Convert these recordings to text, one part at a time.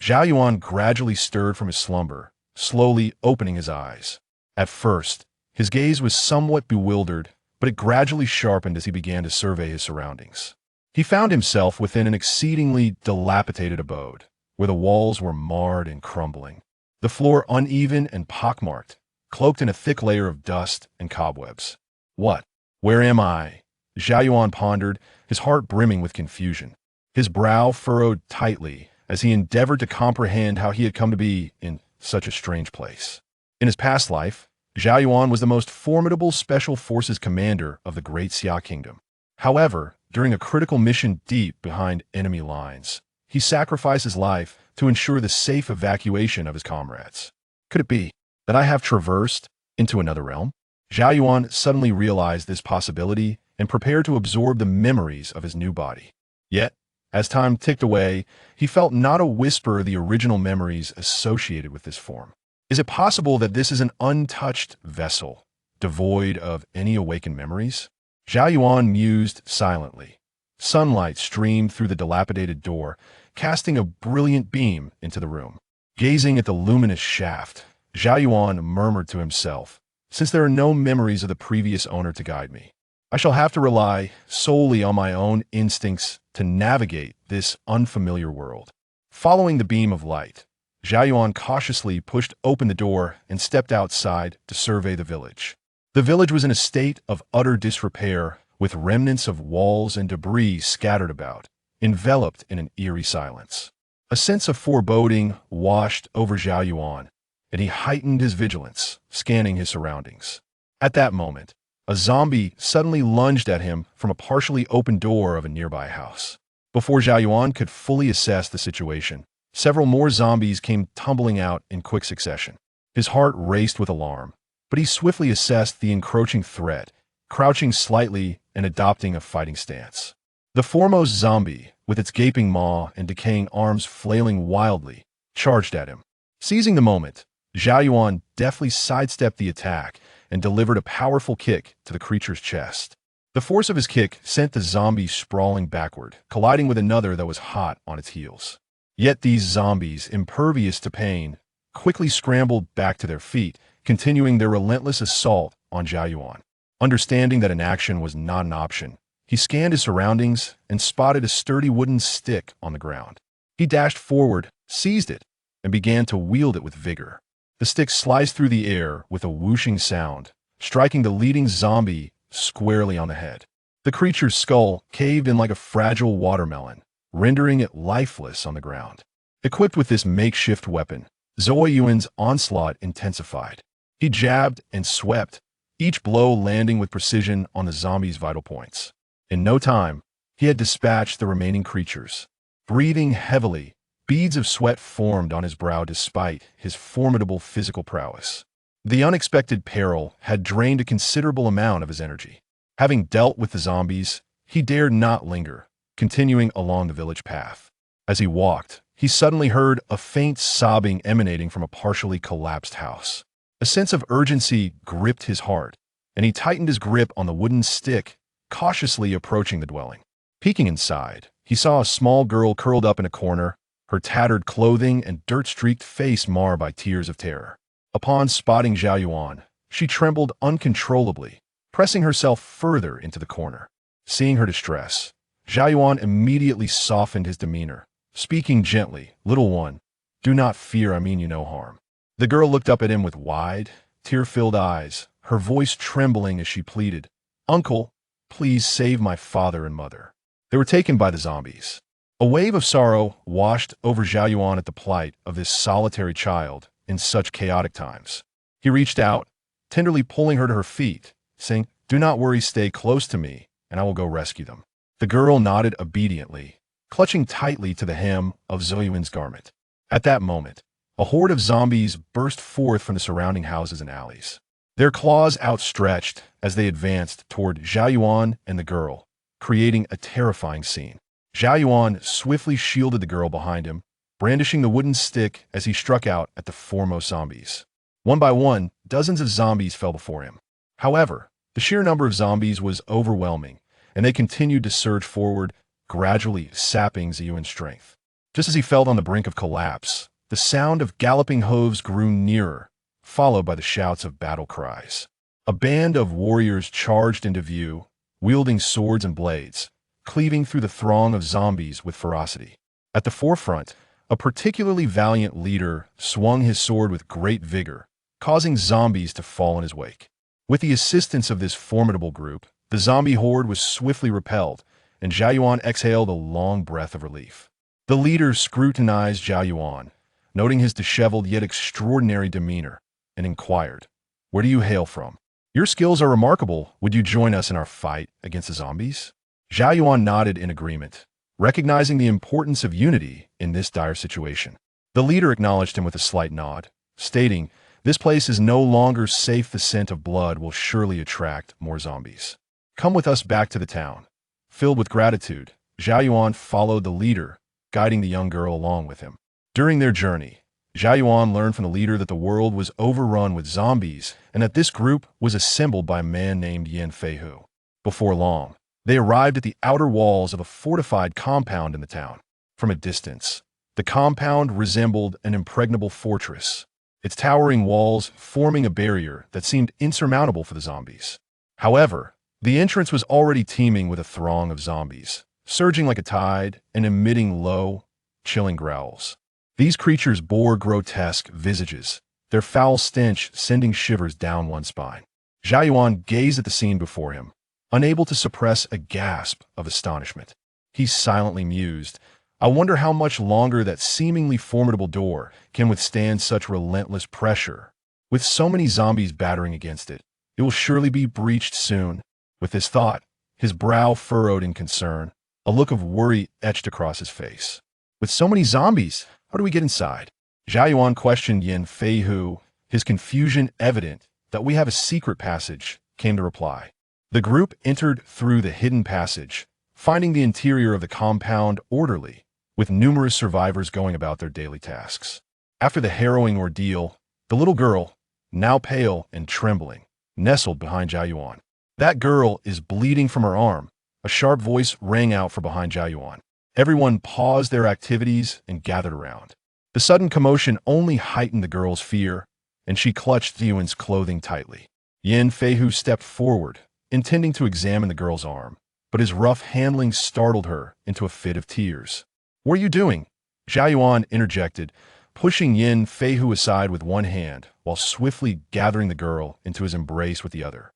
Zhao Yuan gradually stirred from his slumber, slowly opening his eyes. At first, his gaze was somewhat bewildered, but it gradually sharpened as he began to survey his surroundings. He found himself within an exceedingly dilapidated abode, where the walls were marred and crumbling, the floor uneven and pockmarked, cloaked in a thick layer of dust and cobwebs. What? Where am I? Zhao Yuan pondered, his heart brimming with confusion. His brow furrowed tightly as he endeavored to comprehend how he had come to be in such a strange place. In his past life, Zhao Yuan was the most formidable special forces commander of the Great Xia Kingdom. However, during a critical mission deep behind enemy lines, he sacrificed his life to ensure the safe evacuation of his comrades. Could it be that I have traversed into another realm? Zhao Yuan suddenly realized this possibility and prepared to absorb the memories of his new body. Yet, as time ticked away, he felt not a whisper of the original memories associated with this form. Is it possible that this is an untouched vessel, devoid of any awakened memories? Zhao Yuan mused silently. Sunlight streamed through the dilapidated door, casting a brilliant beam into the room. Gazing at the luminous shaft, Zhao Yuan murmured to himself, "Since there are no memories of the previous owner to guide me, I shall have to rely solely on my own instincts to navigate this unfamiliar world." Following the beam of light, Zhao Yuan cautiously pushed open the door and stepped outside to survey the village. The village was in a state of utter disrepair, with remnants of walls and debris scattered about, enveloped in an eerie silence. A sense of foreboding washed over Zhao Yuan, and he heightened his vigilance, scanning his surroundings. At that moment, a zombie suddenly lunged at him from a partially open door of a nearby house. Before Zhao Yuan could fully assess the situation, several more zombies came tumbling out in quick succession. His heart raced with alarm, but he swiftly assessed the encroaching threat, crouching slightly and adopting a fighting stance. The foremost zombie, with its gaping maw and decaying arms flailing wildly, charged at him. Seizing the moment, Zhao Yuan deftly sidestepped the attack and delivered a powerful kick to the creature's chest. The force of his kick sent the zombie sprawling backward, colliding with another that was hot on its heels. Yet these zombies, impervious to pain, quickly scrambled back to their feet, continuing their relentless assault on Zhao Yuan. Understanding that inaction was not an option, he scanned his surroundings and spotted a sturdy wooden stick on the ground. He dashed forward, seized it, and began to wield it with vigor. The stick sliced through the air with a whooshing sound, striking the leading zombie squarely on the head. The creature's skull caved in like a fragile watermelon, rendering it lifeless on the ground. Equipped with this makeshift weapon, Zhao Yuan's onslaught intensified. He jabbed and swept, each blow landing with precision on the zombie's vital points. In no time, he had dispatched the remaining creatures. Breathing heavily, beads of sweat formed on his brow despite his formidable physical prowess. The unexpected peril had drained a considerable amount of his energy. Having dealt with the zombies, he dared not linger, continuing along the village path. As he walked, he suddenly heard a faint sobbing emanating from a partially collapsed house. A sense of urgency gripped his heart, and he tightened his grip on the wooden stick, cautiously approaching the dwelling. Peeking inside, he saw a small girl curled up in a corner, her tattered clothing and dirt-streaked face marred by tears of terror. Upon spotting Zhao Yuan, she trembled uncontrollably, pressing herself further into the corner. Seeing her distress, Zhao Yuan immediately softened his demeanor, speaking gently, "Little one, do not fear, I mean you no harm." The girl looked up at him with wide, tear-filled eyes, her voice trembling as she pleaded, "Uncle, please save my father and mother." They were taken by the zombies. A wave of sorrow washed over Zhao Yuan at the plight of this solitary child in such chaotic times. He reached out, tenderly pulling her to her feet, saying, "Do not worry, stay close to me, and I will go rescue them." The girl nodded obediently, clutching tightly to the hem of Zhao Yuan's garment. At that moment, a horde of zombies burst forth from the surrounding houses and alleys. Their claws outstretched as they advanced toward Zhao Yuan and the girl, creating a terrifying scene. Zhao Yuan swiftly shielded the girl behind him, brandishing the wooden stick as he struck out at the foremost zombies. One by one, dozens of zombies fell before him. However, the sheer number of zombies was overwhelming, and they continued to surge forward, gradually sapping Zhao Yuan's strength. Just as he felt on the brink of collapse, the sound of galloping hooves grew nearer, followed by the shouts of battle cries. A band of warriors charged into view, wielding swords and blades, cleaving through the throng of zombies with ferocity. At the forefront, a particularly valiant leader swung his sword with great vigor, causing zombies to fall in his wake. With the assistance of this formidable group, the zombie horde was swiftly repelled, and Zhao Yuan exhaled a long breath of relief. The leader scrutinized Zhao Yuan, noting his disheveled yet extraordinary demeanor, and inquired, "Where do you hail from? Your skills are remarkable. Would you join us in our fight against the zombies?" Zhao Yuan nodded in agreement, recognizing the importance of unity in this dire situation. The leader acknowledged him with a slight nod, stating, "This place is no longer safe. The scent of blood will surely attract more zombies. Come with us back to the town." Filled with gratitude, Zhao Yuan followed the leader, guiding the young girl along with him. During their journey, Zhao Yuan learned from the leader that the world was overrun with zombies and that this group was assembled by a man named Yin Feihu. Before long, they arrived at the outer walls of a fortified compound in the town. From a distance, the compound resembled an impregnable fortress, its towering walls forming a barrier that seemed insurmountable for the zombies. However, the entrance was already teeming with a throng of zombies, surging like a tide and emitting low, chilling growls. These creatures bore grotesque visages, their foul stench sending shivers down one's spine. Zhao Yuan gazed at the scene before him, unable to suppress a gasp of astonishment. He silently mused, "I wonder how much longer that seemingly formidable door can withstand such relentless pressure. With so many zombies battering against it, it will surely be breached soon." With this thought, his brow furrowed in concern, a look of worry etched across his face. "With so many zombies, how do we get inside?" Zhao Yuan questioned Yin Feihu, his confusion evident. "That we have a secret passage," came the reply. The group entered through the hidden passage, finding the interior of the compound orderly, with numerous survivors going about their daily tasks. After the harrowing ordeal, the little girl, now pale and trembling, nestled behind Zhao Yuan. "That girl is bleeding from her arm," a sharp voice rang out from behind Zhao Yuan. Everyone paused their activities and gathered around. The sudden commotion only heightened the girl's fear, and she clutched Yuan's clothing tightly. Yin Feihu stepped forward, intending to examine the girl's arm, but his rough handling startled her into a fit of tears. "What are you doing?" Zhao Yuan interjected, pushing Yin Feihu aside with one hand, while swiftly gathering the girl into his embrace with the other.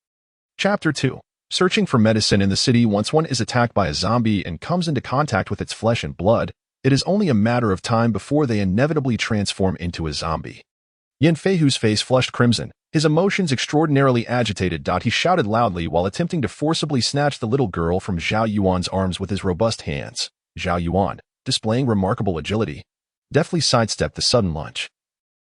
Chapter 2. Searching for medicine in the city. Once one is attacked by a zombie and comes into contact with its flesh and blood, it is only a matter of time before they inevitably transform into a zombie. Yin Feihu's face flushed crimson, his emotions extraordinarily agitated. He shouted loudly while attempting to forcibly snatch the little girl from Zhao Yuan's arms with his robust hands. Zhao Yuan, displaying remarkable agility, deftly sidestepped the sudden lunge.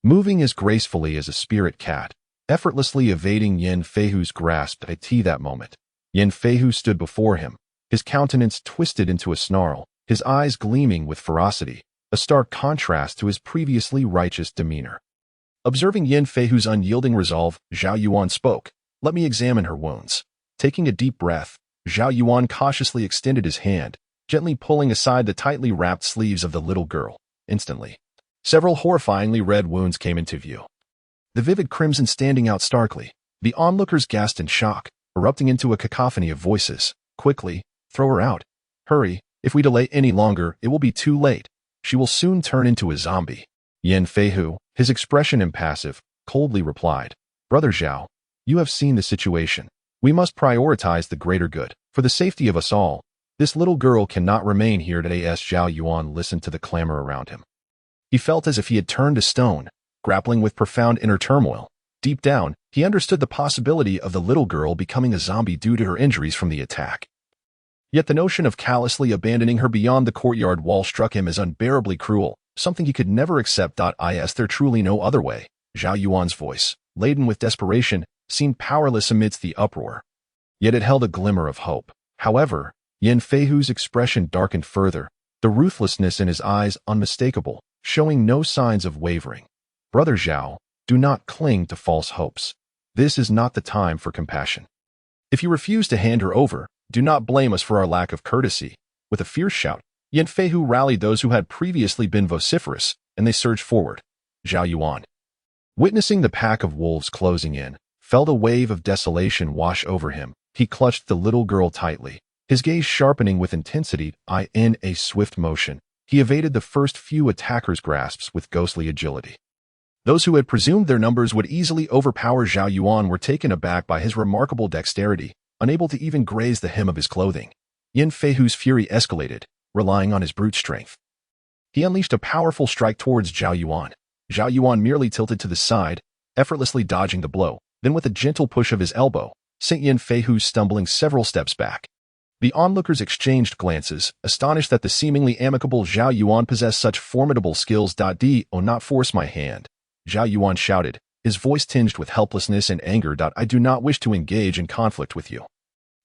Moving as gracefully as a spirit cat, effortlessly evading Yin Feihu's grasp at that moment. Yin Feihu stood before him, his countenance twisted into a snarl, his eyes gleaming with ferocity, a stark contrast to his previously righteous demeanor. Observing Yin Feihu's unyielding resolve, Zhao Yuan spoke, "Let me examine her wounds." Taking a deep breath, Zhao Yuan cautiously extended his hand, gently pulling aside the tightly wrapped sleeves of the little girl. Instantly, several horrifyingly red wounds came into view, the vivid crimson standing out starkly. The onlookers gasped in shock, erupting into a cacophony of voices. "Quickly, throw her out. Hurry, if we delay any longer, it will be too late. She will soon turn into a zombie." Yin Feihu, his expression impassive, coldly replied, "Brother Zhao, you have seen the situation. We must prioritize the greater good. For the safety of us all, this little girl cannot remain here today." Zhao Yuan listened to the clamor around him. He felt as if he had turned to stone, grappling with profound inner turmoil. Deep down, he understood the possibility of the little girl becoming a zombie due to her injuries from the attack. Yet the notion of callously abandoning her beyond the courtyard wall struck him as unbearably cruel, something he could never accept. Is there truly no other way? Zhao Yuan's voice, laden with desperation, seemed powerless amidst the uproar. Yet it held a glimmer of hope. However, Yin Feihu's expression darkened further, the ruthlessness in his eyes unmistakable, showing no signs of wavering. "Brother Zhao, do not cling to false hopes. This is not the time for compassion. If you refuse to hand her over, do not blame us for our lack of courtesy." With a fierce shout, Yin Feihu rallied those who had previously been vociferous, and they surged forward. Zhao Yuan, witnessing the pack of wolves closing in, felt a wave of desolation wash over him. He clutched the little girl tightly, his gaze sharpening with intensity. In a swift motion, he evaded the first few attackers' grasps with ghostly agility. Those who had presumed their numbers would easily overpower Zhao Yuan were taken aback by his remarkable dexterity, unable to even graze the hem of his clothing. Yin Feihu's fury escalated, relying on his brute strength. He unleashed a powerful strike towards Zhao Yuan. Zhao Yuan merely tilted to the side, effortlessly dodging the blow, then with a gentle push of his elbow, sent Yin Feihu stumbling several steps back. The onlookers exchanged glances, astonished that the seemingly amicable Zhao Yuan possessed such formidable skills. Do not force my hand, Zhao Yuan shouted, his voice tinged with helplessness and anger. I do not wish to engage in conflict with you.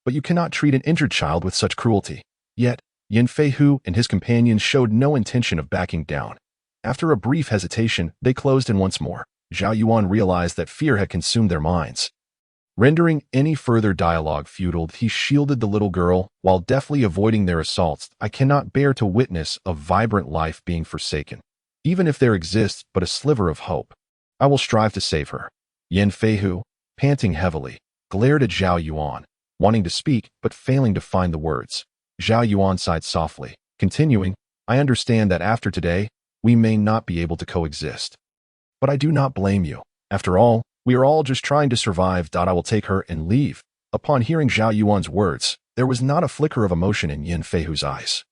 But you cannot treat an injured child with such cruelty. Yet, Yin Feihu and his companions showed no intention of backing down. After a brief hesitation, they closed in once more. Zhao Yuan realized that fear had consumed their minds. Rendering any further dialogue futile, he shielded the little girl, while deftly avoiding their assaults. I cannot bear to witness a vibrant life being forsaken. Even if there exists but a sliver of hope, I will strive to save her. Yin Feihu, panting heavily, glared at Zhao Yuan, wanting to speak but failing to find the words. Zhao Yuan sighed softly, continuing, I understand that after today, we may not be able to coexist. But I do not blame you. After all, we are all just trying to survive. I will take her and leave. Upon hearing Zhao Yuan's words, there was not a flicker of emotion in Yin Feihu's eyes.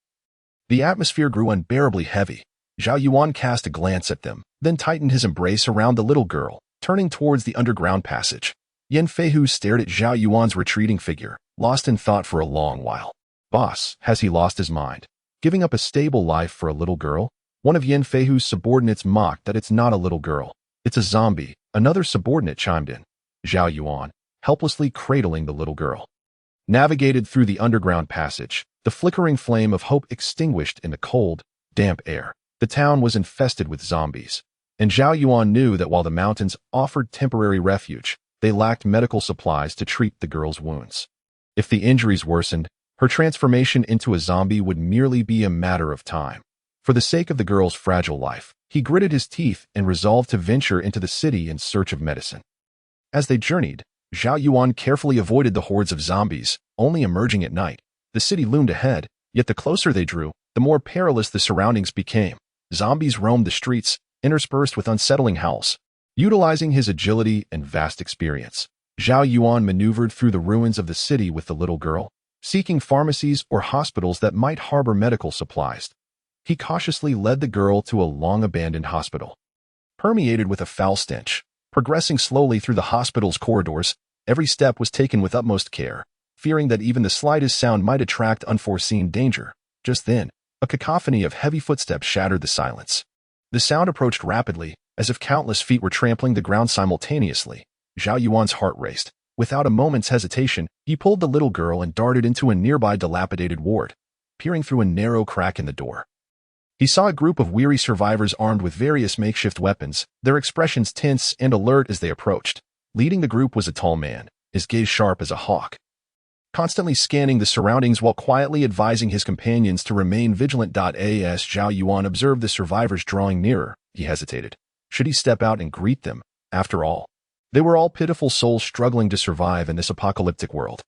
The atmosphere grew unbearably heavy. Zhao Yuan cast a glance at them, then tightened his embrace around the little girl, turning towards the underground passage. Yin Feihu stared at Zhao Yuan's retreating figure, lost in thought for a long while. Boss, has he lost his mind? Giving up a stable life for a little girl? One of Yin Feihu's subordinates mocked that it's not a little girl. It's a zombie, another subordinate chimed in. Zhao Yuan, helplessly cradling the little girl, navigated through the underground passage, the flickering flame of hope extinguished in the cold, damp air. The town was infested with zombies, and Zhao Yuan knew that while the mountains offered temporary refuge, they lacked medical supplies to treat the girl's wounds. If the injuries worsened, her transformation into a zombie would merely be a matter of time. For the sake of the girl's fragile life, he gritted his teeth and resolved to venture into the city in search of medicine. As they journeyed, Zhao Yuan carefully avoided the hordes of zombies, only emerging at night. The city loomed ahead, yet the closer they drew, the more perilous the surroundings became. Zombies roamed the streets, interspersed with unsettling howls. Utilizing his agility and vast experience, Zhao Yuan maneuvered through the ruins of the city with the little girl, seeking pharmacies or hospitals that might harbor medical supplies. He cautiously led the girl to a long-abandoned hospital, permeated with a foul stench. Progressing slowly through the hospital's corridors, every step was taken with utmost care, fearing that even the slightest sound might attract unforeseen danger. Just then, a cacophony of heavy footsteps shattered the silence. The sound approached rapidly, as if countless feet were trampling the ground simultaneously. Zhao Yuan's heart raced. Without a moment's hesitation, he pulled the little girl and darted into a nearby dilapidated ward, peering through a narrow crack in the door. He saw a group of weary survivors armed with various makeshift weapons, their expressions tense and alert as they approached. Leading the group was a tall man, his gaze sharp as a hawk, constantly scanning the surroundings while quietly advising his companions to remain vigilant. As Zhao Yuan observed the survivors drawing nearer, he hesitated. Should he step out and greet them? After all, they were all pitiful souls struggling to survive in this apocalyptic world.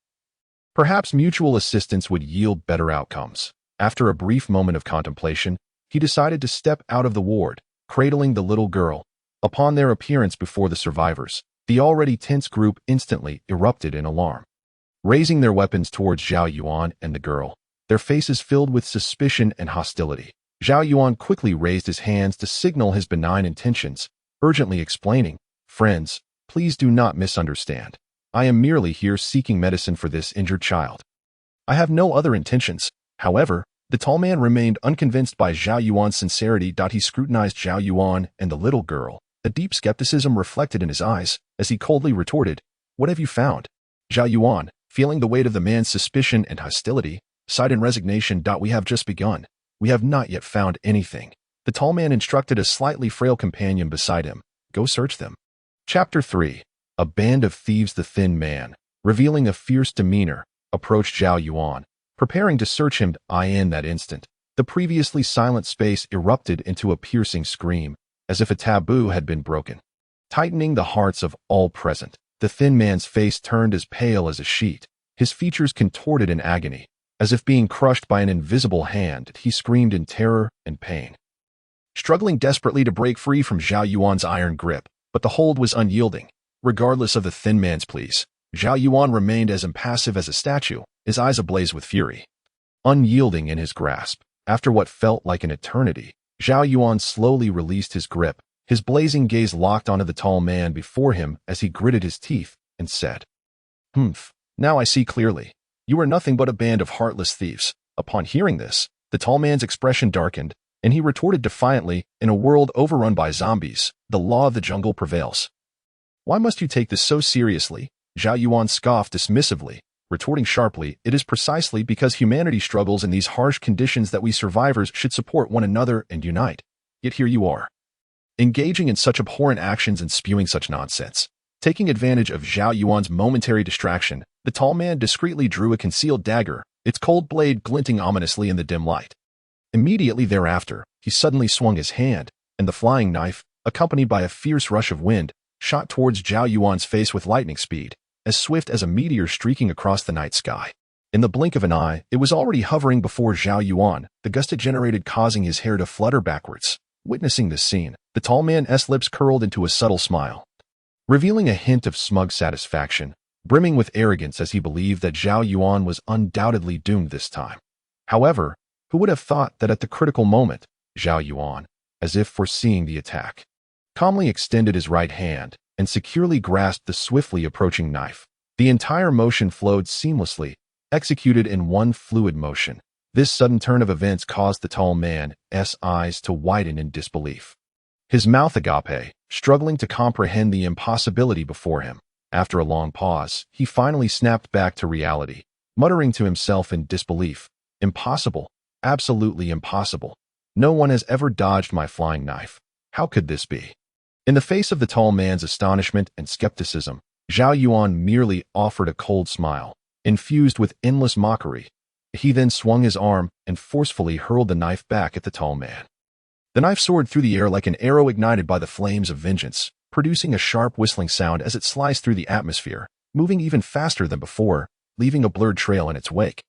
Perhaps mutual assistance would yield better outcomes. After a brief moment of contemplation, he decided to step out of the ward, cradling the little girl. Upon their appearance before the survivors, the already tense group instantly erupted in alarm. Raising their weapons towards Zhao Yuan and the girl, their faces filled with suspicion and hostility. Zhao Yuan quickly raised his hands to signal his benign intentions, urgently explaining, "Friends, please do not misunderstand. I am merely here seeking medicine for this injured child. I have no other intentions." However, the tall man remained unconvinced by Zhao Yuan's sincerity. He scrutinized Zhao Yuan and the little girl, a deep skepticism reflected in his eyes, as he coldly retorted, "What have you found?" Zhao Yuan, feeling the weight of the man's suspicion and hostility, sighed in resignation. "We have just begun. We have not yet found anything." The tall man instructed a slightly frail companion beside him, "Go search them." Chapter 3. A band of thieves. The thin man, revealing a fierce demeanor, approached Zhao Yuan, preparing to search him. In that instant, The previously silent space erupted into a piercing scream, as if a taboo had been broken. Tightening the hearts of all present, the thin man's face turned as pale as a sheet, his features contorted in agony. As if being crushed by an invisible hand, he screamed in terror and pain. Struggling desperately to break free from Zhao Yuan's iron grip, but the hold was unyielding. Regardless of the thin man's pleas, Zhao Yuan remained as impassive as a statue, his eyes ablaze with fury. Unyielding in his grasp, after what felt like an eternity, Zhao Yuan slowly released his grip, his blazing gaze locked onto the tall man before him as he gritted his teeth and said, "Humph, now I see clearly. You are nothing but a band of heartless thieves." Upon hearing this, the tall man's expression darkened, and he retorted defiantly, "In a world overrun by zombies, the law of the jungle prevails." "Why must you take this so seriously?" Zhao Yuan scoffed dismissively, retorting sharply, "It is precisely because humanity struggles in these harsh conditions that we survivors should support one another and unite. Yet here you are, engaging in such abhorrent actions and spewing such nonsense." Taking advantage of Zhao Yuan's momentary distraction, the tall man discreetly drew a concealed dagger, its cold blade glinting ominously in the dim light. Immediately thereafter, he suddenly swung his hand, and the flying knife, accompanied by a fierce rush of wind, shot towards Zhao Yuan's face with lightning speed, as swift as a meteor streaking across the night sky. In the blink of an eye, it was already hovering before Zhao Yuan, the gust it generated causing his hair to flutter backwards. Witnessing this scene, the tall man's lips curled into a subtle smile, revealing a hint of smug satisfaction, brimming with arrogance as he believed that Zhao Yuan was undoubtedly doomed this time. However, who would have thought that at the critical moment, Zhao Yuan, as if foreseeing the attack, calmly extended his right hand and securely grasped the swiftly approaching knife. The entire motion flowed seamlessly, executed in one fluid motion. This sudden turn of events caused the tall man's eyes to widen in disbelief. His mouth agape, struggling to comprehend the impossibility before him. After a long pause, he finally snapped back to reality, muttering to himself in disbelief, "Impossible, absolutely impossible. No one has ever dodged my flying knife. How could this be?" In the face of the tall man's astonishment and skepticism, Zhao Yuan merely offered a cold smile, infused with endless mockery. He then swung his arm and forcefully hurled the knife back at the tall man. The knife soared through the air like an arrow ignited by the flames of vengeance, producing a sharp whistling sound as it sliced through the atmosphere, moving even faster than before, leaving a blurred trail in its wake.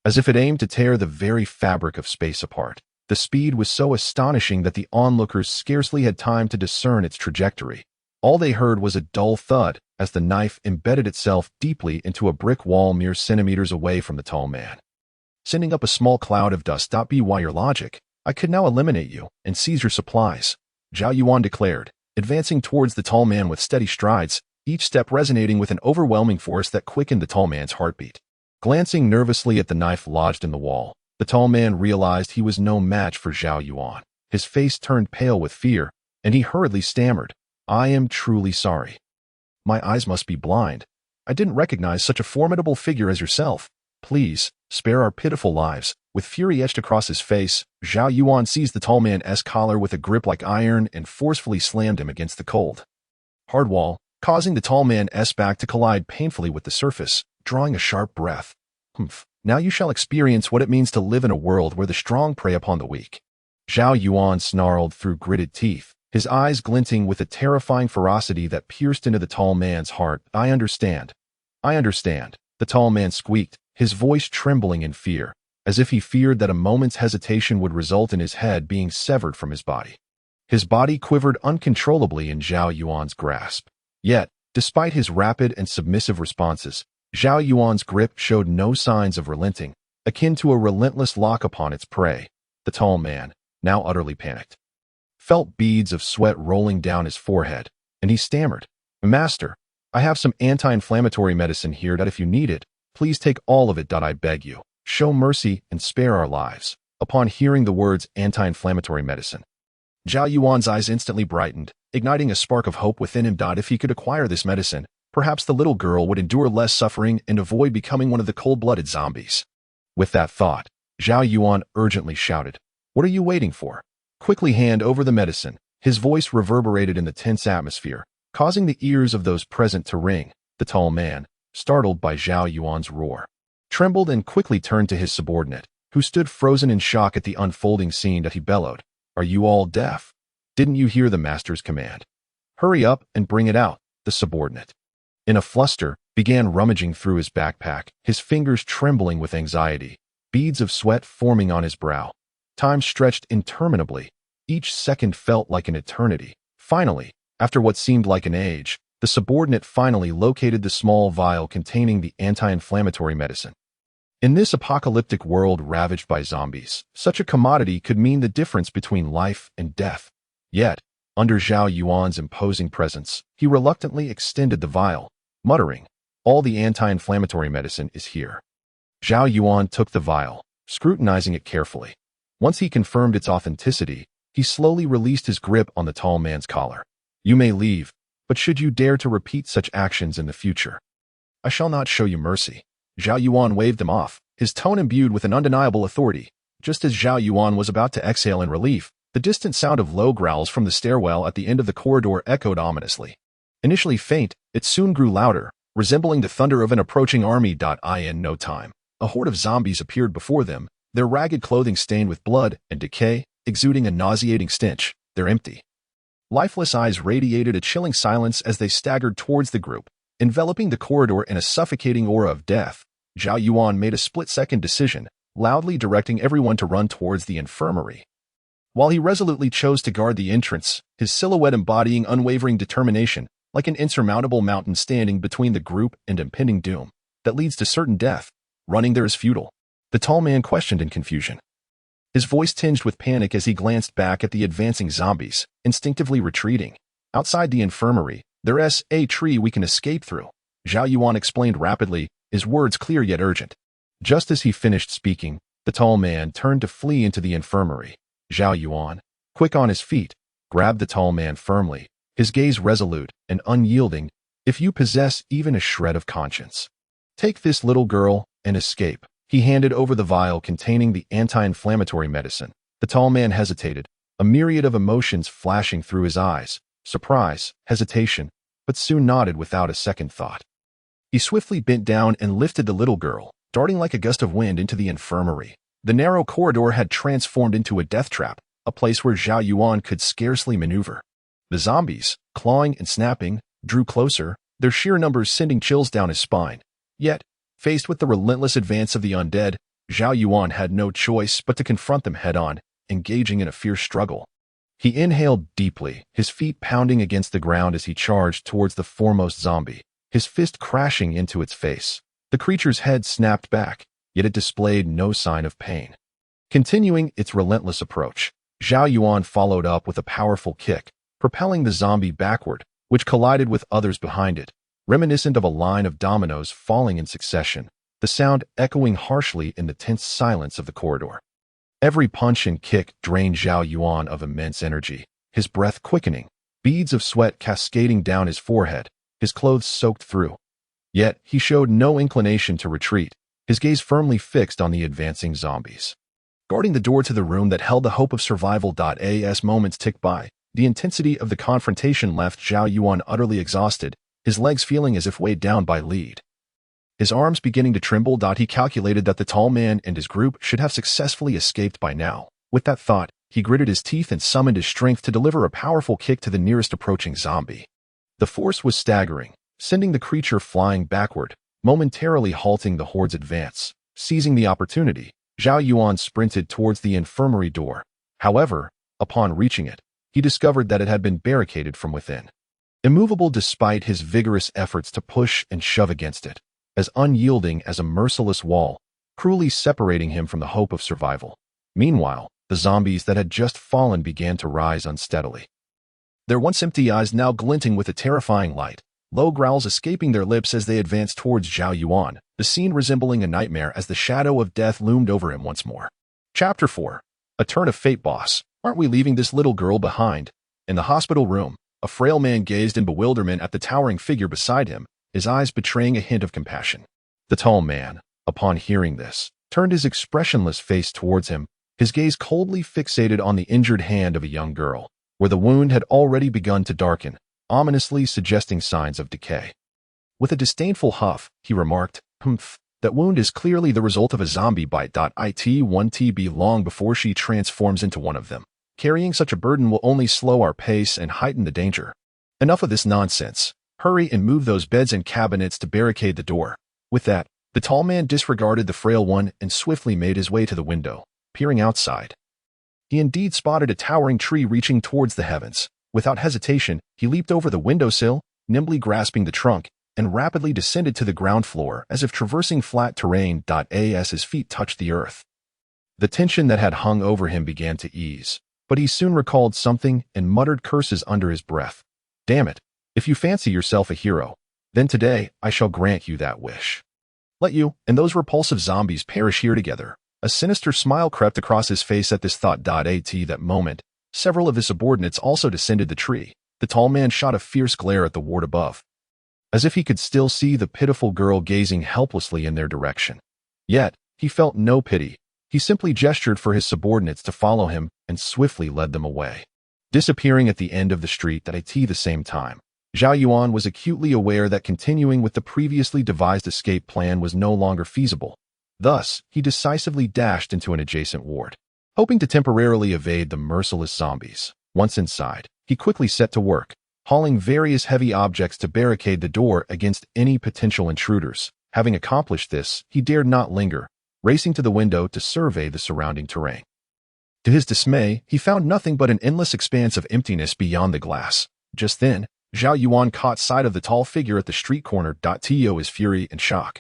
As if it aimed to tear the very fabric of space apart, the speed was so astonishing that the onlookers scarcely had time to discern its trajectory. All they heard was a dull thud as the knife embedded itself deeply into a brick wall mere centimeters away from the tall man, sending up a small cloud of dust. "By your logic, I could now eliminate you and seize your supplies," Zhao Yuan declared, advancing towards the tall man with steady strides, each step resonating with an overwhelming force that quickened the tall man's heartbeat. Glancing nervously at the knife lodged in the wall, the tall man realized he was no match for Zhao Yuan. His face turned pale with fear, and he hurriedly stammered, "I am truly sorry. My eyes must be blind. I didn't recognize such a formidable figure as yourself. Please, spare our pitiful lives." With fury etched across his face, Zhao Yuan seized the tall man's collar with a grip like iron and forcefully slammed him against the cold, hard wall, causing the tall man's back to collide painfully with the surface. Drawing a sharp breath, "Humph, now you shall experience what it means to live in a world where the strong prey upon the weak." Zhao Yuan snarled through gritted teeth, his eyes glinting with a terrifying ferocity that pierced into the tall man's heart. "I understand. I understand," the tall man squeaked, his voice trembling in fear, as if he feared that a moment's hesitation would result in his head being severed from his body. His body quivered uncontrollably in Zhao Yuan's grasp. Yet, despite his rapid and submissive responses, Zhao Yuan's grip showed no signs of relenting, akin to a relentless lock upon its prey. The tall man, now utterly panicked, felt beads of sweat rolling down his forehead, and he stammered, "Master, I have some anti-inflammatory medicine here that if you need it, please take all of it. I beg you. Show mercy and spare our lives." Upon hearing the words anti-inflammatory medicine, Zhao Yuan's eyes instantly brightened, igniting a spark of hope within him. If he could acquire this medicine, perhaps the little girl would endure less suffering and avoid becoming one of the cold-blooded zombies. With that thought, Zhao Yuan urgently shouted, "What are you waiting for? Quickly hand over the medicine." His voice reverberated in the tense atmosphere, causing the ears of those present to ring. The tall man, startled by Zhao Yuan's roar, trembled and quickly turned to his subordinate, who stood frozen in shock at the unfolding scene that he bellowed, "Are you all deaf? Didn't you hear the master's command? Hurry up and bring it out," the subordinate, in a fluster, began rummaging through his backpack, his fingers trembling with anxiety, beads of sweat forming on his brow. Time stretched interminably. Each second felt like an eternity. Finally, after what seemed like an age, the subordinate finally located the small vial containing the anti-inflammatory medicine. In this apocalyptic world ravaged by zombies, such a commodity could mean the difference between life and death. Yet, under Zhao Yuan's imposing presence, he reluctantly extended the vial, muttering, "All the anti-inflammatory medicine is here." Zhao Yuan took the vial, scrutinizing it carefully. Once he confirmed its authenticity, he slowly released his grip on the tall man's collar. "You may leave, but should you dare to repeat such actions in the future, I shall not show you mercy." Zhao Yuan waved them off, his tone imbued with an undeniable authority. Just as Zhao Yuan was about to exhale in relief, the distant sound of low growls from the stairwell at the end of the corridor echoed ominously. Initially faint, it soon grew louder, resembling the thunder of an approaching army. In no time, a horde of zombies appeared before them, their ragged clothing stained with blood and decay, exuding a nauseating stench. Their empty, lifeless eyes radiated a chilling silence as they staggered towards the group, enveloping the corridor in a suffocating aura of death. Zhao Yuan made a split-second decision, loudly directing everyone to run towards the infirmary. While he resolutely chose to guard the entrance, his silhouette embodying unwavering determination, like an insurmountable mountain standing between the group and impending doom that leads to certain death, running there is futile. The tall man questioned in confusion, his voice tinged with panic as he glanced back at the advancing zombies, instinctively retreating. "Outside the infirmary, there's a tree we can escape through," Zhao Yuan explained rapidly, his words clear yet urgent. Just as he finished speaking, the tall man turned to flee into the infirmary. Zhao Yuan, quick on his feet, grabbed the tall man firmly, his gaze resolute and unyielding. "If you possess even a shred of conscience, take this little girl and escape." He handed over the vial containing the anti-inflammatory medicine. The tall man hesitated, a myriad of emotions flashing through his eyes, surprise, hesitation, but soon nodded without a second thought. He swiftly bent down and lifted the little girl, darting like a gust of wind into the infirmary. The narrow corridor had transformed into a death trap, a place where Zhao Yuan could scarcely maneuver. The zombies, clawing and snapping, drew closer, their sheer numbers sending chills down his spine. Yet, faced with the relentless advance of the undead, Zhao Yuan had no choice but to confront them head-on, engaging in a fierce struggle. He inhaled deeply, his feet pounding against the ground as he charged towards the foremost zombie, his fist crashing into its face. The creature's head snapped back, yet it displayed no sign of pain. Continuing its relentless approach, Zhao Yuan followed up with a powerful kick, propelling the zombie backward, which collided with others behind it, reminiscent of a line of dominoes falling in succession, the sound echoing harshly in the tense silence of the corridor. Every punch and kick drained Zhao Yuan of immense energy, his breath quickening, beads of sweat cascading down his forehead, his clothes soaked through. Yet he showed no inclination to retreat, his gaze firmly fixed on the advancing zombies. Guarding the door to the room that held the hope of survival. As moments ticked by, the intensity of the confrontation left Zhao Yuan utterly exhausted, his legs feeling as if weighed down by lead. His arms beginning to tremble. He calculated that the tall man and his group should have successfully escaped by now. With that thought, he gritted his teeth and summoned his strength to deliver a powerful kick to the nearest approaching zombie. The force was staggering, sending the creature flying backward, momentarily halting the horde's advance. Seizing the opportunity, Zhao Yuan sprinted towards the infirmary door. However, upon reaching it, he discovered that it had been barricaded from within. Immovable despite his vigorous efforts to push and shove against it, as unyielding as a merciless wall, cruelly separating him from the hope of survival. Meanwhile, the zombies that had just fallen began to rise unsteadily, their once empty eyes now glinting with a terrifying light, low growls escaping their lips as they advanced towards Zhao Yuan, the scene resembling a nightmare as the shadow of death loomed over him once more. Chapter 4. A Turn of Fate. Boss, aren't we leaving this little girl behind? In the hospital room, a frail man gazed in bewilderment at the towering figure beside him, his eyes betraying a hint of compassion. The tall man, upon hearing this, turned his expressionless face towards him, his gaze coldly fixated on the injured hand of a young girl, where the wound had already begun to darken, ominously suggesting signs of decay. With a disdainful huff, he remarked, That wound is clearly the result of a zombie bite. It won't be long before she transforms into one of them. Carrying such a burden will only slow our pace and heighten the danger. Enough of this nonsense. Hurry and move those beds and cabinets to barricade the door. With that, the tall man disregarded the frail one and swiftly made his way to the window, peering outside. He indeed spotted a towering tree reaching towards the heavens. Without hesitation, he leaped over the windowsill, nimbly grasping the trunk, and rapidly descended to the ground floor as if traversing flat terrain. As his feet touched the earth, the tension that had hung over him began to ease, but he soon recalled something and muttered curses under his breath. Damn it, if you fancy yourself a hero, then today I shall grant you that wish. Let you and those repulsive zombies perish here together. A sinister smile crept across his face at this thought. At that moment, several of his subordinates also descended the tree. The tall man shot a fierce glare at the ward above, as if he could still see the pitiful girl gazing helplessly in their direction. Yet, he felt no pity. He simply gestured for his subordinates to follow him and swiftly led them away, disappearing at the end of the street. At the same time, Zhao Yuan was acutely aware that continuing with the previously devised escape plan was no longer feasible. Thus, he decisively dashed into an adjacent ward, hoping to temporarily evade the merciless zombies. Once inside, he quickly set to work, hauling various heavy objects to barricade the door against any potential intruders. Having accomplished this, he dared not linger, racing to the window to survey the surrounding terrain. To his dismay, he found nothing but an endless expanse of emptiness beyond the glass. Just then, Zhao Yuan caught sight of the tall figure at the street corner. To his fury and shock,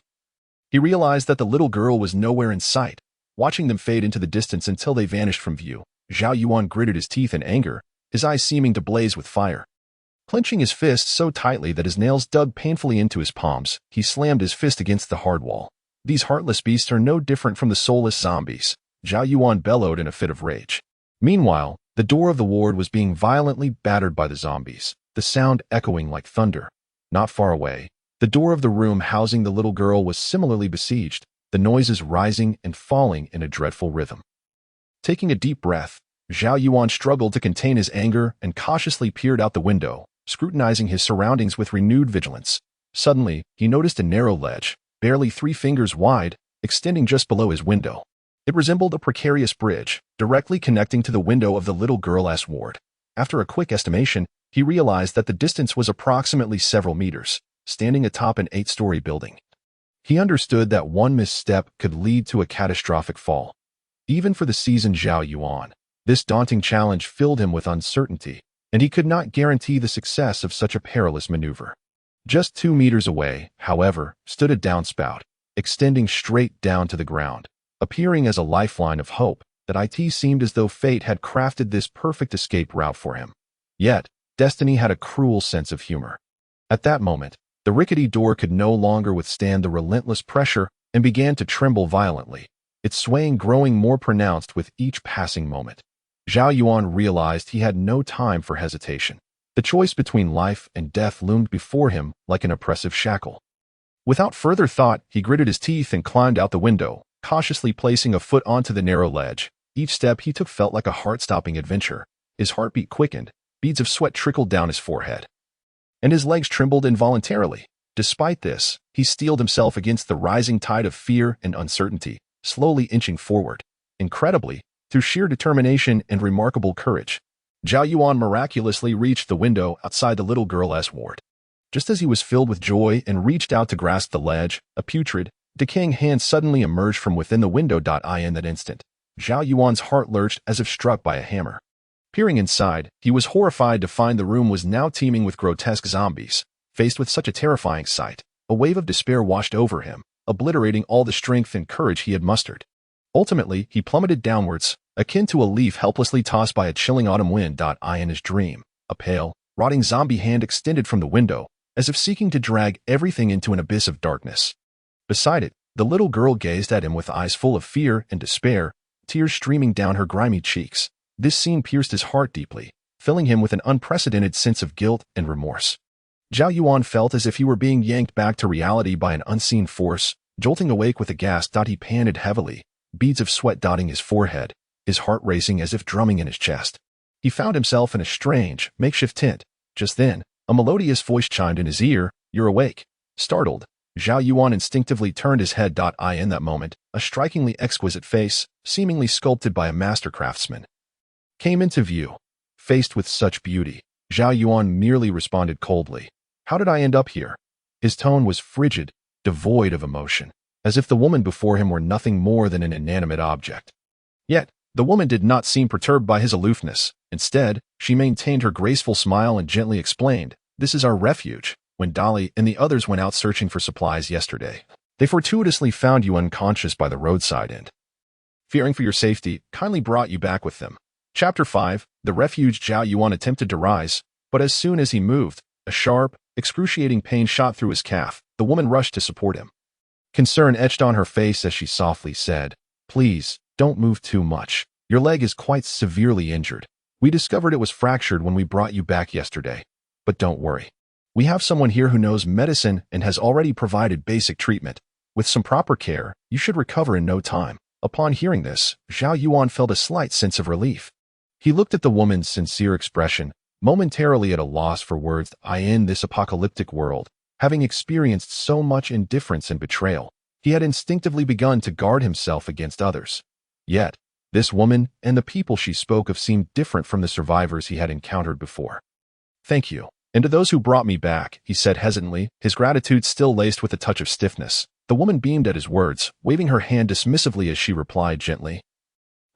he realized that the little girl was nowhere in sight. Watching them fade into the distance until they vanished from view, Zhao Yuan gritted his teeth in anger, his eyes seeming to blaze with fire. Clenching his fist so tightly that his nails dug painfully into his palms, he slammed his fist against the hard wall. These heartless beasts are no different from the soulless zombies, Zhao Yuan bellowed in a fit of rage. Meanwhile, the door of the ward was being violently battered by the zombies, the sound echoing like thunder. Not far away, the door of the room housing the little girl was similarly besieged, the noises rising and falling in a dreadful rhythm. Taking a deep breath, Zhao Yuan struggled to contain his anger and cautiously peered out the window, scrutinizing his surroundings with renewed vigilance. Suddenly, he noticed a narrow ledge, barely 3 fingers wide, extending just below his window. It resembled a precarious bridge, directly connecting to the window of the little girl's ward. After a quick estimation, he realized that the distance was approximately several meters, standing atop an 8-story building. He understood that one misstep could lead to a catastrophic fall. Even for the seasoned Zhao Yuan, this daunting challenge filled him with uncertainty, and he could not guarantee the success of such a perilous maneuver. Just 2 meters away, however, stood a downspout, extending straight down to the ground, appearing as a lifeline of hope. That it seemed as though fate had crafted this perfect escape route for him. Yet, destiny had a cruel sense of humor. At that moment, the rickety door could no longer withstand the relentless pressure and began to tremble violently, its swaying growing more pronounced with each passing moment. Zhao Yuan realized he had no time for hesitation. The choice between life and death loomed before him like an oppressive shackle. Without further thought, he gritted his teeth and climbed out the window, cautiously placing a foot onto the narrow ledge. Each step he took felt like a heart-stopping adventure. His heartbeat quickened, beads of sweat trickled down his forehead, and his legs trembled involuntarily. Despite this, he steeled himself against the rising tide of fear and uncertainty, slowly inching forward. Incredibly, through sheer determination and remarkable courage, Zhao Yuan miraculously reached the window outside the little girl's ward. Just as he was filled with joy and reached out to grasp the ledge, a putrid, decaying hand suddenly emerged from within the window. In that instant, Zhao Yuan's heart lurched as if struck by a hammer. Peering inside, he was horrified to find the room was now teeming with grotesque zombies. Faced with such a terrifying sight, a wave of despair washed over him, obliterating all the strength and courage he had mustered. Ultimately, he plummeted downwards, akin to a leaf helplessly tossed by a chilling autumn wind. In his dream, a pale, rotting zombie hand extended from the window, as if seeking to drag everything into an abyss of darkness. Beside it, the little girl gazed at him with eyes full of fear and despair, tears streaming down her grimy cheeks. This scene pierced his heart deeply, filling him with an unprecedented sense of guilt and remorse. Zhao Yuan felt as if he were being yanked back to reality by an unseen force. Jolting awake with a gasp, he panted heavily, beads of sweat dotting his forehead, his heart racing as if drumming in his chest. He found himself in a strange, makeshift tent. Just then, a melodious voice chimed in his ear. "You're awake." Startled, Zhao Yuan instinctively turned his head. In that moment, a strikingly exquisite face, seemingly sculpted by a master craftsman, came into view. Faced with such beauty, Zhao Yuan merely responded coldly. How did I end up here? His tone was frigid, devoid of emotion, as if the woman before him were nothing more than an inanimate object. Yet, the woman did not seem perturbed by his aloofness. Instead, she maintained her graceful smile and gently explained, "This is our refuge. When Dolly and the others went out searching for supplies yesterday, they fortuitously found you unconscious by the roadside and, fearing for your safety, kindly brought you back with them." Chapter 5. The refuge. Zhao Yuan attempted to rise, but as soon as he moved, a sharp, excruciating pain shot through his calf. The woman rushed to support him. Concern etched on her face as she softly said, "Please, don't move too much. Your leg is quite severely injured. We discovered it was fractured when we brought you back yesterday. But don't worry. We have someone here who knows medicine and has already provided basic treatment. With some proper care, you should recover in no time." Upon hearing this, Zhao Yuan felt a slight sense of relief. He looked at the woman's sincere expression, momentarily at a loss for words. In this apocalyptic world, having experienced so much indifference and betrayal, he had instinctively begun to guard himself against others. Yet, this woman and the people she spoke of seemed different from the survivors he had encountered before. "Thank you. And to those who brought me back," he said hesitantly, his gratitude still laced with a touch of stiffness. The woman beamed at his words, waving her hand dismissively as she replied gently,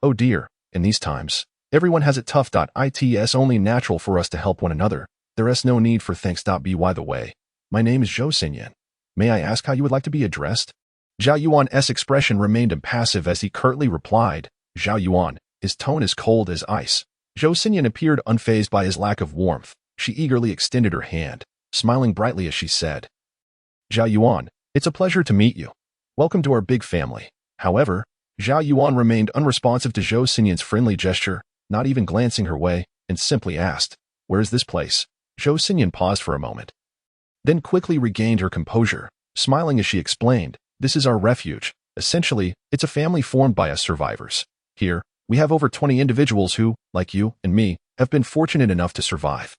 "Oh dear, in these times, everyone has it tough. It's only natural for us to help one another. There is no need for thanks. By the way, my name is Zhou Xinyan. May I ask how you would like to be addressed?" Zhao Yuan's expression remained impassive as he curtly replied, "Zhao Yuan," his tone as cold as ice. Zhou Xinyan appeared unfazed by his lack of warmth. She eagerly extended her hand, smiling brightly as she said, "Zhao Yuan, it's a pleasure to meet you. Welcome to our big family." However, Zhao Yuan remained unresponsive to Zhou Xinyan's friendly gesture, not even glancing her way, and simply asked, "Where is this place?" Zhou Xinyan paused for a moment, then quickly regained her composure, smiling as she explained, "This is our refuge. Essentially, it's a family formed by us survivors. Here, we have over 20 individuals who, like you and me, have been fortunate enough to survive."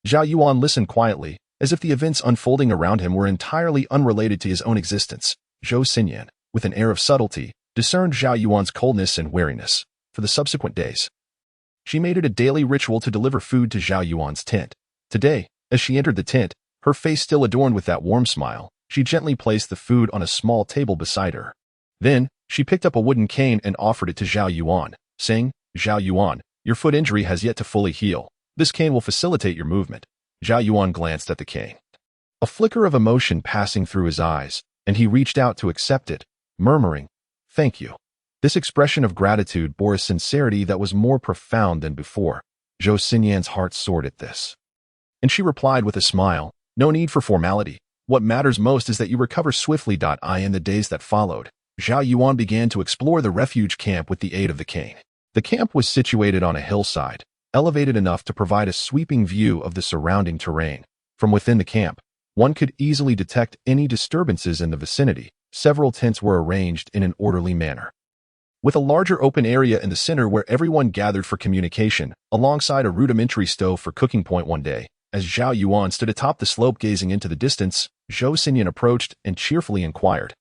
Zhao Yuan listened quietly, as if the events unfolding around him were entirely unrelated to his own existence. Zhou Xinyan, with an air of subtlety, discerned Zhao Yuan's coldness and wariness. For the subsequent days, she made it a daily ritual to deliver food to Zhao Yuan's tent. Today, as she entered the tent, her face still adorned with that warm smile, she gently placed the food on a small table beside her. Then, she picked up a wooden cane and offered it to Zhao Yuan, saying, "Zhao Yuan, your foot injury has yet to fully heal. This cane will facilitate your movement." Zhao Yuan glanced at the cane, a flicker of emotion passing through his eyes, and he reached out to accept it, murmuring, "Thank you." This expression of gratitude bore a sincerity that was more profound than before. Zhou Xinyan's heart soared at this, and she replied with a smile, "No need for formality. What matters most is that you recover swiftly." In the days that followed, Zhao Yuan began to explore the refuge camp with the aid of the cane. The camp was situated on a hillside, elevated enough to provide a sweeping view of the surrounding terrain. From within the camp, one could easily detect any disturbances in the vicinity. Several tents were arranged in an orderly manner, with a larger open area in the center where everyone gathered for communication, alongside a rudimentary stove for cooking. One day, as Zhao Yuan stood atop the slope gazing into the distance, Zhou Xinyan approached and cheerfully inquired,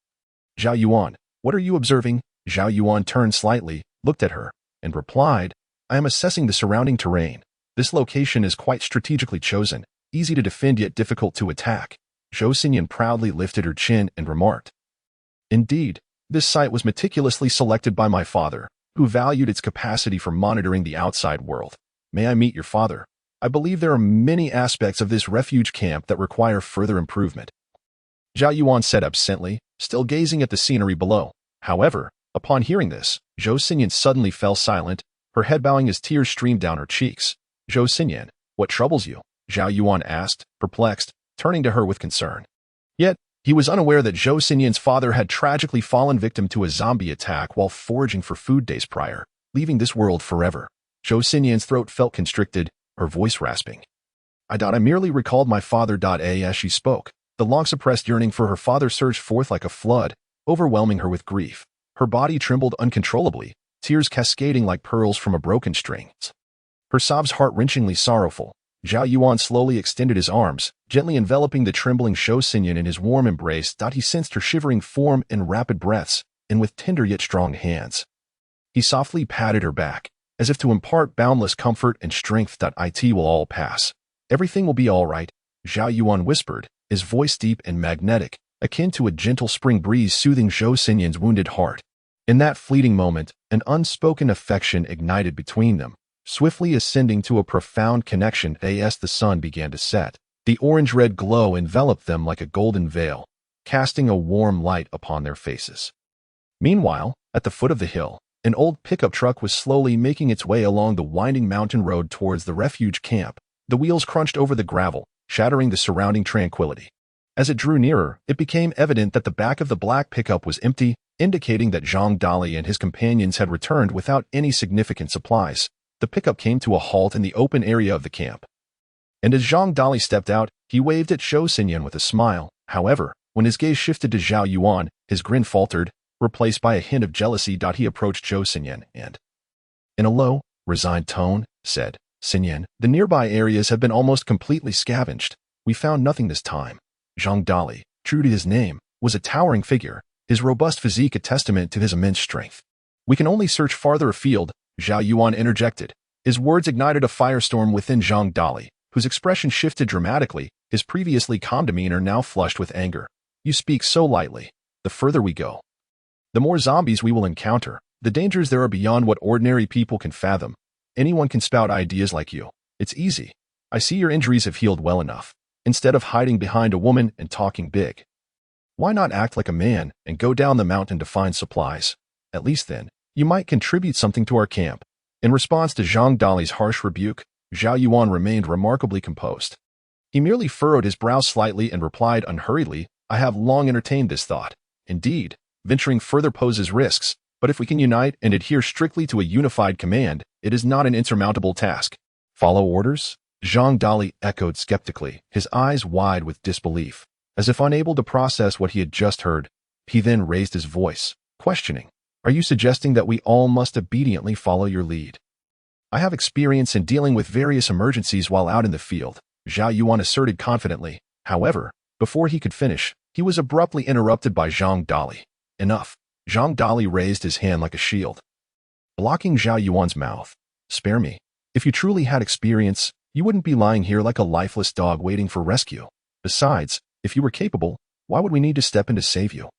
"Zhao Yuan, what are you observing?" Zhao Yuan turned slightly, looked at her, and replied, "I am assessing the surrounding terrain. This location is quite strategically chosen, easy to defend yet difficult to attack." Zhou Xinyan proudly lifted her chin and remarked, "Indeed, this site was meticulously selected by my father, who valued its capacity for monitoring the outside world. May I meet your father? I believe there are many aspects of this refuge camp that require further improvement." Zhao Yuan said absently, still gazing at the scenery below. However, upon hearing this, Zhou Xinyan suddenly fell silent, her head bowing as tears streamed down her cheeks. "Zhou Xinyan, what troubles you?" Zhao Yuan asked, perplexed, turning to her with concern. Yet, he was unaware that Zhou Xinyan's father had tragically fallen victim to a zombie attack while foraging for food days prior, leaving this world forever. Zhou Xinyan's throat felt constricted, her voice rasping. I merely recalled my father. As she spoke, the long-suppressed yearning for her father surged forth like a flood, overwhelming her with grief. Her body trembled uncontrollably, tears cascading like pearls from a broken string. Her sobs heart-wrenchingly sorrowful. Zhao Yuan slowly extended his arms, gently enveloping the trembling Zhou Xinyan in his warm embrace. He sensed her shivering form in rapid breaths, and with tender yet strong hands. He softly patted her back, as if to impart boundless comfort and strength. It will all pass. Everything will be all right, Zhao Yuan whispered, his voice deep and magnetic, akin to a gentle spring breeze soothing Zhou Xinyan's wounded heart. In that fleeting moment, an unspoken affection ignited between them, swiftly ascending to a profound connection. As the sun began to set, the orange-red glow enveloped them like a golden veil, casting a warm light upon their faces. Meanwhile, at the foot of the hill, an old pickup truck was slowly making its way along the winding mountain road towards the refuge camp. The wheels crunched over the gravel, shattering the surrounding tranquility. As it drew nearer, it became evident that the back of the black pickup was empty, indicating that Zhang Dali and his companions had returned without any significant supplies. The pickup came to a halt in the open area of the camp. And as Zhang Dali stepped out, he waved at Zhou Xinyan with a smile. However, when his gaze shifted to Zhao Yuan, his grin faltered, replaced by a hint of jealousy. He approached Zhou Xinyan and, in a low, resigned tone, said, "Xinyan, the nearby areas have been almost completely scavenged. We found nothing this time." Zhang Dali, true to his name, was a towering figure, his robust physique a testament to his immense strength. "We can only search farther afield," Zhao Yuan interjected. His words ignited a firestorm within Zhang Dali, whose expression shifted dramatically, his previously calm demeanor now flushed with anger. "You speak so lightly. The further we go, the more zombies we will encounter. The dangers there are beyond what ordinary people can fathom. Anyone can spout ideas like you. It's easy. I see your injuries have healed well enough. Instead of hiding behind a woman and talking big, why not act like a man and go down the mountain to find supplies? At least then, you might contribute something to our camp." In response to Zhang Dali's harsh rebuke, Zhao Yuan remained remarkably composed. He merely furrowed his brow slightly and replied unhurriedly, "I have long entertained this thought. Indeed, venturing further poses risks, but if we can unite and adhere strictly to a unified command, it is not an insurmountable task." "Follow orders?" Zhang Dali echoed skeptically, his eyes wide with disbelief. As if unable to process what he had just heard, he then raised his voice, questioning, "Are you suggesting that we all must obediently follow your lead?" "I have experience in dealing with various emergencies while out in the field," Zhao Yuan asserted confidently. However, before he could finish, he was abruptly interrupted by Zhang Dali. "Enough." Zhang Dali raised his hand like a shield, blocking Zhao Yuan's mouth. "Spare me. If you truly had experience, you wouldn't be lying here like a lifeless dog waiting for rescue. Besides, if you were capable, why would we need to step in to save you?"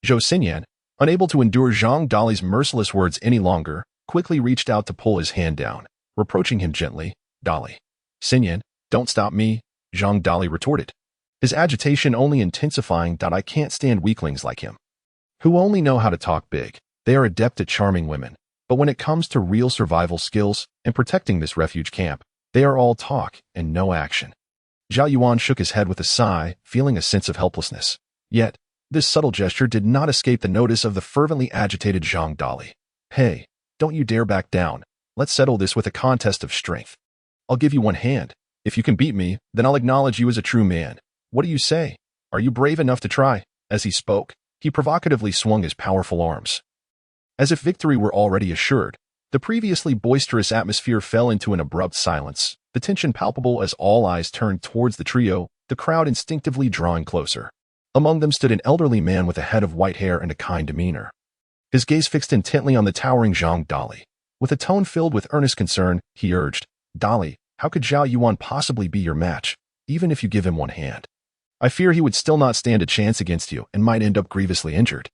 Zhou Xinyan, unable to endure Zhang Dali's merciless words any longer, quickly reached out to pull his hand down, reproaching him gently. "Dali. Xinyan, don't stop me," Zhang Dali retorted, his agitation only intensifying. "I can't stand weaklings like him, who only know how to talk big. They are adept at charming women, but when it comes to real survival skills and protecting this refuge camp, they are all talk and no action." Zhao Yuan shook his head with a sigh, feeling a sense of helplessness. Yet, this subtle gesture did not escape the notice of the fervently agitated Zhang Dali. "Hey, don't you dare back down. Let's settle this with a contest of strength. I'll give you one hand. If you can beat me, then I'll acknowledge you as a true man. What do you say? Are you brave enough to try?" As he spoke, he provocatively swung his powerful arms. As if victory were already assured, the previously boisterous atmosphere fell into an abrupt silence, the tension palpable as all eyes turned towards the trio, the crowd instinctively drawing closer. Among them stood an elderly man with a head of white hair and a kind demeanor. His gaze fixed intently on the towering Zhang Dali. With a tone filled with earnest concern, he urged, "Dali, how could Zhao Yuan possibly be your match, even if you give him one hand? I fear he would still not stand a chance against you and might end up grievously injured.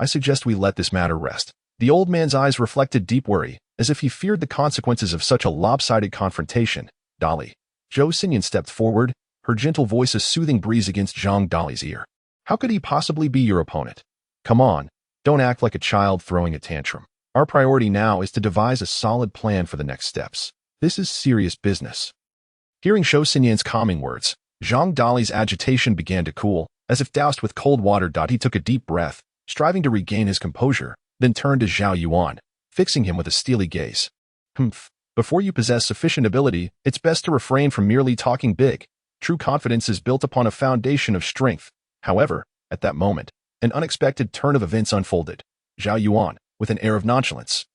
I suggest we let this matter rest." The old man's eyes reflected deep worry, as if he feared the consequences of such a lopsided confrontation. "Dali." Zhou Xinyan stepped forward, her gentle voice a soothing breeze against Zhang Dali's ear. "How could he possibly be your opponent? Come on, don't act like a child throwing a tantrum. Our priority now is to devise a solid plan for the next steps. This is serious business." Hearing Zhou Xinyan's calming words, Zhang Dali's agitation began to cool, as if doused with cold water. He took a deep breath, striving to regain his composure, then turned to Zhao Yuan, fixing him with a steely gaze. "Humph. Before you possess sufficient ability, it's best to refrain from merely talking big. True confidence is built upon a foundation of strength." However, at that moment, an unexpected turn of events unfolded. Zhao Yuan, with an air of nonchalance,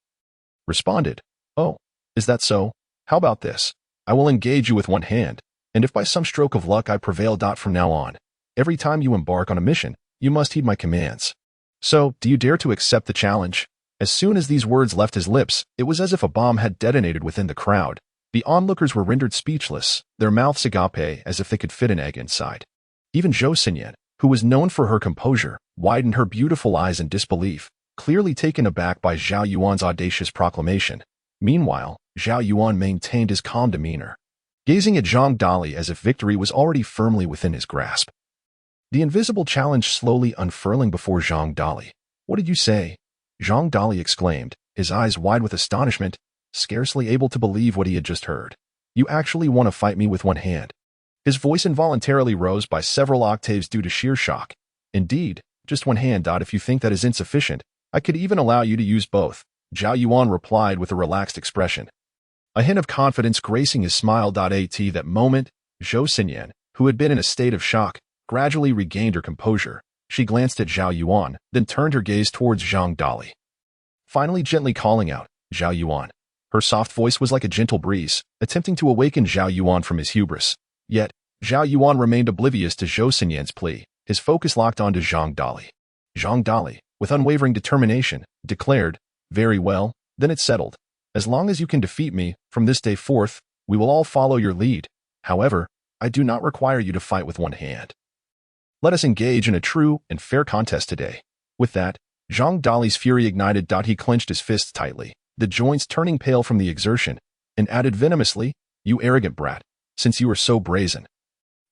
responded, "Oh, is that so? How about this? I will engage you with one hand, and if by some stroke of luck I prevail. From now on, every time you embark on a mission, you must heed my commands. So, do you dare to accept the challenge? As soon as these words left his lips, it was as if a bomb had detonated within the crowd. The onlookers were rendered speechless, their mouths agape as if they could fit an egg inside. Even Zhou Xinyan, who was known for her composure, widened her beautiful eyes in disbelief, clearly taken aback by Zhao Yuan's audacious proclamation. Meanwhile, Zhao Yuan maintained his calm demeanor, gazing at Zhang Dali as if victory was already firmly within his grasp. The invisible challenge slowly unfurling before Zhang Dali. What did you say? Zhang Dali exclaimed, his eyes wide with astonishment, scarcely able to believe what he had just heard. You actually want to fight me with one hand? His voice involuntarily rose by several octaves due to sheer shock. Indeed, just one hand. If you think that is insufficient, I could even allow you to use both, Zhao Yuan replied with a relaxed expression. A hint of confidence gracing his smile. At that moment, Zhou Xinyan, who had been in a state of shock, gradually regained her composure. She glanced at Zhao Yuan, then turned her gaze towards Zhang Dali, finally gently calling out, Zhao Yuan. Her soft voice was like a gentle breeze, attempting to awaken Zhao Yuan from his hubris. Yet, Zhao Yuan remained oblivious to Zhou Xinyan's plea, his focus locked onto Zhang Dali. Zhang Dali, with unwavering determination, declared, Very well, then it's settled. As long as you can defeat me, from this day forth, we will all follow your lead. However, I do not require you to fight with one hand. Let us engage in a true and fair contest today. With that, Zhang Dali's fury ignited. He clenched his fists tightly, the joints turning pale from the exertion, and added venomously, You arrogant brat, since you are so brazen,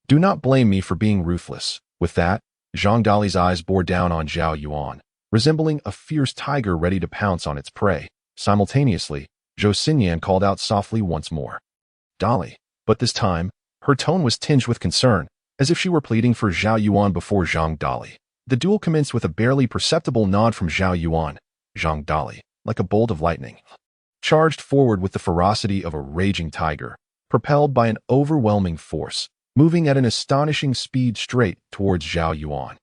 do not blame me for being ruthless. With that, Zhang Dali's eyes bore down on Zhao Yuan, resembling a fierce tiger ready to pounce on its prey. Simultaneously, Zhou Xinyan called out softly once more, Dali, but this time, her tone was tinged with concern, as if she were pleading for Zhao Yuan before Zhang Dali. The duel commenced with a barely perceptible nod from Zhao Yuan. Zhang Dali, like a bolt of lightning, charged forward with the ferocity of a raging tiger, propelled by an overwhelming force, moving at an astonishing speed straight towards Zhao Yuan.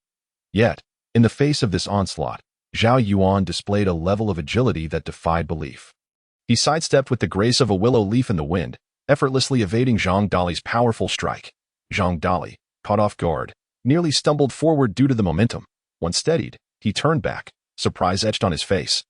Yet, in the face of this onslaught, Zhao Yuan displayed a level of agility that defied belief. He sidestepped with the grace of a willow leaf in the wind, effortlessly evading Zhang Dali's powerful strike. Zhang Dali, caught off guard, nearly stumbled forward due to the momentum. Once steadied, he turned back, surprise etched on his face,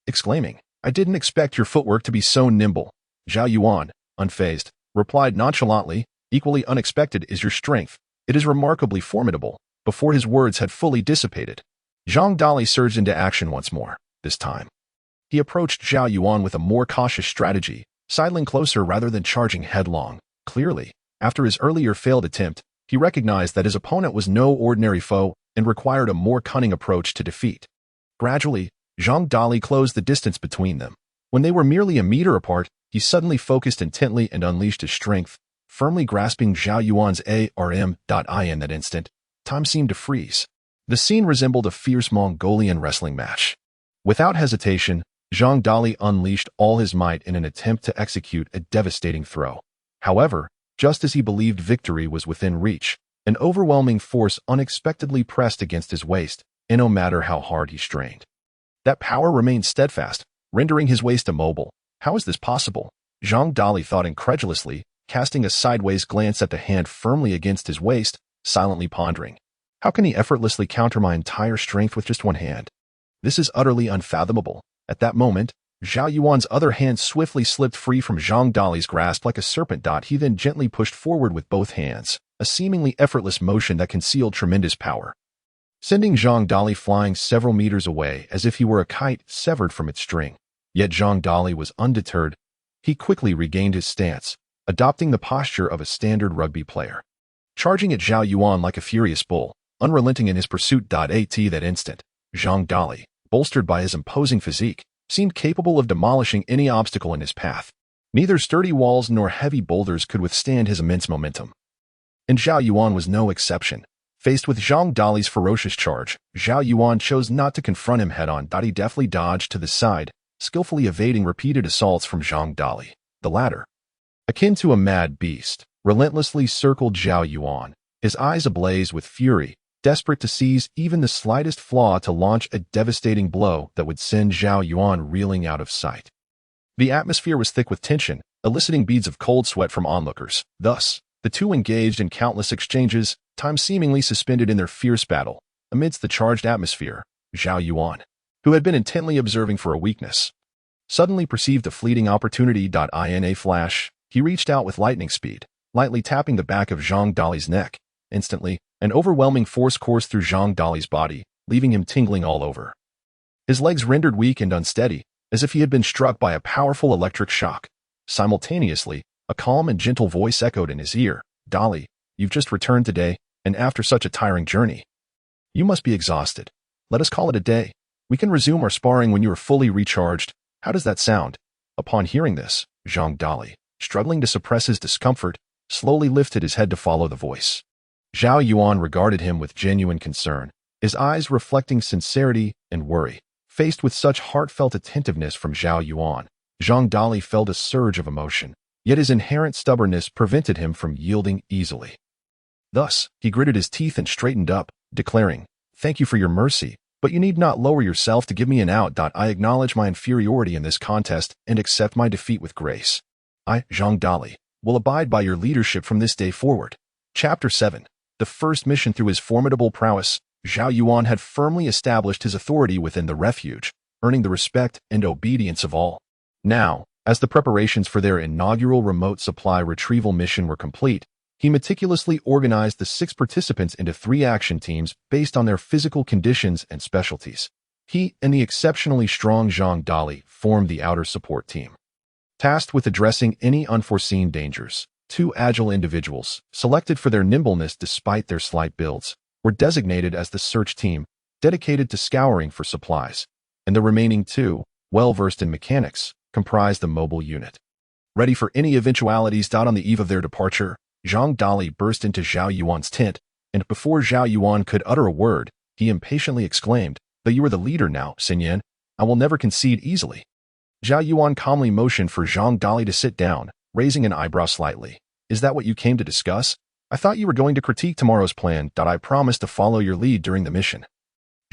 exclaiming, I didn't expect your footwork to be so nimble. Zhao Yuan, unfazed, replied nonchalantly, Equally unexpected is your strength. It is remarkably formidable. Before his words had fully dissipated, Zhang Dali surged into action once more. This time, he approached Zhao Yuan with a more cautious strategy, sidling closer rather than charging headlong. Clearly, after his earlier failed attempt, he recognized that his opponent was no ordinary foe and required a more cunning approach to defeat. Gradually, Zhang Dali closed the distance between them. When they were merely a meter apart, he suddenly focused intently and unleashed his strength, firmly grasping Zhao Yuan's arm. In that instant, time seemed to freeze. The scene resembled a fierce Mongolian wrestling match. Without hesitation, Zhang Dali unleashed all his might in an attempt to execute a devastating throw. However, just as he believed victory was within reach, an overwhelming force unexpectedly pressed against his waist, and no matter how hard he strained, that power remained steadfast, rendering his waist immobile. How is this possible? Zhang Dali thought incredulously, casting a sideways glance at the hand firmly against his waist, silently pondering. How can he effortlessly counter my entire strength with just one hand? This is utterly unfathomable. At that moment, Zhao Yuan's other hand swiftly slipped free from Zhang Dali's grasp like a serpent. He then gently pushed forward with both hands, a seemingly effortless motion that concealed tremendous power, sending Zhang Dali flying several meters away as if he were a kite severed from its string. Yet Zhang Dali was undeterred. He quickly regained his stance, adopting the posture of a standard rugby player, charging at Zhao Yuan like a furious bull, unrelenting in his pursuit. At that instant, Zhang Dali, bolstered by his imposing physique, seemed capable of demolishing any obstacle in his path. Neither sturdy walls nor heavy boulders could withstand his immense momentum. And Zhao Yuan was no exception. Faced with Zhang Dali's ferocious charge, Zhao Yuan chose not to confront him head-on. He deftly dodged to the side, skillfully evading repeated assaults from Zhang Dali. The latter, akin to a mad beast, relentlessly circled Zhao Yuan, his eyes ablaze with fury, desperate to seize even the slightest flaw to launch a devastating blow that would send Zhao Yuan reeling out of sight. The atmosphere was thick with tension, eliciting beads of cold sweat from onlookers. Thus, the two engaged in countless exchanges, time seemingly suspended in their fierce battle. Amidst the charged atmosphere, Zhao Yuan, who had been intently observing for a weakness, suddenly perceived a fleeting opportunity. In a flash, he reached out with lightning speed, lightly tapping the back of Zhang Dali's neck. Instantly, an overwhelming force coursed through Zhang Dali's body, leaving him tingling all over. His legs rendered weak and unsteady, as if he had been struck by a powerful electric shock. Simultaneously, a calm and gentle voice echoed in his ear. Dali, you've just returned today, and after such a tiring journey. You must be exhausted. Let us call it a day. We can resume our sparring when you are fully recharged. How does that sound? Upon hearing this, Zhang Dali, struggling to suppress his discomfort, slowly lifted his head to follow the voice. Zhao Yuan regarded him with genuine concern, his eyes reflecting sincerity and worry. Faced with such heartfelt attentiveness from Zhao Yuan, Zhang Dali felt a surge of emotion, yet his inherent stubbornness prevented him from yielding easily. Thus, he gritted his teeth and straightened up, declaring, "Thank you for your mercy, but you need not lower yourself to give me an out. I acknowledge my inferiority in this contest and accept my defeat with grace. I, Zhang Dali, will abide by your leadership from this day forward." Chapter 7. The first mission. Through his formidable prowess, Zhao Yuan had firmly established his authority within the refuge, earning the respect and obedience of all. Now, as the preparations for their inaugural remote supply retrieval mission were complete, he meticulously organized the 6 participants into 3 action teams based on their physical conditions and specialties. He and the exceptionally strong Zhang Dali formed the outer support team. Tasked with addressing any unforeseen dangers, 2 agile individuals, selected for their nimbleness despite their slight builds, were designated as the search team, dedicated to scouring for supplies, and the remaining 2, well-versed in mechanics, comprised the mobile unit. Ready for any eventualities. On the eve of their departure, Zhang Dali burst into Zhao Yuan's tent, and before Zhao Yuan could utter a word, he impatiently exclaimed, "But you are the leader now, Xinyan. I will never concede easily." Zhao Yuan calmly motioned for Zhang Dali to sit down, raising an eyebrow slightly. "Is that what you came to discuss? I thought you were going to critique tomorrow's plan. I promised to follow your lead during the mission."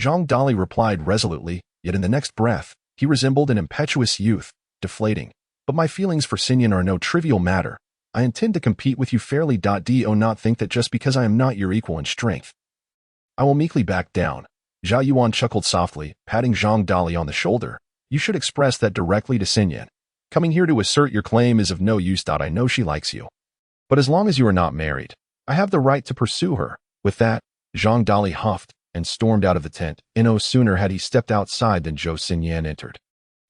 Zhang Dali replied resolutely, yet in the next breath, he resembled an impetuous youth, deflating. "But my feelings for Xinyan are no trivial matter. I intend to compete with you fairly. Do not think that just because I am not your equal in strength, I will meekly back down." Zhao Yuan chuckled softly, patting Zhang Dali on the shoulder. "You should express that directly to Xinyan. Coming here to assert your claim is of no use. I know she likes you. But as long as you are not married, I have the right to pursue her." With that, Zhang Dali huffed and stormed out of the tent. No sooner had he stepped outside than Zhou Xinyan entered.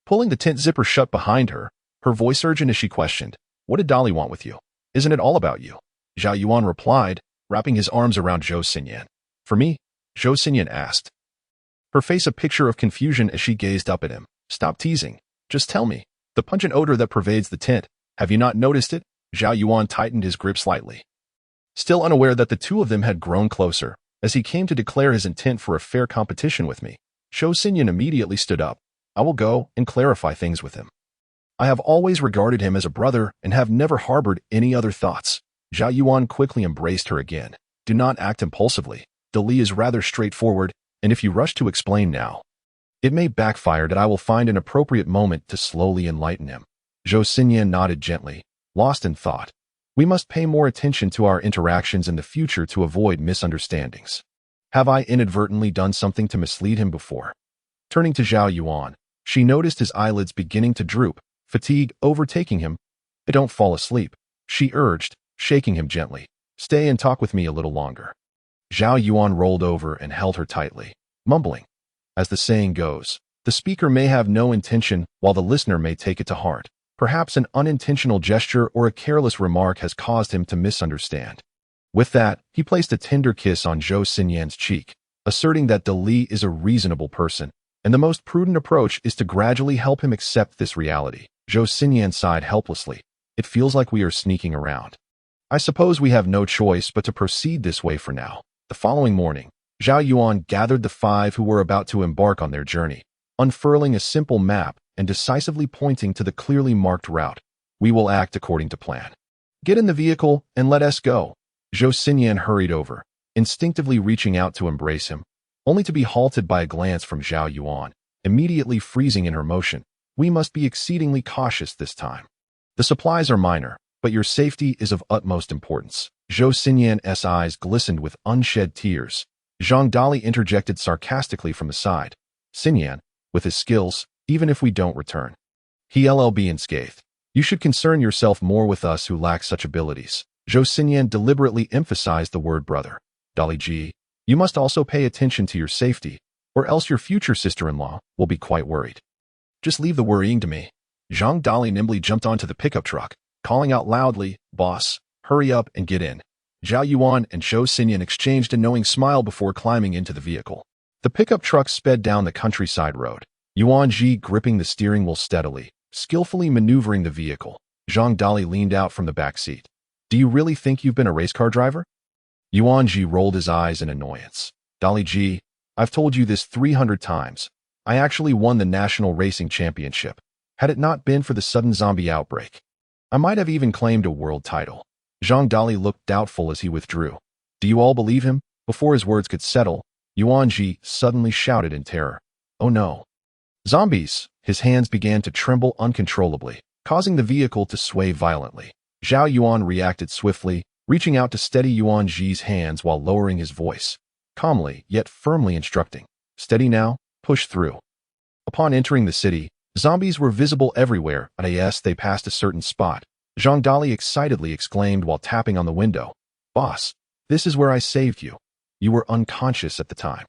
Pulling the tent zipper shut behind her, her voice urgent as she questioned, "What did Dali want with you? Isn't it all about you?" Zhao Yuan replied, wrapping his arms around Zhou Xinyan. "For me?" Zhou Xinyan asked, her face a picture of confusion as she gazed up at him. "Stop teasing. Just tell me. The pungent odor that pervades the tent, have you not noticed it?" Zhao Yuan tightened his grip slightly, still unaware that the two of them had grown closer. "As he came to declare his intent for a fair competition with me." Zhou Xinyan immediately stood up. "I will go and clarify things with him. I have always regarded him as a brother and have never harbored any other thoughts." Zhao Yuan quickly embraced her again. "Do not act impulsively. Dali is rather straightforward, and if you rush to explain now, it may backfire. I will find an appropriate moment to slowly enlighten him." Zhou Xinyan nodded gently, lost in thought. "We must pay more attention to our interactions in the future to avoid misunderstandings. Have I inadvertently done something to mislead him before?" Turning to Zhao Yuan, she noticed his eyelids beginning to droop, fatigue overtaking him. "Don't fall asleep," she urged, shaking him gently. "Stay and talk with me a little longer." Zhao Yuan rolled over and held her tightly, mumbling. As the saying goes, the speaker may have no intention while the listener may take it to heart. Perhaps an unintentional gesture or a careless remark has caused him to misunderstand. With that, he placed a tender kiss on Zhou Xinyan's cheek, asserting that Dali is a reasonable person, and the most prudent approach is to gradually help him accept this reality. Zhou Xinyan sighed helplessly. "It feels like we are sneaking around. I suppose we have no choice but to proceed this way for now." The following morning, Zhao Yuan gathered the 5 who were about to embark on their journey, unfurling a simple map and decisively pointing to the clearly marked route. "We will act according to plan. Get in the vehicle and let us go." Zhou Xinyan hurried over, instinctively reaching out to embrace him, only to be halted by a glance from Zhao Yuan, immediately freezing in her motion. "We must be exceedingly cautious this time." The supplies are minor, but your safety is of utmost importance. Zhou Xinyan's eyes glistened with unshed tears. Zhang Dali interjected sarcastically from the side. Xinyan, with his skills, even if we don't return. He LLB unscathed. You should concern yourself more with us who lack such abilities. Zhou Xinyan deliberately emphasized the word brother. Dali Ji, you must also pay attention to your safety, or else your future sister-in-law will be quite worried. Just leave the worrying to me. Zhang Dali nimbly jumped onto the pickup truck, calling out loudly, Boss, hurry up and get in. Zhao Yuan and Zhou Xinyan exchanged a knowing smile before climbing into the vehicle. The pickup truck sped down the countryside road, Yuan Ji gripping the steering wheel steadily, skillfully maneuvering the vehicle. Zhang Dali leaned out from the back seat. Do you really think you've been a race car driver? Yuan Ji rolled his eyes in annoyance. Dali Ji, I've told you this 300 times. I actually won the National Racing Championship. Had it not been for the sudden zombie outbreak, I might have even claimed a world title. Zhang Dali looked doubtful as he withdrew. Do you all believe him? Before his words could settle, Yuan Ji suddenly shouted in terror. Oh no. Zombies! His hands began to tremble uncontrollably, causing the vehicle to sway violently. Zhao Yuan reacted swiftly, reaching out to steady Yuan Ji's hands while lowering his voice, calmly yet firmly instructing. Steady now, push through. Upon entering the city, zombies were visible everywhere, and as they passed a certain spot, Zhang Dali excitedly exclaimed while tapping on the window. Boss, this is where I saved you. You were unconscious at the time.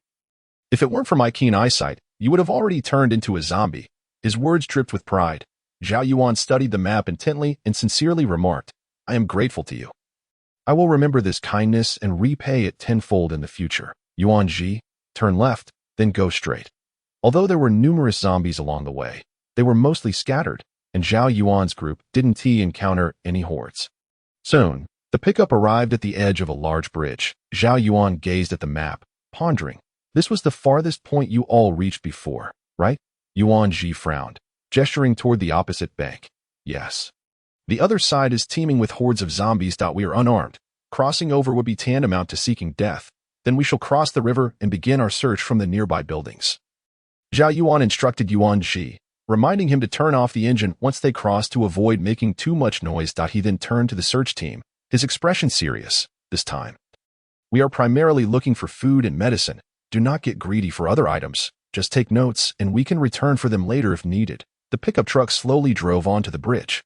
If it weren't for my keen eyesight, you would have already turned into a zombie. His words dripped with pride. Zhao Yuan studied the map intently and sincerely remarked, I am grateful to you. I will remember this kindness and repay it tenfold in the future. Yuan Ji, turn left, then go straight. Although there were numerous zombies along the way, they were mostly scattered, and Zhao Yuan's group didn't encounter any hordes. Soon, the pickup arrived at the edge of a large bridge. Zhao Yuan gazed at the map, pondering. This was the farthest point you all reached before, right? Yuan Ji frowned, gesturing toward the opposite bank. Yes. The other side is teeming with hordes of zombies. We are unarmed. Crossing over would be tantamount to seeking death. Then we shall cross the river and begin our search from the nearby buildings. Zhao Yuan instructed Yuan Ji, reminding him to turn off the engine once they crossed to avoid making too much noise. He then turned to the search team, his expression serious, this time. We are primarily looking for food and medicine. Do not get greedy for other items. Just take notes, and we can return for them later if needed. The pickup truck slowly drove onto the bridge.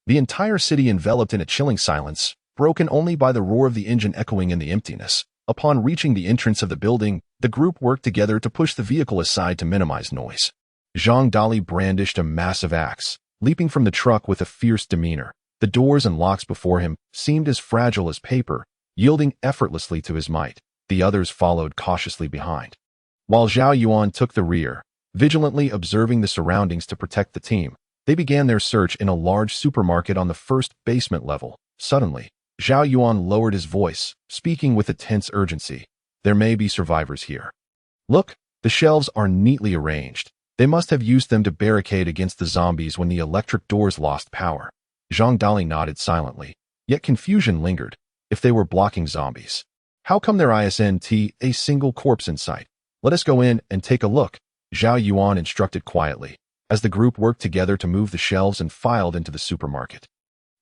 The entire city enveloped in a chilling silence, broken only by the roar of the engine echoing in the emptiness. Upon reaching the entrance of the building, the group worked together to push the vehicle aside to minimize noise. Zhang Dali brandished a massive axe, leaping from the truck with a fierce demeanor. The doors and locks before him seemed as fragile as paper, yielding effortlessly to his might. The others followed cautiously behind. While Zhao Yuan took the rear, vigilantly observing the surroundings to protect the team, they began their search in a large supermarket on the first basement level. Suddenly, Zhao Yuan lowered his voice, speaking with a tense urgency. There may be survivors here. Look, the shelves are neatly arranged. They must have used them to barricade against the zombies when the electric doors lost power. Zhang Dali nodded silently, yet confusion lingered. If they were blocking zombies, how come there isn't a single corpse in sight? Let us go in and take a look, Zhao Yuan instructed quietly, as the group worked together to move the shelves and filed into the supermarket.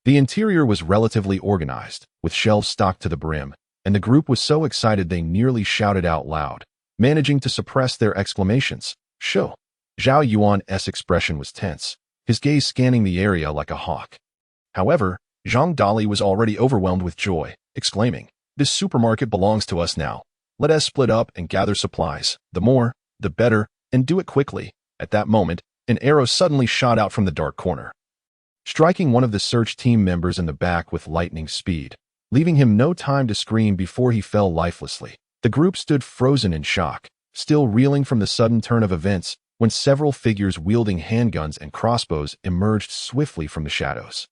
The interior was relatively organized, with shelves stocked to the brim, and the group was so excited they nearly shouted out loud, managing to suppress their exclamations. Show! Zhao Yuan's expression was tense, his gaze scanning the area like a hawk. However, Zhang Dali was already overwhelmed with joy, exclaiming, This supermarket belongs to us now. Let us split up and gather supplies. The more, the better, and do it quickly. At that moment, an arrow suddenly shot out from the dark corner, striking one of the search team members in the back with lightning speed, leaving him no time to scream before he fell lifelessly. The group stood frozen in shock, still reeling from the sudden turn of events, when several figures wielding handguns and crossbows emerged swiftly from the shadows.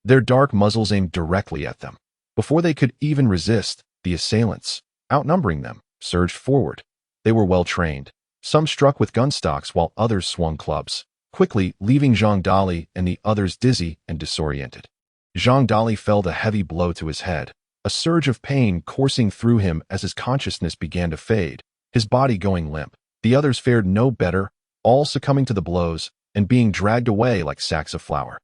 Their dark muzzles aimed directly at them. Before they could even resist, the assailants, outnumbering them, surged forward. They were well trained. Some struck with gun stocks while others swung clubs, quickly leaving Zhang Dali and the others dizzy and disoriented. Zhang Dali felt a heavy blow to his head, a surge of pain coursing through him as his consciousness began to fade, his body going limp. The others fared no better, all succumbing to the blows and being dragged away like sacks of flour.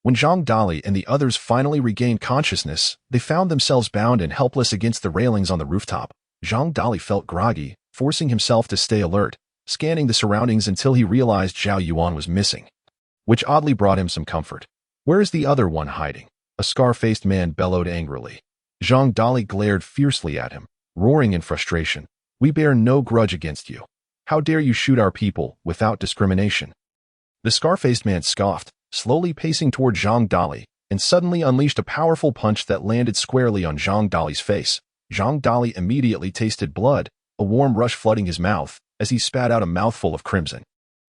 When Zhang Dali and the others finally regained consciousness, they found themselves bound and helpless against the railings on the rooftop. Zhang Dali felt groggy, forcing himself to stay alert, scanning the surroundings until he realized Zhao Yuan was missing, which oddly brought him some comfort. Where is the other one hiding? A scar-faced man bellowed angrily. Zhang Dali glared fiercely at him, roaring in frustration. We bear no grudge against you. How dare you shoot our people without discrimination? The scar-faced man scoffed, slowly pacing toward Zhang Dali, and suddenly unleashed a powerful punch that landed squarely on Zhang Dali's face. Zhang Dali immediately tasted blood, a warm rush flooding his mouth, as he spat out a mouthful of crimson.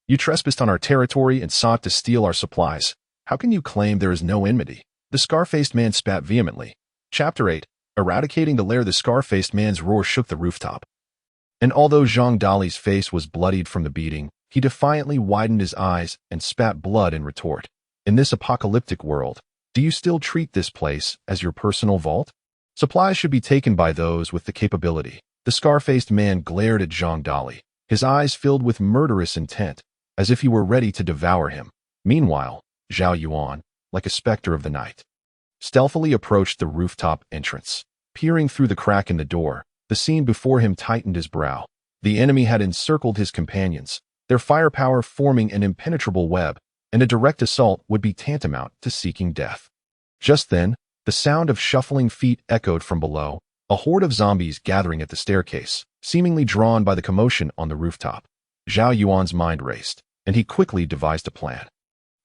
You trespassed on our territory and sought to steal our supplies. How can you claim there is no enmity? The scar-faced man spat vehemently. Chapter 8. Eradicating the lair. The scar-faced man's roar shook the rooftop. And although Zhang Dali's face was bloodied from the beating, he defiantly widened his eyes and spat blood in retort. In this apocalyptic world, do you still treat this place as your personal vault? Supplies should be taken by those with the capability. The scar-faced man glared at Zhang Dali, his eyes filled with murderous intent, as if he were ready to devour him. Meanwhile, Zhao Yuan, like a specter of the night, stealthily approached the rooftop entrance. Peering through the crack in the door, the scene before him tightened his brow. The enemy had encircled his companions, their firepower forming an impenetrable web, and a direct assault would be tantamount to seeking death. Just then, the sound of shuffling feet echoed from below, a horde of zombies gathering at the staircase, seemingly drawn by the commotion on the rooftop. Zhao Yuan's mind raced, and he quickly devised a plan.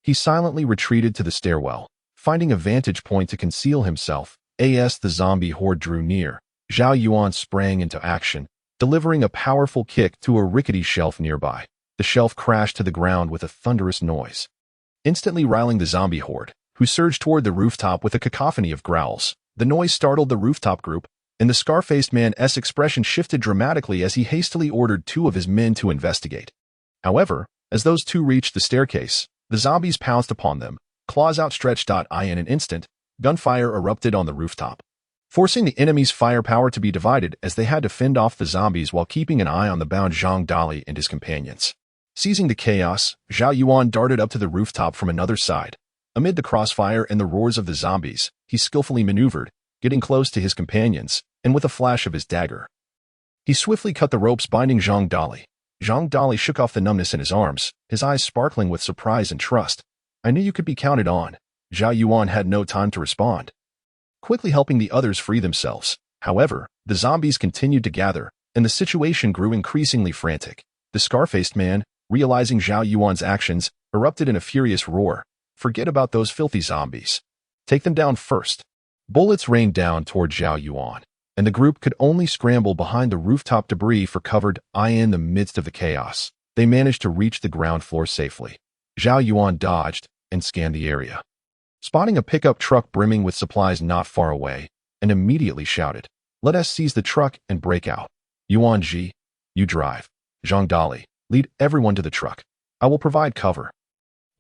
He silently retreated to the stairwell, finding a vantage point to conceal himself. As the zombie horde drew near, Zhao Yuan sprang into action, delivering a powerful kick to a rickety shelf nearby. The shelf crashed to the ground with a thunderous noise, instantly riling the zombie horde, who surged toward the rooftop with a cacophony of growls. The noise startled the rooftop group, and the scar-faced man's expression shifted dramatically as he hastily ordered two of his men to investigate. However, as those two reached the staircase, the zombies pounced upon them, claws outstretched. In an instant, gunfire erupted on the rooftop, forcing the enemy's firepower to be divided as they had to fend off the zombies while keeping an eye on the bound Zhang Dali and his companions. Seizing the chaos, Zhao Yuan darted up to the rooftop from another side. Amid the crossfire and the roars of the zombies, he skillfully maneuvered, getting close to his companions, and with a flash of his dagger, he swiftly cut the ropes binding Zhang Dali. Zhang Dali shook off the numbness in his arms, his eyes sparkling with surprise and trust. I knew you could be counted on. Zhao Yuan had no time to respond, quickly helping the others free themselves. However, the zombies continued to gather, and the situation grew increasingly frantic. The scar-faced man, realizing Zhao Yuan's actions, erupted in a furious roar. Forget about those filthy zombies. Take them down first. Bullets rained down toward Zhao Yuan, and the group could only scramble behind the rooftop debris for cover. In the midst of the chaos, they managed to reach the ground floor safely. Zhao Yuan dodged and scanned the area, spotting a pickup truck brimming with supplies not far away, and immediately shouted, "Let us seize the truck and break out. Yuan Ji, you drive. Zhang Dali, lead everyone to the truck. I will provide cover."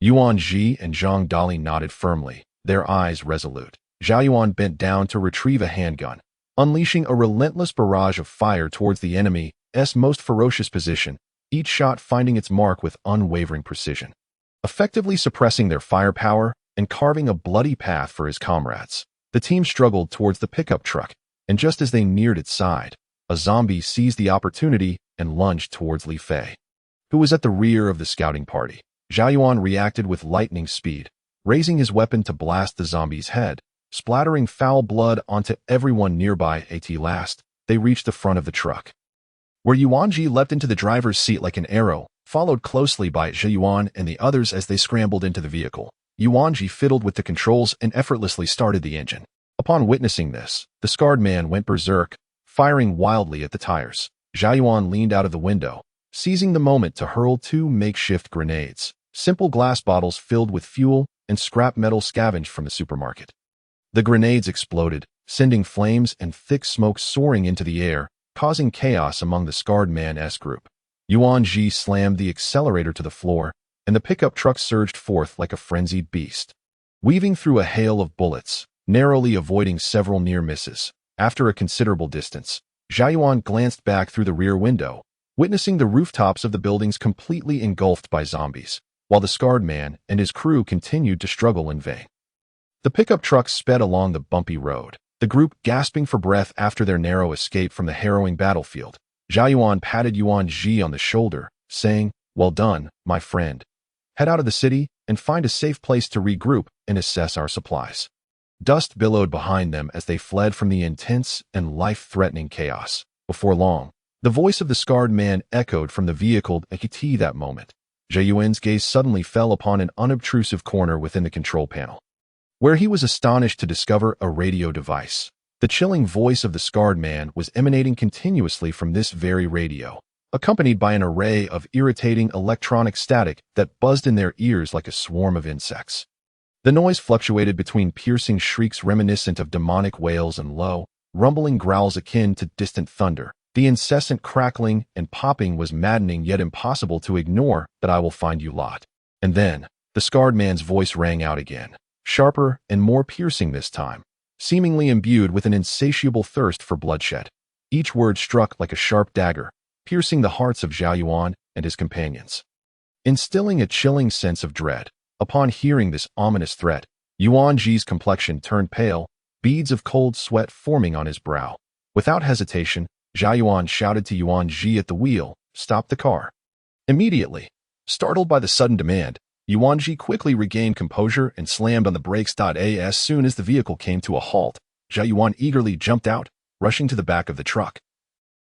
Yuan Ji and Zhang Dali nodded firmly, their eyes resolute. Zhao Yuan bent down to retrieve a handgun, unleashing a relentless barrage of fire towards the enemy's most ferocious position, each shot finding its mark with unwavering precision, effectively suppressing their firepower and carving a bloody path for his comrades. The team struggled towards the pickup truck, and just as they neared its side, a zombie seized the opportunity and lunged towards Li Fei, who was at the rear of the scouting party. Zhao Yuan reacted with lightning speed, raising his weapon to blast the zombie's head, splattering foul blood onto everyone nearby. At last, they reached the front of the truck, where Yuanji leapt into the driver's seat like an arrow, followed closely by Zhao Yuan and the others as they scrambled into the vehicle. Yuanji fiddled with the controls and effortlessly started the engine. Upon witnessing this, the scarred man went berserk, firing wildly at the tires. Zhao Yuan leaned out of the window, seizing the moment to hurl two makeshift grenades, simple glass bottles filled with fuel and scrap metal scavenged from the supermarket. The grenades exploded, sending flames and thick smoke soaring into the air, causing chaos among the scarred man's group. Yuan Ji slammed the accelerator to the floor, and the pickup truck surged forth like a frenzied beast, weaving through a hail of bullets, narrowly avoiding several near misses. After a considerable distance, Zhao Yuan glanced back through the rear window, witnessing the rooftops of the buildings completely engulfed by zombies, while the scarred man and his crew continued to struggle in vain. The pickup truck sped along the bumpy road, the group gasping for breath after their narrow escape from the harrowing battlefield. Zhao Yuan patted Yuan Ji on the shoulder, saying, "Well done, my friend. Head out of the city and find a safe place to regroup and assess our supplies." Dust billowed behind them as they fled from the intense and life-threatening chaos. Before long, the voice of the scarred man echoed from the vehicle at that moment. Zhao Yuan's gaze suddenly fell upon an unobtrusive corner within the control panel, where he was astonished to discover a radio device. The chilling voice of the scarred man was emanating continuously from this very radio, accompanied by an array of irritating electronic static that buzzed in their ears like a swarm of insects. The noise fluctuated between piercing shrieks reminiscent of demonic wails and low, rumbling growls akin to distant thunder. The incessant crackling and popping was maddening yet impossible to ignore. "That I will find you lot." And then, the scarred man's voice rang out again, sharper and more piercing this time, seemingly imbued with an insatiable thirst for bloodshed. Each word struck like a sharp dagger, piercing the hearts of Zhao Yuan and his companions, instilling a chilling sense of dread. Upon hearing this ominous threat, Yuan Ji's complexion turned pale, beads of cold sweat forming on his brow. Without hesitation, Zhao Yuan shouted to Yuan Ji at the wheel, "Stop the car." Immediately, startled by the sudden demand, Yuan Ji quickly regained composure and slammed on the brakes. As soon as the vehicle came to a halt, Zhao Yuan eagerly jumped out, rushing to the back of the truck.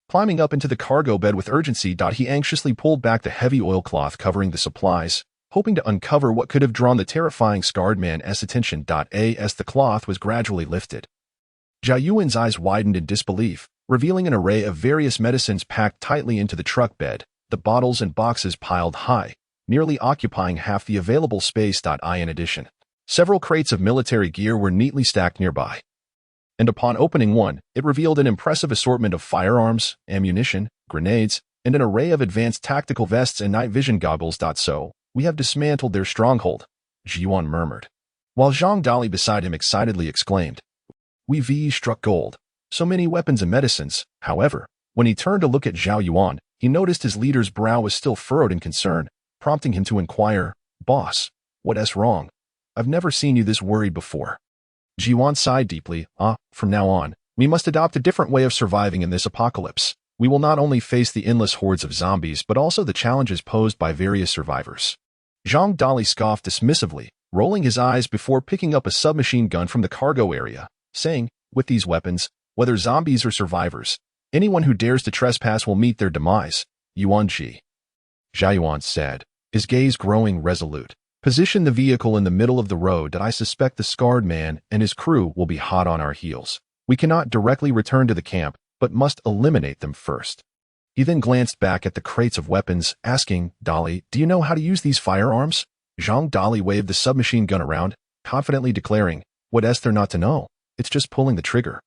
Climbing up into the cargo bed with urgency, he anxiously pulled back the heavy oilcloth covering the supplies, hoping to uncover what could have drawn the terrifying scarred man's attention. As the cloth was gradually lifted, Zhao Yuan's eyes widened in disbelief, revealing an array of various medicines packed tightly into the truck bed, the bottles and boxes piled high, nearly occupying half the available space. In addition, several crates of military gear were neatly stacked nearby. And upon opening one, it revealed an impressive assortment of firearms, ammunition, grenades, and an array of advanced tactical vests and night vision goggles. "So, we have dismantled their stronghold," Jiwan murmured, while Zhang Dali beside him excitedly exclaimed, "We've struck gold. So many weapons and medicines." However, when he turned to look at Zhao Yuan, he noticed his leader's brow was still furrowed in concern, prompting him to inquire, "Boss, what's wrong? I've never seen you this worried before." Jiwan sighed deeply. From now on, we must adopt a different way of surviving in this apocalypse. We will not only face the endless hordes of zombies but also the challenges posed by various survivors." Zhang Dali scoffed dismissively, rolling his eyes before picking up a submachine gun from the cargo area, saying, "With these weapons, whether zombies or survivors, anyone who dares to trespass will meet their demise." "Yuan Ji," Zhao Yuan said, his gaze growing resolute, "position the vehicle in the middle of the road. I suspect the scarred man and his crew will be hot on our heels. We cannot directly return to the camp, but must eliminate them first." He then glanced back at the crates of weapons, asking, "Dali, do you know how to use these firearms?" Zhang Dali waved the submachine gun around, confidently declaring, "What's there not to know? It's just pulling the trigger."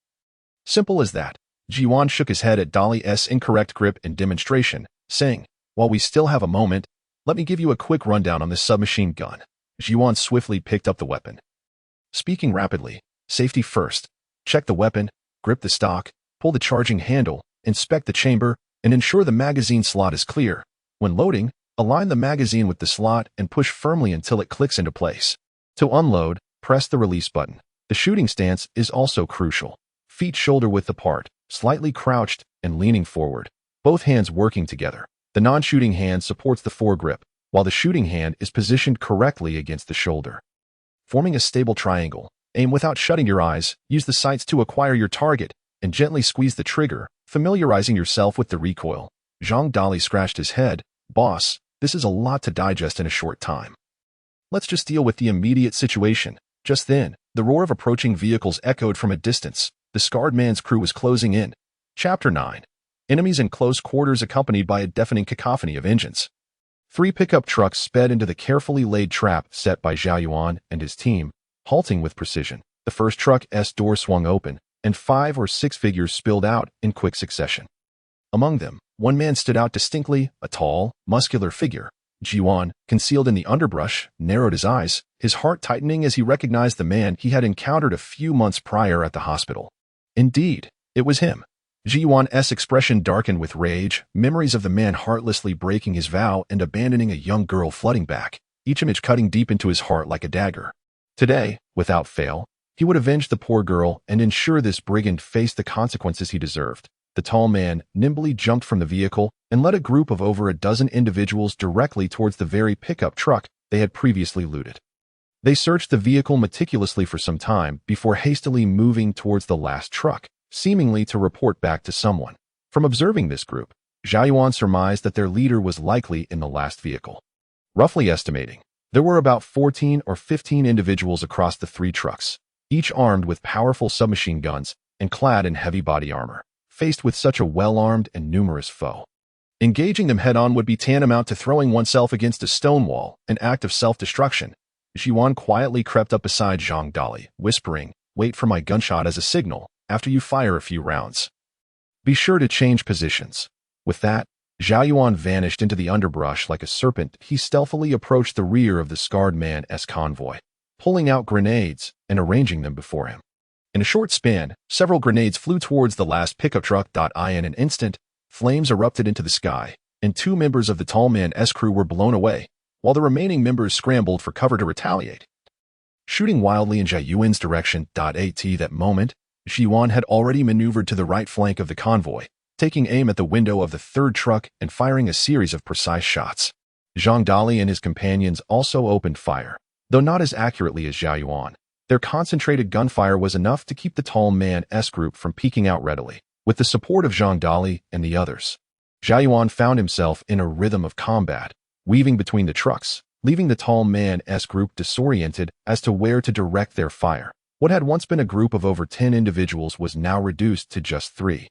"Simple as that." Jiwan shook his head at Dali's incorrect grip and demonstration, saying, "While we still have a moment, let me give you a quick rundown on this submachine gun." Jiwan swiftly picked up the weapon, speaking rapidly, "Safety first. Check the weapon, grip the stock, pull the charging handle, inspect the chamber, and ensure the magazine slot is clear. When loading, align the magazine with the slot and push firmly until it clicks into place. To unload, press the release button. The shooting stance is also crucial. Feet shoulder-width apart, slightly crouched and leaning forward, both hands working together. The non-shooting hand supports the foregrip, while the shooting hand is positioned correctly against the shoulder, forming a stable triangle. Aim without shutting your eyes, use the sights to acquire your target, and gently squeeze the trigger, familiarizing yourself with the recoil." Zhang Dali scratched his head. "Boss, this is a lot to digest in a short time. Let's just deal with the immediate situation." Just then, the roar of approaching vehicles echoed from a distance. The scarred man's crew was closing in. Chapter 9. Enemies in close quarters accompanied by a deafening cacophony of engines. 3 pickup trucks sped into the carefully laid trap set by Zhao Yuan and his team, halting with precision. The first truck's door swung open, and 5 or 6 figures spilled out in quick succession. Among them, one man stood out distinctly, a tall, muscular figure. Jiwan, concealed in the underbrush, narrowed his eyes, his heart tightening as he recognized the man he had encountered a few months prior at the hospital. Indeed, it was him. Jiwan's expression darkened with rage, memories of the man heartlessly breaking his vow and abandoning a young girl flooding back, each image cutting deep into his heart like a dagger. Today, without fail, he would avenge the poor girl and ensure this brigand faced the consequences he deserved. The tall man nimbly jumped from the vehicle and led a group of over a dozen individuals directly towards the very pickup truck they had previously looted. They searched the vehicle meticulously for some time before hastily moving towards the last truck, seemingly to report back to someone. From observing this group, Zhao Yuan surmised that their leader was likely in the last vehicle. Roughly estimating, there were about 14 or 15 individuals across the 3 trucks, each armed with powerful submachine guns and clad in heavy body armor. Faced with such a well-armed and numerous foe, engaging them head-on would be tantamount to throwing oneself against a stone wall, an act of self-destruction. Yuan quietly crept up beside Zhang Dali, whispering, "Wait for my gunshot as a signal after you fire a few rounds. Be sure to change positions." With that, Zhao Yuan vanished into the underbrush like a serpent. He stealthily approached the rear of the scarred man's convoy, pulling out grenades and arranging them before him. In a short span, several grenades flew towards the last pickup truck. In an instant, flames erupted into the sky, and 2 members of the tall man's crew were blown away, while the remaining members scrambled for cover to retaliate, shooting wildly in Zhao Yuan's direction. At that moment, Zhao Yuan had already maneuvered to the right flank of the convoy, taking aim at the window of the 3rd truck and firing a series of precise shots. Zhang Dali and his companions also opened fire, though not as accurately as Zhao Yuan. Their concentrated gunfire was enough to keep the tall man's group from peeking out readily. With the support of Zhang Dali and the others, Zhao Yuan found himself in a rhythm of combat, weaving between the trucks, leaving the tall man's group disoriented as to where to direct their fire. What had once been a group of over 10 individuals was now reduced to just 3.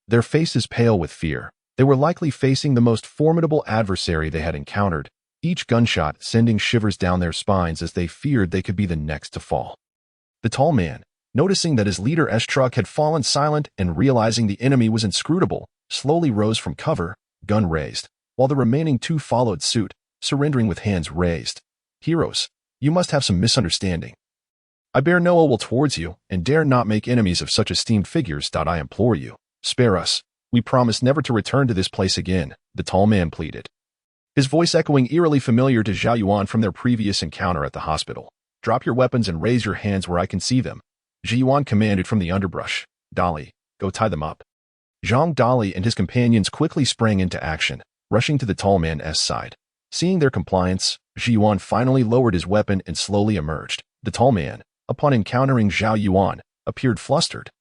Their faces pale with fear, they were likely facing the most formidable adversary they had encountered, each gunshot sending shivers down their spines as they feared they could be the next to fall. The tall man, noticing that his leader's truck had fallen silent and realizing the enemy was inscrutable, slowly rose from cover, gun raised, while the remaining 2 followed suit, surrendering with hands raised. "Heroes, you must have some misunderstanding. I bear no ill will towards you, and dare not make enemies of such esteemed figures. I implore you, spare us. We promise never to return to this place again," the tall man pleaded, his voice echoing eerily familiar to Zhao Yuan from their previous encounter at the hospital. "Drop your weapons and raise your hands where I can see them," Zhao Yuan commanded from the underbrush. "Dali, go tie them up." Zhang Dali and his companions quickly sprang into action, rushing to the tall man's side. Seeing their compliance, Zhao Yuan finally lowered his weapon and slowly emerged. The tall man, upon encountering Zhao Yuan, appeared flustered.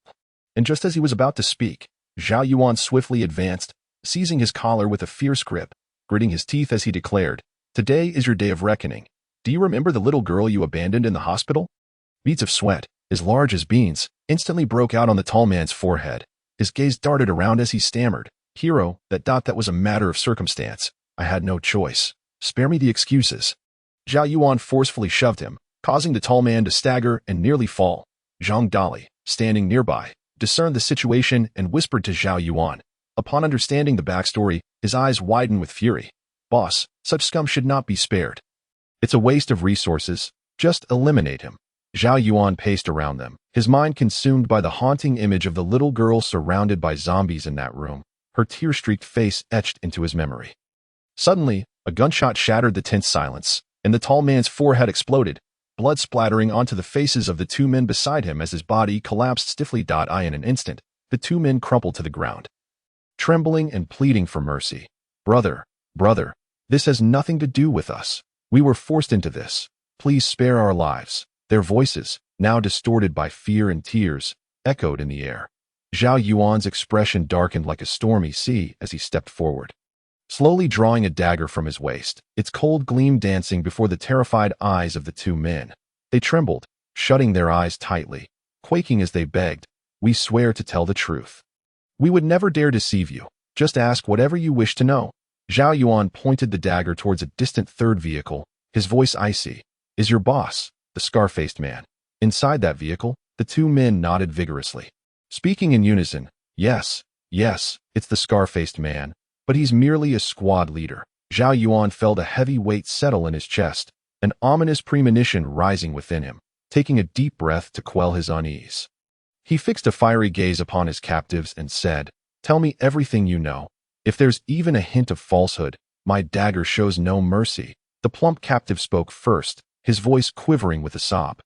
And just as he was about to speak, Zhao Yuan swiftly advanced, seizing his collar with a fierce grip, gritting his teeth as he declared, "Today is your day of reckoning. Do you remember the little girl you abandoned in the hospital?" Beads of sweat, as large as beans, instantly broke out on the tall man's forehead. His gaze darted around as he stammered, "Hero, that was a matter of circumstance. I had no choice. Spare me the excuses." Zhao Yuan forcefully shoved him, causing the tall man to stagger and nearly fall. Zhang Dali, standing nearby, discerned the situation and whispered to Zhao Yuan. Upon understanding the backstory, his eyes widened with fury. "Boss, such scum should not be spared. It's a waste of resources. Just eliminate him." Zhao Yuan paced around them, his mind consumed by the haunting image of the little girl surrounded by zombies in that room, her tear-streaked face etched into his memory. Suddenly, a gunshot shattered the tense silence, and the tall man's forehead exploded, blood splattering onto the faces of the 2 men beside him as his body collapsed stiffly. In an instant, the 2 men crumpled to the ground, trembling and pleading for mercy. Brother, this has nothing to do with us. We were forced into this. Please spare our lives." Their voices, now distorted by fear and tears, echoed in the air. Zhao Yuan's expression darkened like a stormy sea as he stepped forward, slowly drawing a dagger from his waist, its cold gleam dancing before the terrified eyes of the 2 men. They trembled, shutting their eyes tightly, quaking as they begged, "We swear to tell the truth. We would never dare deceive you. Just ask whatever you wish to know." Zhao Yuan pointed the dagger towards a distant 3rd vehicle, his voice icy. "Is your boss the scar-faced man inside that vehicle?" The 2 men nodded vigorously, speaking in unison. Yes, it's the scar-faced man, but he's merely a squad leader." Zhao Yuan felt a heavy weight settle in his chest, an ominous premonition rising within him, taking a deep breath to quell his unease. He fixed a fiery gaze upon his captives and said, "Tell me everything you know. If there's even a hint of falsehood, my dagger shows no mercy." The plump captive spoke first, his voice quivering with a sob.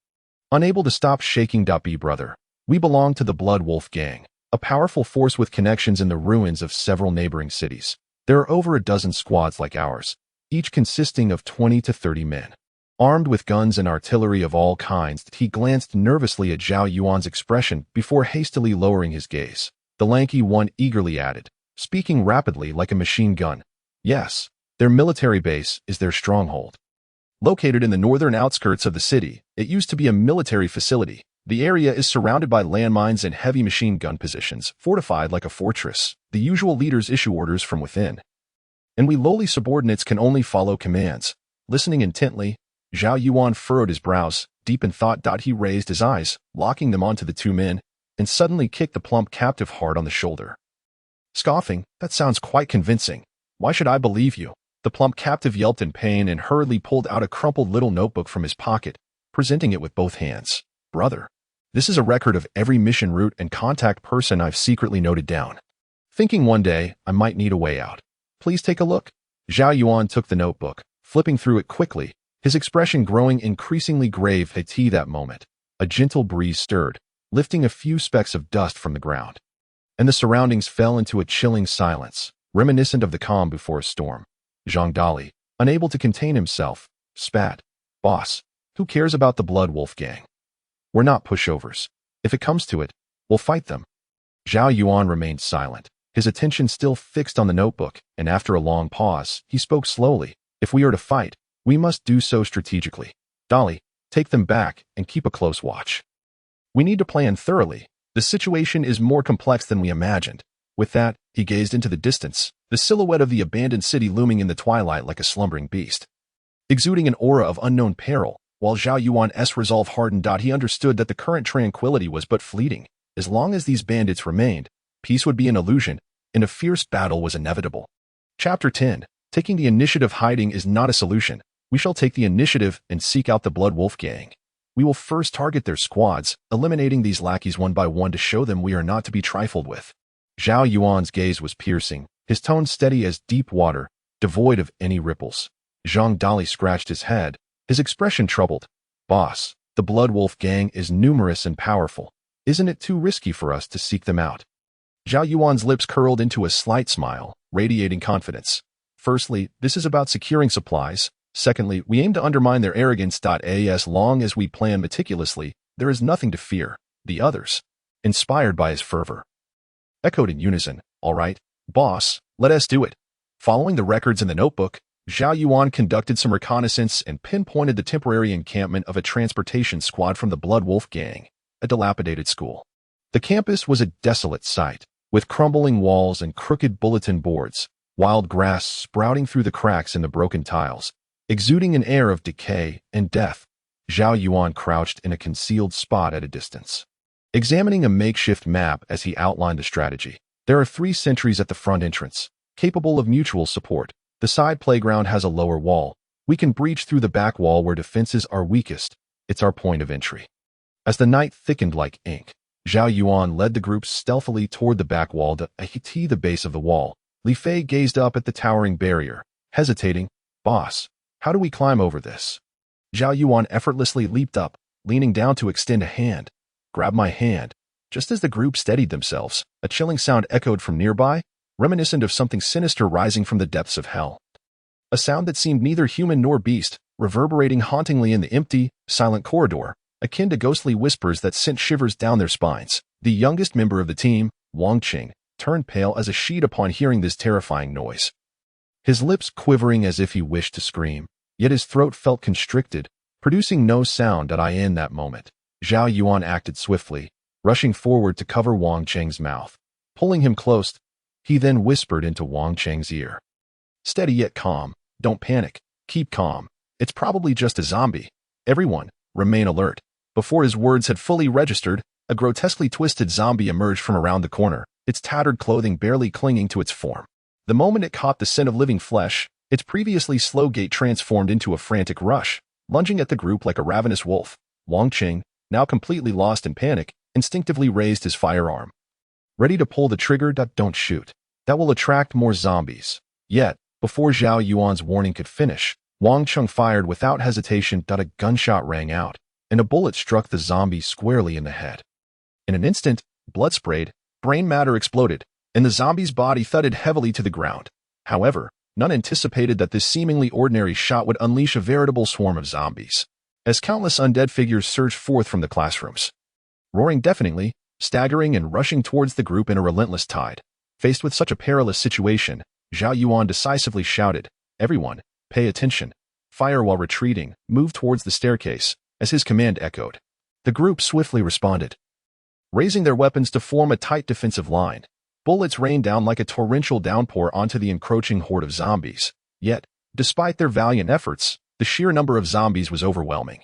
Unable to stop shaking. B brother. We belong to the Blood Wolf Gang, a powerful force with connections in the ruins of several neighboring cities. There are over a dozen squads like ours, each consisting of 20 to 30 men. Armed with guns and artillery of all kinds, he glanced nervously at Zhao Yuan's expression before hastily lowering his gaze. The lanky one eagerly added, speaking rapidly like a machine gun. Yes, their military base is their stronghold. Located in the northern outskirts of the city, it used to be a military facility. The area is surrounded by landmines and heavy machine gun positions, fortified like a fortress. The usual leaders issue orders from within, and we lowly subordinates can only follow commands. Listening intently, Zhao Yuan furrowed his brows, deep in thought. He raised his eyes, locking them onto the two men, and suddenly kicked the plump captive hard on the shoulder. Scoffing, that sounds quite convincing. Why should I believe you? The plump captive yelped in pain and hurriedly pulled out a crumpled little notebook from his pocket, presenting it with both hands. Brother, this is a record of every mission route and contact person I've secretly noted down. Thinking one day I might need a way out. Please take a look. Zhao Yuan took the notebook, flipping through it quickly, his expression growing increasingly grave. At that moment, a gentle breeze stirred, lifting a few specks of dust from the ground, and the surroundings fell into a chilling silence, reminiscent of the calm before a storm. Zhang Dali, unable to contain himself, spat. Boss, who cares about the Blood Wolf Gang? We're not pushovers. If it comes to it, we'll fight them. Zhao Yuan remained silent, his attention still fixed on the notebook, and after a long pause, he spoke slowly. If we are to fight, we must do so strategically. Dali, take them back and keep a close watch. We need to plan thoroughly. The situation is more complex than we imagined. With that, he gazed into the distance, the silhouette of the abandoned city looming in the twilight like a slumbering beast, exuding an aura of unknown peril. While Zhao Yuan's resolve hardened, he understood that the current tranquility was but fleeting. As long as these bandits remained, peace would be an illusion, and a fierce battle was inevitable. Chapter 10. Taking the initiative. Hiding is not a solution. We shall take the initiative and seek out the Blood Wolf Gang. We will first target their squads, eliminating these lackeys one by one to show them we are not to be trifled with. Zhao Yuan's gaze was piercing, his tone steady as deep water, devoid of any ripples. Zhang Dali scratched his head, his expression troubled. Boss, the Blood Wolf Gang is numerous and powerful. Isn't it too risky for us to seek them out? Zhao Yuan's lips curled into a slight smile, radiating confidence. Firstly, this is about securing supplies. Secondly, we aim to undermine their arrogance. As long as we plan meticulously, there is nothing to fear. The others, inspired by his fervor, echoed in unison. All right, boss, let us do it. Following the records in the notebook, Zhao Yuan conducted some reconnaissance and pinpointed the temporary encampment of a transportation squad from the Blood Wolf Gang, a dilapidated school. The campus was a desolate sight, with crumbling walls and crooked bulletin boards, wild grass sprouting through the cracks in the broken tiles, exuding an air of decay and death. Zhao Yuan crouched in a concealed spot at a distance, examining a makeshift map as he outlined the strategy. There are 3 sentries at the front entrance, capable of mutual support. The side playground has a lower wall. We can breach through the back wall where defenses are weakest. It's our point of entry. As the night thickened like ink, Zhao Yuan led the group stealthily toward the back wall to the base of the wall. Li Fei gazed up at the towering barrier, hesitating. Boss, how do we climb over this? Zhao Yuan effortlessly leaped up, leaning down to extend a hand. Grab my hand. Just as the group steadied themselves, a chilling sound echoed from nearby, reminiscent of something sinister rising from the depths of hell. A sound that seemed neither human nor beast, reverberating hauntingly in the empty, silent corridor, akin to ghostly whispers that sent shivers down their spines. The youngest member of the team, Wang Qing, turned pale as a sheet upon hearing this terrifying noise, his lips quivering as if he wished to scream, yet his throat felt constricted, producing no sound. In that moment, Zhao Yuan acted swiftly, rushing forward to cover Wang Qing's mouth. Pulling him close, he then whispered into Wang Qing's ear. Steady yet calm. Don't panic. Keep calm. It's probably just a zombie. Everyone, remain alert. Before his words had fully registered, a grotesquely twisted zombie emerged from around the corner, its tattered clothing barely clinging to its form. The moment it caught the scent of living flesh, its previously slow gait transformed into a frantic rush, lunging at the group like a ravenous wolf. Wang Qing, now completely lost in panic, instinctively raised his firearm, ready to pull the trigger. Don't shoot. That will attract more zombies. Yet, before Zhao Yuan's warning could finish, Wang Qing fired without hesitation. A gunshot rang out, and a bullet struck the zombie squarely in the head. In an instant, blood sprayed, brain matter exploded, and the zombie's body thudded heavily to the ground. However, none anticipated that this seemingly ordinary shot would unleash a veritable swarm of zombies, as countless undead figures surged forth from the classrooms, roaring deafeningly, staggering and rushing towards the group in a relentless tide. Faced with such a perilous situation, Zhao Yuan decisively shouted, "Everyone, pay attention. Fire while retreating, move towards the staircase," as his command echoed. The group swiftly responded, raising their weapons to form a tight defensive line. Bullets rained down like a torrential downpour onto the encroaching horde of zombies. Yet, despite their valiant efforts, the sheer number of zombies was overwhelming.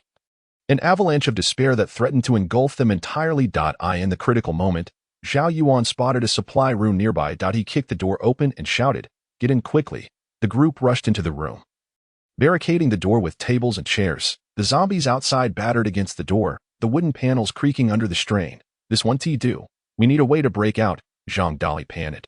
An avalanche of despair that threatened to engulf them entirely. In the critical moment, Zhao Yuan spotted a supply room nearby. He kicked the door open and shouted, "Get in quickly." The group rushed into the room, barricading the door with tables and chairs. The zombies outside battered against the door, the wooden panels creaking under the strain. "This won't do. We need a way to break out," Zhang Dali panted.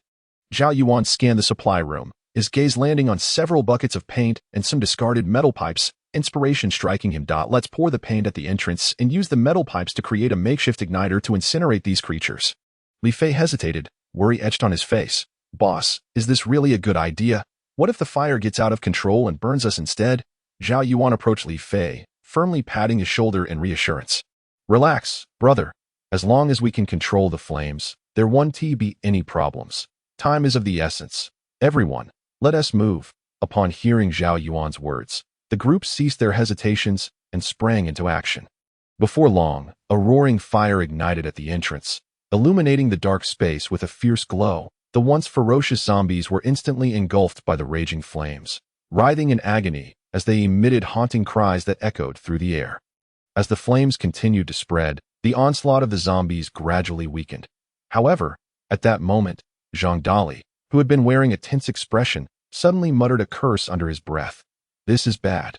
Zhao Yuan scanned the supply room, his gaze landing on several buckets of paint and some discarded metal pipes, inspiration striking him. "Let's pour the paint at the entrance and use the metal pipes to create a makeshift igniter to incinerate these creatures." Li Fei hesitated, worry etched on his face. "Boss, is this really a good idea? What if the fire gets out of control and burns us instead?" Zhao Yuan approached Li Fei, firmly patting his shoulder in reassurance. "Relax, brother. As long as we can control the flames, there won't be any problems. Time is of the essence. Everyone, let us move." Upon hearing Zhao Yuan's words, the group ceased their hesitations and sprang into action. Before long, a roaring fire ignited at the entrance, illuminating the dark space with a fierce glow. The once ferocious zombies were instantly engulfed by the raging flames, writhing in agony as they emitted haunting cries that echoed through the air. As the flames continued to spread, the onslaught of the zombies gradually weakened. However, at that moment, Zhang Dali, who had been wearing a tense expression, suddenly muttered a curse under his breath. "This is bad.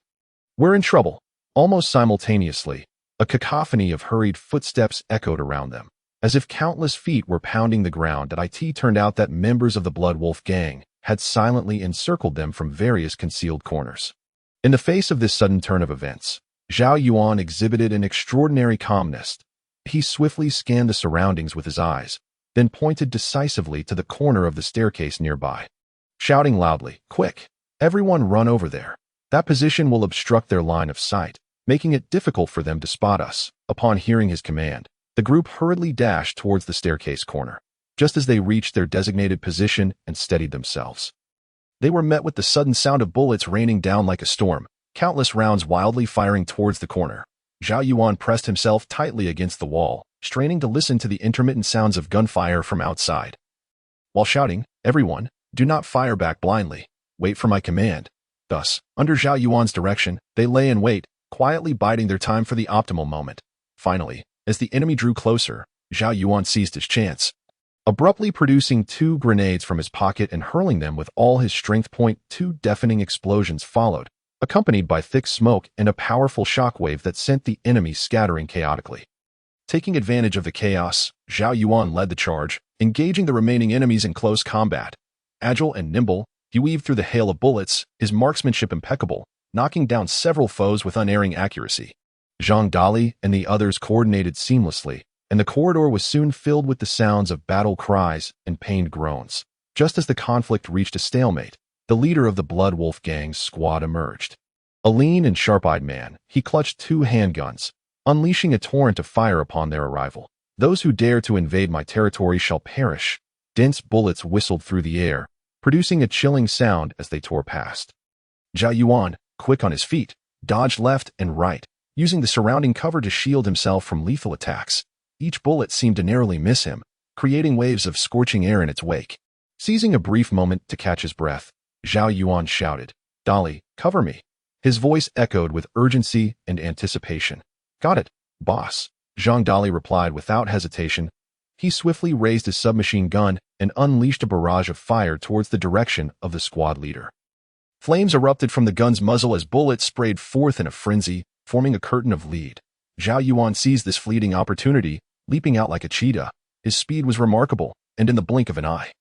We're in trouble." Almost simultaneously, a cacophony of hurried footsteps echoed around them, as if countless feet were pounding the ground. It turned out that members of the Blood Wolf gang had silently encircled them from various concealed corners. In the face of this sudden turn of events, Zhao Yuan exhibited an extraordinary calmness. He swiftly scanned the surroundings with his eyes, then pointed decisively to the corner of the staircase nearby, shouting loudly, "Quick! Everyone run over there. That position will obstruct their line of sight, making it difficult for them to spot us." Upon hearing his command, the group hurriedly dashed towards the staircase corner. Just as they reached their designated position and steadied themselves, they were met with the sudden sound of bullets raining down like a storm, countless rounds wildly firing towards the corner. Zhao Yuan pressed himself tightly against the wall, straining to listen to the intermittent sounds of gunfire from outside, while shouting, "Everyone, do not fire back blindly. Wait for my command." Thus, under Zhao Yuan's direction, they lay in wait, quietly biding their time for the optimal moment. Finally, as the enemy drew closer, Zhao Yuan seized his chance, abruptly producing 2 grenades from his pocket and hurling them with all his strength. 2 deafening explosions followed, accompanied by thick smoke and a powerful shockwave that sent the enemy scattering chaotically. Taking advantage of the chaos, Zhao Yuan led the charge, engaging the remaining enemies in close combat. Agile and nimble, he weaved through the hail of bullets, his marksmanship impeccable, knocking down several foes with unerring accuracy. Zhang Dali and the others coordinated seamlessly, and the corridor was soon filled with the sounds of battle cries and pained groans. Just as the conflict reached a stalemate, the leader of the Blood Wolf gang's squad emerged. A lean and sharp-eyed man, he clutched 2 handguns, unleashing a torrent of fire upon their arrival. "Those who dare to invade my territory shall perish." Dense bullets whistled through the air, producing a chilling sound as they tore past. Zhao Yuan, quick on his feet, dodged left and right, using the surrounding cover to shield himself from lethal attacks. Each bullet seemed to narrowly miss him, creating waves of scorching air in its wake. Seizing a brief moment to catch his breath, Zhao Yuan shouted, "Dali, cover me." His voice echoed with urgency and anticipation. "Got it, boss," Zhang Dali replied without hesitation. He swiftly raised his submachine gun and unleashed a barrage of fire towards the direction of the squad leader. Flames erupted from the gun's muzzle as bullets sprayed forth in a frenzy, forming a curtain of lead. Zhao Yuan seized this fleeting opportunity, leaping out like a cheetah. His speed was remarkable, and in the blink of an eye,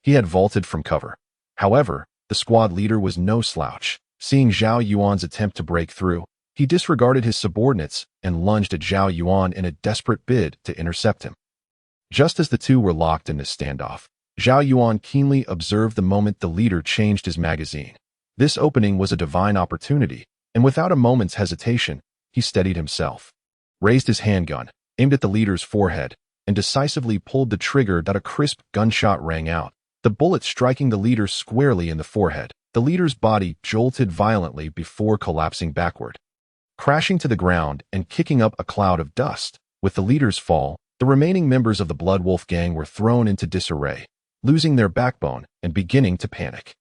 he had vaulted from cover. However, the squad leader was no slouch. Seeing Zhao Yuan's attempt to break through, He disregarded his subordinates and lunged at Zhao Yuan in a desperate bid to intercept him. Just as the two were locked in this standoff, Zhao Yuan keenly observed the moment the leader changed his magazine. This opening was a divine opportunity, and without a moment's hesitation, he steadied himself, raised his handgun, aimed at the leader's forehead, and decisively pulled the trigger. A crisp gunshot rang out, the bullet striking the leader squarely in the forehead. The leader's body jolted violently before collapsing backward, crashing to the ground and kicking up a cloud of dust. With the leader's fall, the remaining members of the Blood Wolf gang were thrown into disarray, losing their backbone and beginning to panic.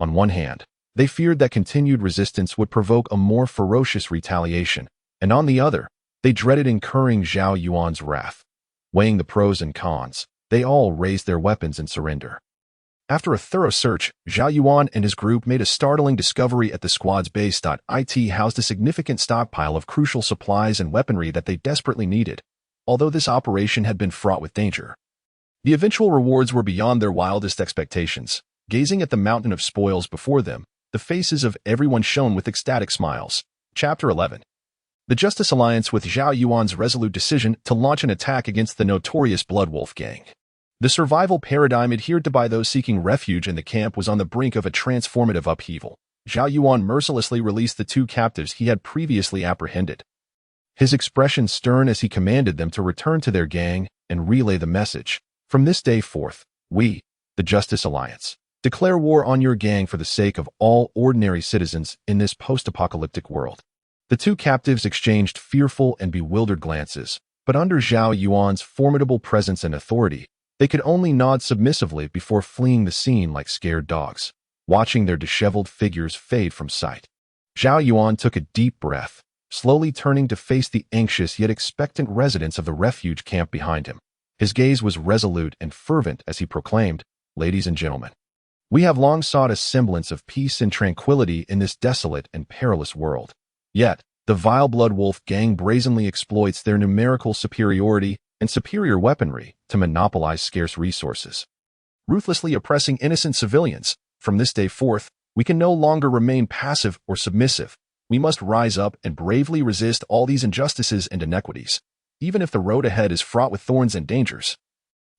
On one hand, they feared that continued resistance would provoke a more ferocious retaliation, and on the other, they dreaded incurring Zhao Yuan's wrath. Weighing the pros and cons, they all raised their weapons in surrender. After a thorough search, Zhao Yuan and his group made a startling discovery at the squad's base. It housed a significant stockpile of crucial supplies and weaponry that they desperately needed, although this operation had been fraught with danger. The eventual rewards were beyond their wildest expectations. Gazing at the mountain of spoils before them, the faces of everyone shone with ecstatic smiles. Chapter 11. The Justice Alliance. With Zhao Yuan's resolute decision to launch an attack against the notorious Blood Wolf gang, the survival paradigm adhered to by those seeking refuge in the camp was on the brink of a transformative upheaval. Zhao Yuan mercilessly released the two captives he had previously apprehended, his expression stern as he commanded them to return to their gang and relay the message. From this day forth, we, the Justice Alliance, declare war on your gang for the sake of all ordinary citizens in this post-apocalyptic world. The two captives exchanged fearful and bewildered glances, but under Zhao Yuan's formidable presence and authority, they could only nod submissively before fleeing the scene like scared dogs, watching their disheveled figures fade from sight. Zhao Yuan took a deep breath, slowly turning to face the anxious yet expectant residents of the refuge camp behind him. His gaze was resolute and fervent as he proclaimed, "Ladies and gentlemen, we have long sought a semblance of peace and tranquility in this desolate and perilous world. Yet, the vile Blood Wolf gang brazenly exploits their numerical superiority and superior weaponry to monopolize scarce resources, ruthlessly oppressing innocent civilians. From this day forth, we can no longer remain passive or submissive. We must rise up and bravely resist all these injustices and inequities, even if the road ahead is fraught with thorns and dangers.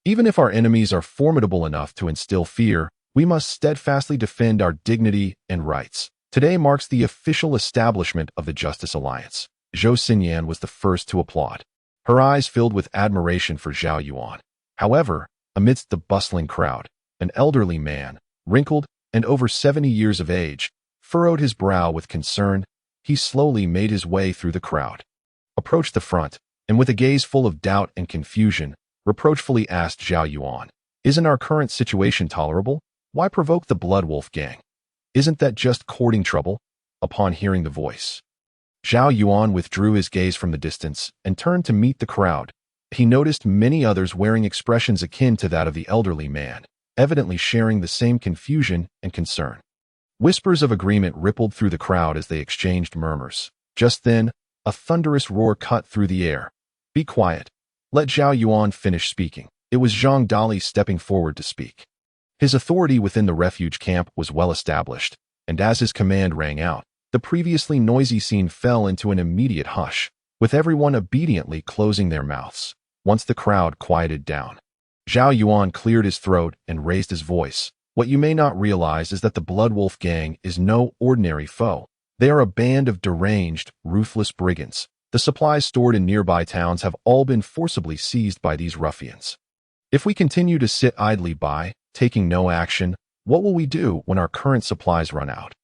Even if our enemies are formidable enough to instill fear, we must steadfastly defend our dignity and rights." Today marks the official establishment of the Justice Alliance. Zhou Xinyan was the first to applaud, her eyes filled with admiration for Zhao Yuan. However, amidst the bustling crowd, an elderly man, wrinkled and over 70 years of age, furrowed his brow with concern. He slowly made his way through the crowd, approached the front, and with a gaze full of doubt and confusion, reproachfully asked Zhao Yuan, "Isn't our current situation tolerable? Why provoke the Blood Wolf gang? Isn't that just courting trouble?" Upon hearing the voice, Zhao Yuan withdrew his gaze from the distance and turned to meet the crowd. He noticed many others wearing expressions akin to that of the elderly man, evidently sharing the same confusion and concern. Whispers of agreement rippled through the crowd as they exchanged murmurs. Just then, a thunderous roar cut through the air. "Be quiet. Let Zhao Yuan finish speaking." It was Zhang Dali stepping forward to speak. His authority within the refuge camp was well established, and as his command rang out, the previously noisy scene fell into an immediate hush, with everyone obediently closing their mouths. Once the crowd quieted down, Zhao Yuan cleared his throat and raised his voice. "What you may not realize is that the Blood Wolf gang is no ordinary foe. They are a band of deranged, ruthless brigands. The supplies stored in nearby towns have all been forcibly seized by these ruffians. If we continue to sit idly by, taking no action, what will we do when our current supplies run out?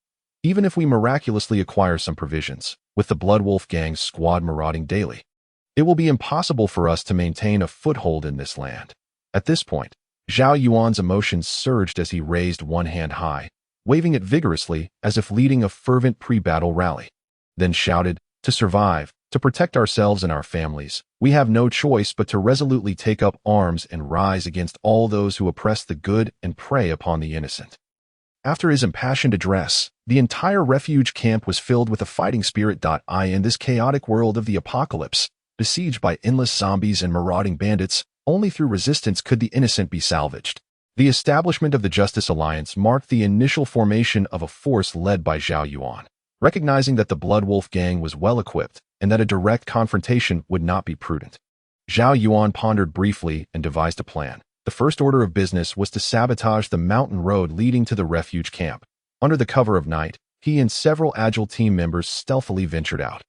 Even if we miraculously acquire some provisions, with the Blood Wolf gang's squad marauding daily, it will be impossible for us to maintain a foothold in this land." At this point, Zhao Yuan's emotions surged as he raised one hand high, waving it vigorously as if leading a fervent pre-battle rally, then shouted, "To survive, to protect ourselves and our families, we have no choice but to resolutely take up arms and rise against all those who oppress the good and prey upon the innocent." After his impassioned address, the entire refuge camp was filled with a fighting spirit. In this chaotic world of the apocalypse, besieged by endless zombies and marauding bandits, only through resistance could the innocent be salvaged. The establishment of the Justice Alliance marked the initial formation of a force led by Zhao Yuan, recognizing that the Blood Wolf gang was well-equipped and that a direct confrontation would not be prudent. Zhao Yuan pondered briefly and devised a plan. The first order of business was to sabotage the mountain road leading to the refuge camp. Under the cover of night, he and several agile team members stealthily ventured out.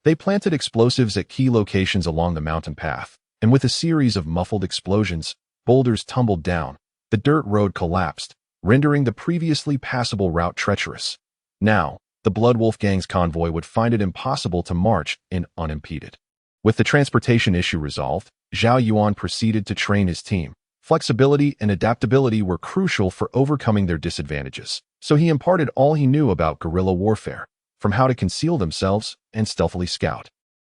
They planted explosives at key locations along the mountain path, and with a series of muffled explosions, boulders tumbled down. The dirt road collapsed, rendering the previously passable route treacherous. Now, the Blood Wolf gang's convoy would find it impossible to march in unimpeded. With the transportation issue resolved, Zhao Yuan proceeded to train his team. Flexibility and adaptability were crucial for overcoming their disadvantages, so he imparted all he knew about guerrilla warfare, from how to conceal themselves and stealthily scout,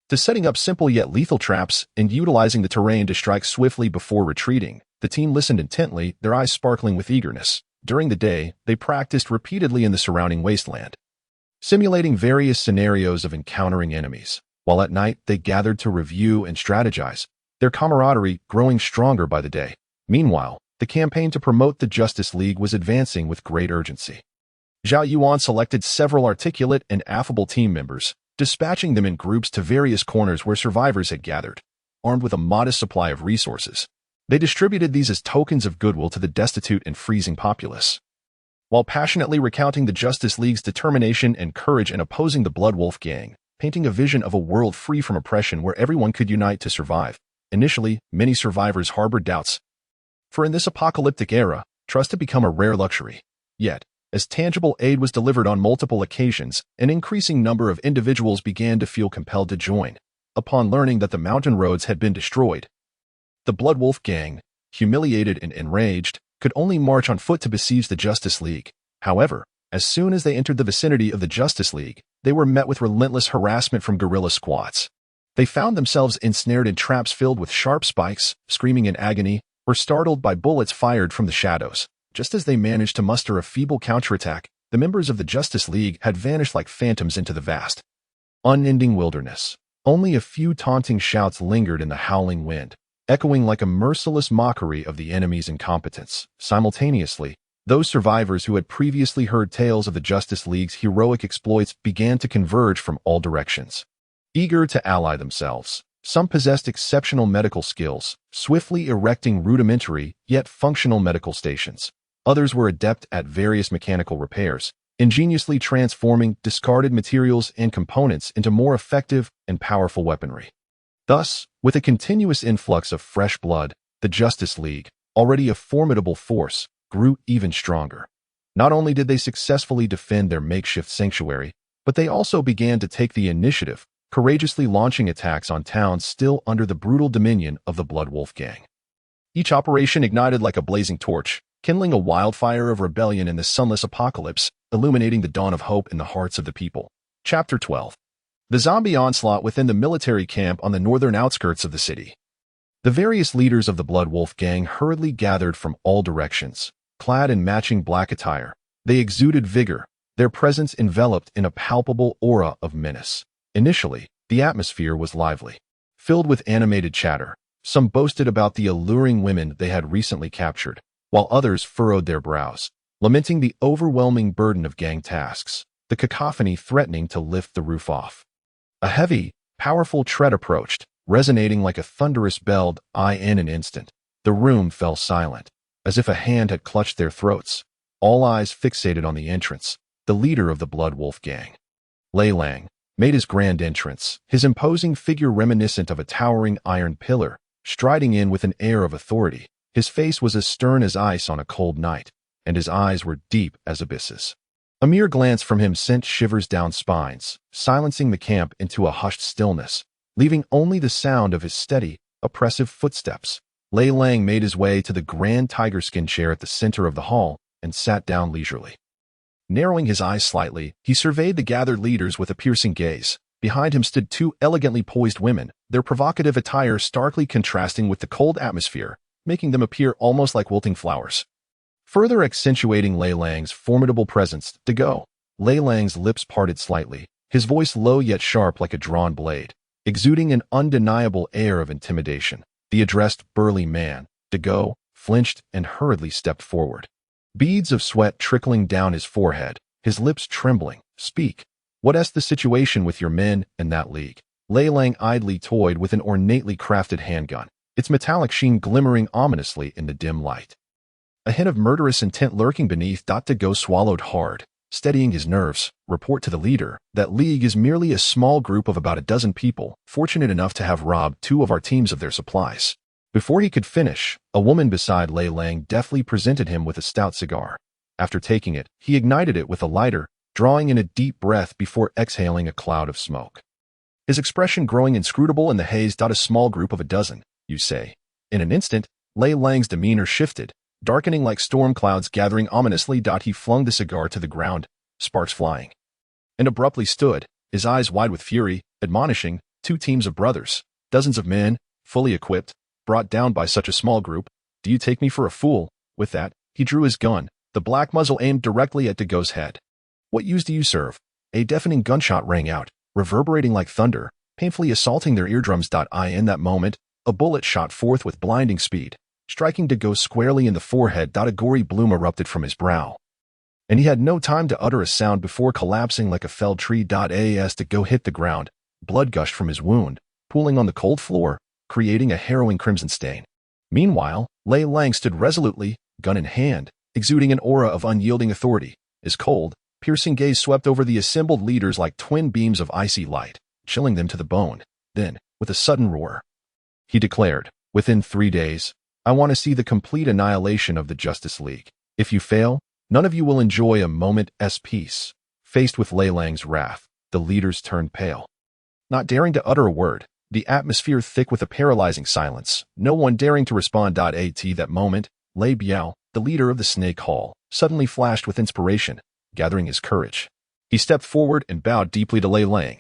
to setting up simple yet lethal traps and utilizing the terrain to strike swiftly before retreating. The team listened intently, their eyes sparkling with eagerness. During the day, they practiced repeatedly in the surrounding wasteland, simulating various scenarios of encountering enemies, while at night they gathered to review and strategize, their camaraderie growing stronger by the day. Meanwhile, the campaign to promote the Justice League was advancing with great urgency. Zhao Yuan selected several articulate and affable team members, dispatching them in groups to various corners where survivors had gathered. Armed with a modest supply of resources, they distributed these as tokens of goodwill to the destitute and freezing populace. While passionately recounting the Justice League's determination and courage in opposing the Blood Wolf gang, painting a vision of a world free from oppression where everyone could unite to survive. Initially, many survivors harbored doubts, for in this apocalyptic era, trust had become a rare luxury. Yet, as tangible aid was delivered on multiple occasions, an increasing number of individuals began to feel compelled to join. Upon learning that the mountain roads had been destroyed, the Blood Wolf gang, humiliated and enraged, could only march on foot to besiege the Justice League. However, as soon as they entered the vicinity of the Justice League, they were met with relentless harassment from guerrilla squads. They found themselves ensnared in traps filled with sharp spikes, screaming in agony, were startled by bullets fired from the shadows. Just as they managed to muster a feeble counterattack, the members of the Justice League had vanished like phantoms into the vast, unending wilderness. Only a few taunting shouts lingered in the howling wind, echoing like a merciless mockery of the enemy's incompetence. Simultaneously, those survivors who had previously heard tales of the Justice League's heroic exploits began to converge from all directions, eager to ally themselves. Some possessed exceptional medical skills, swiftly erecting rudimentary yet functional medical stations. Others were adept at various mechanical repairs, ingeniously transforming discarded materials and components into more effective and powerful weaponry. Thus, with a continuous influx of fresh blood, the Justice League, already a formidable force, grew even stronger. Not only did they successfully defend their makeshift sanctuary, but they also began to take the initiative, courageously launching attacks on towns still under the brutal dominion of the Blood Wolf gang. Each operation ignited like a blazing torch, kindling a wildfire of rebellion in the sunless apocalypse, illuminating the dawn of hope in the hearts of the people. Chapter 12. The zombie onslaught within the military camp on the northern outskirts of the city. The various leaders of the Blood Wolf gang hurriedly gathered from all directions, clad in matching black attire. They exuded vigor, their presence enveloped in a palpable aura of menace. Initially, the atmosphere was lively, filled with animated chatter. Some boasted about the alluring women they had recently captured, while others furrowed their brows, lamenting the overwhelming burden of gang tasks, the cacophony threatening to lift the roof off. A heavy, powerful tread approached, resonating like a thunderous bell. In an instant, the room fell silent, as if a hand had clutched their throats. All eyes fixated on the entrance, the leader of the Blood Wolf gang. Lei Lang made his grand entrance, his imposing figure reminiscent of a towering iron pillar, striding in with an air of authority. His face was as stern as ice on a cold night, and his eyes were deep as abysses. A mere glance from him sent shivers down spines, silencing the camp into a hushed stillness, leaving only the sound of his steady, oppressive footsteps. Lei Lang made his way to the grand tiger-skin chair at the center of the hall and sat down leisurely. Narrowing his eyes slightly, he surveyed the gathered leaders with a piercing gaze. Behind him stood two elegantly poised women, their provocative attire starkly contrasting with the cold atmosphere, making them appear almost like wilting flowers. Further accentuating Lei Lang's formidable presence, to go. Lei Lang's lips parted slightly, his voice low yet sharp like a drawn blade, exuding an undeniable air of intimidation. The addressed burly man, to go, flinched and hurriedly stepped forward. Beads of sweat trickling down his forehead, his lips trembling. "Speak," What's the situation with your men and that league? Lei Lang idly toyed with an ornately crafted handgun, its metallic sheen glimmering ominously in the dim light. A hint of murderous intent lurking beneath. To Go swallowed hard, steadying his nerves. Report to the leader. That league is merely a small group of about a dozen people, fortunate enough to have robbed 2 of our teams of their supplies. Before he could finish, a woman beside Lei Lang deftly presented him with a stout cigar. After taking it, he ignited it with a lighter, drawing in a deep breath before exhaling a cloud of smoke. His expression growing inscrutable in the haze. A small group of a dozen, you say? In an instant, Lei Lang's demeanor shifted, darkening like storm clouds gathering ominously. He flung the cigar to the ground, sparks flying, and abruptly stood, his eyes wide with fury, admonishing, 2 teams of brothers, dozens of men, fully equipped, brought down by such a small group. Do you take me for a fool? With that, he drew his gun, the black muzzle aimed directly at Dago's head. What use do you serve? A deafening gunshot rang out, reverberating like thunder, painfully assaulting their eardrums. In that moment, a bullet shot forth with blinding speed, striking Dago squarely in the forehead. A gory bloom erupted from his brow, and he had no time to utter a sound before collapsing like a felled tree. As Dago hit the ground, blood gushed from his wound, pooling on the cold floor, creating a harrowing crimson stain. Meanwhile, Lei Lang stood resolutely, gun in hand, exuding an aura of unyielding authority. His cold, piercing gaze swept over the assembled leaders like twin beams of icy light, chilling them to the bone. Then, with a sudden roar, he declared, within 3 days, I want to see the complete annihilation of the Justice League. If you fail, none of you will enjoy a moment's peace. Faced with Lei Lang's wrath, the leaders turned pale, not daring to utter a word, the atmosphere thick with a paralyzing silence, no one daring to respond. At that moment, Lei Biao, the leader of the Snake Hall, suddenly flashed with inspiration, gathering his courage. He stepped forward and bowed deeply to Lei Lang,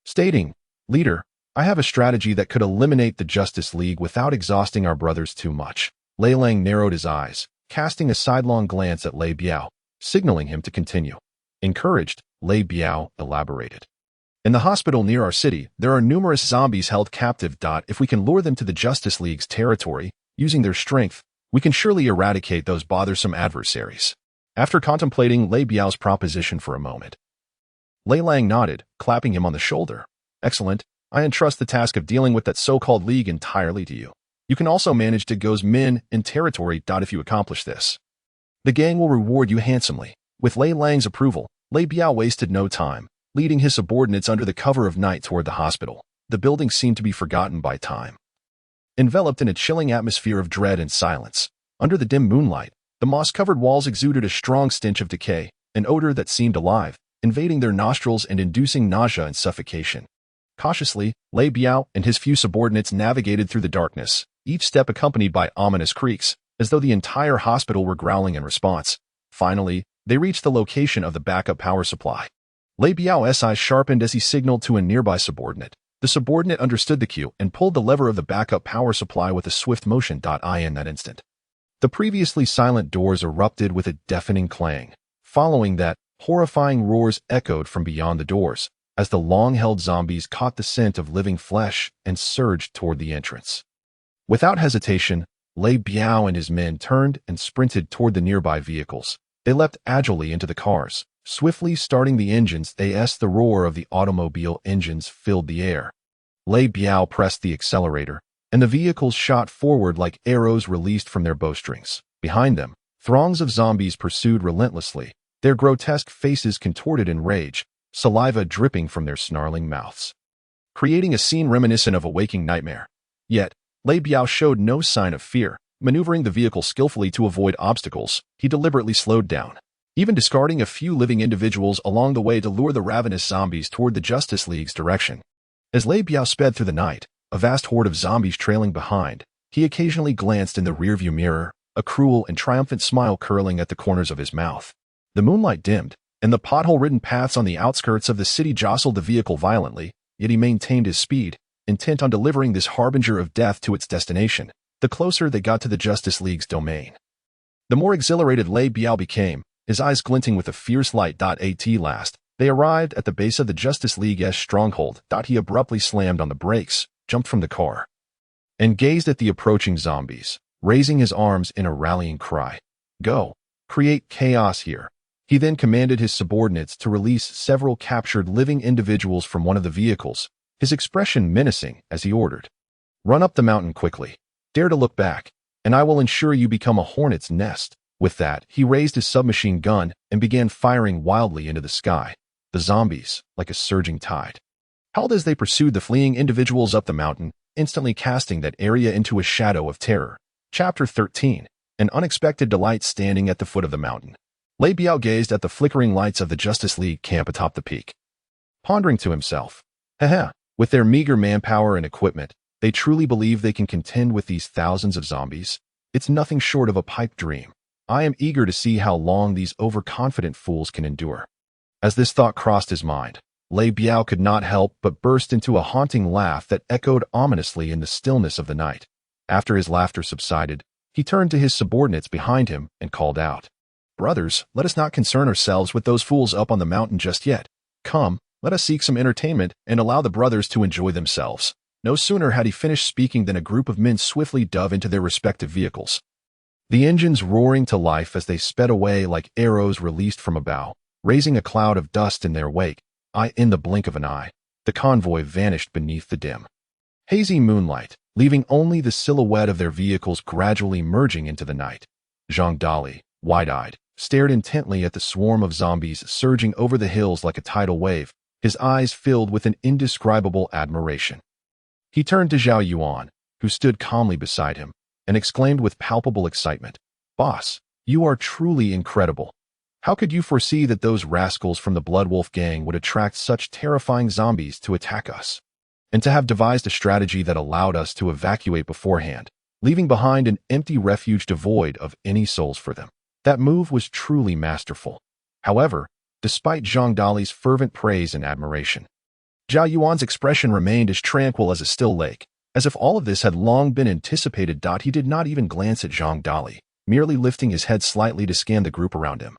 stating, Leader, I have a strategy that could eliminate the Justice League without exhausting our brothers too much. Lei Lang narrowed his eyes, casting a sidelong glance at Lei Biao, signaling him to continue. Encouraged, Lei Biao elaborated. In the hospital near our city, there are numerous zombies held captive. If we can lure them to the Justice League's territory, using their strength, we can surely eradicate those bothersome adversaries. After contemplating Lei Biao's proposition for a moment, Lei Lang nodded, clapping him on the shoulder. Excellent. I entrust the task of dealing with that so-called league entirely to you. You can also manage Dago's men in territory. If you accomplish this, the gang will reward you handsomely. With Lei Lang's approval, Lei Biao wasted no time, leading his subordinates under the cover of night toward the hospital. The building seemed to be forgotten by time, enveloped in a chilling atmosphere of dread and silence. Under the dim moonlight, the moss-covered walls exuded a strong stench of decay, an odor that seemed alive, invading their nostrils and inducing nausea and suffocation. Cautiously, Lei Biao and his few subordinates navigated through the darkness, each step accompanied by ominous creaks, as though the entire hospital were growling in response. Finally, they reached the location of the backup power supply. Lei Biao's eyes sharpened as he signaled to a nearby subordinate. The subordinate understood the cue and pulled the lever of the backup power supply with a swift motion. In that instant, the previously silent doors erupted with a deafening clang. Following that, horrifying roars echoed from beyond the doors, as the long-held zombies caught the scent of living flesh and surged toward the entrance. Without hesitation, Lei Biao and his men turned and sprinted toward the nearby vehicles. They leapt agilely into the cars, swiftly starting the engines. The roar of the automobile engines filled the air. Lei Biao pressed the accelerator, and the vehicles shot forward like arrows released from their bowstrings. Behind them, throngs of zombies pursued relentlessly, their grotesque faces contorted in rage, saliva dripping from their snarling mouths, creating a scene reminiscent of a waking nightmare. Yet, Lei Biao showed no sign of fear. Maneuvering the vehicle skillfully to avoid obstacles, he deliberately slowed down, even discarding a few living individuals along the way to lure the ravenous zombies toward the Justice League's direction. As Lei Biao sped through the night, a vast horde of zombies trailing behind, he occasionally glanced in the rearview mirror, a cruel and triumphant smile curling at the corners of his mouth. The moonlight dimmed, and the pothole-ridden paths on the outskirts of the city jostled the vehicle violently, yet he maintained his speed, intent on delivering this harbinger of death to its destination. The closer they got to the Justice League's domain, the more exhilarated Lei Biao became, his eyes glinting with a fierce light. At last, they arrived at the base of the Justice League's stronghold. He abruptly slammed on the brakes, jumped from the car, and gazed at the approaching zombies, raising his arms in a rallying cry. Go! Create chaos here! He then commanded his subordinates to release several captured living individuals from one of the vehicles, his expression menacing as he ordered, "Run up the mountain quickly. Dare to look back, and I will ensure you become a hornet's nest." With that, he raised his submachine gun and began firing wildly into the sky, the zombies like a surging tide. Howled as they pursued the fleeing individuals up the mountain, instantly casting that area into a shadow of terror. Chapter 13. An unexpected delight. Standing at the foot of the mountain, Lei Biao gazed at the flickering lights of the Justice League camp atop the peak, pondering to himself, "Haha, with their meager manpower and equipment, they truly believe they can contend with these thousands of zombies? It's nothing short of a pipe dream. I am eager to see how long these overconfident fools can endure." As this thought crossed his mind, Lei Biao could not help but burst into a haunting laugh that echoed ominously in the stillness of the night. After his laughter subsided, he turned to his subordinates behind him and called out, "Brothers, let us not concern ourselves with those fools up on the mountain just yet. Come, let us seek some entertainment and allow the brothers to enjoy themselves." No sooner had he finished speaking than a group of men swiftly dove into their respective vehicles, the engines roaring to life as they sped away like arrows released from a bow, raising a cloud of dust in their wake. In the blink of an eye, the convoy vanished beneath the dim, hazy moonlight, leaving only the silhouette of their vehicles gradually merging into the night. Zhang Dali, wide-eyed, stared intently at the swarm of zombies surging over the hills like a tidal wave, his eyes filled with an indescribable admiration. He turned to Zhao Yuan, who stood calmly beside him, and exclaimed with palpable excitement, "Boss, you are truly incredible. How could you foresee that those rascals from the Bloodwolf gang would attract such terrifying zombies to attack us? And to have devised a strategy that allowed us to evacuate beforehand, leaving behind an empty refuge devoid of any souls for them. That move was truly masterful." However, despite Zhang Dali's fervent praise and admiration, Zhao Yuan's expression remained as tranquil as a still lake, as if all of this had long been anticipated. He did not even glance at Zhang Dali, merely lifting his head slightly to scan the group around him.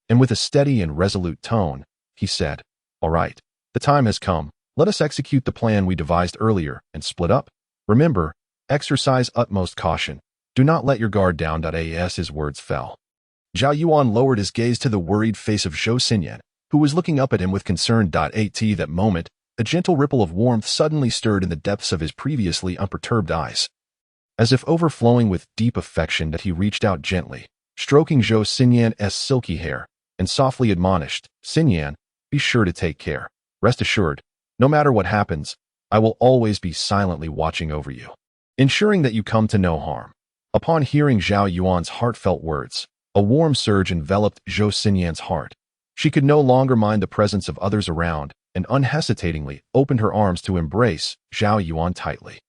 And with a steady and resolute tone, he said, "All right, the time has come. Let us execute the plan we devised earlier and split up. Remember, exercise utmost caution. Do not let your guard down." As his words fell, Zhao Yuan lowered his gaze to the worried face of Zhou Xinyan, who was looking up at him with concern. At that moment, a gentle ripple of warmth suddenly stirred in the depths of his previously unperturbed eyes. As if overflowing with deep affection, he reached out gently, stroking Zhou Xinyan's silky hair, and softly admonished, "Xinyan, be sure to take care. Rest assured, no matter what happens, I will always be silently watching over you, ensuring that you come to no harm." Upon hearing Zhao Yuan's heartfelt words, a warm surge enveloped Zhou Xinyan's heart. She could no longer mind the presence of others around, and unhesitatingly opened her arms to embrace Zhao Yuan tightly.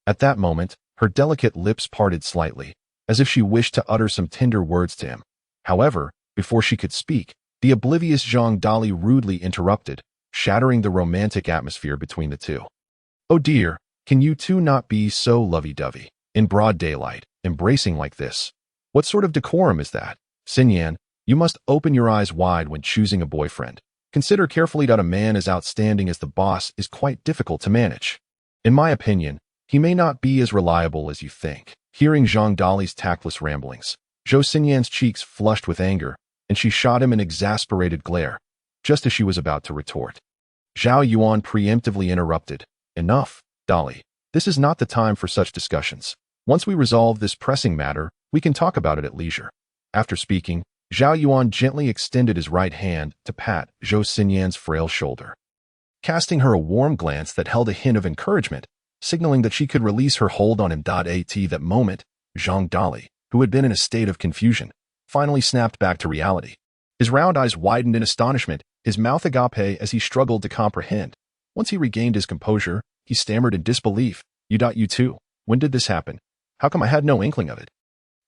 At that moment, her delicate lips parted slightly, as if she wished to utter some tender words to him. However, before she could speak, the oblivious Zhang Dali rudely interrupted, shattering the romantic atmosphere between the two. "Oh dear, can you two not be so lovey-dovey, in broad daylight, embracing like this? What sort of decorum is that? Xinyan, you must open your eyes wide when choosing a boyfriend. Consider carefully that a man as outstanding as the boss is quite difficult to manage. In my opinion, he may not be as reliable as you think." Hearing Zhang Dali's tactless ramblings, Zhou Xinyan's cheeks flushed with anger, and she shot him an exasperated glare, just as she was about to retort. Zhao Yuan preemptively interrupted, "Enough, Dali. This is not the time for such discussions. Once we resolve this pressing matter, we can talk about it at leisure." After speaking, Zhao Yuan gently extended his right hand to pat Zhou Xinyan's frail shoulder, casting her a warm glance that held a hint of encouragement, signaling that she could release her hold on him. At that moment, Zhang Dali, who had been in a state of confusion, finally snapped back to reality. His round eyes widened in astonishment, his mouth agape as he struggled to comprehend. Once he regained his composure, he stammered in disbelief, You too? When did this happen? How come I had no inkling of it?"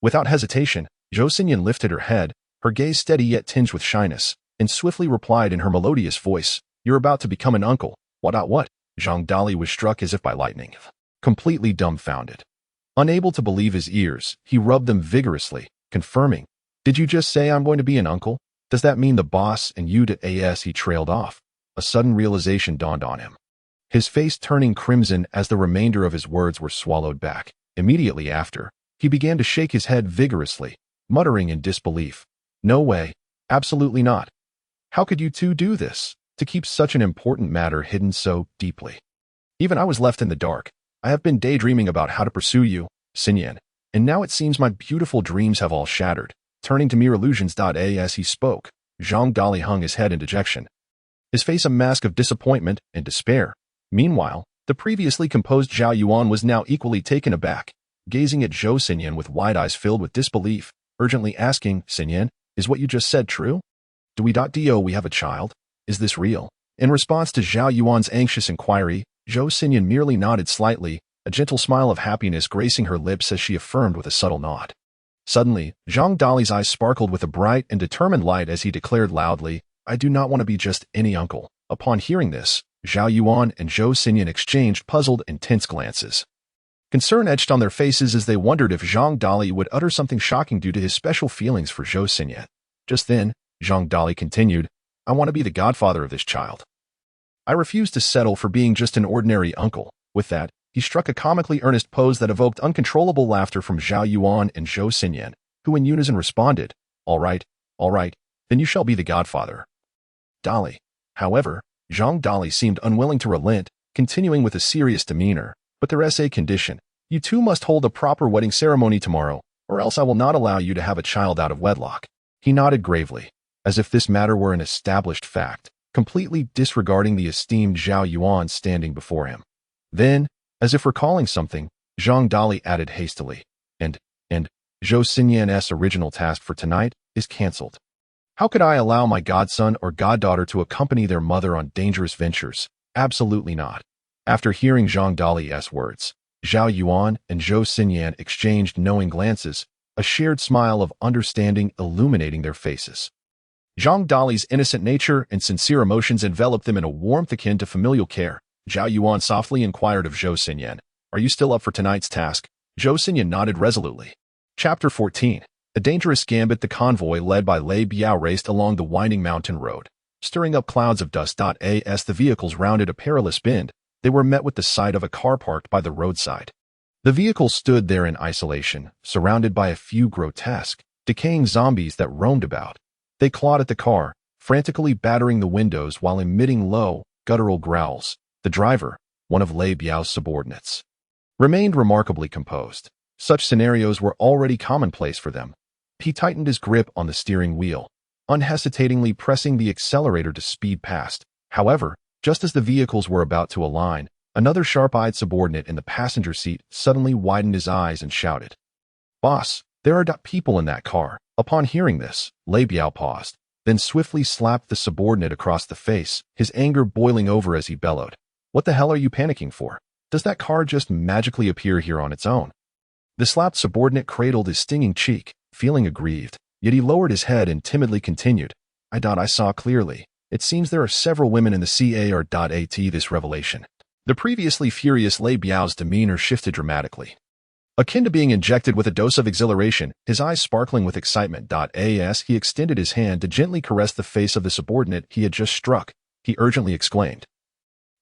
Without hesitation, Zhou Xinyan lifted her head, her gaze steady yet tinged with shyness, and swiftly replied in her melodious voice, "You're about to become an uncle. What? Zhang Dali was struck as if by lightning, completely dumbfounded. Unable to believe his ears, he rubbed them vigorously, confirming, "Did you just say I'm going to be an uncle? Does that mean the boss and you?" As he trailed off, a sudden realization dawned on him, his face turning crimson as the remainder of his words were swallowed back. Immediately after, he began to shake his head vigorously, muttering in disbelief, "No way. Absolutely not. How could you two do this, to keep such an important matter hidden so deeply? Even I was left in the dark. I have been daydreaming about how to pursue you, Xinyan, and now it seems my beautiful dreams have all shattered. Turning to mere illusions. As he spoke, Zhang Dali hung his head in dejection, his face a mask of disappointment and despair. Meanwhile, the previously composed Zhao Yuan was now equally taken aback, gazing at Zhou Xinyan with wide eyes filled with disbelief, urgently asking, Xinyan, is what you just said true? We have a child? Is this real? In response to Zhao Yuan's anxious inquiry, Zhou Xinyan merely nodded slightly, a gentle smile of happiness gracing her lips as she affirmed with a subtle nod. Suddenly, Zhang Dali's eyes sparkled with a bright and determined light as he declared loudly, I do not want to be just any uncle. Upon hearing this, Zhao Yuan and Zhou Xinyan exchanged puzzled and tense glances. Concern etched on their faces as they wondered if Zhang Dali would utter something shocking due to his special feelings for Zhou Xinyan. Just then, Zhang Dali continued, I want to be the godfather of this child. I refuse to settle for being just an ordinary uncle. With that, he struck a comically earnest pose that evoked uncontrollable laughter from Zhao Yuan and Zhou Xinyan, who in unison responded, all right, then you shall be the godfather. Dali. However, Zhang Dali seemed unwilling to relent, continuing with a serious demeanor, but there's a condition. You two must hold a proper wedding ceremony tomorrow, or else I will not allow you to have a child out of wedlock. He nodded gravely, as if this matter were an established fact, completely disregarding the esteemed Zhao Yuan standing before him. Then, as if recalling something, Zhang Dali added hastily, and Zhou Xinyan's original task for tonight is cancelled. How could I allow my godson or goddaughter to accompany their mother on dangerous ventures? Absolutely not. After hearing Zhang Dali's words, Zhao Yuan and Zhou Xinyan exchanged knowing glances, a shared smile of understanding illuminating their faces. Zhang Dali's innocent nature and sincere emotions enveloped them in a warmth akin to familial care. Zhao Yuan softly inquired of Zhou Xinyan, are you still up for tonight's task? Zhou Xinyan nodded resolutely. Chapter 14. A dangerous gambit. The convoy led by Lei Biao raced along the winding mountain road, stirring up clouds of dust. As the vehicles rounded a perilous bend, they were met with the sight of a car parked by the roadside. The vehicle stood there in isolation, surrounded by a few grotesque, decaying zombies that roamed about. They clawed at the car, frantically battering the windows while emitting low, guttural growls. The driver, one of Lei Biao's subordinates, remained remarkably composed. Such scenarios were already commonplace for them. He tightened his grip on the steering wheel, unhesitatingly pressing the accelerator to speed past. However, just as the vehicles were about to align, another sharp-eyed subordinate in the passenger seat suddenly widened his eyes and shouted, Boss, there are people in that car. Upon hearing this, Lei Biao paused, then swiftly slapped the subordinate across the face, his anger boiling over as he bellowed, What the hell are you panicking for? Does that car just magically appear here on its own? The slapped subordinate cradled his stinging cheek, feeling aggrieved, yet he lowered his head and timidly continued, I saw clearly. It seems there are several women in the CAR.AT. This revelation. The previously furious Lei Biao's demeanor shifted dramatically. Akin to being injected with a dose of exhilaration, his eyes sparkling with excitement. As he extended his hand to gently caress the face of the subordinate he had just struck, he urgently exclaimed,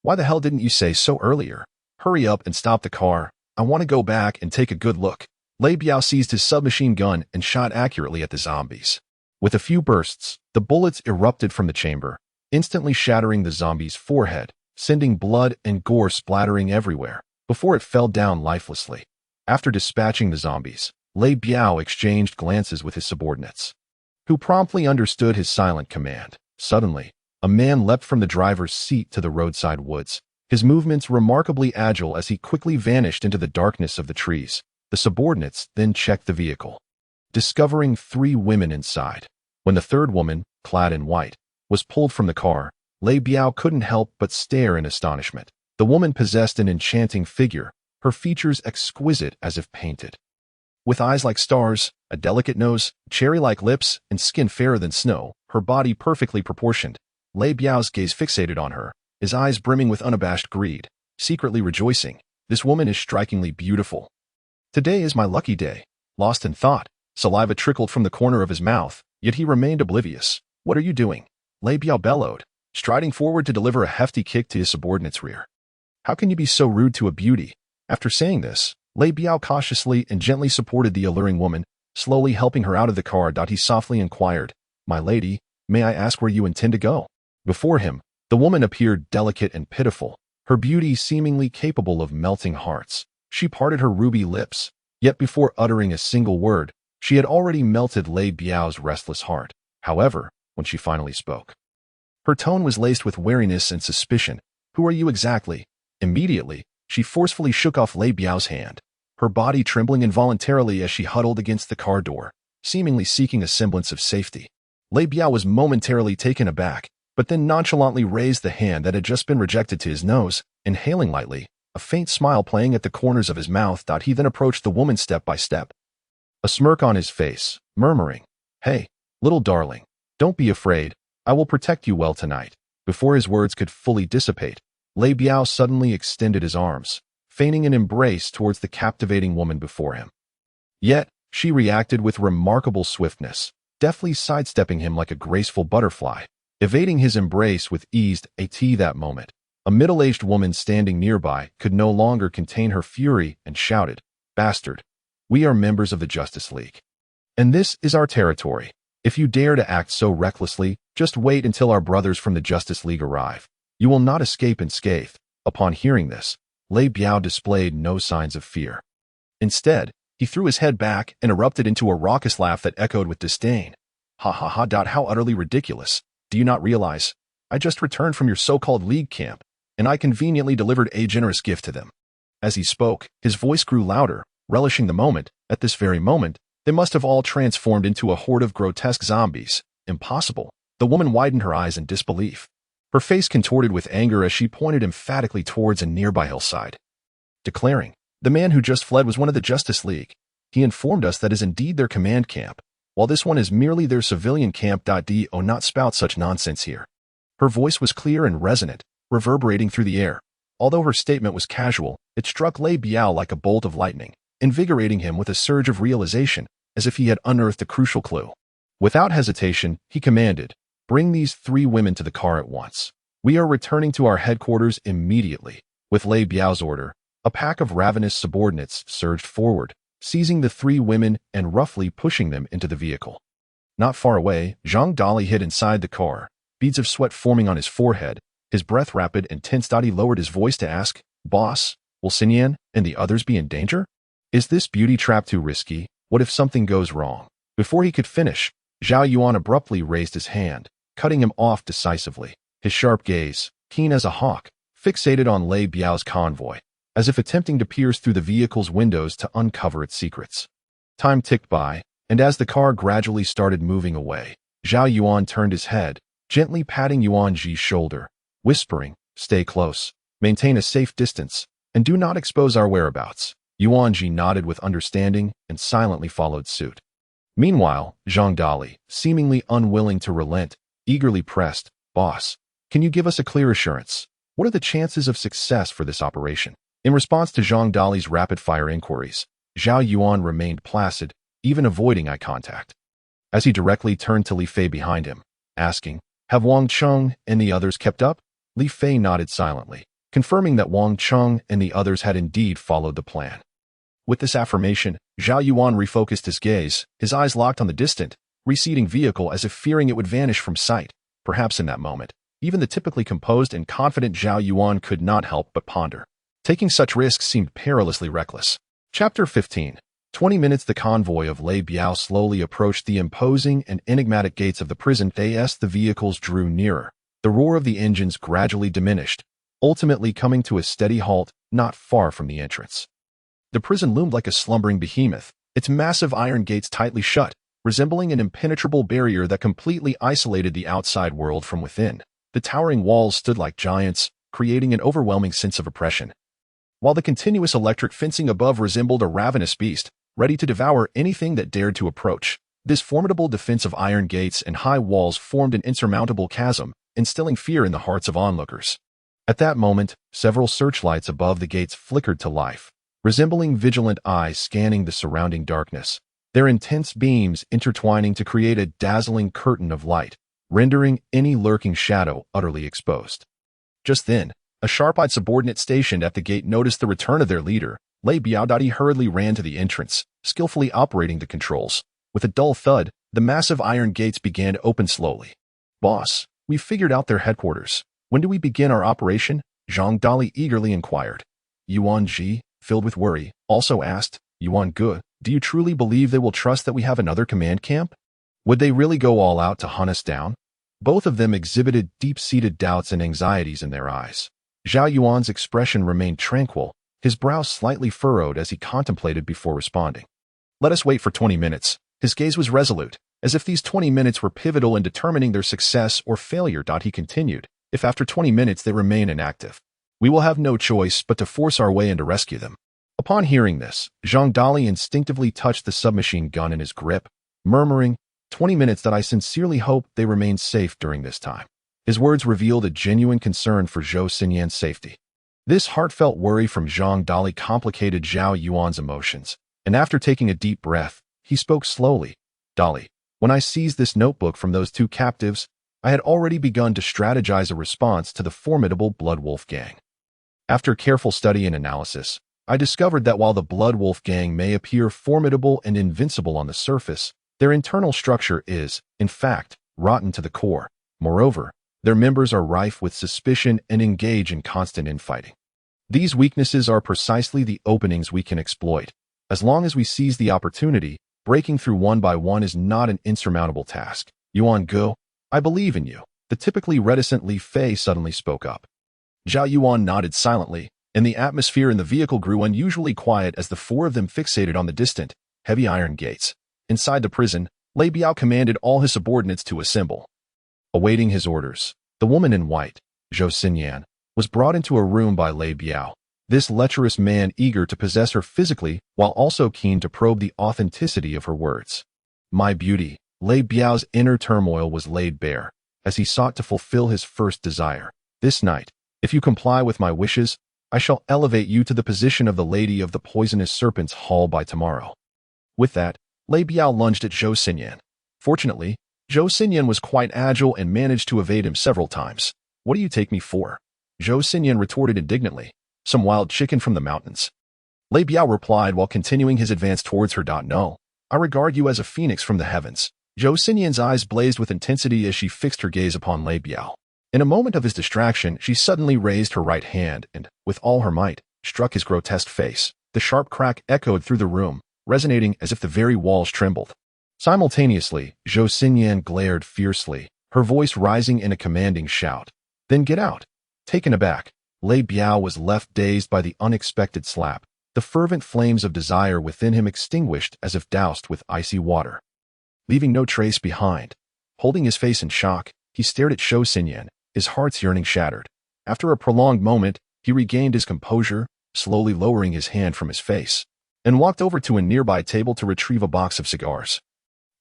Why the hell didn't you say so earlier? Hurry up and stop the car. I want to go back and take a good look. Lei Biao seized his submachine gun and shot accurately at the zombies. With a few bursts, the bullets erupted from the chamber, instantly shattering the zombie's forehead, sending blood and gore splattering everywhere, before it fell down lifelessly. After dispatching the zombies, Lei Biao exchanged glances with his subordinates, who promptly understood his silent command. Suddenly, a man leapt from the driver's seat to the roadside woods, his movements remarkably agile as he quickly vanished into the darkness of the trees. The subordinates then checked the vehicle, discovering 3 women inside. When the third woman, clad in white, was pulled from the car, Lei Biao couldn't help but stare in astonishment. The woman possessed an enchanting figure, her features exquisite as if painted. With eyes like stars, a delicate nose, cherry-like lips, and skin fairer than snow, her body perfectly proportioned, Lei Biao's gaze fixated on her, his eyes brimming with unabashed greed, secretly rejoicing. This woman is strikingly beautiful. Today is my lucky day. Lost in thought, saliva trickled from the corner of his mouth, yet he remained oblivious. What are you doing? Lei Biao bellowed, striding forward to deliver a hefty kick to his subordinate's rear. How can you be so rude to a beauty? After saying this, Lei Biao cautiously and gently supported the alluring woman, slowly helping her out of the car. He softly inquired, "My lady, may I ask where you intend to go?" Before him, the woman appeared delicate and pitiful, her beauty seemingly capable of melting hearts. She parted her ruby lips, yet before uttering a single word, she had already melted Lei Biao's restless heart. However, when she finally spoke, her tone was laced with wariness and suspicion. "Who are you exactly?" Immediately, she forcefully shook off Lei Biao's hand, her body trembling involuntarily as she huddled against the car door, seemingly seeking a semblance of safety. Lei Biao was momentarily taken aback, but then nonchalantly raised the hand that had just been rejected to his nose, inhaling lightly, a faint smile playing at the corners of his mouth. He then approached the woman step by step, a smirk on his face, murmuring, "Hey, little darling, don't be afraid, I will protect you well tonight." Before his words could fully dissipate, Lei Biao suddenly extended his arms, feigning an embrace towards the captivating woman before him. Yet, she reacted with remarkable swiftness, deftly sidestepping him like a graceful butterfly, evading his embrace with ease. That moment, a middle-aged woman standing nearby could no longer contain her fury and shouted, "Bastard! We are members of the Justice League, and this is our territory. If you dare to act so recklessly, just wait until our brothers from the Justice League arrive. You will not escape unscathed." Upon hearing this, Lei Biao displayed no signs of fear. Instead, he threw his head back and erupted into a raucous laugh that echoed with disdain. "Ha ha ha! How utterly ridiculous. Do you not realize? I just returned from your so-called League camp, and I conveniently delivered a generous gift to them." As he spoke, his voice grew louder, relishing the moment. At this very moment, they must have all transformed into a horde of grotesque zombies. Impossible. The woman widened her eyes in disbelief, her face contorted with anger as she pointed emphatically towards a nearby hillside, declaring, "The man who just fled was one of the Justice League. He informed us that is indeed their command camp, while this one is merely their civilian camp. Do not spout such nonsense here." Her voice was clear and resonant, reverberating through the air. Although her statement was casual, it struck Lei Biao like a bolt of lightning, invigorating him with a surge of realization, as if he had unearthed a crucial clue. Without hesitation, he commanded, "Bring these 3 women to the car at once. We are returning to our headquarters immediately." With Lei Biao's order, a pack of ravenous subordinates surged forward, seizing the 3 women and roughly pushing them into the vehicle. Not far away, Zhang Dali hid inside the car, beads of sweat forming on his forehead, his breath rapid and tense. He lowered his voice to ask, "Boss, will Xinyan and the others be in danger? Is this beauty trap too risky? What if something goes wrong?" Before he could finish, Zhao Yuan abruptly raised his hand, cutting him off decisively, his sharp gaze, keen as a hawk, fixated on Lei Biao's convoy, as if attempting to pierce through the vehicle's windows to uncover its secrets. Time ticked by, and as the car gradually started moving away, Zhao Yuan turned his head, gently patting Yuan Ji's shoulder, whispering, "Stay close, maintain a safe distance, and do not expose our whereabouts." Yuan Ji nodded with understanding and silently followed suit. Meanwhile, Zhang Dali, seemingly unwilling to relent, eagerly pressed, "Boss, can you give us a clear assurance? What are the chances of success for this operation?" In response to Zhang Dali's rapid-fire inquiries, Zhao Yuan remained placid, even avoiding eye contact. As he directly turned to Li Fei behind him, asking, "Have Wang Cheng and the others kept up?" Li Fei nodded silently, confirming that Wang Cheng and the others had indeed followed the plan. With this affirmation, Zhao Yuan refocused his gaze, his eyes locked on the distant, receding vehicle as if fearing it would vanish from sight. Perhaps in that moment, even the typically composed and confident Zhao Yuan could not help but ponder. Taking such risks seemed perilously reckless. Chapter 15. 20 minutes. The convoy of Lei Biao slowly approached the imposing and enigmatic gates of the prison. As the vehicles drew nearer, the roar of the engines gradually diminished, ultimately coming to a steady halt not far from the entrance. The prison loomed like a slumbering behemoth, its massive iron gates tightly shut, resembling an impenetrable barrier that completely isolated the outside world from within. The towering walls stood like giants, creating an overwhelming sense of oppression, while the continuous electric fencing above resembled a ravenous beast, ready to devour anything that dared to approach. This formidable defense of iron gates and high walls formed an insurmountable chasm, instilling fear in the hearts of onlookers. At that moment, several searchlights above the gates flickered to life, resembling vigilant eyes scanning the surrounding darkness, their intense beams intertwining to create a dazzling curtain of light, rendering any lurking shadow utterly exposed. Just then, a sharp-eyed subordinate stationed at the gate noticed the return of their leader. Lei Biao. He hurriedly ran to the entrance, skillfully operating the controls. With a dull thud, The massive iron gates began to open slowly. "Boss, we've figured out their headquarters. When do we begin our operation?" Zhang Dali eagerly inquired. Yuan Ji, filled with worry, also asked, "Yuan Ge, do you truly believe they will trust that we have another command camp? Would they really go all out to hunt us down?" Both of them exhibited deep-seated doubts and anxieties in their eyes. Zhao Yuan's expression remained tranquil, his brow slightly furrowed as he contemplated before responding. "Let us wait for 20 minutes. His gaze was resolute, as if these 20 minutes were pivotal in determining their success or failure. He continued, "If after 20 minutes they remain inactive, we will have no choice but to force our way in to rescue them." Upon hearing this, Zhang Dali instinctively touched the submachine gun in his grip, murmuring, 20 minutes. That I sincerely hope they remain safe during this time." His words revealed a genuine concern for Zhou Xinyan's safety. This heartfelt worry from Zhang Dali complicated Zhao Yuan's emotions, and after taking a deep breath, he spoke slowly. "Dali, when I seized this notebook from those two captives, I had already begun to strategize a response to the formidable Blood Wolf Gang. After careful study and analysis, I discovered that while the Blood Wolf Gang may appear formidable and invincible on the surface, their internal structure is, in fact, rotten to the core. Moreover, their members are rife with suspicion and engage in constant infighting. These weaknesses are precisely the openings we can exploit. As long as we seize the opportunity, breaking through one by one is not an insurmountable task. Yuan Ge, I believe in you." The typically reticent Li Fei suddenly spoke up. Zhao Yuan nodded silently, and the atmosphere in the vehicle grew unusually quiet as the four of them fixated on the distant, heavy iron gates. Inside the prison, Lei Biao commanded all his subordinates to assemble. Awaiting his orders, the woman in white, Zhou Xinyan, was brought into a room by Lei Biao. This lecherous man eager to possess her physically while also keen to probe the authenticity of her words. "My beauty," Lei Biao's inner turmoil was laid bare, as he sought to fulfill his first desire. "This night, if you comply with my wishes, I shall elevate you to the position of the Lady of the Poisonous Serpent's Hall by tomorrow." With that, Lei Biao lunged at Zhou Xinyan. Fortunately, Zhou Xinyan was quite agile and managed to evade him several times. "What do you take me for?" Zhou Xinyan retorted indignantly. "Some wild chicken from the mountains." Lei Biao replied while continuing his advance towards her. "No, I regard you as a phoenix from the heavens." Zhou Xinyan's eyes blazed with intensity as she fixed her gaze upon Lei Biao. In a moment of his distraction, she suddenly raised her right hand and, with all her might, struck his grotesque face. The sharp crack echoed through the room, resonating as if the very walls trembled. Simultaneously, Zhou Xinyan glared fiercely, her voice rising in a commanding shout. "Then get out." Taken aback, Lei Biao was left dazed by the unexpected slap, the fervent flames of desire within him extinguished as if doused with icy water. Leaving no trace behind, holding his face in shock, he stared at Zhou Xinyan, his heart's yearning shattered. After a prolonged moment, he regained his composure, slowly lowering his hand from his face, and walked over to a nearby table to retrieve a box of cigars.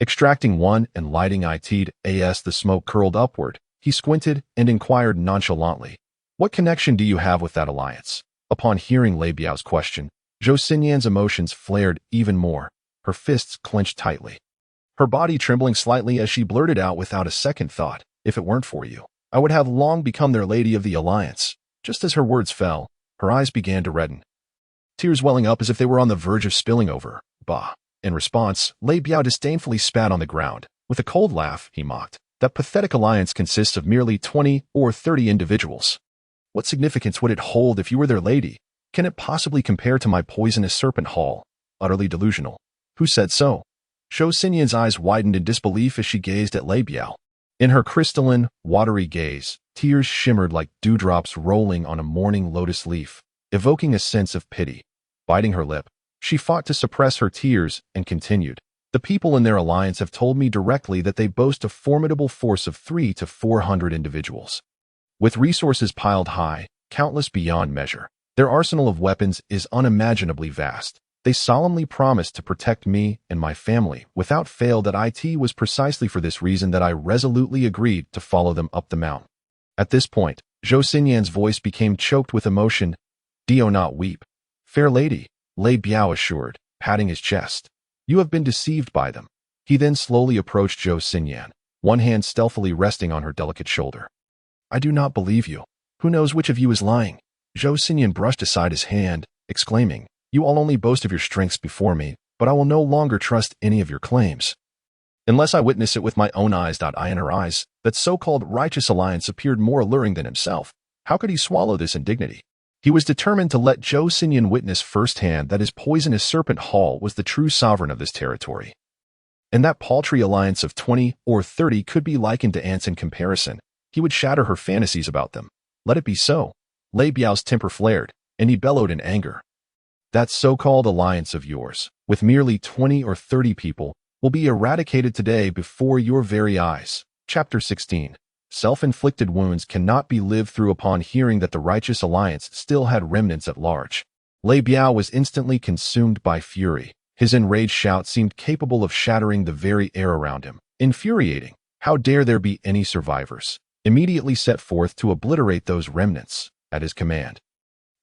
Extracting one and lighting it as the smoke curled upward, he squinted and inquired nonchalantly, "What connection do you have with that alliance?" Upon hearing Lei Biao's question, Zhou Xinyan's emotions flared even more, her fists clenched tightly, her body trembling slightly as she blurted out without a second thought, "If it weren't for you, I would have long become their lady of the alliance." Just as her words fell, her eyes began to redden, tears welling up as if they were on the verge of spilling over. "Bah." In response, Lei Biao disdainfully spat on the ground. With a cold laugh, he mocked, "That pathetic alliance consists of merely 20 or 30 individuals. What significance would it hold if you were their lady? Can it possibly compare to my poisonous serpent hall? Utterly delusional." "Who said so?" Zhou Xinyan's eyes widened in disbelief as she gazed at Lei Biao. In her crystalline, watery gaze, tears shimmered like dewdrops rolling on a morning lotus leaf, evoking a sense of pity. Biting her lip, she fought to suppress her tears and continued, "The people in their alliance have told me directly that they boast a formidable force of 300 to 400 individuals. With resources piled high, countless beyond measure, their arsenal of weapons is unimaginably vast. They solemnly promised to protect me and my family without fail. That it was precisely for this reason that I resolutely agreed to follow them up the mountain." At this point, Zhou Xinyan's voice became choked with emotion. "Do not weep, fair lady," Lei Biao assured, patting his chest. "You have been deceived by them." He then slowly approached Zhou Xinyan, one hand stealthily resting on her delicate shoulder. "I do not believe you. Who knows which of you is lying?" Zhou Xinyan brushed aside his hand, exclaiming, "You all only boast of your strengths before me, but I will no longer trust any of your claims." Unless I witness it with my own eyes. In her eyes, that so-called righteous alliance appeared more alluring than himself. How could he swallow this indignity? He was determined to let Zhou Xinyan witness firsthand that his poisonous serpent Hall was the true sovereign of this territory. And that paltry alliance of 20 or 30 could be likened to ants in comparison. He would shatter her fantasies about them. Let it be so. Lei Biao's temper flared, and he bellowed in anger. That so-called alliance of yours, with merely 20 or 30 people, will be eradicated today before your very eyes. Chapter 16. Self-inflicted wounds cannot be lived through. Upon hearing that the righteous alliance still had remnants at large, Lei Biao was instantly consumed by fury. His enraged shout seemed capable of shattering the very air around him. Infuriating. How dare there be any survivors? Immediately set forth to obliterate those remnants, at his command.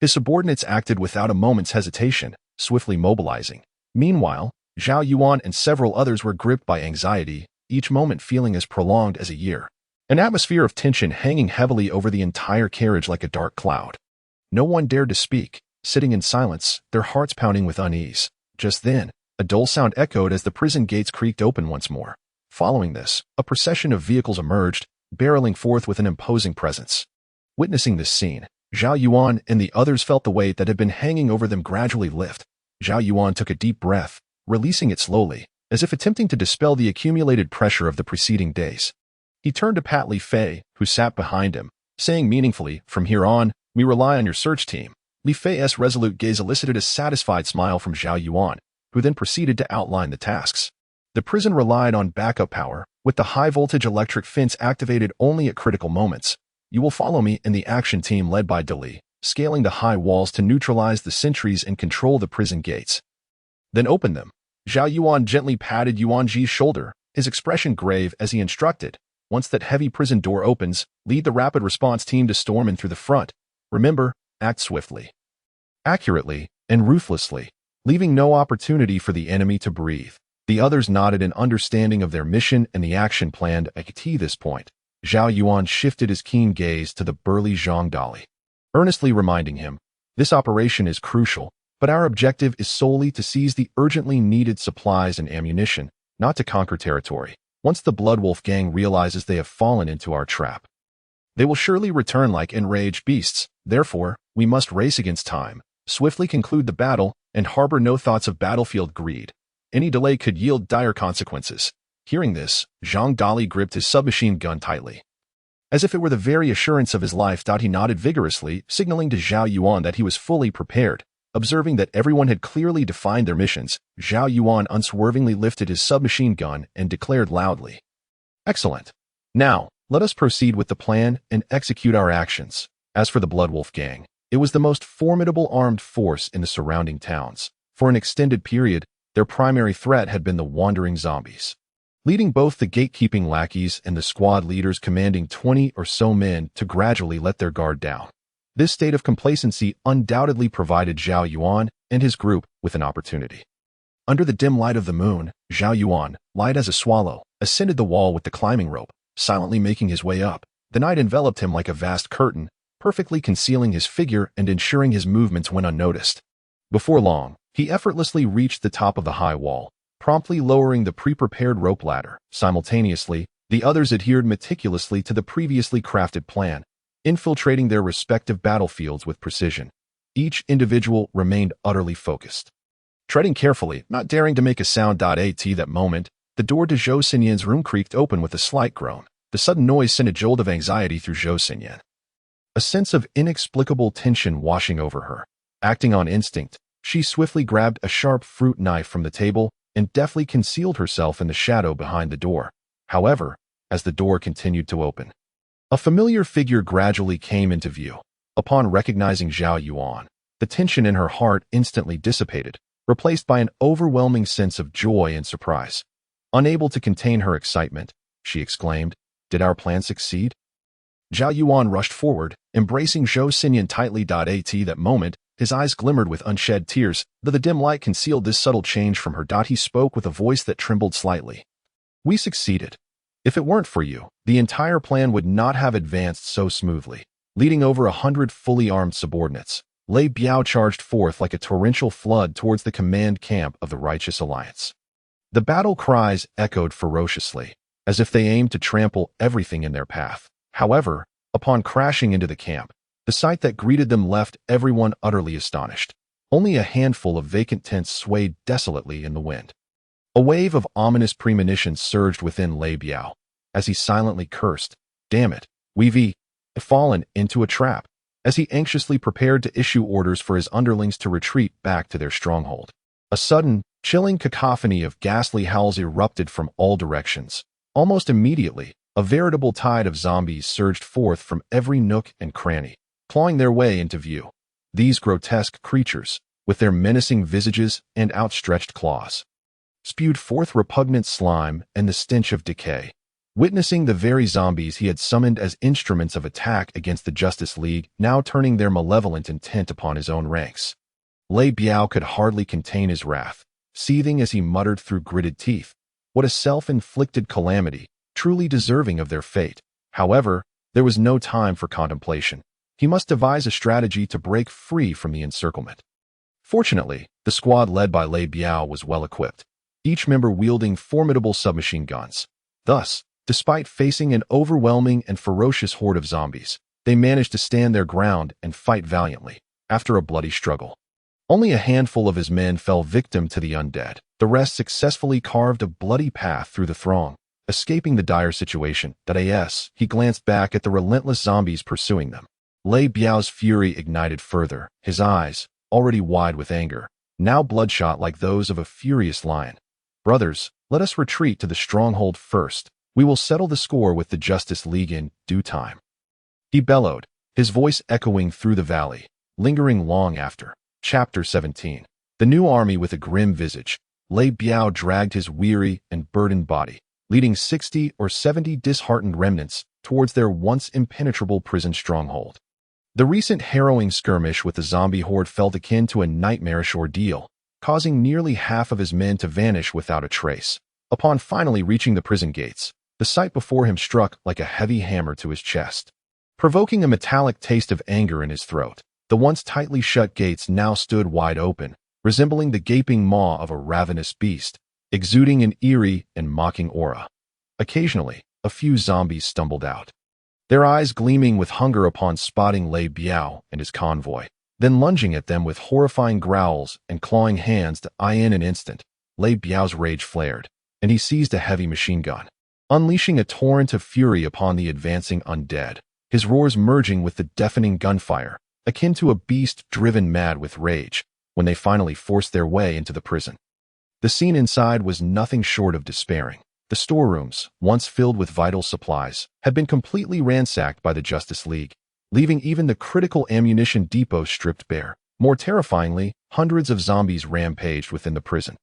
His subordinates acted without a moment's hesitation, swiftly mobilizing. Meanwhile, Zhao Yuan and several others were gripped by anxiety, each moment feeling as prolonged as a year. An atmosphere of tension hanging heavily over the entire carriage like a dark cloud. No one dared to speak, sitting in silence, their hearts pounding with unease. Just then, a dull sound echoed as the prison gates creaked open once more. Following this, a procession of vehicles emerged, barreling forth with an imposing presence. Witnessing this scene, Zhao Yuan and the others felt the weight that had been hanging over them gradually lift. Zhao Yuan took a deep breath, releasing it slowly, as if attempting to dispel the accumulated pressure of the preceding days. He turned to Pat Li Fei, who sat behind him, saying meaningfully, "From here on, we rely on your search team." Li Fei's resolute gaze elicited a satisfied smile from Zhao Yuan, who then proceeded to outline the tasks. The prison relied on backup power, with the high-voltage electric fence activated only at critical moments. You will follow me and the action team led by Dali, scaling the high walls to neutralize the sentries and control the prison gates. Then open them. Zhao Yuan gently patted Yuan Ji's shoulder, his expression grave as he instructed. Once that heavy prison door opens, lead the rapid response team to storm in through the front. Remember, act swiftly, accurately, and ruthlessly, leaving no opportunity for the enemy to breathe. The others nodded in understanding of their mission and the action planned. At this point, Zhao Yuan shifted his keen gaze to the burly Zhang Dali, earnestly reminding him, "This operation is crucial, but our objective is solely to seize the urgently needed supplies and ammunition, not to conquer territory. Once the Bloodwolf gang realizes they have fallen into our trap, they will surely return like enraged beasts. Therefore, we must race against time, swiftly conclude the battle, and harbor no thoughts of battlefield greed. Any delay could yield dire consequences." Hearing this, Zhang Dali gripped his submachine gun tightly. As if it were the very assurance of his life, he nodded vigorously, signaling to Zhao Yuan that he was fully prepared. Observing that everyone had clearly defined their missions, Zhao Yuan unswervingly lifted his submachine gun and declared loudly, "Excellent. Now, let us proceed with the plan and execute our actions." As for the Bloodwolf gang, it was the most formidable armed force in the surrounding towns. For an extended period, their primary threat had been the wandering zombies. Leading both the gatekeeping lackeys and the squad leaders commanding 20 or so men to gradually let their guard down. This state of complacency undoubtedly provided Zhao Yuan and his group with an opportunity. Under the dim light of the moon, Zhao Yuan, light as a swallow, ascended the wall with the climbing rope, silently making his way up. The night enveloped him like a vast curtain, perfectly concealing his figure and ensuring his movements went unnoticed. Before long, he effortlessly reached the top of the high wall, promptly lowering the pre-prepared rope ladder. Simultaneously, the others adhered meticulously to the previously crafted plan, infiltrating their respective battlefields with precision. Each individual remained utterly focused, treading carefully, not daring to make a sound. At that moment, the door to Zhou Xinyan's room creaked open with a slight groan. The sudden noise sent a jolt of anxiety through Zhou Xinyan, a sense of inexplicable tension washing over her. Acting on instinct, she swiftly grabbed a sharp fruit knife from the table and deftly concealed herself in the shadow behind the door. However, as the door continued to open, a familiar figure gradually came into view. Upon recognizing Zhao Yuan, the tension in her heart instantly dissipated, replaced by an overwhelming sense of joy and surprise. Unable to contain her excitement, she exclaimed, "Did our plan succeed?" Zhao Yuan rushed forward, embracing Zhou Xinyan tightly. At that moment, his eyes glimmered with unshed tears, though the dim light concealed this subtle change from her. He spoke with a voice that trembled slightly. "We succeeded. If it weren't for you, the entire plan would not have advanced so smoothly." Leading over 100 fully armed subordinates, Lei Biao charged forth like a torrential flood towards the command camp of the Righteous Alliance. The battle cries echoed ferociously, as if they aimed to trample everything in their path. However, upon crashing into the camp, the sight that greeted them left everyone utterly astonished. Only a handful of vacant tents swayed desolately in the wind. A wave of ominous premonition surged within Lei Biao, as he silently cursed, "Damn it, we've fallen into a trap," as he anxiously prepared to issue orders for his underlings to retreat back to their stronghold. A sudden, chilling cacophony of ghastly howls erupted from all directions. Almost immediately, a veritable tide of zombies surged forth from every nook and cranny, clawing their way into view. These grotesque creatures, with their menacing visages and outstretched claws, spewed forth repugnant slime and the stench of decay. Witnessing the very zombies he had summoned as instruments of attack against the Justice League now turning their malevolent intent upon his own ranks, Lei Biao could hardly contain his wrath, seething as he muttered through gritted teeth, "What a self-inflicted calamity, truly deserving of their fate." However, there was no time for contemplation. He must devise a strategy to break free from the encirclement. Fortunately, the squad led by Lei Biao was well equipped, each member wielding formidable submachine guns. Thus, despite facing an overwhelming and ferocious horde of zombies, they managed to stand their ground and fight valiantly. After a bloody struggle, only a handful of his men fell victim to the undead. The rest successfully carved a bloody path through the throng, escaping the dire situation. He glanced back at the relentless zombies pursuing them. Lei Biao's fury ignited further, his eyes, already wide with anger, now bloodshot like those of a furious lion. "Brothers, let us retreat to the stronghold first. We will settle the score with the Justice League in due time," he bellowed, his voice echoing through the valley, lingering long after. Chapter 17. The new army with a grim visage. Lei Biao dragged his weary and burdened body, leading 60 or 70 disheartened remnants towards their once impenetrable prison stronghold. The recent harrowing skirmish with the zombie horde felt akin to a nightmarish ordeal, causing nearly half of his men to vanish without a trace. Upon finally reaching the prison gates, the sight before him struck like a heavy hammer to his chest, provoking a metallic taste of anger in his throat. The once tightly shut gates now stood wide open, resembling the gaping maw of a ravenous beast, exuding an eerie and mocking aura. Occasionally, a few zombies stumbled out, their eyes gleaming with hunger upon spotting Lei Biao and his convoy, then lunging at them with horrifying growls and clawing hands to in an instant. Lei Biao's rage flared, and he seized a heavy machine gun, unleashing a torrent of fury upon the advancing undead, his roars merging with the deafening gunfire, akin to a beast driven mad with rage, when they finally forced their way into the prison. The scene inside was nothing short of despairing. The storerooms, once filled with vital supplies, had been completely ransacked by the Justice League, leaving even the critical ammunition depot stripped bare. More terrifyingly, hundreds of zombies rampaged within the prison,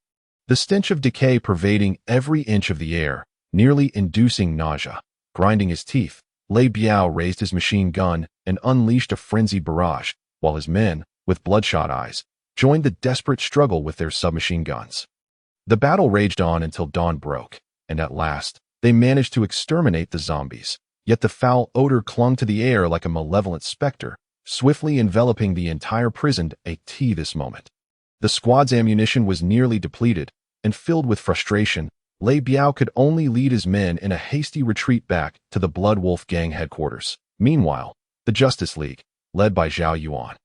the stench of decay pervading every inch of the air, nearly inducing nausea. Grinding his teeth, Lei Biao raised his machine gun and unleashed a frenzied barrage, while his men, with bloodshot eyes, joined the desperate struggle with their submachine guns. The battle raged on until dawn broke, and at last, they managed to exterminate the zombies. Yet the foul odor clung to the air like a malevolent specter, swiftly enveloping the entire prison. This moment, the squad's ammunition was nearly depleted, and filled with frustration, Lei Biao could only lead his men in a hasty retreat back to the Blood Wolf Gang headquarters. Meanwhile, the Justice League, led by Zhao Yuan,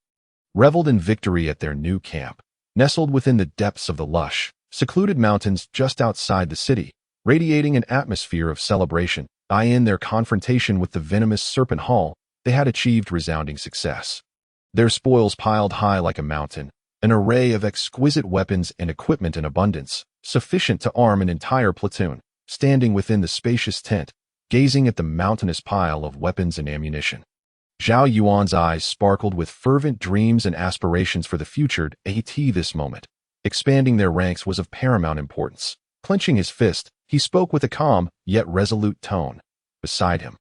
reveled in victory at their new camp, nestled within the depths of the lush, secluded mountains just outside the city, radiating an atmosphere of celebration. In their confrontation with the venomous Serpent Hall, they had achieved resounding success. Their spoils piled high like a mountain, an array of exquisite weapons and equipment in abundance, sufficient to arm an entire platoon, standing within the spacious tent, gazing at the mountainous pile of weapons and ammunition. Zhao Yuan's eyes sparkled with fervent dreams and aspirations for the future. This moment, expanding their ranks was of paramount importance. Clenching his fist, he spoke with a calm, yet resolute tone. Beside him,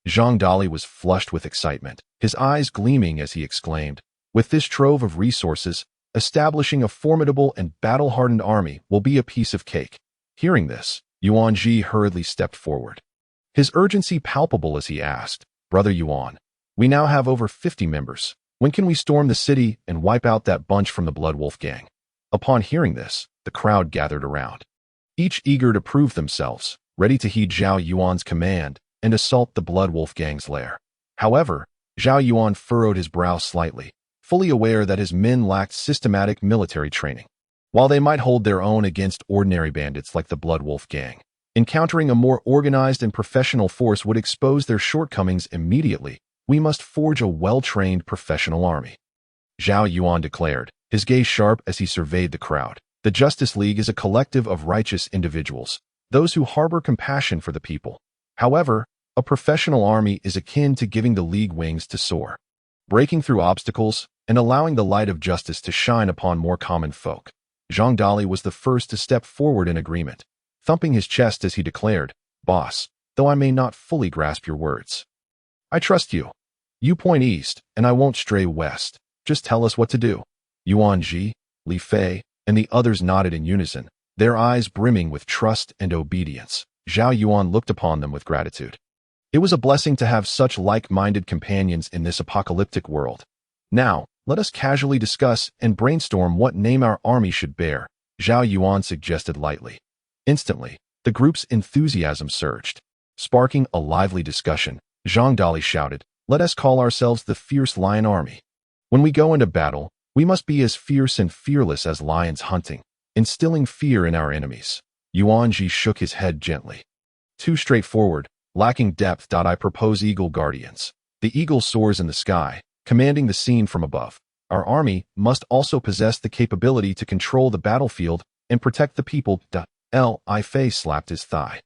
Zhang Dali was flushed with excitement, his eyes gleaming as he exclaimed, "With this trove of resources, establishing a formidable and battle-hardened army will be a piece of cake." Hearing this, Yuan Ji hurriedly stepped forward, his urgency palpable as he asked, "Brother Yuan, we now have over 50 members. When can we storm the city and wipe out that bunch from the Blood Wolf Gang?" Upon hearing this, the crowd gathered around, each eager to prove themselves, ready to heed Zhao Yuan's command and assault the Blood Wolf Gang's lair. However, Zhao Yuan furrowed his brow slightly, fully aware that his men lacked systematic military training. While they might hold their own against ordinary bandits like the Blood Wolf Gang, encountering a more organized and professional force would expose their shortcomings immediately. We must forge a well-trained professional army, Zhao Yuan declared, his gaze sharp as he surveyed the crowd. The Justice League is a collective of righteous individuals, those who harbor compassion for the people. However, a professional army is akin to giving the League wings to soar, breaking through obstacles and allowing the light of justice to shine upon more common folk. Zhang Dali was the first to step forward in agreement, thumping his chest as he declared, "Boss, though I may not fully grasp your words, I trust you. You point east, and I won't stray west. Just tell us what to do." Yuan Ji, Li Fei, and the others nodded in unison, their eyes brimming with trust and obedience. Zhao Yuan looked upon them with gratitude. It was a blessing to have such like-minded companions in this apocalyptic world. "Now, let us casually discuss and brainstorm what name our army should bear," Zhao Yuan suggested lightly. Instantly, the group's enthusiasm surged. Sparking a lively discussion, Zhang Dali shouted, "Let us call ourselves the Fierce Lion Army. When we go into battle, we must be as fierce and fearless as lions hunting, instilling fear in our enemies." Yuan Ji shook his head gently. "Too straightforward, lacking depth. I propose Eagle Guardians. The eagle soars in the sky, commanding the scene from above. Our army must also possess the capability to control the battlefield and protect the people." Li Fei slapped his thigh.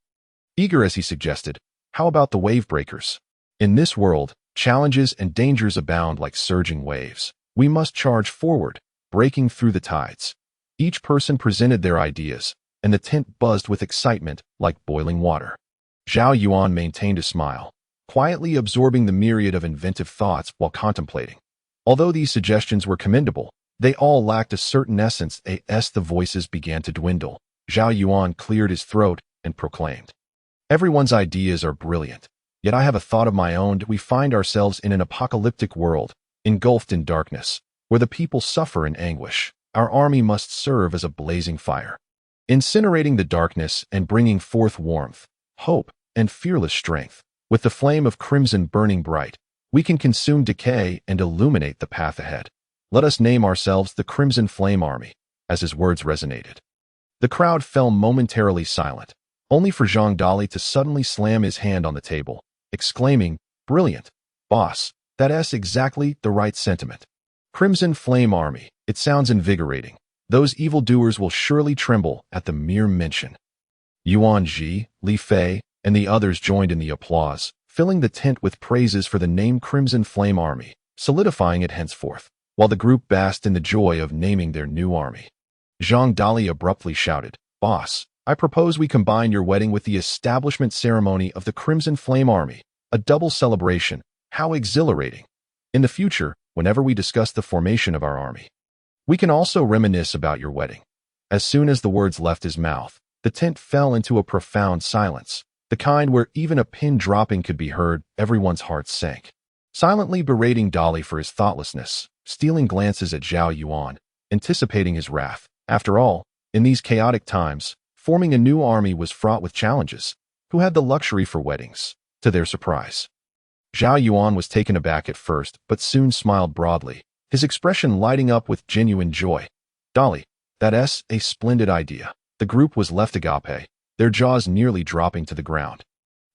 Eager as he suggested, "How about the wave breakers? In this world, challenges and dangers abound like surging waves. We must charge forward, breaking through the tides." Each person presented their ideas, and the tent buzzed with excitement like boiling water. Zhao Yuan maintained a smile, quietly absorbing the myriad of inventive thoughts while contemplating. Although these suggestions were commendable, they all lacked a certain essence. As the voices began to dwindle, Zhao Yuan cleared his throat and proclaimed, "Everyone's ideas are brilliant, yet I have a thought of my own. We find ourselves in an apocalyptic world, engulfed in darkness, where the people suffer in anguish. Our army must serve as a blazing fire, incinerating the darkness and bringing forth warmth, hope, and fearless strength. With the flame of crimson burning bright, we can consume decay and illuminate the path ahead. Let us name ourselves the Crimson Flame Army." As his words resonated, the crowd fell momentarily silent, only for Zhang Dali to suddenly slam his hand on the table, exclaiming, "Brilliant, boss, that's exactly the right sentiment. Crimson Flame Army, it sounds invigorating. Those evildoers will surely tremble at the mere mention." Yuan Ji, Li Fei, and the others joined in the applause, filling the tent with praises for the name Crimson Flame Army, solidifying it henceforth, while the group basked in the joy of naming their new army. Zhang Dali abruptly shouted, "Boss, I propose we combine your wedding with the establishment ceremony of the Crimson Flame Army, a double celebration. How exhilarating! In the future, whenever we discuss the formation of our army, we can also reminisce about your wedding." As soon as the words left his mouth, the tent fell into a profound silence, the kind where even a pin dropping could be heard. Everyone's hearts sank, silently berating Dali for his thoughtlessness, stealing glances at Zhao Yuan, anticipating his wrath. After all, in these chaotic times, forming a new army was fraught with challenges. Who had the luxury for weddings? To their surprise, Zhao Yuan was taken aback at first, but soon smiled broadly, his expression lighting up with genuine joy. "Dali, that's a splendid idea." The group was left agape, their jaws nearly dropping to the ground.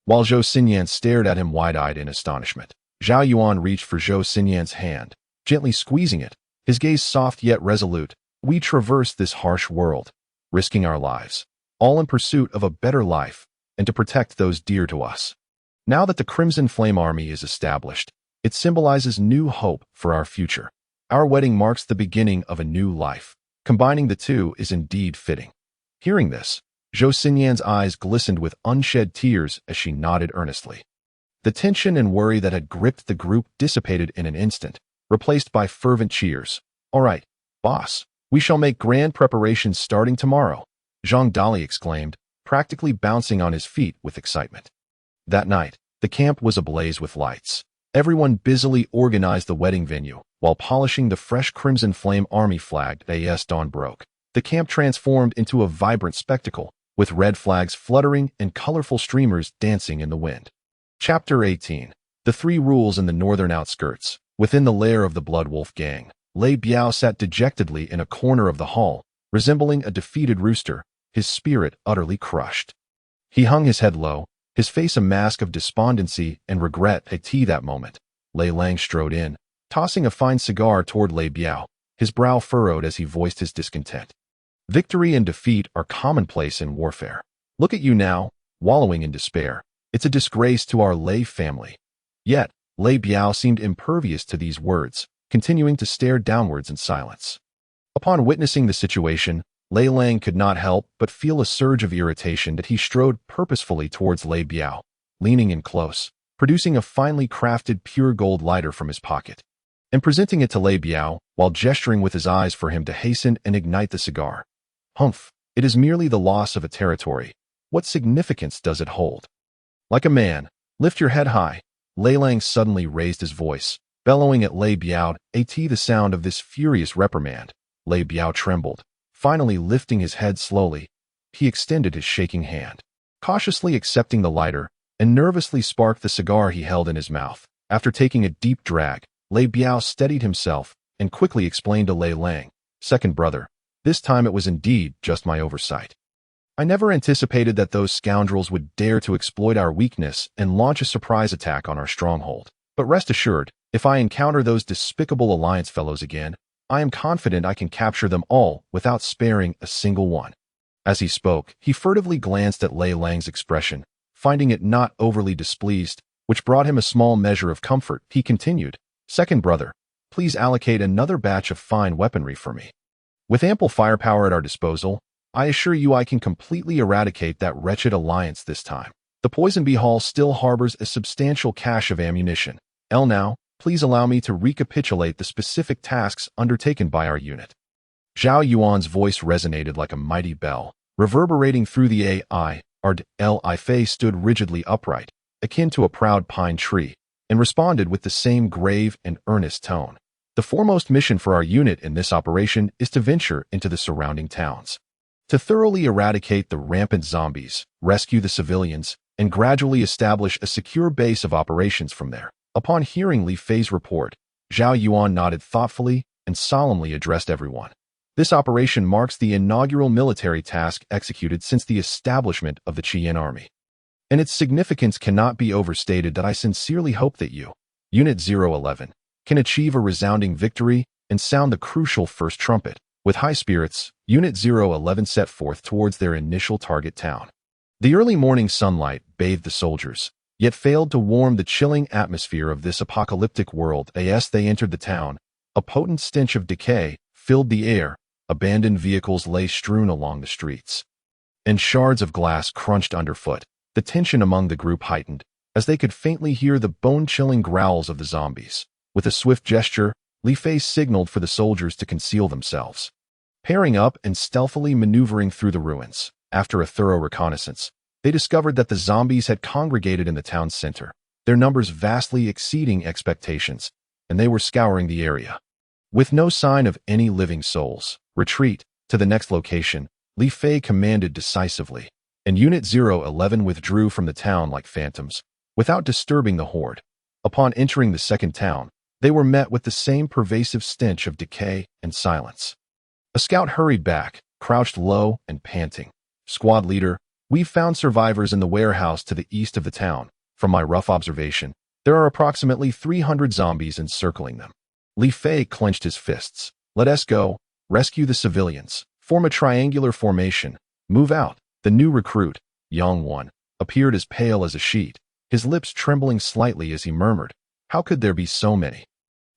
While Zhou Xinyan stared at him wide-eyed in astonishment, Zhao Yuan reached for Zhou Xinyan's hand, gently squeezing it, his gaze soft yet resolute. "We traverse this harsh world, risking our lives, all in pursuit of a better life and to protect those dear to us. Now that the Crimson Flame Army is established, it symbolizes new hope for our future. Our wedding marks the beginning of a new life. Combining the two is indeed fitting." Hearing this, Zhou Xinyan's eyes glistened with unshed tears as she nodded earnestly. The tension and worry that had gripped the group dissipated in an instant, replaced by fervent cheers. "All right, boss, we shall make grand preparations starting tomorrow," Zhang Dali exclaimed, practically bouncing on his feet with excitement. That night, the camp was ablaze with lights. Everyone busily organized the wedding venue, while polishing the fresh Crimson Flame Army flag. As dawn broke, the camp transformed into a vibrant spectacle, with red flags fluttering and colorful streamers dancing in the wind. Chapter 18. The Three Rules in the Northern Outskirts. Within the lair of the Blood Wolf gang, Lei Biao sat dejectedly in a corner of the hall, resembling a defeated rooster, his spirit utterly crushed. He hung his head low, his face a mask of despondency and regret. At that moment, Lei Lang strode in, tossing a fine cigar toward Lei Biao, his brow furrowed as he voiced his discontent. Victory and defeat are commonplace in warfare. Look at you now, wallowing in despair. It's a disgrace to our Lei family. Yet, Lei Biao seemed impervious to these words, continuing to stare downwards in silence. Upon witnessing the situation, Lei Lang could not help but feel a surge of irritation that he strode purposefully towards Lei Biao, leaning in close, producing a finely crafted pure gold lighter from his pocket, and presenting it to Lei Biao while gesturing with his eyes for him to hasten and ignite the cigar. Humph, it is merely the loss of a territory. What significance does it hold? Like a man, lift your head high. Lei Lang suddenly raised his voice, bellowing at Lei Biao. The sound of this furious reprimand, Lei Biao trembled. Finally lifting his head slowly, he extended his shaking hand, cautiously accepting the lighter, and nervously sparked the cigar he held in his mouth. After taking a deep drag, Lei Biao steadied himself and quickly explained to Lei Lang, "Second brother, this time it was indeed just my oversight. I never anticipated that those scoundrels would dare to exploit our weakness and launch a surprise attack on our stronghold. But rest assured, if I encounter those despicable Alliance fellows again, I am confident I can capture them all without sparing a single one." As he spoke, he furtively glanced at Lei Lang's expression, finding it not overly displeased, which brought him a small measure of comfort. He continued, "Second brother, please allocate another batch of fine weaponry for me. With ample firepower at our disposal, I assure you I can completely eradicate that wretched Alliance this time. The Poison Bee Hall still harbors a substantial cache of ammunition. Now, please allow me to recapitulate the specific tasks undertaken by our unit." Zhao Yuan's voice resonated like a mighty bell, reverberating through the AI. Li Fei stood rigidly upright, akin to a proud pine tree, and responded with the same grave and earnest tone. "The foremost mission for our unit in this operation is to venture into the surrounding towns, to thoroughly eradicate the rampant zombies, rescue the civilians, and gradually establish a secure base of operations from there." Upon hearing Li Fei's report, Zhao Yuan nodded thoughtfully and solemnly addressed everyone. "This operation marks the inaugural military task executed since the establishment of the Qian army, and its significance cannot be overstated. That I sincerely hope that you, Unit 011, can achieve a resounding victory and sound the crucial first trumpet." With high spirits, Unit 011 set forth towards their initial target town. The early morning sunlight bathed the soldiers, yet failed to warm the chilling atmosphere of this apocalyptic world. As they entered the town, a potent stench of decay filled the air. Abandoned vehicles lay strewn along the streets, and shards of glass crunched underfoot. The tension among the group heightened, as they could faintly hear the bone-chilling growls of the zombies. With a swift gesture, Li Fei signaled for the soldiers to conceal themselves, pairing up and stealthily maneuvering through the ruins. After a thorough reconnaissance, they discovered that the zombies had congregated in the town's center, their numbers vastly exceeding expectations, and they were scouring the area. With no sign of any living souls, "Retreat to the next location," Li Fei commanded decisively, and Unit 011 withdrew from the town like phantoms, without disturbing the horde. Upon entering the second town, they were met with the same pervasive stench of decay and silence. A scout hurried back, crouched low and panting. "Squad leader, we've found survivors in the warehouse to the east of the town. From my rough observation, there are approximately 300 zombies encircling them." Li Fei clenched his fists. "Let us go, rescue the civilians, form a triangular formation, move out." The new recruit, Yang Wan, appeared as pale as a sheet, his lips trembling slightly as he murmured, "How could there be so many?"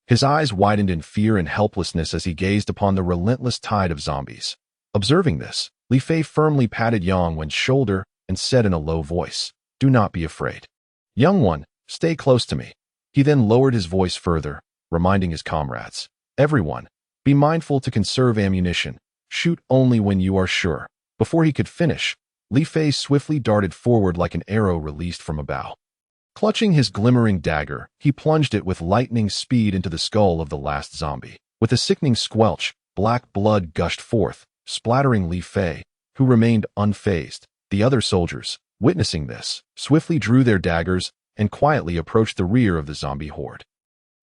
His eyes widened in fear and helplessness as he gazed upon the relentless tide of zombies. Observing this, Li Fei firmly patted Yang Wan's shoulder and said in a low voice, "Do not be afraid. Young one, stay close to me." He then lowered his voice further, reminding his comrades, "Everyone, be mindful to conserve ammunition. Shoot only when you are sure." Before he could finish, Li Fei swiftly darted forward like an arrow released from a bow. Clutching his glimmering dagger, he plunged it with lightning speed into the skull of the last zombie. With a sickening squelch, black blood gushed forth, splattering Li Fei, who remained unfazed. The other soldiers, witnessing this, swiftly drew their daggers and quietly approached the rear of the zombie horde.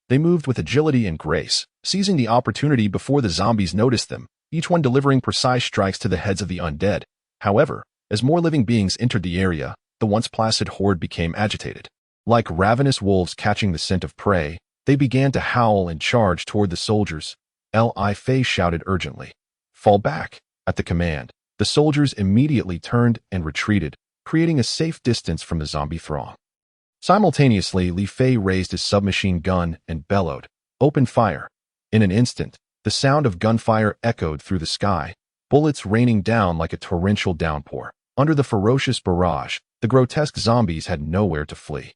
They moved with agility and grace, seizing the opportunity before the zombies noticed them, each one delivering precise strikes to the heads of the undead. However, as more living beings entered the area, the once placid horde became agitated. Like ravenous wolves catching the scent of prey, they began to howl and charge toward the soldiers. Li shouted urgently, "Fall back!" At the command, the soldiers immediately turned and retreated, creating a safe distance from the zombie throng. Simultaneously, Li Fei raised his submachine gun and bellowed, "Open fire!" In an instant, the sound of gunfire echoed through the sky, bullets raining down like a torrential downpour. Under the ferocious barrage, the grotesque zombies had nowhere to flee.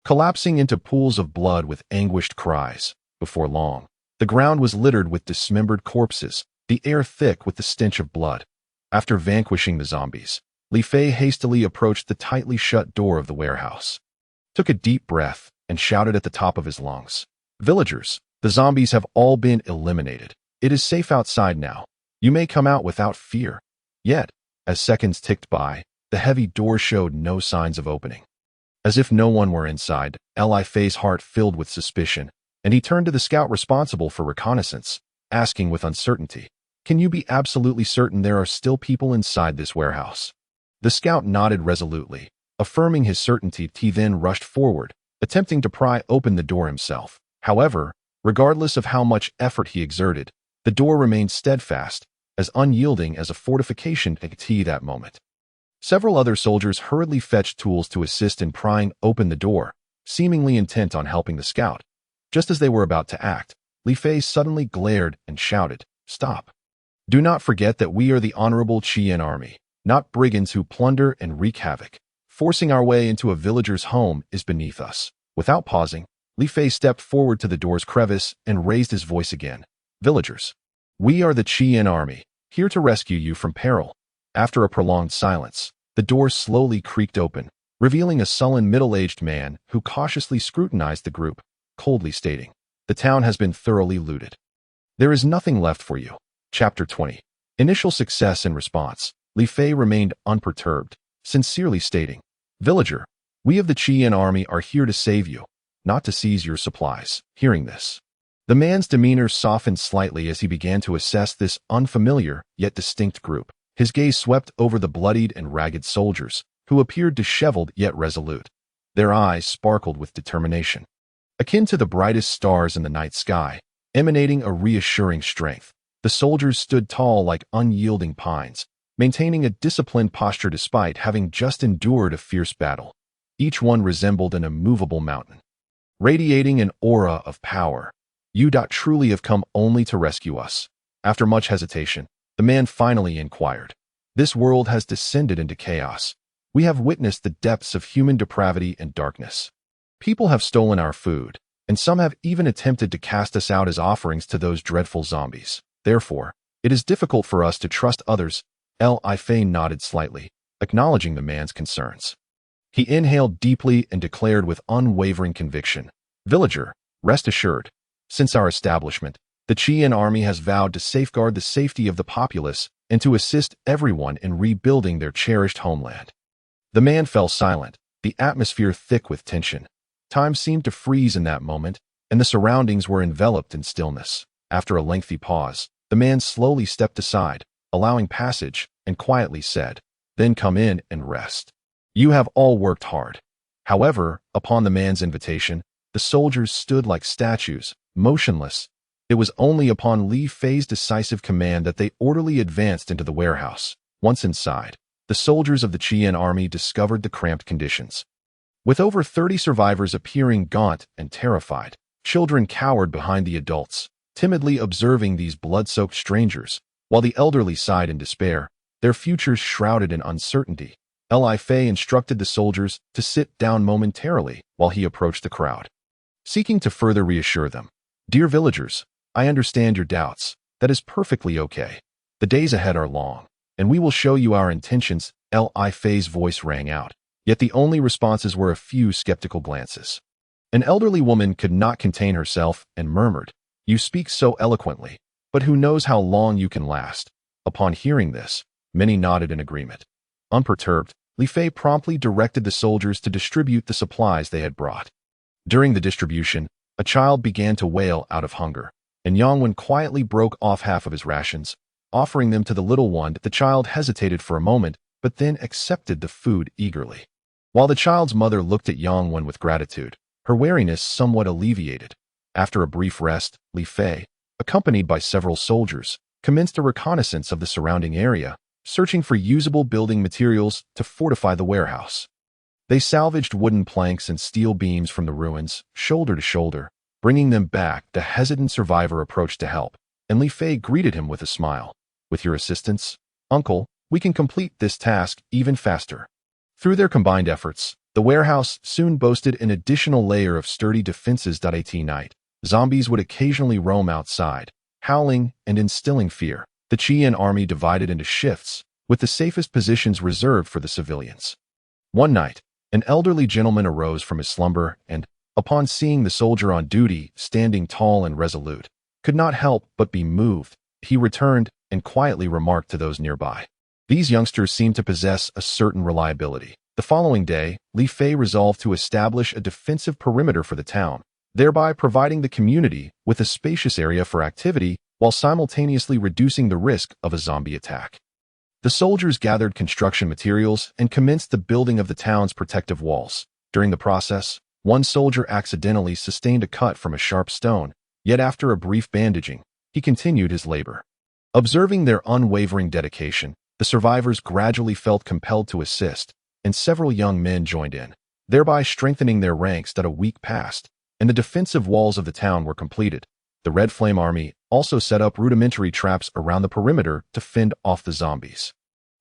Collapsing into pools of blood with anguished cries, before long, the ground was littered with dismembered corpses, the air thick with the stench of blood. After vanquishing the zombies, Li Fei hastily approached the tightly shut door of the warehouse, took a deep breath, and shouted at the top of his lungs, "Villagers, the zombies have all been eliminated. It is safe outside now. You may come out without fear." Yet, as seconds ticked by, the heavy door showed no signs of opening. As if no one were inside, Li Fei's heart filled with suspicion, and he turned to the scout responsible for reconnaissance, asking with uncertainty, "Can you be absolutely certain there are still people inside this warehouse?" The scout nodded resolutely, affirming his certainty. He then rushed forward, attempting to pry open the door himself. However, regardless of how much effort he exerted, the door remained steadfast, as unyielding as a fortification at that moment. Several other soldiers hurriedly fetched tools to assist in prying open the door, seemingly intent on helping the scout. Just as they were about to act, Li Fei suddenly glared and shouted, "Stop! Do not forget that we are the honorable Qian army, not brigands who plunder and wreak havoc. Forcing our way into a villager's home is beneath us." Without pausing, Li Fei stepped forward to the door's crevice and raised his voice again. "Villagers, we are the Qian army, here to rescue you from peril." After a prolonged silence, the door slowly creaked open, revealing a sullen middle-aged man who cautiously scrutinized the group, coldly stating, "The town has been thoroughly looted. There is nothing left for you." Chapter 20. Initial success and response. Li Fei remained unperturbed, sincerely stating, "Villager, we of the Qian army are here to save you, not to seize your supplies." Hearing this, the man's demeanor softened slightly as he began to assess this unfamiliar yet distinct group. His gaze swept over the bloodied and ragged soldiers, who appeared disheveled yet resolute. Their eyes sparkled with determination, akin to the brightest stars in the night sky, emanating a reassuring strength. The soldiers stood tall like unyielding pines, maintaining a disciplined posture despite having just endured a fierce battle. Each one resembled an immovable mountain, radiating an aura of power. "You truly have come only to rescue us." After much hesitation, the man finally inquired, "This world has descended into chaos. We have witnessed the depths of human depravity and darkness. People have stolen our food, and some have even attempted to cast us out as offerings to those dreadful zombies. Therefore, it is difficult for us to trust others." Li Fei nodded slightly, acknowledging the man's concerns. He inhaled deeply and declared with unwavering conviction, "Villager, rest assured, since our establishment, the Qian army has vowed to safeguard the safety of the populace and to assist everyone in rebuilding their cherished homeland." The man fell silent, the atmosphere thick with tension. Time seemed to freeze in that moment, and the surroundings were enveloped in stillness. After a lengthy pause, the man slowly stepped aside, allowing passage, and quietly said, "Then come in and rest. You have all worked hard." However, upon the man's invitation, the soldiers stood like statues, motionless. It was only upon Li Fei's decisive command that they orderly advanced into the warehouse. Once inside, the soldiers of the Qian army discovered the cramped conditions. With over 30 survivors appearing gaunt and terrified, children cowered behind the adults, timidly observing these blood-soaked strangers, while the elderly sighed in despair, their futures shrouded in uncertainty. Li Fei instructed the soldiers to sit down momentarily while he approached the crowd, seeking to further reassure them. "Dear villagers, I understand your doubts. That is perfectly okay. The days ahead are long, and we will show you our intentions." Li Fei's voice rang out, yet the only responses were a few skeptical glances. An elderly woman could not contain herself and murmured, "You speak so eloquently, but who knows how long you can last?" Upon hearing this, many nodded in agreement. Unperturbed, Li Fei promptly directed the soldiers to distribute the supplies they had brought. During the distribution, a child began to wail out of hunger, and Yang Wen quietly broke off half of his rations, offering them to the little one. The child hesitated for a moment, but then accepted the food eagerly. While the child's mother looked at Yang Wen with gratitude, her weariness somewhat alleviated. After a brief rest, Li Fei, accompanied by several soldiers, commenced a reconnaissance of the surrounding area, searching for usable building materials to fortify the warehouse. They salvaged wooden planks and steel beams from the ruins, shoulder to shoulder, bringing them back. The hesitant survivor approached to help, and Li Fei greeted him with a smile. "With your assistance, Uncle, we can complete this task even faster." Through their combined efforts, the warehouse soon boasted an additional layer of sturdy defenses. At night, zombies would occasionally roam outside, howling and instilling fear. The Qian army divided into shifts, with the safest positions reserved for the civilians. One night, an elderly gentleman arose from his slumber and, upon seeing the soldier on duty standing tall and resolute, could not help but be moved. He returned and quietly remarked to those nearby, "These youngsters seem to possess a certain reliability." The following day, Li Fei resolved to establish a defensive perimeter for the town, thereby providing the community with a spacious area for activity while simultaneously reducing the risk of a zombie attack. The soldiers gathered construction materials and commenced the building of the town's protective walls. During the process, one soldier accidentally sustained a cut from a sharp stone, yet after a brief bandaging, he continued his labor. Observing their unwavering dedication, the survivors gradually felt compelled to assist, and several young men joined in, thereby strengthening their ranks. A week passed, and the defensive walls of the town were completed. The Red Flame Army also set up rudimentary traps around the perimeter to fend off the zombies,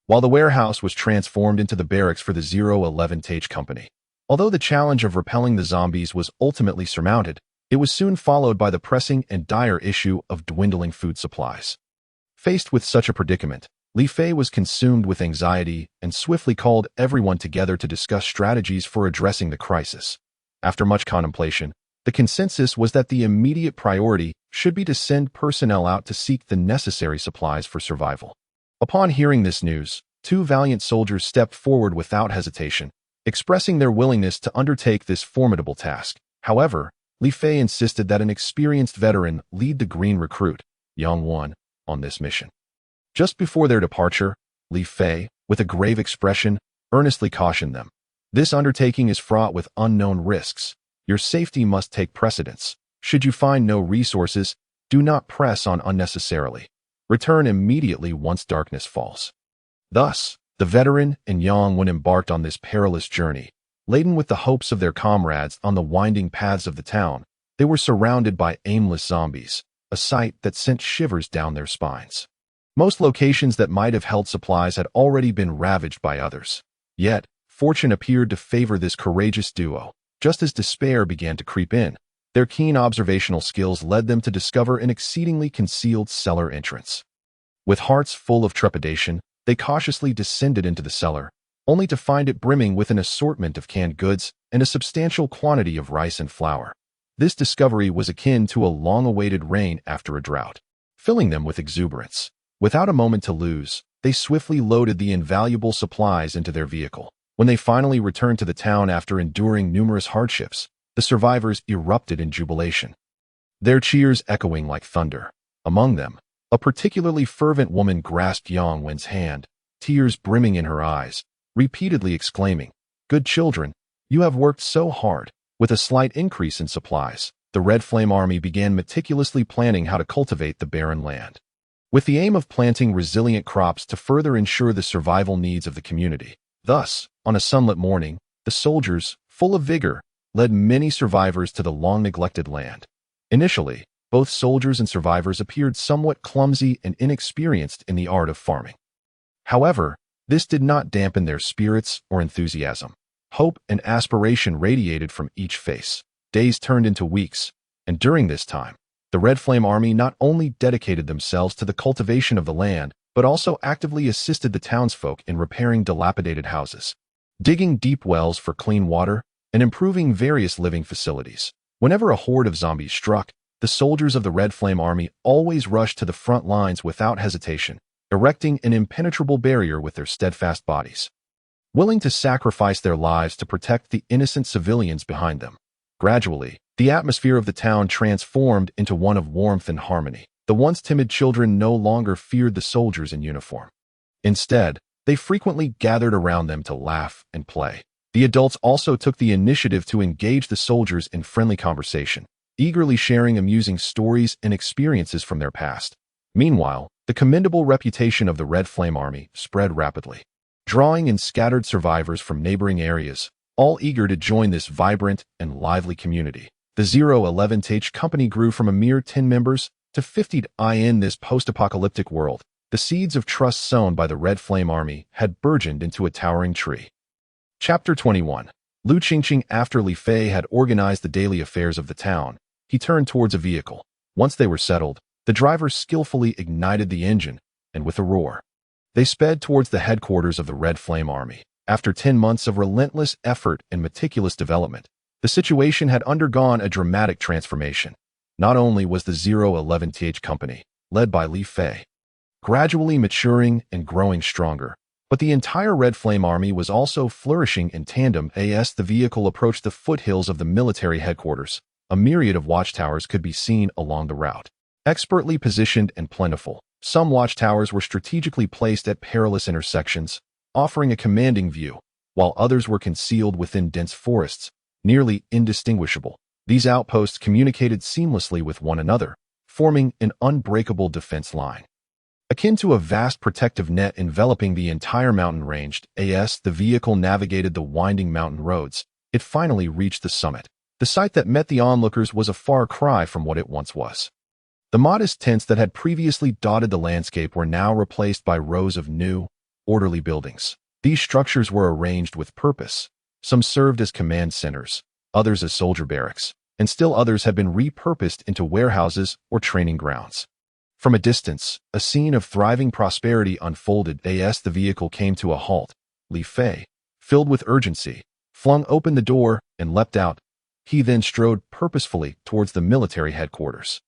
while the warehouse was transformed into the barracks for the 011 Tage Company. Although the challenge of repelling the zombies was ultimately surmounted, it was soon followed by the pressing and dire issue of dwindling food supplies. Faced with such a predicament, Li Fei was consumed with anxiety and swiftly called everyone together to discuss strategies for addressing the crisis. After much contemplation, the consensus was that the immediate priority should be to send personnel out to seek the necessary supplies for survival. Upon hearing this news, two valiant soldiers stepped forward without hesitation, expressing their willingness to undertake this formidable task. However, Li Fei insisted that an experienced veteran lead the green recruit, Yang Wen, on this mission. Just before their departure, Li Fei, with a grave expression, earnestly cautioned them. "This undertaking is fraught with unknown risks. Your safety must take precedence. Should you find no resources, do not press on unnecessarily. Return immediately once darkness falls." Thus, the veteran and Yang Wen embarked on this perilous journey. Laden with the hopes of their comrades on the winding paths of the town, they were surrounded by aimless zombies, a sight that sent shivers down their spines. Most locations that might have held supplies had already been ravaged by others. Yet, fortune appeared to favor this courageous duo. Just as despair began to creep in, their keen observational skills led them to discover an exceedingly concealed cellar entrance. With hearts full of trepidation, they cautiously descended into the cellar, only to find it brimming with an assortment of canned goods and a substantial quantity of rice and flour. This discovery was akin to a long-awaited rain after a drought, filling them with exuberance. Without a moment to lose, they swiftly loaded the invaluable supplies into their vehicle. When they finally returned to the town after enduring numerous hardships, the survivors erupted in jubilation, their cheers echoing like thunder. Among them, a particularly fervent woman grasped Yang Wen's hand, tears brimming in her eyes, repeatedly exclaiming, "Good children, you have worked so hard." With a slight increase in supplies, the Red Flame Army began meticulously planning how to cultivate the barren land, with the aim of planting resilient crops to further ensure the survival needs of the community. Thus, on a sunlit morning, the soldiers, full of vigor, led many survivors to the long-neglected land. Initially, both soldiers and survivors appeared somewhat clumsy and inexperienced in the art of farming. However, this did not dampen their spirits or enthusiasm. Hope and aspiration radiated from each face. Days turned into weeks, and during this time, the Red Flame Army not only dedicated themselves to the cultivation of the land, but also actively assisted the townsfolk in repairing dilapidated houses, digging deep wells for clean water, and improving various living facilities. Whenever a horde of zombies struck, the soldiers of the Red Flame Army always rushed to the front lines without hesitation, erecting an impenetrable barrier with their steadfast bodies. willing to sacrifice their lives to protect the innocent civilians behind them. Gradually, the atmosphere of the town transformed into one of warmth and harmony. The once timid children no longer feared the soldiers in uniform. Instead, they frequently gathered around them to laugh and play. The adults also took the initiative to engage the soldiers in friendly conversation, eagerly sharing amusing stories and experiences from their past. Meanwhile, the commendable reputation of the Red Flame Army spread rapidly, drawing in scattered survivors from neighboring areas, all eager to join this vibrant and lively community. The 011th Company grew from a mere 10 members to 50 in this post-apocalyptic world. The seeds of trust sown by the Red Flame Army had burgeoned into a towering tree. Chapter 21. Lu Qingqing. After Li Fei had organized the daily affairs of the town, he turned towards a vehicle. Once they were settled, the driver skillfully ignited the engine, and with a roar, they sped towards the headquarters of the Red Flame Army. After 10 months of relentless effort and meticulous development, the situation had undergone a dramatic transformation. Not only was the 011th Company, led by Li Fei, gradually maturing and growing stronger, but the entire Red Flame Army was also flourishing in tandem. As the vehicle approached the foothills of the military headquarters, a myriad of watchtowers could be seen along the route. Expertly positioned and plentiful, some watchtowers were strategically placed at perilous intersections, offering a commanding view, while others were concealed within dense forests, nearly indistinguishable. These outposts communicated seamlessly with one another, forming an unbreakable defense line, akin to a vast protective net enveloping the entire mountain range. As the vehicle navigated the winding mountain roads, it finally reached the summit. The sight that met the onlookers was a far cry from what it once was. The modest tents that had previously dotted the landscape were now replaced by rows of new, orderly buildings. These structures were arranged with purpose. Some served as command centers, others as soldier barracks, and still others had been repurposed into warehouses or training grounds. From a distance, a scene of thriving prosperity unfolded. As the vehicle came to a halt, Li Fei, filled with urgency, flung open the door and leapt out. He then strode purposefully towards the military headquarters.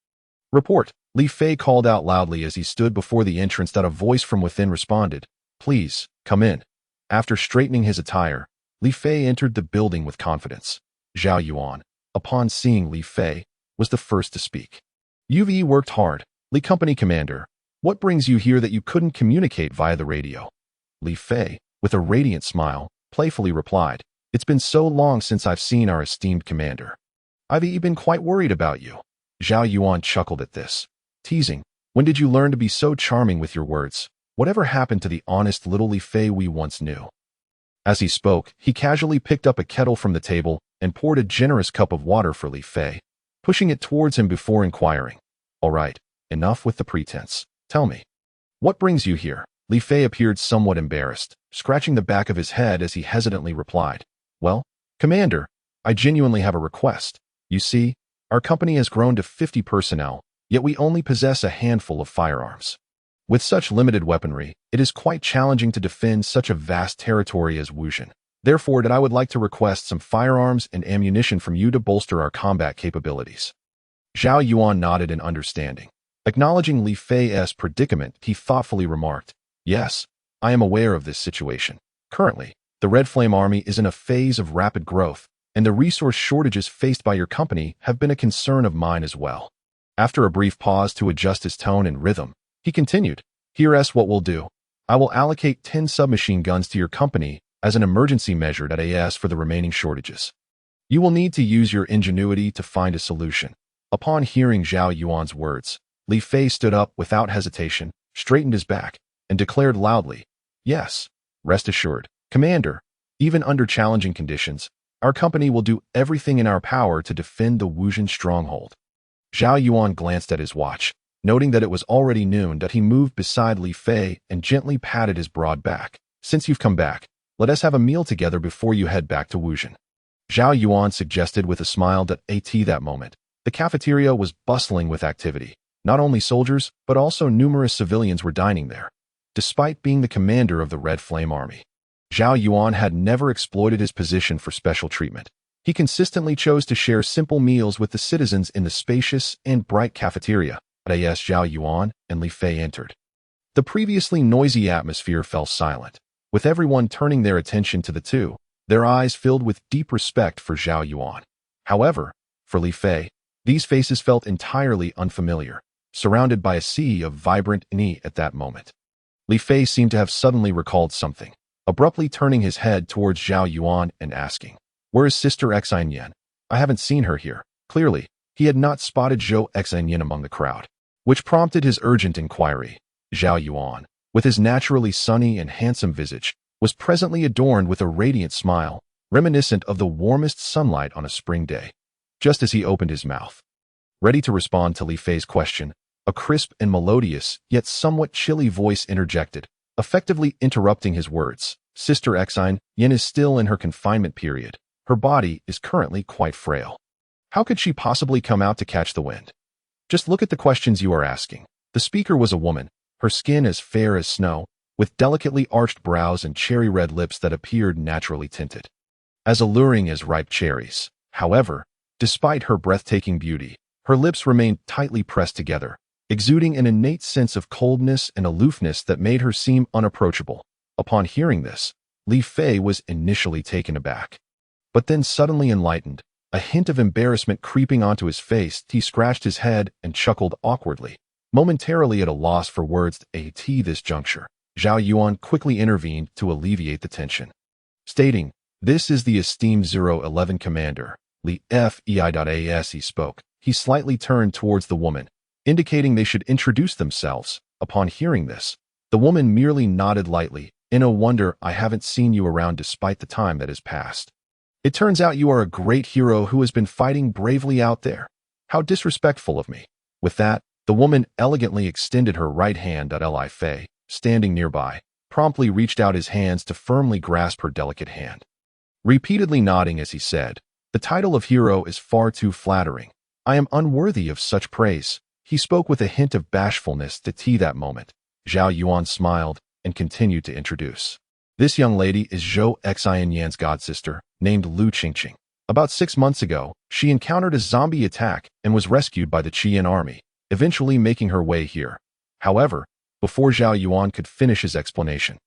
"Report," Li Fei called out loudly as he stood before the entrance. That a voice from within responded, "Please, come in." After straightening his attire, Li Fei entered the building with confidence. Zhao Yuan, upon seeing Li Fei, was the first to speak. "You've worked hard, Li Company Commander. What brings you here that you couldn't communicate via the radio?" Li Fei, with a radiant smile, playfully replied, "It's been so long since I've seen our esteemed commander. I've been quite worried about you." Zhao Yuan chuckled at this, teasing, "When did you learn to be so charming with your words? Whatever happened to the honest little Li Fei we once knew?" As he spoke, he casually picked up a kettle from the table and poured a generous cup of water for Li Fei, pushing it towards him before inquiring, "All right, enough with the pretense. Tell me, what brings you here?" Li Fei appeared somewhat embarrassed, scratching the back of his head as he hesitantly replied, "Well, Commander, I genuinely have a request. You see, our company has grown to 50 personnel, yet we only possess a handful of firearms. With such limited weaponry, it is quite challenging to defend such a vast territory as Wuzhen. Therefore, I would like to request some firearms and ammunition from you to bolster our combat capabilities." Zhao Yuan nodded in understanding. Acknowledging Li Fei's predicament, he thoughtfully remarked, "Yes, I am aware of this situation. Currently, the Red Flame Army is in a phase of rapid growth, and the resource shortages faced by your company have been a concern of mine as well." After a brief pause to adjust his tone and rhythm, he continued, "Here's what we'll do. I will allocate 10 submachine guns to your company as an emergency measure for the remaining shortages. You will need to use your ingenuity to find a solution." Upon hearing Zhao Yuan's words, Li Fei stood up without hesitation, straightened his back, and declared loudly, "Yes, rest assured, Commander, even under challenging conditions, our company will do everything in our power to defend the Wuzhen stronghold." Zhao Yuan glanced at his watch, noting that it was already noon. He moved beside Li Fei and gently patted his broad back. "Since you've come back, let us have a meal together before you head back to Wuzhen," Zhao Yuan suggested with a smile. At that moment, the cafeteria was bustling with activity. Not only soldiers, but also numerous civilians were dining there. Despite being the commander of the Red Flame Army, Zhao Yuan had never exploited his position for special treatment. He consistently chose to share simple meals with the citizens in the spacious and bright cafeteria. As Zhao Yuan and Li Fei entered, the previously noisy atmosphere fell silent. with everyone turning their attention to the two, their eyes filled with deep respect for Zhao Yuan. However, for Li Fei, these faces felt entirely unfamiliar, surrounded by a sea of vibrant Ni at that moment. Li Fei seemed to have suddenly recalled something, abruptly turning his head towards Zhao Yuan and asking, "Where is Sister Xianyan? I haven't seen her here." Clearly, he had not spotted Zhou Xianyan among the crowd, which prompted his urgent inquiry. Zhao Yuan, with his naturally sunny and handsome visage, was presently adorned with a radiant smile, reminiscent of the warmest sunlight on a spring day. Just as he opened his mouth, ready to respond to Li Fei's question, a crisp and melodious, yet somewhat chilly voice interjected, effectively interrupting his words. "Sister Xianyan is still in her confinement period. Her body is currently quite frail. How could she possibly come out to catch the wind? Just look at the questions you are asking." The speaker was a woman, her skin as fair as snow, with delicately arched brows and cherry-red lips that appeared naturally tinted, as alluring as ripe cherries. However, despite her breathtaking beauty, her lips remained tightly pressed together, exuding an innate sense of coldness and aloofness that made her seem unapproachable. Upon hearing this, Li Fei was initially taken aback, but then suddenly enlightened, a hint of embarrassment creeping onto his face. He scratched his head and chuckled awkwardly, momentarily at a loss for words. At this juncture, Zhao Yuan quickly intervened to alleviate the tension, stating, "This is the esteemed 011 commander, Li Fei. As he spoke, he slightly turned towards the woman, indicating they should introduce themselves. Upon hearing this, the woman merely nodded lightly, in a wonder. "I haven't seen you around despite the time that has passed. It turns out you are a great hero who has been fighting bravely out there. How disrespectful of me." With that, the woman elegantly extended her right hand. Li Fei, standing nearby, promptly reached out his hands to firmly grasp her delicate hand, repeatedly nodding as he said, "The title of hero is far too flattering. I am unworthy of such praise." He spoke with a hint of bashfulness. That moment, Zhao Yuan smiled and continued to introduce. "This young lady is Zhou Xianyan's godsister, named Lu Qingqing. About 6 months ago, she encountered a zombie attack and was rescued by the Qian army, eventually making her way here." However, before Zhao Yuan could finish his explanation,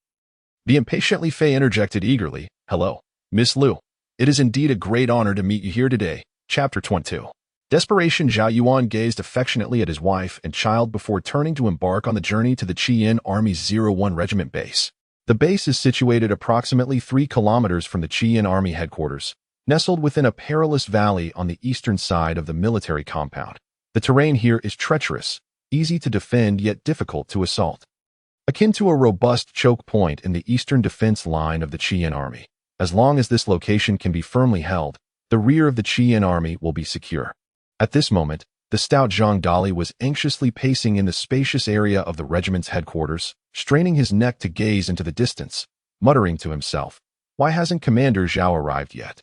the impatient Li Fei interjected eagerly, "Hello, Miss Lu. It is indeed a great honor to meet you here today." Chapter 22. Desperation. Zhao Yuan gazed affectionately at his wife and child before turning to embark on the journey to the Qian Army's 01 Regiment base. The base is situated approximately 3 kilometers from the Qian Army headquarters, nestled within a perilous valley on the eastern side of the military compound. The terrain here is treacherous, easy to defend yet difficult to assault, akin to a robust choke point in the eastern defense line of the Qian Army. As long as this location can be firmly held, the rear of the Qian Army will be secure. At this moment, the stout Zhang Dali was anxiously pacing in the spacious area of the regiment's headquarters, straining his neck to gaze into the distance, muttering to himself, "Why hasn't Commander Zhao arrived yet?"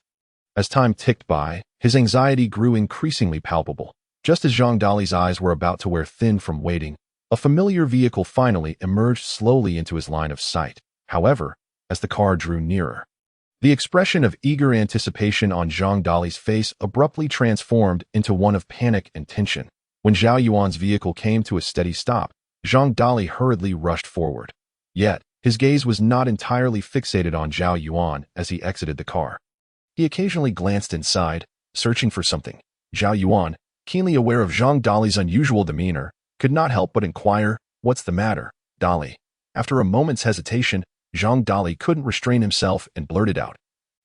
As time ticked by, his anxiety grew increasingly palpable. Just as Zhang Dali's eyes were about to wear thin from waiting, a familiar vehicle finally emerged slowly into his line of sight. However, as the car drew nearer, the expression of eager anticipation on Zhang Dali's face abruptly transformed into one of panic and tension. When Zhao Yuan's vehicle came to a steady stop, Zhang Dali hurriedly rushed forward. Yet, his gaze was not entirely fixated on Zhao Yuan as he exited the car. He occasionally glanced inside, searching for something. Zhao Yuan, keenly aware of Zhang Dali's unusual demeanor, could not help but inquire, "What's the matter, Dali?" After a moment's hesitation, Zhang Dali couldn't restrain himself and blurted out,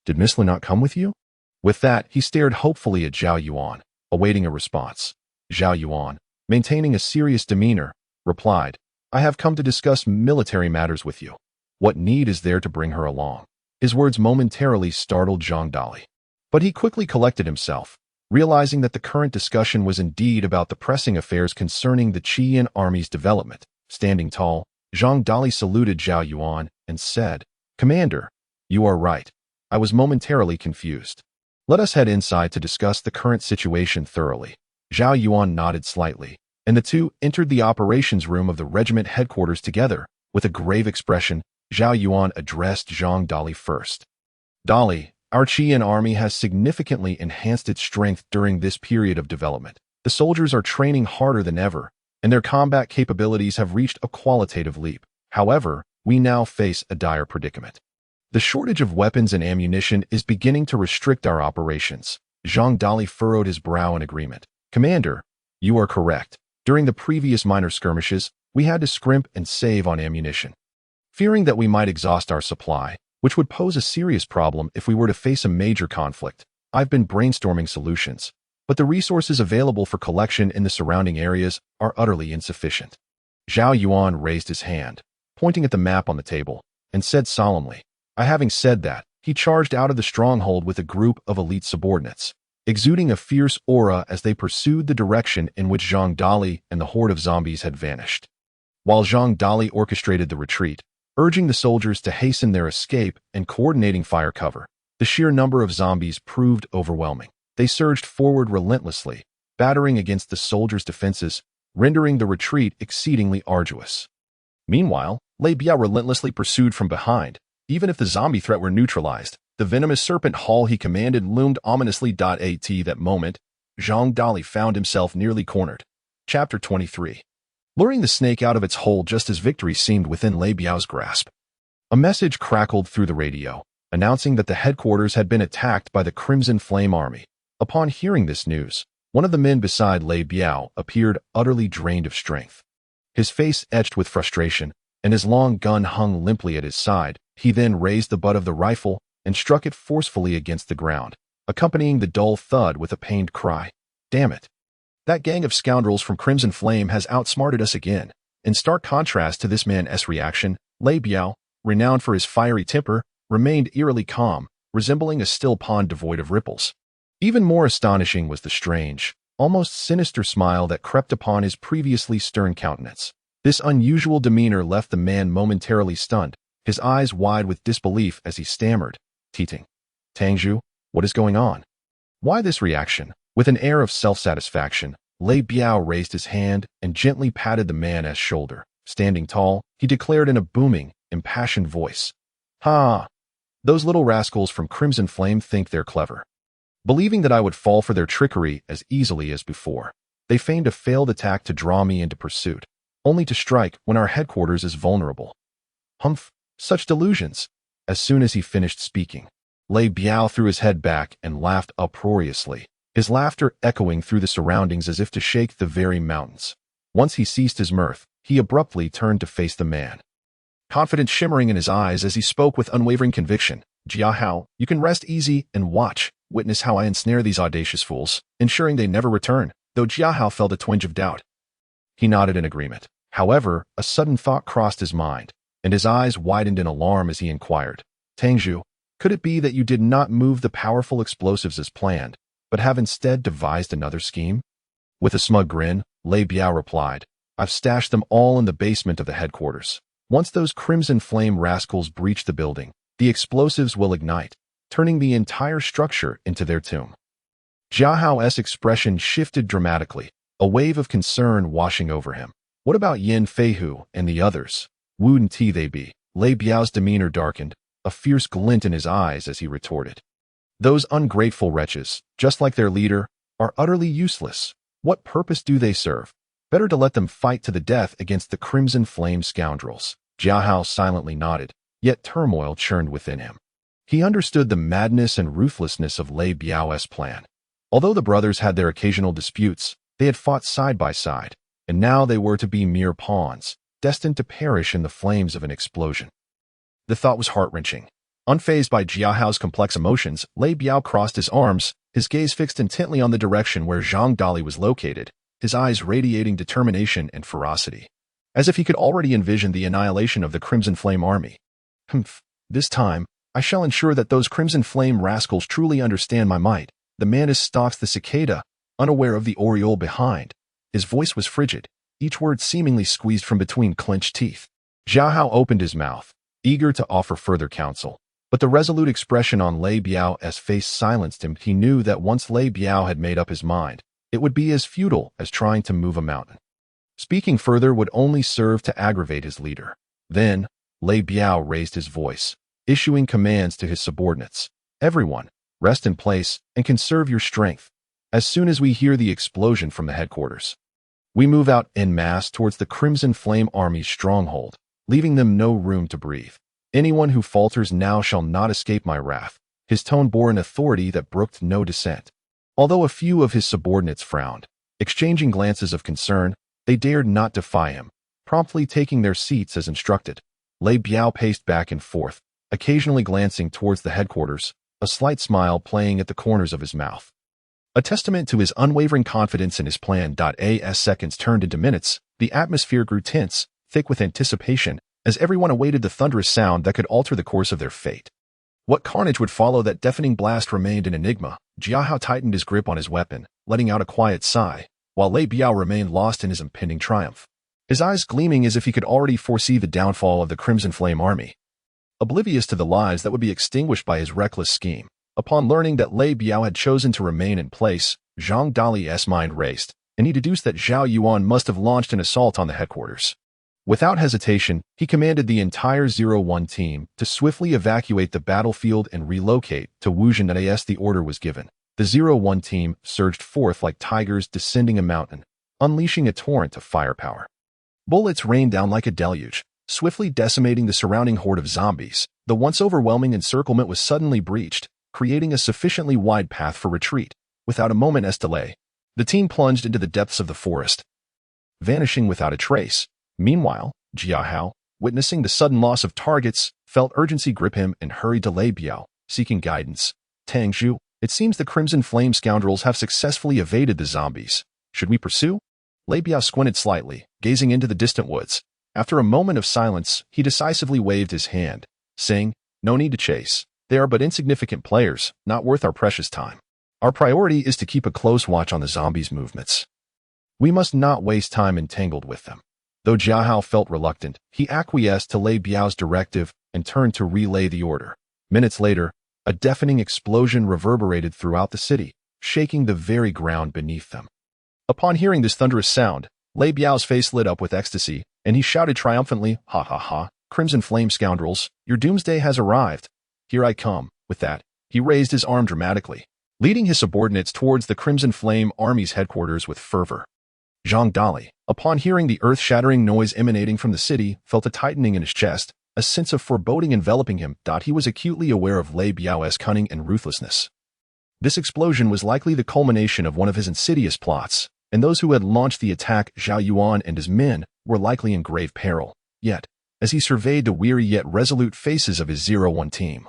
"Did Miss Lu not come with you?" With that, he stared hopefully at Zhao Yuan, awaiting a response. Zhao Yuan, maintaining a serious demeanor, replied, "I have come to discuss military matters with you. What need is there to bring her along?" His words momentarily startled Zhang Dali, but he quickly collected himself, realizing that the current discussion was indeed about the pressing affairs concerning the Qian Army's development. Standing tall, Zhang Dali saluted Zhao Yuan and said, "Commander, you are right. I was momentarily confused. Let us head inside to discuss the current situation thoroughly." Zhao Yuan nodded slightly, and the two entered the operations room of the regiment headquarters together. With a grave expression, Zhao Yuan addressed Zhang Dali first. "Dali, our Qian army has significantly enhanced its strength during this period of development. The soldiers are training harder than ever, and their combat capabilities have reached a qualitative leap. However, we now face a dire predicament. The shortage of weapons and ammunition is beginning to restrict our operations. Zhang Dali furrowed his brow in agreement. Commander, you are correct. During the previous minor skirmishes, we had to scrimp and save on ammunition. Fearing that we might exhaust our supply, which would pose a serious problem if we were to face a major conflict, I've been brainstorming solutions, but the resources available for collection in the surrounding areas are utterly insufficient. Zhao Yuan raised his hand, pointing at the map on the table, and said solemnly, Having said that, he charged out of the stronghold with a group of elite subordinates, exuding a fierce aura as they pursued the direction in which Zhang Dali and the horde of zombies had vanished. While Zhang Dali orchestrated the retreat, urging the soldiers to hasten their escape and coordinating fire cover, the sheer number of zombies proved overwhelming. They surged forward relentlessly, battering against the soldiers' defenses, rendering the retreat exceedingly arduous. Meanwhile, Lei Biao relentlessly pursued from behind. Even if the zombie threat were neutralized, the venomous serpent haul he commanded loomed ominously. At that moment, Zhang Dali found himself nearly cornered. Chapter 23. Luring the snake out of its hole just as victory seemed within Lei Biao's grasp. A message crackled through the radio, announcing that the headquarters had been attacked by the Crimson Flame Army. Upon hearing this news, one of the men beside Lei Biao appeared utterly drained of strength. His face etched with frustration, and his long gun hung limply at his side. He then raised the butt of the rifle and struck it forcefully against the ground, accompanying the dull thud with a pained cry. Damn it! That gang of scoundrels from Crimson Flame has outsmarted us again. In stark contrast to this man's reaction, Lei Biao, renowned for his fiery temper, remained eerily calm, resembling a still pond devoid of ripples. Even more astonishing was the strange, almost sinister smile that crept upon his previously stern countenance. This unusual demeanor left the man momentarily stunned, his eyes wide with disbelief as he stammered, Titing. Tangzhu, what is going on? Why this reaction? With an air of self-satisfaction, Lei Biao raised his hand and gently patted the man's shoulder. Standing tall, he declared in a booming, impassioned voice, Ha! Those little rascals from Crimson Flame think they're clever. Believing that I would fall for their trickery as easily as before, they feigned a failed attack to draw me into pursuit, only to strike when our headquarters is vulnerable. Humph! Such delusions! As soon as he finished speaking, Lei Biao threw his head back and laughed uproariously, his laughter echoing through the surroundings as if to shake the very mountains. Once he ceased his mirth, he abruptly turned to face the man, confidence shimmering in his eyes as he spoke with unwavering conviction. Jia Hao, you can rest easy and witness how I ensnare these audacious fools, ensuring they never return. Though Jia Hao felt a twinge of doubt, he nodded in agreement. However, a sudden thought crossed his mind, and his eyes widened in alarm as he inquired, Tangzhu, could it be that you did not move the powerful explosives as planned, but have instead devised another scheme? With a smug grin, Lei Biao replied, I've stashed them all in the basement of the headquarters. Once those Crimson Flame rascals breach the building, the explosives will ignite, turning the entire structure into their tomb. Jia Hao's expression shifted dramatically, a wave of concern washing over him. What about Yin Feihu and the others? Wouldn't they be? Lei Biao's demeanor darkened, a fierce glint in his eyes as he retorted. Those ungrateful wretches, just like their leader, are utterly useless. What purpose do they serve? Better to let them fight to the death against the Crimson Flame scoundrels. Jia Hao silently nodded, yet turmoil churned within him. He understood the madness and ruthlessness of Lei Biao's plan. Although the brothers had their occasional disputes, they had fought side by side, and now they were to be mere pawns, destined to perish in the flames of an explosion. The thought was heart-wrenching. Unfazed by Jia Hao's complex emotions, Lei Biao crossed his arms, his gaze fixed intently on the direction where Zhang Dali was located, his eyes radiating determination and ferocity, as if he could already envision the annihilation of the Crimson Flame army. Humph, this time, I shall ensure that those Crimson Flame rascals truly understand my might. The man stalks the cicada, unaware of the aureole behind. His voice was frigid, each word seemingly squeezed from between clenched teeth. Jia Hao opened his mouth, eager to offer further counsel, but the resolute expression on Lei Biao's face silenced him. He knew that once Lei Biao had made up his mind, it would be as futile as trying to move a mountain. Speaking further would only serve to aggravate his leader. Then, Lei Biao raised his voice, issuing commands to his subordinates. Everyone, rest in place and conserve your strength. As soon as we hear the explosion from the headquarters, we move out en masse towards the Crimson Flame Army's stronghold. leaving them no room to breathe. "Anyone who falters now shall not escape my wrath." His tone bore an authority that brooked no dissent. Although a few of his subordinates frowned, exchanging glances of concern, they dared not defy him, promptly taking their seats as instructed. Lei Biao paced back and forth, occasionally glancing towards the headquarters, a slight smile playing at the corners of his mouth. A testament to his unwavering confidence in his plan. As seconds turned into minutes, the atmosphere grew tense, thick with anticipation, as everyone awaited the thunderous sound that could alter the course of their fate. What carnage would follow that deafening blast remained an enigma. Jiahao tightened his grip on his weapon, letting out a quiet sigh, while Lei Biao remained lost in his impending triumph, his eyes gleaming as if he could already foresee the downfall of the Crimson Flame army. Oblivious to the lives that would be extinguished by his reckless scheme, upon learning that Lei Biao had chosen to remain in place, Zhang Dali's mind raced, and he deduced that Zhao Yuan must have launched an assault on the headquarters. Without hesitation, he commanded the entire 01 team to swiftly evacuate the battlefield and relocate to Wuzhen as the order was given. The 01 team surged forth like tigers descending a mountain, unleashing a torrent of firepower. Bullets rained down like a deluge, swiftly decimating the surrounding horde of zombies. The once overwhelming encirclement was suddenly breached, creating a sufficiently wide path for retreat. Without a moment's delay, the team plunged into the depths of the forest, vanishing without a trace. Meanwhile, Jiahao, witnessing the sudden loss of targets, felt urgency grip him and hurried to Lei Biao, seeking guidance. "Tangzhu, it seems the Crimson Flame scoundrels have successfully evaded the zombies. Should we pursue?" Lei Biao squinted slightly, gazing into the distant woods. After a moment of silence, he decisively waved his hand, saying, "No need to chase. They are but insignificant players, not worth our precious time. Our priority is to keep a close watch on the zombies' movements. We must not waste time entangled with them." Though Jiahao felt reluctant, he acquiesced to Lei Biao's directive and turned to relay the order. Minutes later, a deafening explosion reverberated throughout the city, shaking the very ground beneath them. Upon hearing this thunderous sound, Lei Biao's face lit up with ecstasy, and he shouted triumphantly, "Ha ha ha, Crimson Flame scoundrels, your doomsday has arrived. Here I come." With that, he raised his arm dramatically, leading his subordinates towards the Crimson Flame army's headquarters with fervor. Zhang Dali, upon hearing the earth-shattering noise emanating from the city, felt a tightening in his chest, a sense of foreboding enveloping him. He was acutely aware of Lei Biao's cunning and ruthlessness. This explosion was likely the culmination of one of his insidious plots, and those who had launched the attack, Zhao Yuan and his men, were likely in grave peril. Yet, as he surveyed the weary yet resolute faces of his 01 team,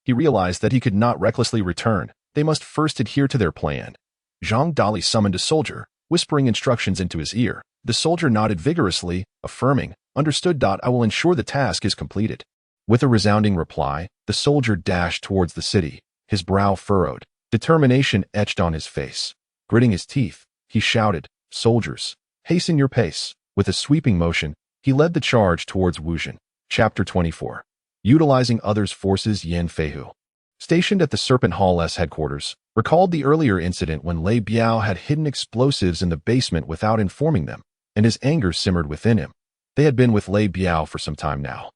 he realized that he could not recklessly return. They must first adhere to their plan. Zhang Dali summoned a soldier, whispering instructions into his ear. The soldier nodded vigorously, affirming, "Understood. I will ensure the task is completed." With a resounding reply, the soldier dashed towards the city, his brow furrowed, determination etched on his face. Gritting his teeth, he shouted, "Soldiers, hasten your pace." With a sweeping motion, he led the charge towards Wuzhen. Chapter 24. Utilizing others' forces. Yan Feihu, stationed at the Serpent Hall's headquarters, recalled the earlier incident when Lei Biao had hidden explosives in the basement without informing them, and his anger simmered within him. They had been with Lei Biao for some time now.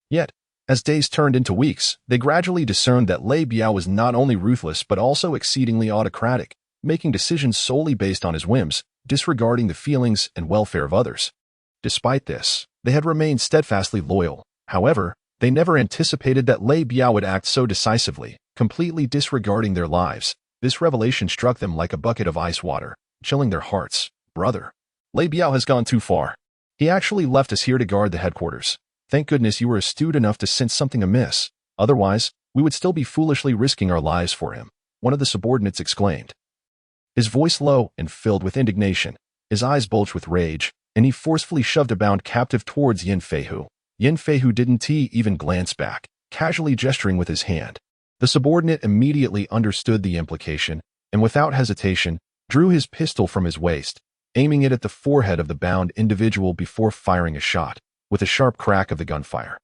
Yet, as days turned into weeks, they gradually discerned that Lei Biao was not only ruthless but also exceedingly autocratic, making decisions solely based on his whims, disregarding the feelings and welfare of others. Despite this, they had remained steadfastly loyal. However, they never anticipated that Lei Biao would act so decisively, completely disregarding their lives. This revelation struck them like a bucket of ice water, chilling their hearts. "Brother, Lei Biao has gone too far. He actually left us here to guard the headquarters. Thank goodness you were astute enough to sense something amiss. Otherwise, we would still be foolishly risking our lives for him," one of the subordinates exclaimed. His voice low and filled with indignation, his eyes bulged with rage, and he forcefully shoved a bound captive towards Yan Feihu. Yan Feihu didn't even glance back, casually gesturing with his hand. The subordinate immediately understood the implication, and without hesitation, drew his pistol from his waist, aiming it at the forehead of the bound individual before firing a shot. With a sharp crack of the gunfire,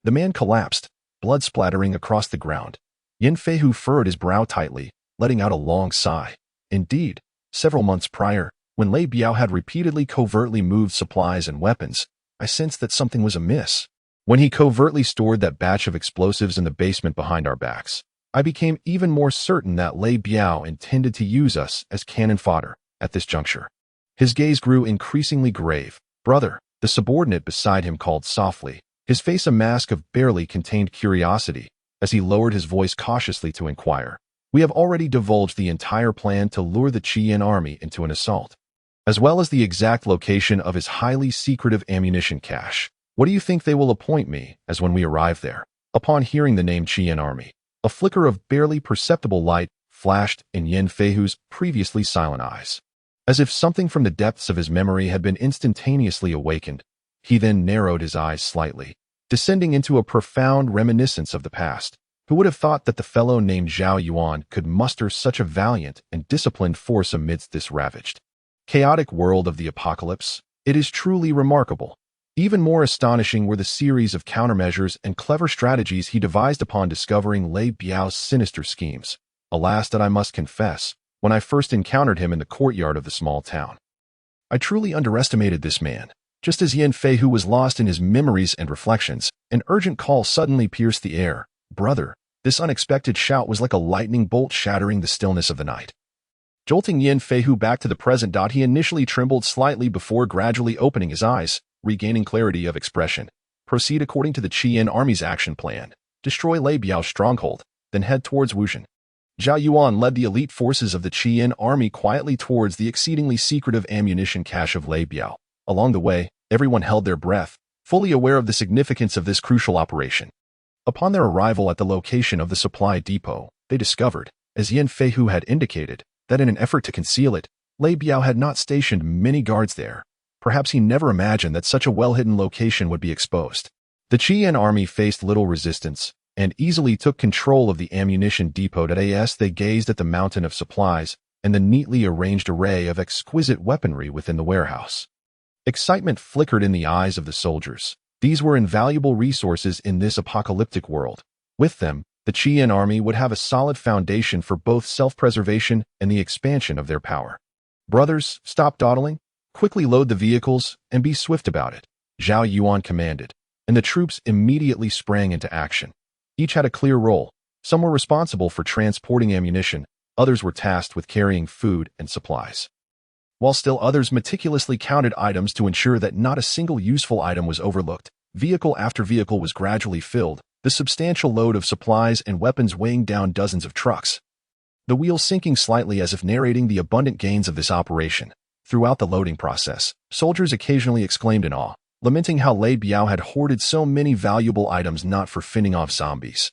the man collapsed, blood splattering across the ground. Yan Feihu furrowed his brow tightly, letting out a long sigh. Indeed, several months prior, when Lei Biao had repeatedly covertly moved supplies and weapons, I sensed that something was amiss. When he covertly stored that batch of explosives in the basement behind our backs, I became even more certain that Lei Biao intended to use us as cannon fodder. At this juncture, his gaze grew increasingly grave. "Brother, The subordinate beside him called softly, his face a mask of barely contained curiosity, as he lowered his voice cautiously to inquire. We have already divulged the entire plan to lure the Qian army into an assault, as well as the exact location of his highly secretive ammunition cache. What do you think they will appoint me as when we arrive there? Upon hearing the name Qian army, a flicker of barely perceptible light flashed in Yin Feihu's previously silent eyes. As if something from the depths of his memory had been instantaneously awakened, he then narrowed his eyes slightly, descending into a profound reminiscence of the past. Who would have thought that the fellow named Zhao Yuan could muster such a valiant and disciplined force amidst this ravaged, chaotic world of the apocalypse? It is truly remarkable. Even more astonishing were the series of countermeasures and clever strategies he devised upon discovering Lei Biao's sinister schemes. Alas, that I must confess, when I first encountered him in the courtyard of the small town, I truly underestimated this man. Just as Yin Feihu was lost in his memories and reflections, an urgent call suddenly pierced the air. "Brother!" This unexpected shout was like a lightning bolt shattering the stillness of the night. Jolting Yin Feihu back to the present, he initially trembled slightly before gradually opening his eyes, regaining clarity of expression. Proceed according to the Qian army's action plan. Destroy Lei Biao's stronghold, then head towards Wuzhen. Zhao Yuan led the elite forces of the Qian army quietly towards the exceedingly secretive ammunition cache of Lei Biao. Along the way, everyone held their breath, fully aware of the significance of this crucial operation. Upon their arrival at the location of the supply depot, they discovered, as Yin Feihu had indicated, that in an effort to conceal it, Lei Biao had not stationed many guards there. Perhaps he never imagined that such a well-hidden location would be exposed. The Qian army faced little resistance, and easily took control of the ammunition depot. As they gazed at the mountain of supplies and the neatly arranged array of exquisite weaponry within the warehouse, excitement flickered in the eyes of the soldiers. These were invaluable resources in this apocalyptic world. With them, the Qian army would have a solid foundation for both self-preservation and the expansion of their power. "Brothers, stop dawdling. Quickly load the vehicles and be swift about it," Zhao Yuan commanded, and the troops immediately sprang into action. Each had a clear role. Some were responsible for transporting ammunition, others were tasked with carrying food and supplies, while still others meticulously counted items to ensure that not a single useful item was overlooked. Vehicle after vehicle was gradually filled, the substantial load of supplies and weapons weighing down dozens of trucks, the wheels sinking slightly as if narrating the abundant gains of this operation. Throughout the loading process, soldiers occasionally exclaimed in awe, lamenting how Lei Biao had hoarded so many valuable items not for fending off zombies,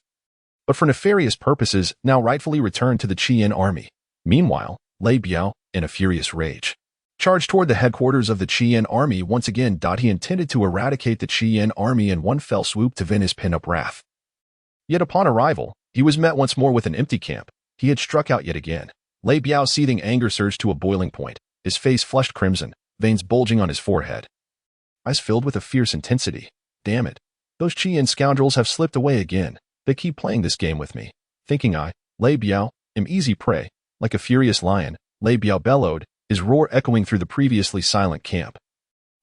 but for nefarious purposes, now rightfully returned to the Qian army. Meanwhile, Lei Biao, in a furious rage, charged toward the headquarters of the Qian army once again. He intended to eradicate the Qian army in one fell swoop to vent his pent-up wrath. Yet upon arrival, he was met once more with an empty camp. He had struck out yet again. Lei Biao's seething anger surged to a boiling point, his face flushed crimson, veins bulging on his forehead, eyes filled with a fierce intensity. "Damn it. Those Qian scoundrels have slipped away again. They keep playing this game with me. Thinking I, Lei Biao, am easy prey." Like a furious lion, Lei Biao bellowed, his roar echoing through the previously silent camp.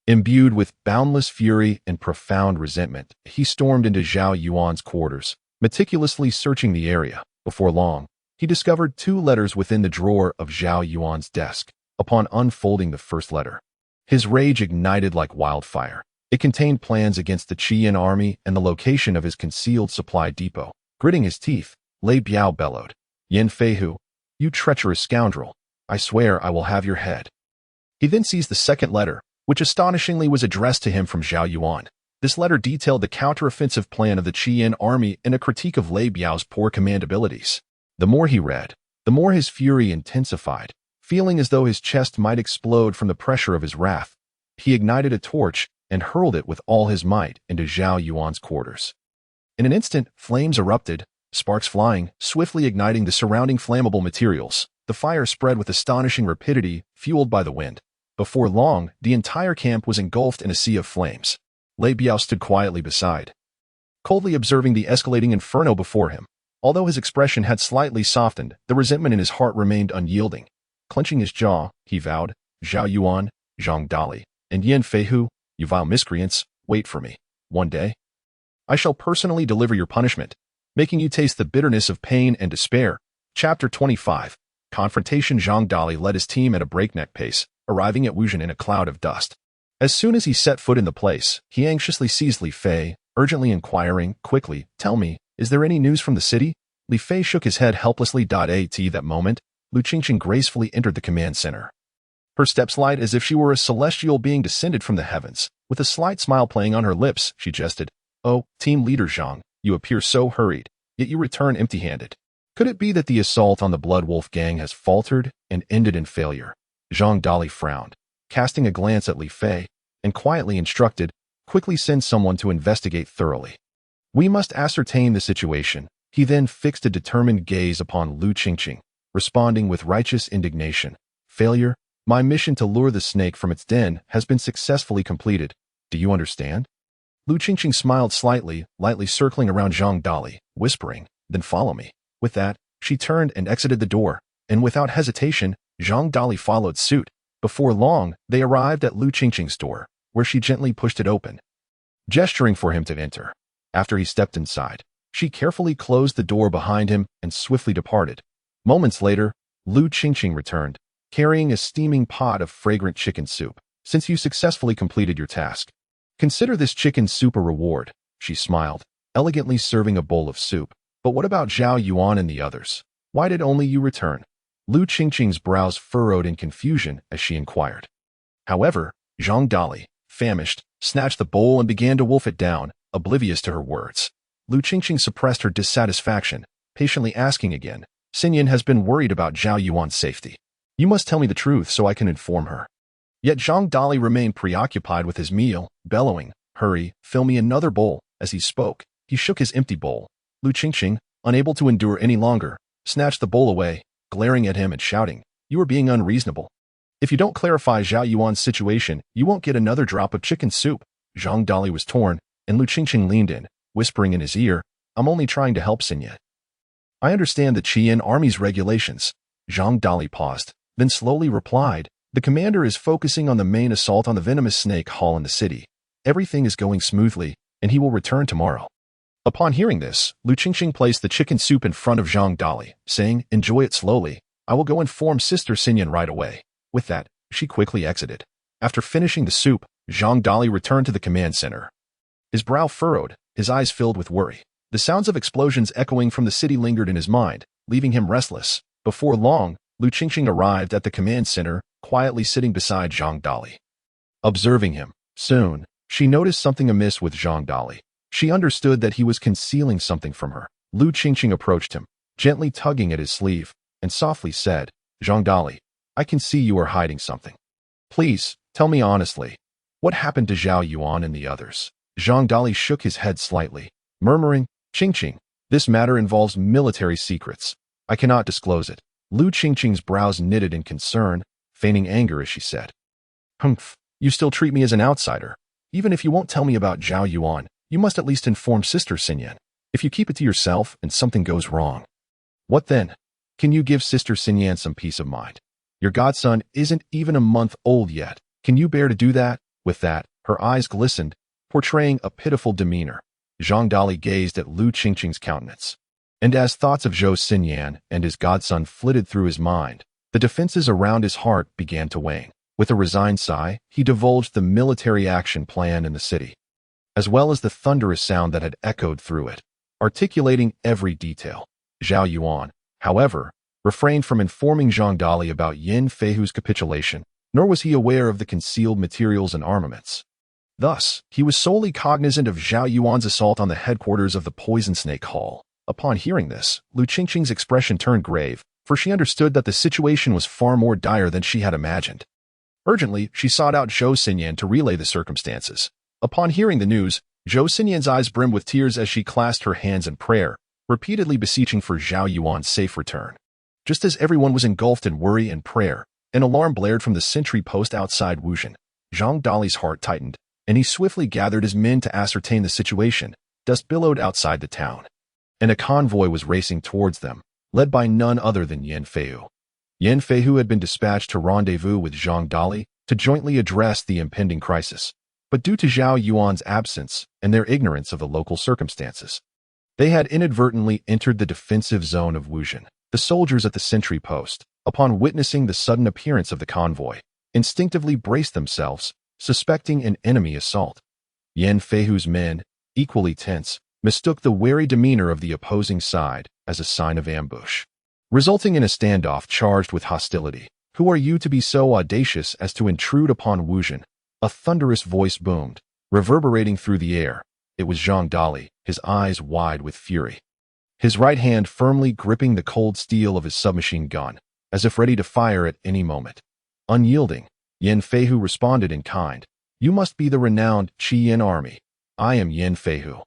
Imbued with boundless fury and profound resentment, he stormed into Zhao Yuan's quarters, meticulously searching the area. Before long, he discovered 2 letters within the drawer of Zhao Yuan's desk. Upon unfolding the first letter, his rage ignited like wildfire. It contained plans against the Qian army and the location of his concealed supply depot. Gritting his teeth, Lei Biao bellowed, "Yin Feihu, you treacherous scoundrel, I swear I will have your head." He then seized the second letter, which astonishingly was addressed to him from Zhao Yuan. This letter detailed the counteroffensive plan of the Qian army and a critique of Lei Biao's poor command abilities. The more he read, the more his fury intensified. Feeling as though his chest might explode from the pressure of his wrath, he ignited a torch and hurled it with all his might into Zhao Yuan's quarters. In an instant, flames erupted, sparks flying, swiftly igniting the surrounding flammable materials. The fire spread with astonishing rapidity, fueled by the wind. Before long, the entire camp was engulfed in a sea of flames. Lei Biao stood quietly beside, coldly observing the escalating inferno before him. Although his expression had slightly softened, the resentment in his heart remained unyielding. Clenching his jaw, he vowed, "Zhao Yuan, Zhang Dali, and Yin Feihu, you vile miscreants, wait for me. One day, I shall personally deliver your punishment, making you taste the bitterness of pain and despair." Chapter 25. Confrontation. Zhang Dali led his team at a breakneck pace, arriving at Wuzhen in a cloud of dust. As soon as he set foot in the place, he anxiously seized Li Fei, urgently inquiring, "Quickly, tell me, is there any news from the city?" Li Fei shook his head helplessly. At that moment, Lu Qingqing gracefully entered the command center. Her steps light as if she were a celestial being descended from the heavens. With a slight smile playing on her lips, she jested, "Oh, team leader Zhang, you appear so hurried, yet you return empty-handed. Could it be that the assault on the Blood Wolf gang has faltered and ended in failure?" Zhang Dali frowned, casting a glance at Li Fei, and quietly instructed, "Quickly send someone to investigate thoroughly. We must ascertain the situation." He then fixed a determined gaze upon Lu Qingqing, responding with righteous indignation, "Failure? My mission to lure the snake from its den has been successfully completed. Do you understand?" Lu Qingqing smiled slightly, lightly circling around Zhang Dali, whispering, "Then follow me." With that, she turned and exited the door, and without hesitation, Zhang Dali followed suit. Before long, they arrived at Lu Qingqing's door, where she gently pushed it open, gesturing for him to enter. After he stepped inside, she carefully closed the door behind him and swiftly departed. Moments later, Lu Qingqing returned, carrying a steaming pot of fragrant chicken soup. "Since you successfully completed your task, consider this chicken soup a reward," she smiled, elegantly serving a bowl of soup. "But what about Zhao Yuan and the others? Why did only you return?" Lu Qingqing's brows furrowed in confusion as she inquired. However, Zhang Dali, famished, snatched the bowl and began to wolf it down, oblivious to her words. Lu Qingqing suppressed her dissatisfaction, patiently asking again, "Xinyan has been worried about Zhao Yuan's safety. You must tell me the truth so I can inform her." Yet Zhang Dali remained preoccupied with his meal, bellowing, "Hurry, fill me another bowl." As he spoke, he shook his empty bowl. Lu Qingqing, unable to endure any longer, snatched the bowl away, glaring at him and shouting, "You are being unreasonable. If you don't clarify Zhao Yuan's situation, you won't get another drop of chicken soup." Zhang Dali was torn, and Lu Qingqing leaned in, whispering in his ear, "I'm only trying to help Xinyan. I understand the Qian army's regulations." Zhang Dali paused, then slowly replied, "The commander is focusing on the main assault on the venomous snake hall in the city. Everything is going smoothly, and he will return tomorrow." Upon hearing this, Lu Qingqing placed the chicken soup in front of Zhang Dali, saying, "Enjoy it slowly. I will go inform Sister Xinyan right away." With that, she quickly exited. After finishing the soup, Zhang Dali returned to the command center. His brow furrowed, his eyes filled with worry. The sounds of explosions echoing from the city lingered in his mind, leaving him restless. Before long, Lu Qingqing arrived at the command center, quietly sitting beside Zhang Dali. Observing him, soon, she noticed something amiss with Zhang Dali. She understood that he was concealing something from her. Lu Qingqing approached him, gently tugging at his sleeve, and softly said, "Zhang Dali, I can see you are hiding something. Please, tell me honestly, what happened to Zhao Yuan and the others?" Zhang Dali shook his head slightly, murmuring, "Qingqing, this matter involves military secrets. I cannot disclose it." Lu Qingqing's brows knitted in concern, feigning anger as she said, "Humph, you still treat me as an outsider. Even if you won't tell me about Zhao Yuan, you must at least inform Sister Xinyan. If you keep it to yourself and something goes wrong, what then? Can you give Sister Xinyan some peace of mind? Your godson isn't even a month old yet. Can you bear to do that?" With that, her eyes glistened, portraying a pitiful demeanor. Zhang Dali gazed at Lu Qingqing's countenance, and as thoughts of Zhou Xinyan and his godson flitted through his mind, the defenses around his heart began to wane. With a resigned sigh, he divulged the military action plan in the city, as well as the thunderous sound that had echoed through it, articulating every detail. Zhao Yuan, however, refrained from informing Zhang Dali about Yin Feihu's capitulation, nor was he aware of the concealed materials and armaments. Thus, he was solely cognizant of Zhao Yuan's assault on the headquarters of the Poison Snake Hall. Upon hearing this, Lu Qingqing's expression turned grave, for she understood that the situation was far more dire than she had imagined. Urgently, she sought out Zhou Xinyan to relay the circumstances. Upon hearing the news, Zhou Xinyan's eyes brimmed with tears as she clasped her hands in prayer, repeatedly beseeching for Zhao Yuan's safe return. Just as everyone was engulfed in worry and prayer, an alarm blared from the sentry post outside Wuzhen. Zhang Dali's heart tightened, and he swiftly gathered his men to ascertain the situation. Dust billowed outside the town, and a convoy was racing towards them, led by none other than Yin Feihu. Yin Feihu had been dispatched to rendezvous with Zhang Dali to jointly address the impending crisis. But due to Zhao Yuan's absence and their ignorance of the local circumstances, they had inadvertently entered the defensive zone of Wuzhen. The soldiers at the sentry post, upon witnessing the sudden appearance of the convoy, instinctively braced themselves, suspecting an enemy assault. Yan Feihu's men, equally tense, mistook the wary demeanor of the opposing side as a sign of ambush, resulting in a standoff charged with hostility. "Who are you to be so audacious as to intrude upon Wuzhen?" A thunderous voice boomed, reverberating through the air. It was Zhang Dali, his eyes wide with fury, his right hand firmly gripping the cold steel of his submachine gun, as if ready to fire at any moment. Unyielding, Yan Feihu responded in kind. "You must be the renowned Qian army. I am Yan Feihu,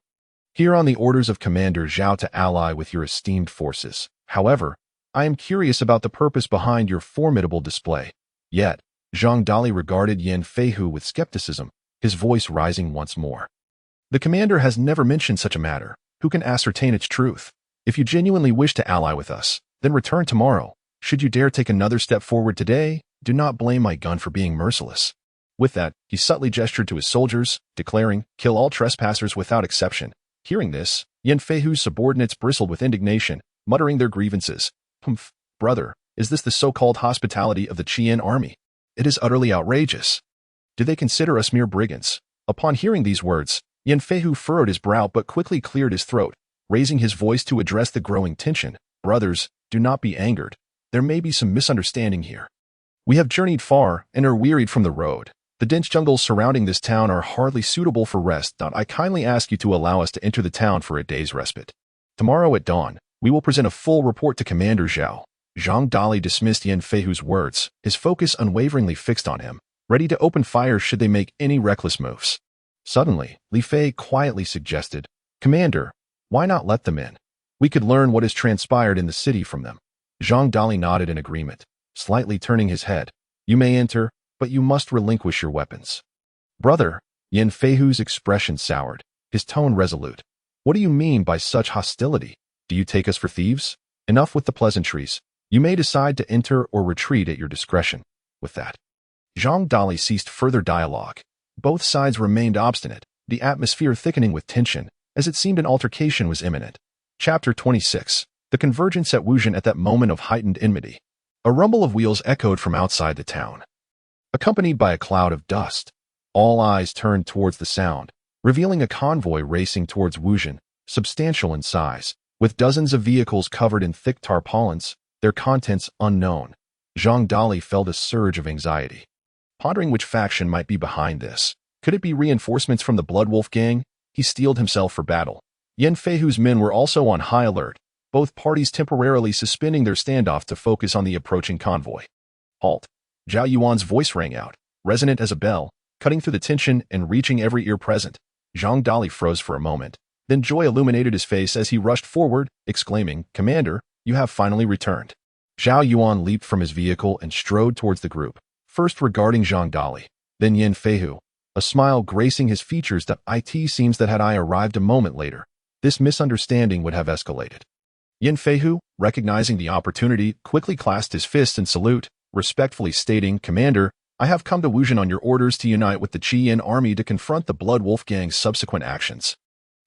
here on the orders of Commander Zhao to ally with your esteemed forces. However, I am curious about the purpose behind your formidable display." Yet, Zhang Dali regarded Yan Feihu with skepticism, his voice rising once more. "The commander has never mentioned such a matter. Who can ascertain its truth? If you genuinely wish to ally with us, then return tomorrow. Should you dare take another step forward today, do not blame my gun for being merciless." With that, he subtly gestured to his soldiers, declaring, "Kill all trespassers without exception." Hearing this, Yan Feihu's subordinates bristled with indignation, muttering their grievances. "Humph, brother, is this the so-called hospitality of the Qian army? It is utterly outrageous. Do they consider us mere brigands?" Upon hearing these words, Yan Feihu furrowed his brow but quickly cleared his throat, raising his voice to address the growing tension. "Brothers, do not be angered. There may be some misunderstanding here. We have journeyed far and are wearied from the road. The dense jungles surrounding this town are hardly suitable for rest. I kindly ask you to allow us to enter the town for a day's respite. Tomorrow at dawn, we will present a full report to Commander Zhao." Zhang Dali dismissed Yan Feihu's words, his focus unwaveringly fixed on him, ready to open fire should they make any reckless moves. Suddenly, Li Fei quietly suggested, "Commander, why not let them in? We could learn what has transpired in the city from them." Zhang Dali nodded in agreement, slightly turning his head. "You may enter, but you must relinquish your weapons." "Brother," Yan Feihu's expression soured, his tone resolute. "What do you mean by such hostility? Do you take us for thieves? Enough with the pleasantries. You may decide to enter or retreat at your discretion." With that, Zhang Dali ceased further dialogue. Both sides remained obstinate, the atmosphere thickening with tension, as it seemed an altercation was imminent. Chapter 26. The convergence at Wuzhen. At that moment of heightened enmity, a rumble of wheels echoed from outside the town, accompanied by a cloud of dust. All eyes turned towards the sound, revealing a convoy racing towards Wuzhen, substantial in size, with dozens of vehicles covered in thick tarpaulins, their contents unknown. Zhang Dali felt a surge of anxiety, pondering which faction might be behind this. Could it be reinforcements from the Bloodwolf gang? He steeled himself for battle. Yan Feihu's men were also on high alert, both parties temporarily suspending their standoff to focus on the approaching convoy. "Halt!" Zhao Yuan's voice rang out, resonant as a bell, cutting through the tension and reaching every ear present. Zhang Dali froze for a moment, then joy illuminated his face as he rushed forward, exclaiming, "Commander, you have finally returned." Zhao Yuan leaped from his vehicle and strode towards the group, first regarding Zhang Dali, then Yan Feihu, a smile gracing his features. "It seems that had I arrived a moment later, this misunderstanding would have escalated." Yan Feihu, recognizing the opportunity, quickly clasped his fists in salute, respectfully stating, "Commander, I have come to Wuzhen on your orders to unite with the Qian army to confront the Bloodwolf gang's subsequent actions.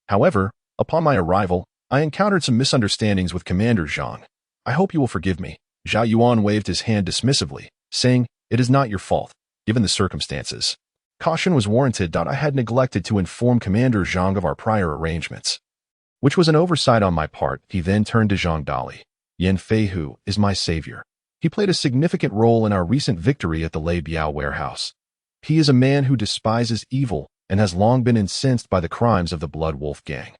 However, upon my arrival, I encountered some misunderstandings with Commander Zhang. I hope you will forgive me." Zhao Yuan waved his hand dismissively, saying, "It is not your fault, given the circumstances. Caution was warranted. I had neglected to inform Commander Zhang of our prior arrangements, which was an oversight on my part." He then turned to Zhang Dali. "Yan Feihu is my savior. He played a significant role in our recent victory at the Lei Biao warehouse. He is a man who despises evil and has long been incensed by the crimes of the Bloodwolf gang.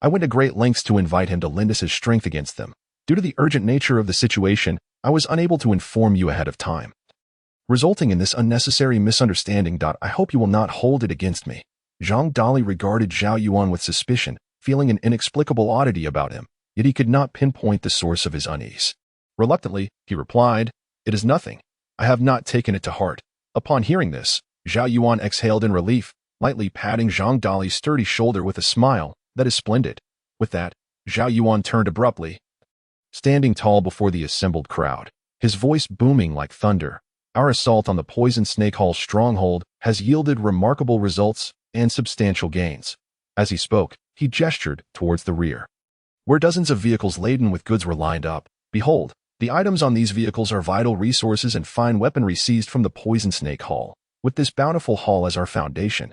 I went to great lengths to invite him to lend us his strength against them. Due to the urgent nature of the situation, I was unable to inform you ahead of time, resulting in this unnecessary misunderstanding. I hope you will not hold it against me." Zhang Dali regarded Zhao Yuan with suspicion, feeling an inexplicable oddity about him, yet he could not pinpoint the source of his unease. Reluctantly, he replied, "It is nothing. I have not taken it to heart." Upon hearing this, Zhao Yuan exhaled in relief, lightly patting Zhang Dali's sturdy shoulder with a smile. "That is splendid." With that, Zhao Yuan turned abruptly, standing tall before the assembled crowd, his voice booming like thunder. "Our assault on the Poison Snake Hall stronghold has yielded remarkable results and substantial gains." As he spoke, he gestured towards the rear, where dozens of vehicles laden with goods were lined up. "Behold, the items on these vehicles are vital resources and fine weaponry seized from the Poison Snake Hall. With this bountiful haul as our foundation,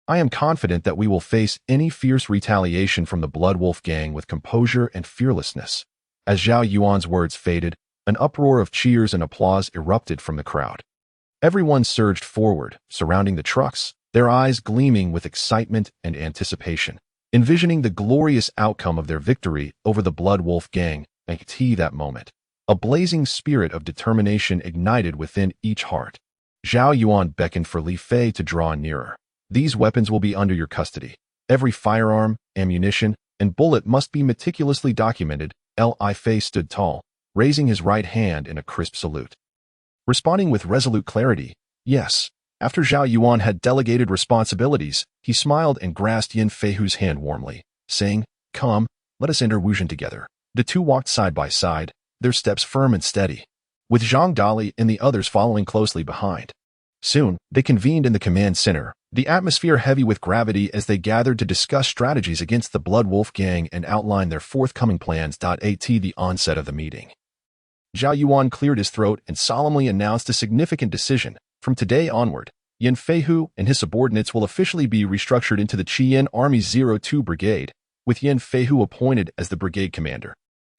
I am confident that we will face any fierce retaliation from the Blood Wolf gang with composure and fearlessness. As Zhao Yuan's words faded, an uproar of cheers and applause erupted from the crowd. Everyone surged forward, surrounding the trucks, their eyes gleaming with excitement and anticipation, envisioning the glorious outcome of their victory over the Blood Wolf gang. And that moment, a blazing spirit of determination ignited within each heart. Zhao Yuan beckoned for Li Fei to draw nearer. These weapons will be under your custody. Every firearm, ammunition, and bullet must be meticulously documented. Li Fei stood tall, raising his right hand in a crisp salute. Responding with resolute clarity, yes. After Zhao Yuan had delegated responsibilities, he smiled and grasped Yin Feihu's hand warmly, saying, "Come, let us enter Wuzhen together." The two walked side by side, their steps firm and steady, with Zhang Dali and the others following closely behind. Soon, they convened in the command center, the atmosphere heavy with gravity as they gathered to discuss strategies against the Blood Wolf gang and outline their forthcoming plans. At the onset of the meeting, Zhao Yuan cleared his throat and solemnly announced a significant decision. From today onward, Yin Feihu and his subordinates will officially be restructured into the Qian Army's 02 Brigade, with Yin Feihu appointed as the brigade commander.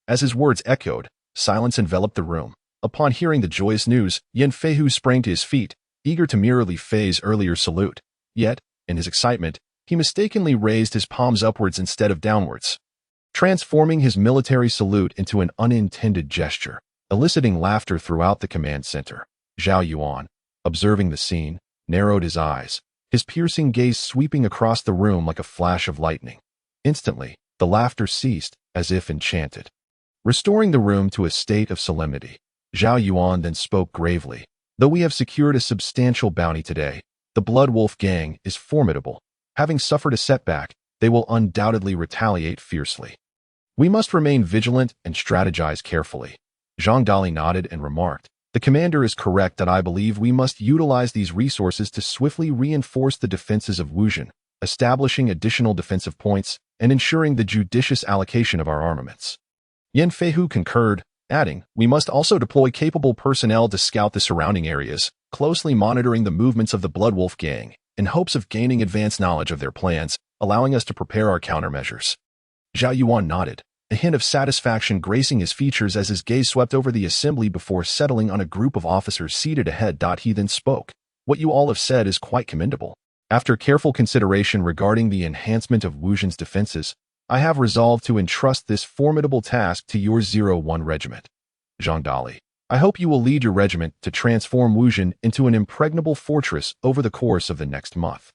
As his words echoed, silence enveloped the room. Upon hearing the joyous news, Yin Feihu sprang to his feet, eager to mirror Li Fei's earlier salute. Yet, in his excitement, he mistakenly raised his palms upwards instead of downwards, transforming his military salute into an unintended gesture, eliciting laughter throughout the command center. Zhao Yuan, observing the scene, narrowed his eyes, his piercing gaze sweeping across the room like a flash of lightning. Instantly, the laughter ceased, as if enchanted, restoring the room to a state of solemnity. Zhao Yuan then spoke gravely. Though we have secured a substantial bounty today, the Blood Wolf gang is formidable. Having suffered a setback, they will undoubtedly retaliate fiercely. We must remain vigilant and strategize carefully. Zhang Dali nodded and remarked, "The commander is correct that I believe we must utilize these resources to swiftly reinforce the defenses of Wuzhen, establishing additional defensive points and ensuring the judicious allocation of our armaments." Yin Feihu concurred, adding, "We must also deploy capable personnel to scout the surrounding areas, closely monitoring the movements of the Blood Wolf gang, in hopes of gaining advanced knowledge of their plans, allowing us to prepare our countermeasures." Zhao Yuan nodded, a hint of satisfaction gracing his features as his gaze swept over the assembly before settling on a group of officers seated ahead. He then spoke, "What you all have said is quite commendable. After careful consideration regarding the enhancement of Wuzhen's defenses, I have resolved to entrust this formidable task to your 01 regiment. Zhang Dali, I hope you will lead your regiment to transform Wuzhen into an impregnable fortress over the course of the next month.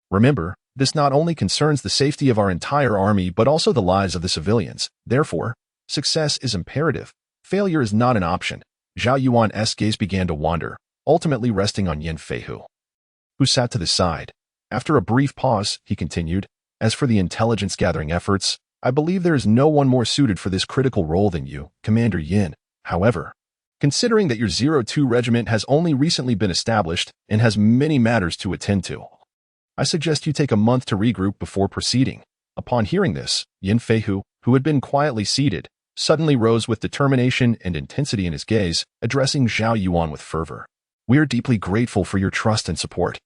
Remember, this not only concerns the safety of our entire army but also the lives of the civilians. Therefore, success is imperative. Failure is not an option." Zhao Yuan's gaze began to wander, ultimately resting on Yin Feihu, who sat to the side. After a brief pause, he continued, "As for the intelligence-gathering efforts, I believe there is no one more suited for this critical role than you, Commander Yin. However, considering that your 02 regiment has only recently been established and has many matters to attend to, I suggest you take a month to regroup before proceeding." Upon hearing this, Yin Feihu, who had been quietly seated, suddenly rose with determination and intensity in his gaze, addressing Zhao Yuan with fervor. "We are deeply grateful for your trust and support.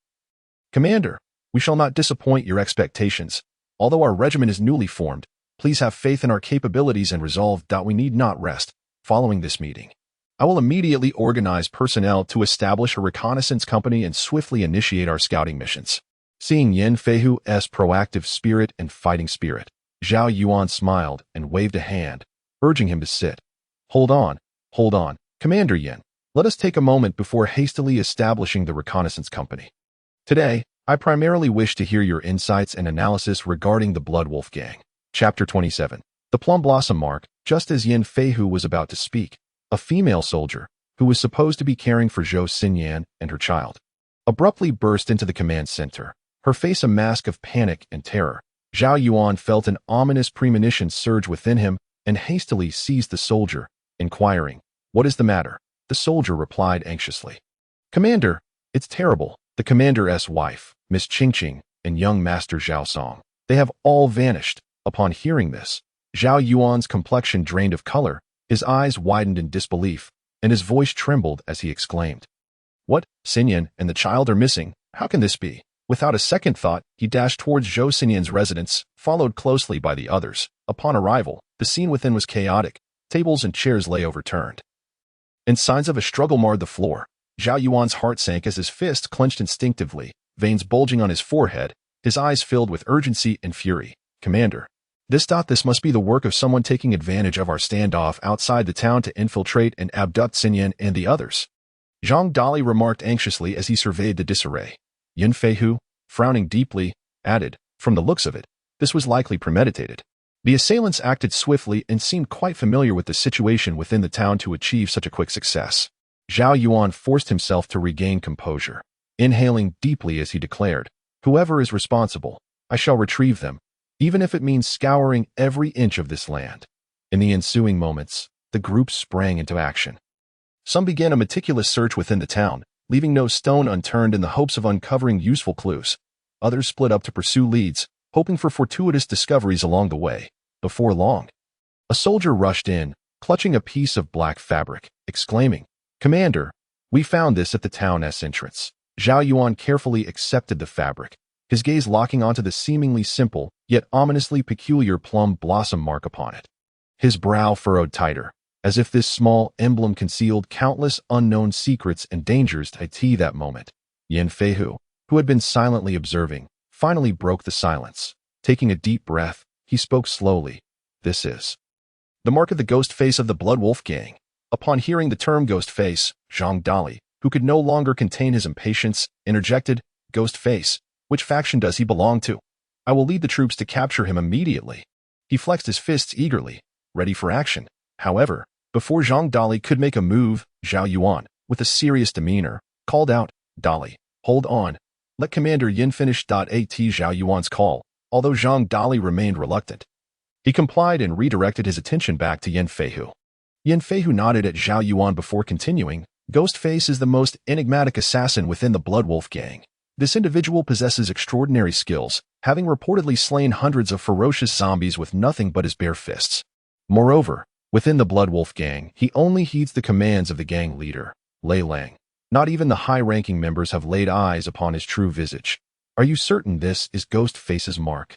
Commander, we shall not disappoint your expectations. Although our regiment is newly formed, please have faith in our capabilities and resolve that we need not rest. Following this meeting, I will immediately organize personnel to establish a reconnaissance company and swiftly initiate our scouting missions." Seeing Yin Feihu's proactive spirit and fighting spirit, Zhao Yuan smiled and waved a hand, urging him to sit. Hold on, Commander Yin. Let us take a moment before hastily establishing the reconnaissance company. Today, I primarily wish to hear your insights and analysis regarding the Blood Wolf gang." Chapter 27. The Plum Blossom Mark. Just as Yin Feihu was about to speak, a female soldier, who was supposed to be caring for Zhou Xinyan and her child, abruptly burst into the command center, her face a mask of panic and terror. Zhao Yuan felt an ominous premonition surge within him and hastily seized the soldier, inquiring, "What is the matter?" The soldier replied anxiously, "Commander, it's terrible. The commander's wife, Miss Qingqing, and young Master Zhao Song, they have all vanished." Upon hearing this, Zhao Yuan's complexion drained of color, his eyes widened in disbelief, and his voice trembled as he exclaimed, What? Xinyan and the child are missing. How can this be? Without a second thought, he dashed towards Zhou Xinyan's residence, followed closely by the others. Upon arrival, the scene within was chaotic. Tables and chairs lay overturned, and signs of a struggle marred the floor. Zhao Yuan's heart sank as his fist clenched instinctively, veins bulging on his forehead, his eyes filled with urgency and fury. Commander, this must be the work of someone taking advantage of our standoff outside the town to infiltrate and abduct Xinyan and the others. Zhang Dali remarked anxiously as he surveyed the disarray. Yin Feihu, frowning deeply, added, from the looks of it, this was likely premeditated. The assailants acted swiftly and seemed quite familiar with the situation within the town to achieve such a quick success. Zhao Yuan forced himself to regain composure, inhaling deeply as he declared, whoever is responsible, I shall retrieve them, even if it means scouring every inch of this land. In the ensuing moments, the group sprang into action. Some began a meticulous search within the town, leaving no stone unturned in the hopes of uncovering useful clues. Others split up to pursue leads, hoping for fortuitous discoveries along the way. Before long, a soldier rushed in, clutching a piece of black fabric, exclaiming, Commander, we found this at the town's entrance. Zhao Yuan carefully accepted the fabric, his gaze locking onto the seemingly simple, yet ominously peculiar plum blossom mark upon it. His brow furrowed tighter, as if this small emblem concealed countless unknown secrets and dangers to that moment. Yin Feihu, who had been silently observing, finally broke the silence. Taking a deep breath, he spoke slowly. This is the mark of the ghost face of the Blood Wolf gang. Upon hearing the term ghost face, Zhang Dali, who could no longer contain his impatience, interjected, Ghost face, which faction does he belong to? I will lead the troops to capture him immediately. He flexed his fists eagerly, ready for action. However, before Zhang Dali could make a move, Zhao Yuan, with a serious demeanor, called out, Dali, hold on. Let Commander Yin finish. At Zhao Yuan's call, although Zhang Dali remained reluctant. He complied and redirected his attention back to Yin Feihu. Yin Feihu nodded at Zhao Yuan before continuing, Ghostface is the most enigmatic assassin within the Blood Wolf gang. This individual possesses extraordinary skills, having reportedly slain hundreds of ferocious zombies with nothing but his bare fists. Moreover, within the Blood Wolf gang, he only heeds the commands of the gang leader, Lei Lang. Not even the high-ranking members have laid eyes upon his true visage. Are you certain this is Ghostface's mark?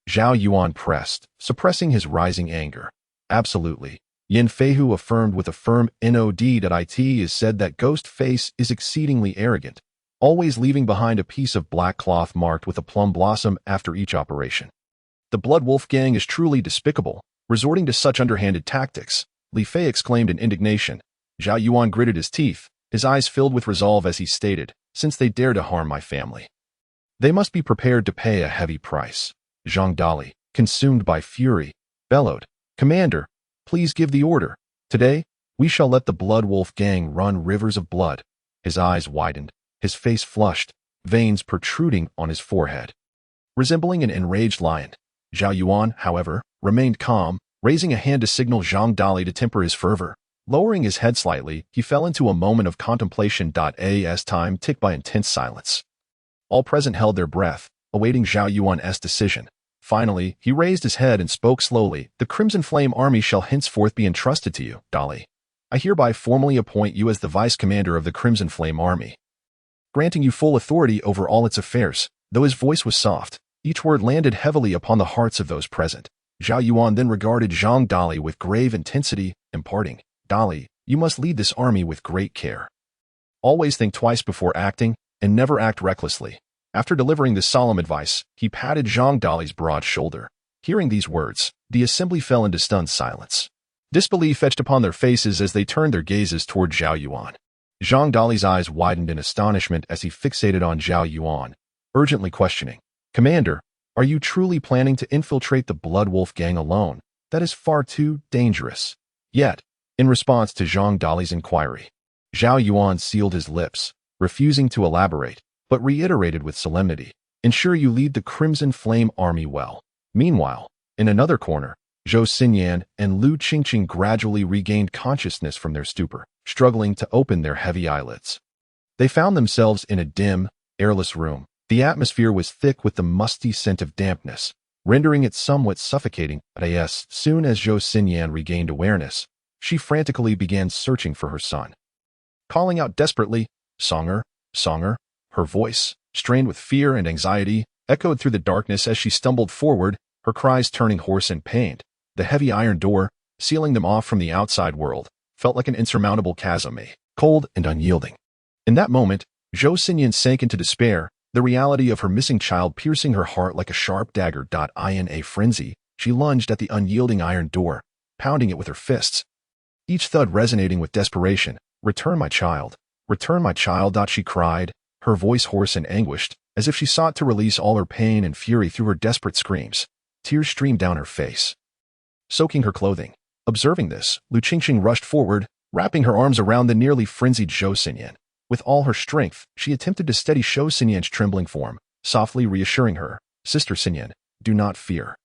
Zhao Yuan pressed, suppressing his rising anger. Absolutely. Yin Feihu affirmed with a firm nod that it is said that Ghostface is exceedingly arrogant, always leaving behind a piece of black cloth marked with a plum blossom after each operation. The Blood Wolf gang is truly despicable, resorting to such underhanded tactics, Li Fei exclaimed in indignation. Zhao Yuan gritted his teeth, his eyes filled with resolve as he stated, since they dare to harm my family, they must be prepared to pay a heavy price. Zhang Dali, consumed by fury, bellowed, Commander, please give the order. Today, we shall let the Blood Wolf gang run rivers of blood. His eyes widened, his face flushed, veins protruding on his forehead, resembling an enraged lion. Zhao Yuan, however, remained calm, raising a hand to signal Zhang Dali to temper his fervor. Lowering his head slightly, he fell into a moment of contemplation. As time ticked by intense silence. All present held their breath, awaiting Zhao Yuan's decision. Finally, he raised his head and spoke slowly. The Crimson Flame Army shall henceforth be entrusted to you, Dali. I hereby formally appoint you as the Vice Commander of the Crimson Flame Army, granting you full authority over all its affairs. Though his voice was soft, each word landed heavily upon the hearts of those present. Zhao Yuan then regarded Zhang Dali with grave intensity, imparting, Dali, you must lead this army with great care. Always think twice before acting, and never act recklessly. After delivering this solemn advice, he patted Zhang Dali's broad shoulder. Hearing these words, the assembly fell into stunned silence. Disbelief etched upon their faces as they turned their gazes toward Zhao Yuan. Zhang Dali's eyes widened in astonishment as he fixated on Zhao Yuan, urgently questioning, Commander, are you truly planning to infiltrate the Blood Wolf gang alone? That is far too dangerous. Yet, in response to Zhang Dali's inquiry, Zhao Yuan sealed his lips, refusing to elaborate, but reiterated with solemnity, ensure you lead the Crimson Flame Army well. Meanwhile, in another corner, Zhou Xinyan and Lu Qingqing gradually regained consciousness from their stupor, struggling to open their heavy eyelids. They found themselves in a dim, airless room. The atmosphere was thick with the musty scent of dampness, rendering it somewhat suffocating. As soon as Zhou Xinyan regained awareness, she frantically began searching for her son. Calling out desperately, Songer, Songer. Her voice, strained with fear and anxiety, echoed through the darkness as she stumbled forward, her cries turning hoarse and pained. The heavy iron door, sealing them off from the outside world, felt like an insurmountable chasm, cold and unyielding. In that moment, Zhou Xinyan sank into despair, the reality of her missing child piercing her heart like a sharp dagger. In a frenzy, she lunged at the unyielding iron door, pounding it with her fists, each thud resonating with desperation. "Return my child! Return my child!" She cried, her voice hoarse and anguished, as if she sought to release all her pain and fury through her desperate screams. Tears streamed down her face, soaking her clothing. Observing this, Lu Qingqing rushed forward, wrapping her arms around the nearly frenzied Zhou Xinyan. With all her strength, she attempted to steady Zhou Xinyan's trembling form, softly reassuring her, "Sister Xinyan, do not fear.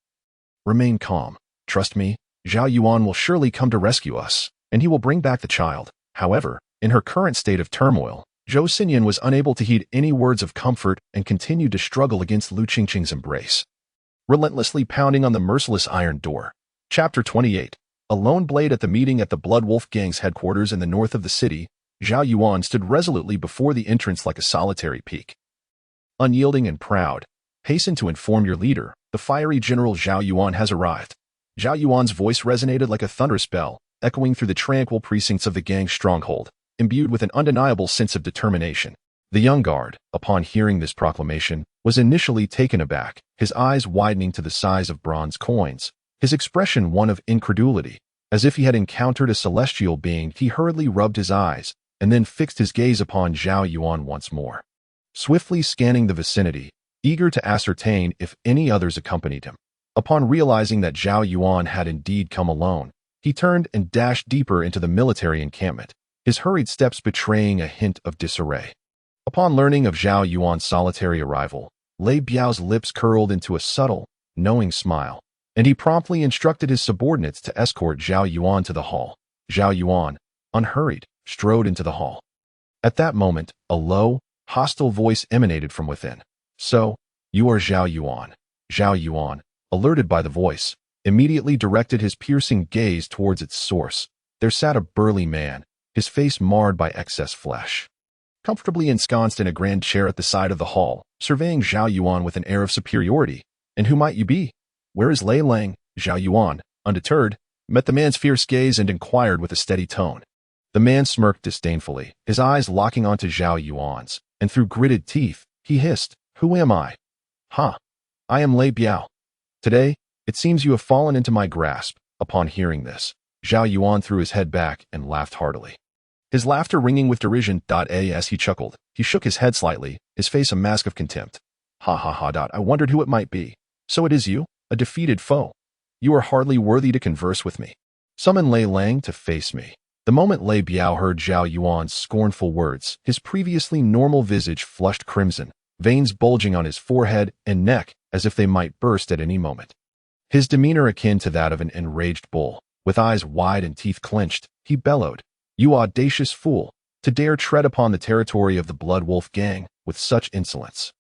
Remain calm. Trust me, Zhao Yuan will surely come to rescue us, and he will bring back the child." However, in her current state of turmoil, Zhou Xinyan was unable to heed any words of comfort and continued to struggle against Lu Qingqing's embrace, relentlessly pounding on the merciless iron door. Chapter 28. A lone blade at the meeting at the Blood Wolf Gang's headquarters in the north of the city, Zhao Yuan stood resolutely before the entrance like a solitary peak. Unyielding and proud, "Hasten to inform your leader, the fiery General Zhao Yuan has arrived." Zhao Yuan's voice resonated like a thunderous bell, echoing through the tranquil precincts of the gang's stronghold, imbued with an undeniable sense of determination. The young guard, upon hearing this proclamation, was initially taken aback, his eyes widening to the size of bronze coins, his expression one of incredulity. As if he had encountered a celestial being, he hurriedly rubbed his eyes, and then fixed his gaze upon Zhao Yuan once more, swiftly scanning the vicinity, eager to ascertain if any others accompanied him. Upon realizing that Zhao Yuan had indeed come alone, he turned and dashed deeper into the military encampment, his hurried steps betraying a hint of disarray. Upon learning of Zhao Yuan's solitary arrival, Lei Biao's lips curled into a subtle, knowing smile, and he promptly instructed his subordinates to escort Zhao Yuan to the hall. Zhao Yuan, unhurried, strode into the hall. At that moment, a low, hostile voice emanated from within. "So, you are Zhao Yuan." Zhao Yuan, alerted by the voice, immediately directed his piercing gaze towards its source. There sat a burly man, his face marred by excess flesh, comfortably ensconced in a grand chair at the side of the hall, surveying Zhao Yuan with an air of superiority. "And who might you be? Where is Lei Lang?" Zhao Yuan, undeterred, met the man's fierce gaze and inquired with a steady tone. The man smirked disdainfully, his eyes locking onto Zhao Yuan's, and through gritted teeth, he hissed, "Who am I?" "Ha! I am Lei Biao. Today, it seems you have fallen into my grasp." Upon hearing this, Zhao Yuan threw his head back and laughed heartily, his laughter ringing with derision. As he chuckled, he shook his head slightly, his face a mask of contempt. "Ha ha ha. I wondered who it might be. So it is you, a defeated foe. You are hardly worthy to converse with me. Summon Lei Lang to face me." The moment Lei Biao heard Zhao Yuan's scornful words, his previously normal visage flushed crimson, veins bulging on his forehead and neck as if they might burst at any moment. His demeanor akin to that of an enraged bull, with eyes wide and teeth clenched, he bellowed, "You audacious fool, to dare tread upon the territory of the Blood Wolf Gang with such insolence.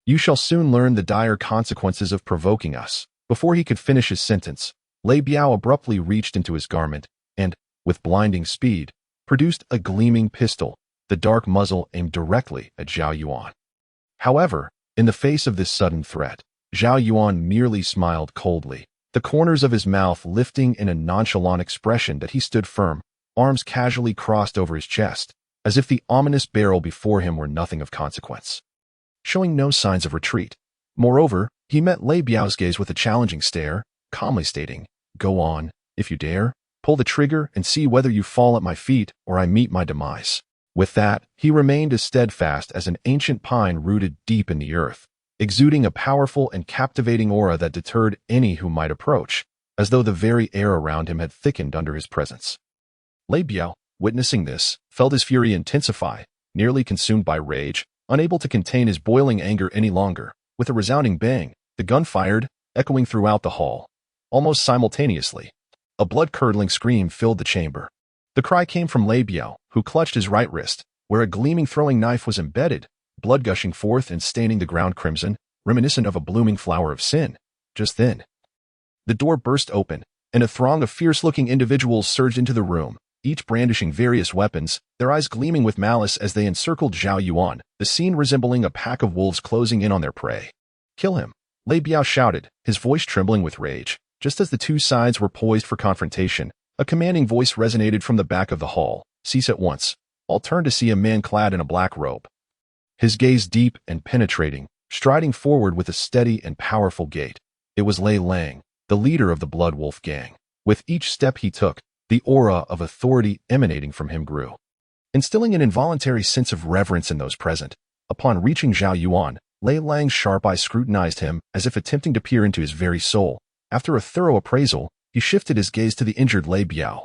You shall soon learn the dire consequences of provoking us." Before he could finish his sentence, Lei Biao abruptly reached into his garment and, with blinding speed, produced a gleaming pistol, the dark muzzle aimed directly at Zhao Yuan. However, in the face of this sudden threat, Zhao Yuan merely smiled coldly, the corners of his mouth lifting in a nonchalant expression that he stood firm, arms casually crossed over his chest, as if the ominous barrel before him were nothing of consequence, showing no signs of retreat. Moreover, he met Lei Biao's gaze with a challenging stare, calmly stating, "Go on, if you dare. Pull the trigger and see whether you fall at my feet or I meet my demise." With that, he remained as steadfast as an ancient pine rooted deep in the earth, exuding a powerful and captivating aura that deterred any who might approach, as though the very air around him had thickened under his presence. Lei Biao, witnessing this, felt his fury intensify, nearly consumed by rage, unable to contain his boiling anger any longer. With a resounding bang, the gun fired, echoing throughout the hall. Almost simultaneously, a blood-curdling scream filled the chamber. The cry came from Lei Biao, who clutched his right wrist, where a gleaming throwing knife was embedded, blood gushing forth and staining the ground crimson, reminiscent of a blooming flower of sin. Just then, the door burst open, and a throng of fierce-looking individuals surged into the room, each brandishing various weapons, their eyes gleaming with malice as they encircled Zhao Yuan, the scene resembling a pack of wolves closing in on their prey. "Kill him," Lei Biao shouted, his voice trembling with rage. Just as the two sides were poised for confrontation, a commanding voice resonated from the back of the hall. "Cease at once." All turned to see a man clad in a black robe. His gaze deep and penetrating, striding forward with a steady and powerful gait. It was Lei Lang, the leader of the Blood Wolf gang. With each step he took, the aura of authority emanating from him grew, instilling an involuntary sense of reverence in those present. Upon reaching Zhao Yuan, Lei Lang's sharp eyes scrutinized him as if attempting to peer into his very soul. After a thorough appraisal, he shifted his gaze to the injured Lei Biao.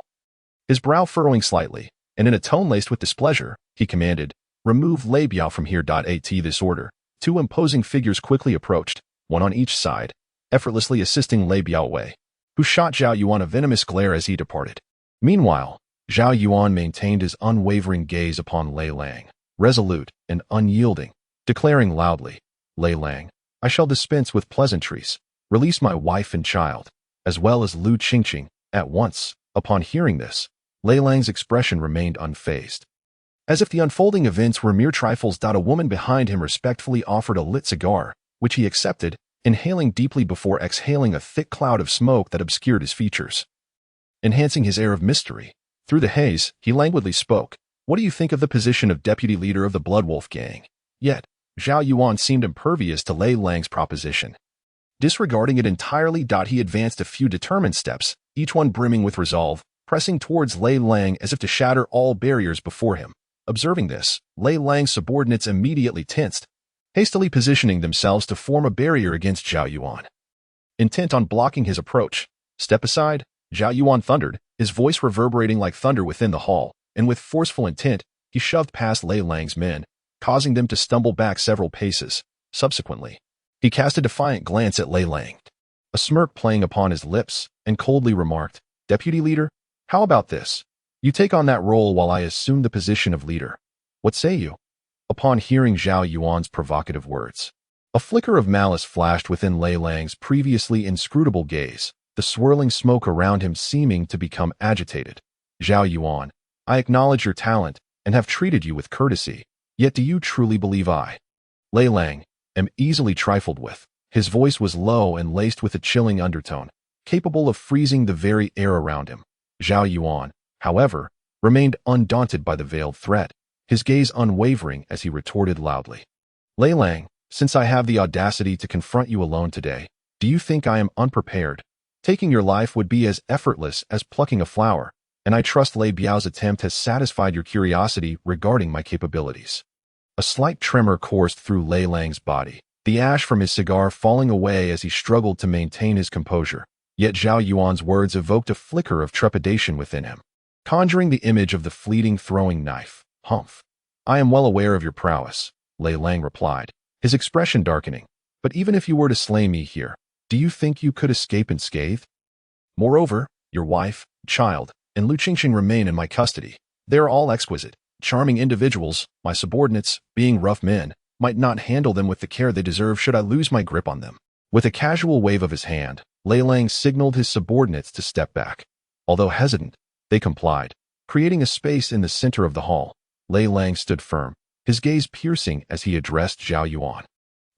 His brow furrowing slightly, and in a tone laced with displeasure, he commanded, "Remove Lei Biao from here." At this order, two imposing figures quickly approached, one on each side, effortlessly assisting Lei Biao away, who shot Zhao Yuan a venomous glare as he departed. Meanwhile, Zhao Yuan maintained his unwavering gaze upon Lei Lang, resolute and unyielding, declaring loudly, "Lei Lang, I shall dispense with pleasantries. Release my wife and child, as well as Lu Qingqing, at once." Upon hearing this, Lei Lang's expression remained unfazed. As if the unfolding events were mere trifles. A woman behind him respectfully offered a lit cigar, which he accepted, inhaling deeply before exhaling a thick cloud of smoke that obscured his features, enhancing his air of mystery. Through the haze, he languidly spoke, "What do you think of the position of deputy leader of the Blood Wolf gang?" Yet, Zhao Yuan seemed impervious to Lei Lang's proposition. Disregarding it entirely, he advanced a few determined steps, each one brimming with resolve, pressing towards Lei Lang as if to shatter all barriers before him. Observing this, Lei Lang's subordinates immediately tensed, hastily positioning themselves to form a barrier against Zhao Yuan. Intent on blocking his approach, "Step aside," Zhao Yuan thundered, his voice reverberating like thunder within the hall, and with forceful intent, he shoved past Lei Lang's men, causing them to stumble back several paces. Subsequently, he cast a defiant glance at Lei Lang, a smirk playing upon his lips, and coldly remarked, "Deputy leader, how about this? You take on that role while I assume the position of leader. What say you?" Upon hearing Zhao Yuan's provocative words, a flicker of malice flashed within Lei Lang's previously inscrutable gaze, the swirling smoke around him seeming to become agitated. "Zhao Yuan, I acknowledge your talent and have treated you with courtesy, yet do you truly believe I, Lei Lang, am easily trifled with?" His voice was low and laced with a chilling undertone, capable of freezing the very air around him. Zhao Yuan, however, remained undaunted by the veiled threat, his gaze unwavering as he retorted loudly, "Lei Lang, since I have the audacity to confront you alone today, do you think I am unprepared? Taking your life would be as effortless as plucking a flower, and I trust Lei Biao's attempt has satisfied your curiosity regarding my capabilities." A slight tremor coursed through Lei Lang's body, the ash from his cigar falling away as he struggled to maintain his composure. Yet Zhao Yuan's words evoked a flicker of trepidation within him, conjuring the image of the fleeting throwing knife. "Humph. I am well aware of your prowess," Lei Lang replied, his expression darkening. "But even if you were to slay me here, do you think you could escape unscathed? Moreover, your wife, child, and Lu Qingqing remain in my custody. They are all exquisite, charming individuals. My subordinates, being rough men, might not handle them with the care they deserve should I lose my grip on them." With a casual wave of his hand, Lei Lang signaled his subordinates to step back. Although hesitant, they complied, creating a space in the center of the hall. Lei Lang stood firm, his gaze piercing as he addressed Zhao Yuan.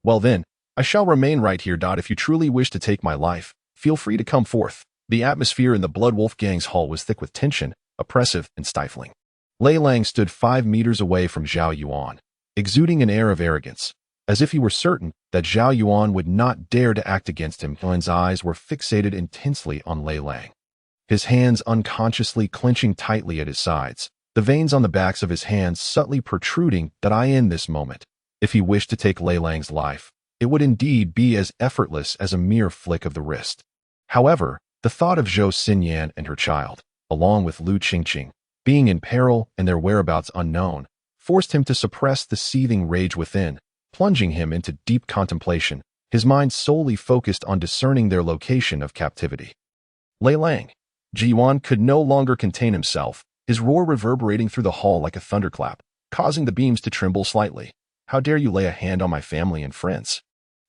"Well then, I shall remain right here. If you truly wish to take my life, feel free to come forth." The atmosphere in the Blood Wolf gang's hall was thick with tension, oppressive and stifling. Lei Lang stood 5 meters away from Zhao Yuan, exuding an air of arrogance, as if he were certain that Zhao Yuan would not dare to act against him. Yuan's eyes were fixated intensely on Lei Lang, his hands unconsciously clenching tightly at his sides, the veins on the backs of his hands subtly protruding. In this moment, if he wished to take Lei Lang's life, it would indeed be as effortless as a mere flick of the wrist. However, the thought of Zhou Xinyan and her child, along with Lu Qingqing, being in peril and their whereabouts unknown, forced him to suppress the seething rage within, plunging him into deep contemplation, his mind solely focused on discerning their location of captivity. Lei Lang. Ji-Yuan could no longer contain himself, his roar reverberating through the hall like a thunderclap, causing the beams to tremble slightly. "How dare you lay a hand on my family and friends?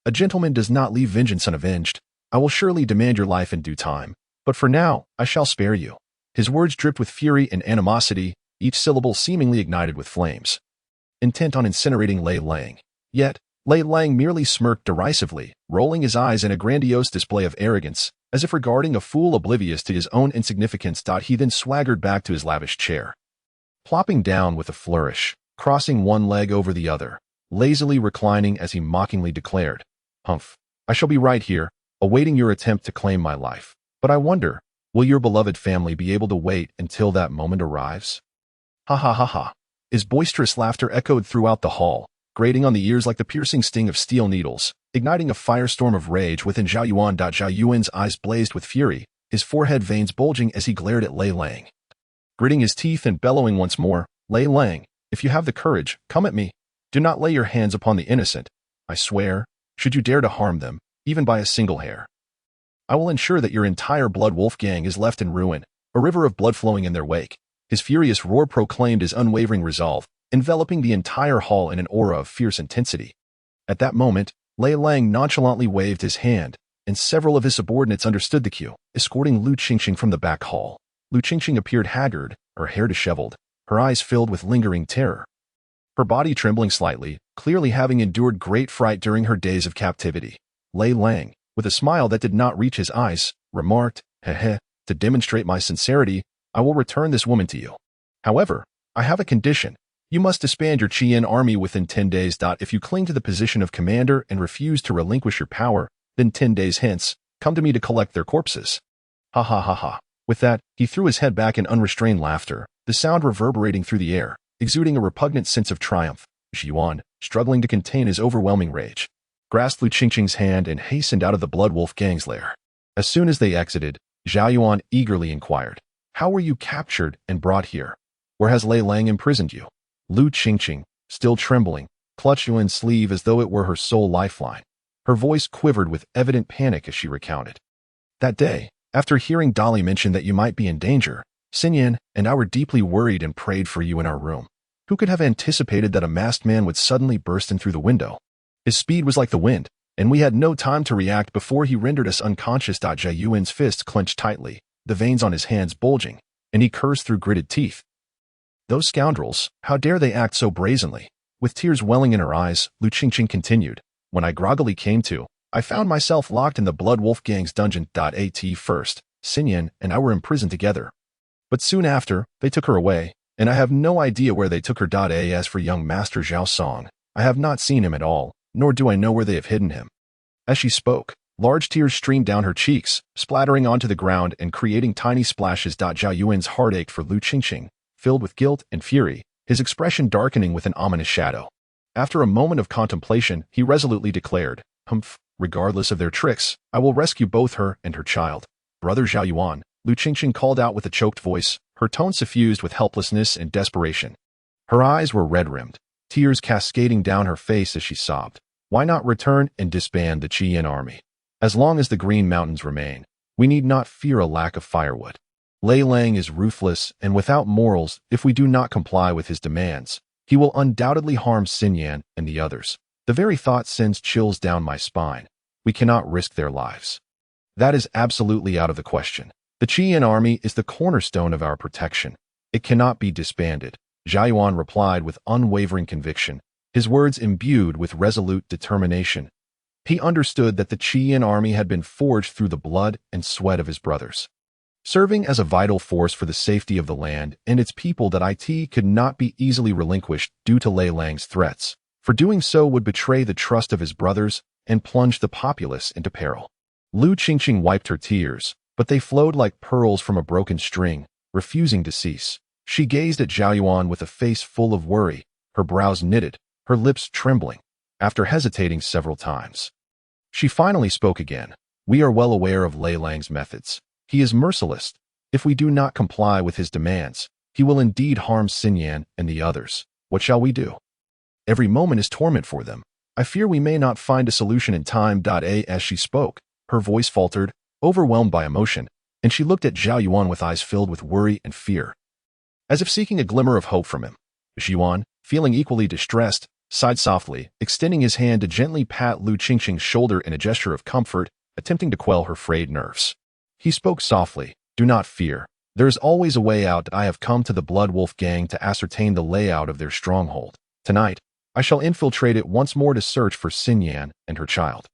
A gentleman does not leave vengeance unavenged. I will surely demand your life in due time, but for now, I shall spare you." His words dripped with fury and animosity, each syllable seemingly ignited with flames, intent on incinerating Lei Lang. Yet, Lei Lang merely smirked derisively, rolling his eyes in a grandiose display of arrogance, as if regarding a fool oblivious to his own insignificance. He then swaggered back to his lavish chair, plopping down with a flourish, crossing one leg over the other, lazily reclining as he mockingly declared, "Humph, I shall be right here, awaiting your attempt to claim my life. But I wonder, will your beloved family be able to wait until that moment arrives?" Ha ha ha ha. His boisterous laughter echoed throughout the hall, grating on the ears like the piercing sting of steel needles, igniting a firestorm of rage within Zhao Yuan. Zhao Yuan's eyes blazed with fury, his forehead veins bulging as he glared at Lei Lang. Gritting his teeth and bellowing once more, "Lei Lang, if you have the courage, come at me. Do not lay your hands upon the innocent. I swear, should you dare to harm them, even by a single hair, I will ensure that your entire Blood Wolf gang is left in ruin, a river of blood flowing in their wake." His furious roar proclaimed his unwavering resolve, enveloping the entire hall in an aura of fierce intensity. At that moment, Lei Lang nonchalantly waved his hand, and several of his subordinates understood the cue, escorting Lu Qingqing from the back hall. Lu Qingqing appeared haggard, her hair disheveled, her eyes filled with lingering terror, her body trembling slightly, clearly having endured great fright during her days of captivity. Lei Lang, with a smile that did not reach his eyes, remarked, "Heh, to demonstrate my sincerity, I will return this woman to you. However, I have a condition. You must disband your Qian army within 10 days. If you cling to the position of commander and refuse to relinquish your power, then 10 days hence, come to me to collect their corpses." Ha ha ha ha. With that, he threw his head back in unrestrained laughter, the sound reverberating through the air, exuding a repugnant sense of triumph. Zhao Yuan, struggling to contain his overwhelming rage, grasped Lu Qingqing's hand and hastened out of the Blood Wolf gang's lair. As soon as they exited, Zhao Yuan eagerly inquired, "How were you captured and brought here? Where has Lei Lang imprisoned you?" Lu Qingqing, still trembling, clutched Yuan's sleeve as though it were her sole lifeline. Her voice quivered with evident panic as she recounted. "That day, after hearing Dolly mention that you might be in danger, Xinyan and I were deeply worried and prayed for you in our room. Who could have anticipated that a masked man would suddenly burst in through the window? His speed was like the wind, and we had no time to react before he rendered us unconscious." Zhao Yuan's fist clenched tightly, the veins on his hands bulging, and he cursed through gritted teeth. "Those scoundrels, how dare they act so brazenly?" With tears welling in her eyes, Lu Qingqing continued, "When I groggily came to, I found myself locked in the Blood Wolf gang's dungeon. At first, Xinyan and I were imprisoned together. But soon after, they took her away, and I have no idea where they took her. As for young Master Zhao Song, I have not seen him at all, nor do I know where they have hidden him." As she spoke, large tears streamed down her cheeks, splattering onto the ground and creating tiny splashes. Zhao Yuan's heart ached for Lu Qingqing, filled with guilt and fury, his expression darkening with an ominous shadow. After a moment of contemplation, he resolutely declared, "Humph, regardless of their tricks, I will rescue both her and her child." "Brother Zhao Yuan," Lu Qingqing called out with a choked voice, her tone suffused with helplessness and desperation. Her eyes were red-rimmed, tears cascading down her face as she sobbed. "Why not return and disband the Qian army? As long as the Green Mountains remain, we need not fear a lack of firewood. Lei Lang is ruthless and without morals. If we do not comply with his demands, he will undoubtedly harm Xinyan and the others. The very thought sends chills down my spine. We cannot risk their lives. That is absolutely out of the question. The Qian army is the cornerstone of our protection. It cannot be disbanded." Zhao Yuan replied with unwavering conviction, his words imbued with resolute determination. He understood that the Qian army had been forged through the blood and sweat of his brothers, serving as a vital force for the safety of the land and its people. That it could not be easily relinquished due to Lei Lang's threats, for doing so would betray the trust of his brothers and plunge the populace into peril. Lu Qingqing wiped her tears, but they flowed like pearls from a broken string, refusing to cease. She gazed at Zhao Yuan with a face full of worry, her brows knitted, her lips trembling. After hesitating several times, she finally spoke again. "We are well aware of Lei Lang's methods. He is merciless. If we do not comply with his demands, he will indeed harm Xinyan and the others. What shall we do? Every moment is torment for them. I fear we may not find a solution in time." As she spoke, her voice faltered, overwhelmed by emotion, and she looked at Zhao Yuan with eyes filled with worry and fear, as if seeking a glimmer of hope from him. Zhao Yuan, feeling equally distressed, sighed softly, extending his hand to gently pat Lu Qingqing's shoulder in a gesture of comfort, attempting to quell her frayed nerves. He spoke softly, "Do not fear. There is always a way out. I have come to the Blood Wolf gang to ascertain the layout of their stronghold. Tonight, I shall infiltrate it once more to search for Xinyan and her child.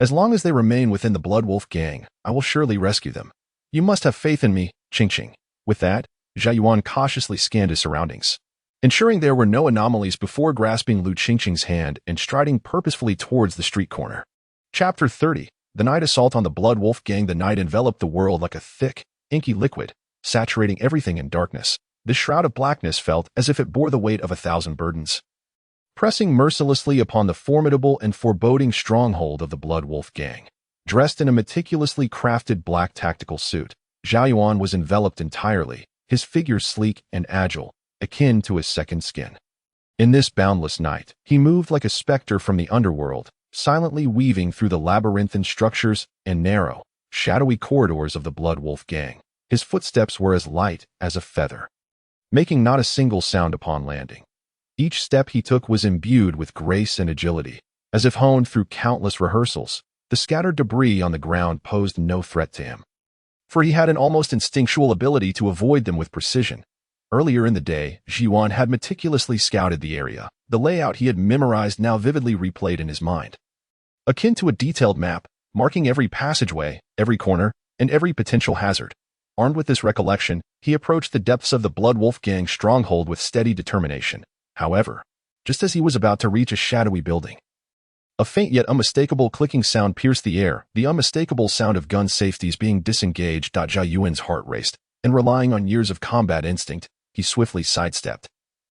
As long as they remain within the Blood Wolf gang, I will surely rescue them. You must have faith in me, Qingqing. With that, Zhao Yuan cautiously scanned his surroundings, ensuring there were no anomalies before grasping Lu Qingqing's hand and striding purposefully towards the street corner. Chapter 30. The night assault on the Blood Wolf gang. The night enveloped the world like a thick, inky liquid, saturating everything in darkness. This shroud of blackness felt as if it bore the weight of 1,000 burdens, pressing mercilessly upon the formidable and foreboding stronghold of the Blood Wolf gang. Dressed in a meticulously crafted black tactical suit, Zhao Yuan was enveloped entirely, his figure sleek and agile, akin to his second skin. In this boundless night, he moved like a specter from the underworld, silently weaving through the labyrinthine structures and narrow, shadowy corridors of the Blood Wolf gang. His footsteps were as light as a feather, making not a single sound upon landing. Each step he took was imbued with grace and agility, as if honed through countless rehearsals. The scattered debris on the ground posed no threat to him, for he had an almost instinctual ability to avoid them with precision. Earlier in the day, Zhao Yuan had meticulously scouted the area. The layout he had memorized now vividly replayed in his mind, akin to a detailed map, marking every passageway, every corner, and every potential hazard. Armed with this recollection, he approached the depths of the Blood Wolf gang stronghold with steady determination. However, just as he was about to reach a shadowy building, a faint yet unmistakable clicking sound pierced the air, the unmistakable sound of gun safeties being disengaged. Zhao Yuan's heart raced, and relying on years of combat instinct, he swiftly sidestepped,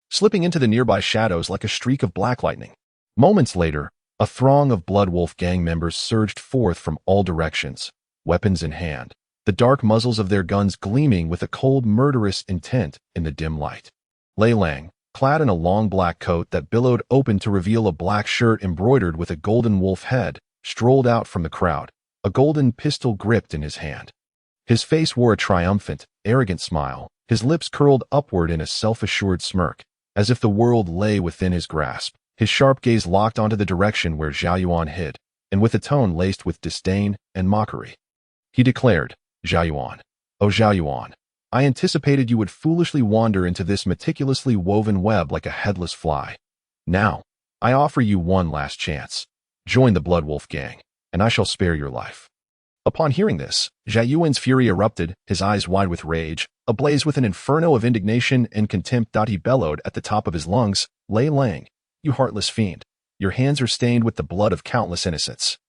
slipping into the nearby shadows like a streak of black lightning. Moments later, a throng of Blood Wolf gang members surged forth from all directions, weapons in hand, the dark muzzles of their guns gleaming with a cold, murderous intent in the dim light. Lei Lang, clad in a long black coat that billowed open to reveal a black shirt embroidered with a golden wolf head, strolled out from the crowd, a golden pistol gripped in his hand. His face wore a triumphant, arrogant smile, his lips curled upward in a self-assured smirk, as if the world lay within his grasp. His sharp gaze locked onto the direction where Zhao Yuan hid, and with a tone laced with disdain and mockery, he declared, "Zhao Yuan, oh Zhao Yuan, I anticipated you would foolishly wander into this meticulously woven web like a headless fly. Now, I offer you one last chance. Join the Blood Wolf gang, and I shall spare your life." Upon hearing this, Zhao Yuan's fury erupted, his eyes wide with rage, ablaze with an inferno of indignation and contempt. He bellowed at the top of his lungs, "Lei Lang, you heartless fiend, your hands are stained with the blood of countless innocents.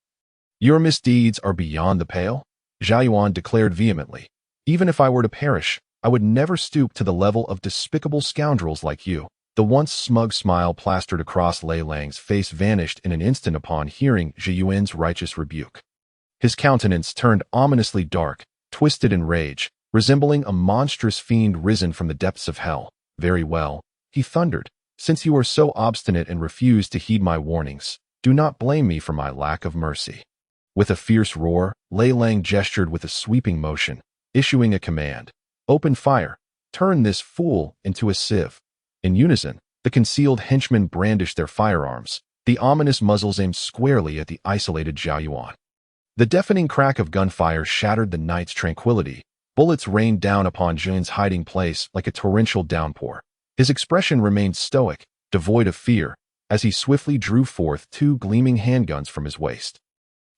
Your misdeeds are beyond the pale," Zhao Yuan declared vehemently. "Even if I were to perish, I would never stoop to the level of despicable scoundrels like you." The once smug smile plastered across Lei Lang's face vanished in an instant upon hearing Zhao Yuan's righteous rebuke. His countenance turned ominously dark, twisted in rage, resembling a monstrous fiend risen from the depths of hell. "Very well," he thundered. "Since you are so obstinate and refuse to heed my warnings, do not blame me for my lack of mercy." With a fierce roar, Lei Lang gestured with a sweeping motion, issuing a command. "Open fire. Turn this fool into a sieve." In unison, the concealed henchmen brandished their firearms, the ominous muzzles aimed squarely at the isolated Zhao Yuan. The deafening crack of gunfire shattered the night's tranquility. Bullets rained down upon Jun's hiding place like a torrential downpour. His expression remained stoic, devoid of fear, as he swiftly drew forth two gleaming handguns from his waist.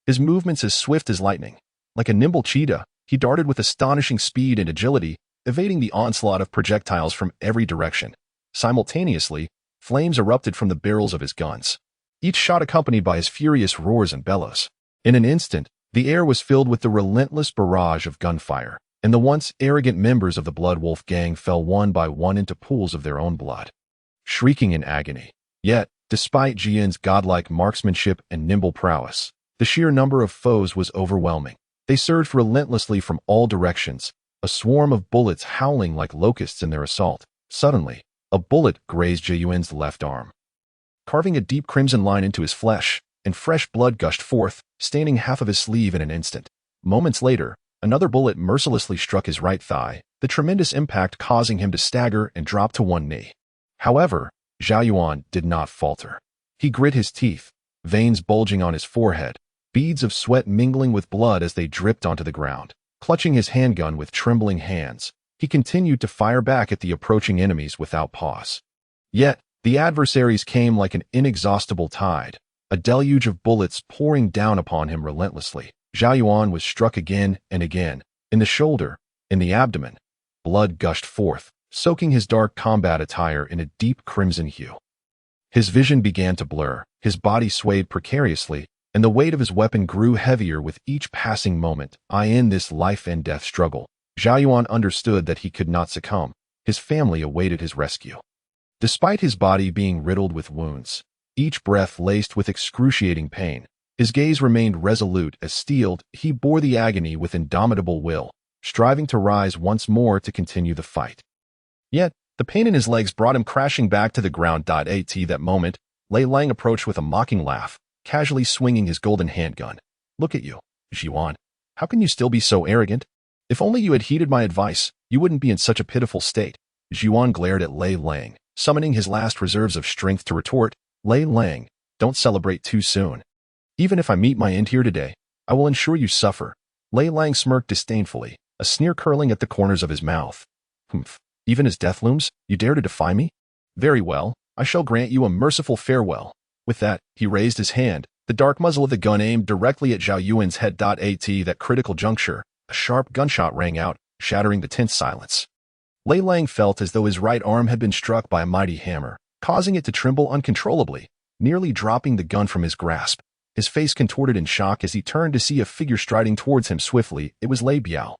His movements as swift as lightning. Like a nimble cheetah, he darted with astonishing speed and agility, evading the onslaught of projectiles from every direction. Simultaneously, flames erupted from the barrels of his guns, each shot accompanied by his furious roars and bellows. In an instant, the air was filled with the relentless barrage of gunfire, and the once arrogant members of the Blood Wolf gang fell one by one into pools of their own blood, shrieking in agony. Yet, despite Jian's godlike marksmanship and nimble prowess, the sheer number of foes was overwhelming. They surged relentlessly from all directions, a swarm of bullets howling like locusts in their assault. Suddenly, a bullet grazed Zhao Yuan's left arm, carving a deep crimson line into his flesh, and fresh blood gushed forth, staining half of his sleeve in an instant. Moments later, another bullet mercilessly struck his right thigh, the tremendous impact causing him to stagger and drop to one knee. However, Zhao Yuan did not falter. He grit his teeth, veins bulging on his forehead, beads of sweat mingling with blood as they dripped onto the ground. Clutching his handgun with trembling hands, He continued to fire back at the approaching enemies without pause. Yet, the adversaries came like an inexhaustible tide, a deluge of bullets pouring down upon him relentlessly. Zhao Yuan was struck again and again, in the shoulder, in the abdomen. Blood gushed forth, soaking his dark combat attire in a deep crimson hue. His vision began to blur, his body swayed precariously, and the weight of his weapon grew heavier with each passing moment. In this life-and-death struggle, Zhao Yuan understood that he could not succumb. His family awaited his rescue. Despite his body being riddled with wounds, each breath laced with excruciating pain, his gaze remained resolute as steeled. He bore the agony with indomitable will, striving to rise once more to continue the fight. Yet, the pain in his legs brought him crashing back to the ground. At that moment, Lei Lang approached with a mocking laugh, casually swinging his golden handgun. "Look at you, Zhiwan. How can you still be so arrogant? If only you had heeded my advice, you wouldn't be in such a pitiful state." Zhiwan glared at Lei Lang, summoning his last reserves of strength to retort. "Lei Lang, don't celebrate too soon. Even if I meet my end here today, I will ensure you suffer." Lei Lang smirked disdainfully, a sneer curling at the corners of his mouth. "Humph. Even as death looms, you dare to defy me? Very well, I shall grant you a merciful farewell." With that, he raised his hand, the dark muzzle of the gun aimed directly at Zhao Yuan's head. At that critical juncture, a sharp gunshot rang out, shattering the tense silence. Lei Lang felt as though his right arm had been struck by a mighty hammer, causing it to tremble uncontrollably, nearly dropping the gun from his grasp. His face contorted in shock as he turned to see a figure striding towards him swiftly. It was Lei Biao.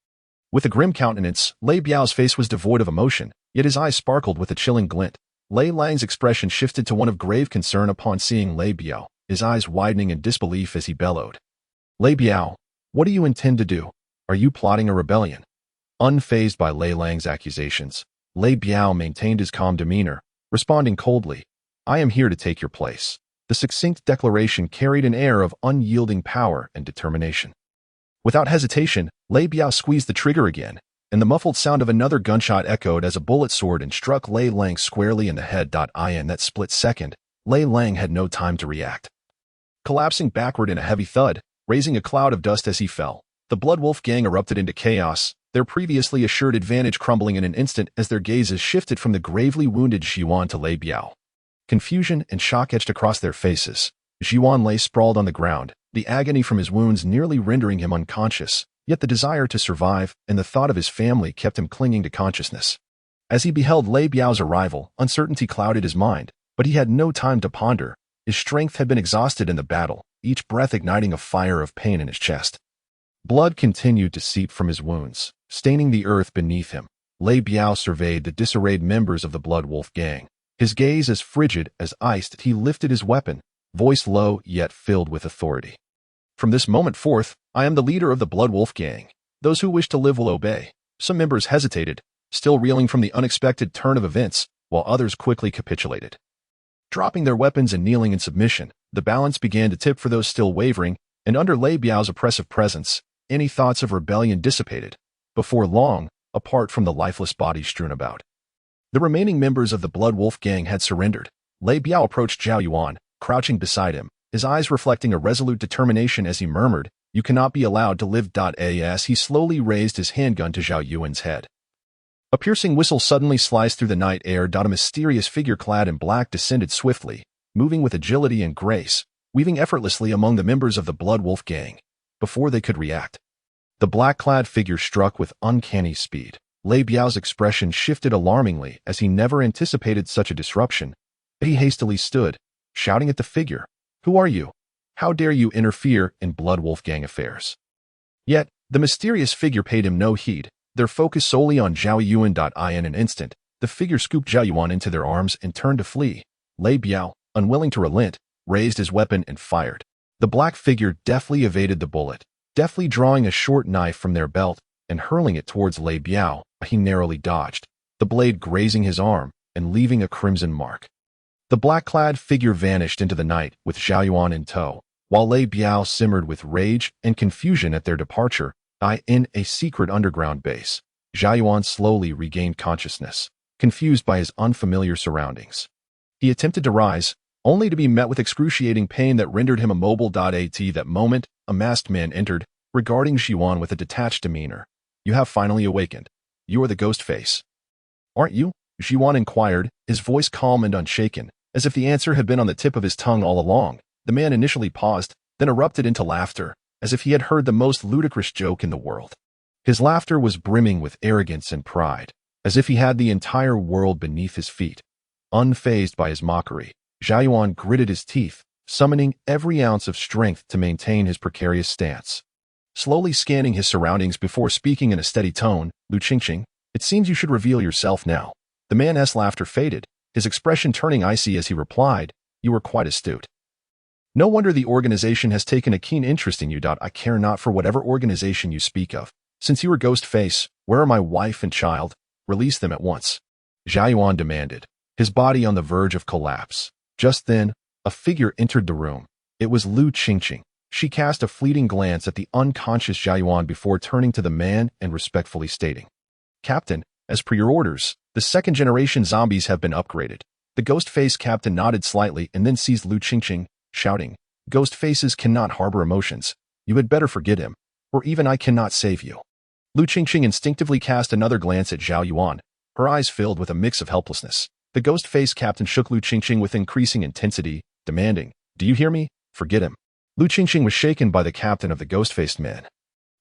With a grim countenance, Lei Biao's face was devoid of emotion, yet his eyes sparkled with a chilling glint. Lei Lang's expression shifted to one of grave concern upon seeing Lei Biao, his eyes widening in disbelief as he bellowed. "Lei Biao, what do you intend to do? Are you plotting a rebellion?" Unfazed by Lei Lang's accusations, Lei Biao maintained his calm demeanor, responding coldly, "I am here to take your place." The succinct declaration carried an air of unyielding power and determination. Without hesitation, Lei Biao squeezed the trigger again, and the muffled sound of another gunshot echoed as a bullet soared and struck Lei Lang squarely in the head. In that split second, Lei Lang had no time to react. Collapsing backward in a heavy thud, raising a cloud of dust as he fell, the Blood Wolf gang erupted into chaos, their previously assured advantage crumbling in an instant as their gazes shifted from the gravely wounded Zhiwan to Lei Biao. Confusion and shock etched across their faces. Zhiwan lay sprawled on the ground, the agony from his wounds nearly rendering him unconscious, yet the desire to survive and the thought of his family kept him clinging to consciousness. As he beheld Lei Biao's arrival, uncertainty clouded his mind, but he had no time to ponder. His strength had been exhausted in the battle, each breath igniting a fire of pain in his chest. Blood continued to seep from his wounds, staining the earth beneath him. Lei Biao surveyed the disarrayed members of the Blood Wolf gang. His gaze as frigid as ice, he lifted his weapon, voice low yet filled with authority. "From this moment forth, I am the leader of the Blood Wolf gang. Those who wish to live will obey." Some members hesitated, still reeling from the unexpected turn of events, while others quickly capitulated. Dropping their weapons and kneeling in submission, the balance began to tip for those still wavering, and under Lei Biao's oppressive presence, any thoughts of rebellion dissipated. Before long, apart from the lifeless bodies strewn about, the remaining members of the Blood Wolf gang had surrendered. Lei Biao approached Zhao Yuan, crouching beside him, his eyes reflecting a resolute determination as he murmured, "You cannot be allowed to live." As he slowly raised his handgun to Zhao Yuan's head, a piercing whistle suddenly sliced through the night air. A mysterious figure clad in black descended swiftly, moving with agility and grace, weaving effortlessly among the members of the Blood Wolf gang. Before they could react, the black-clad figure struck with uncanny speed. Lei Biao's expression shifted alarmingly as he never anticipated such a disruption. He hastily stood, shouting at the figure, "Who are you? How dare you interfere in Blood Wolf gang affairs?" Yet, the mysterious figure paid him no heed, their focus solely on Zhao Yuan. In an instant, the figure scooped Zhao Yuan into their arms and turned to flee. Lei Biao, unwilling to relent, raised his weapon and fired. The black figure deftly evaded the bullet, deftly drawing a short knife from their belt and hurling it towards Lei Biao. He narrowly dodged, the blade grazing his arm and leaving a crimson mark. The black-clad figure vanished into the night with Zhao Yuan in tow, while Lei Biao simmered with rage and confusion at their departure. In a secret underground base, Zhao Yuan slowly regained consciousness, confused by his unfamiliar surroundings. He attempted to rise, only to be met with excruciating pain that rendered him immobile. At that moment, a masked man entered, regarding Zhiwan with a detached demeanor. "You have finally awakened." You are the ghost face, aren't you? Zhuan inquired, his voice calm and unshaken, as if the answer had been on the tip of his tongue all along. The man initially paused, then erupted into laughter, as if he had heard the most ludicrous joke in the world. His laughter was brimming with arrogance and pride, as if he had the entire world beneath his feet. Unfazed by his mockery, Zhao gritted his teeth, summoning every ounce of strength to maintain his precarious stance. Slowly scanning his surroundings before speaking in a steady tone, Lu Qingqing, it seems you should reveal yourself now. The man's laughter faded, his expression turning icy as he replied, you were quite astute. No wonder the organization has taken a keen interest in you. I care not for whatever organization you speak of. Since you are Ghost Face, where are my wife and child? Release them at once. Zhao demanded, his body on the verge of collapse. Just then, a figure entered the room. It was Lu Qingqing. She cast a fleeting glance at the unconscious Zhao before turning to the man and respectfully stating, Captain, as per your orders, the second-generation zombies have been upgraded. The Ghost-Face captain nodded slightly and then seized Lu Qingqing, shouting, Ghost Faces cannot harbor emotions. You had better forget him, or even I cannot save you. Lu Qingqing instinctively cast another glance at Zhao Yuan, her eyes filled with a mix of helplessness. The Ghost-Face captain shook Lu Qingqing with increasing intensity, demanding, Do you hear me? Forget him. Lu Qingqing was shaken by the captain of the ghost-faced men,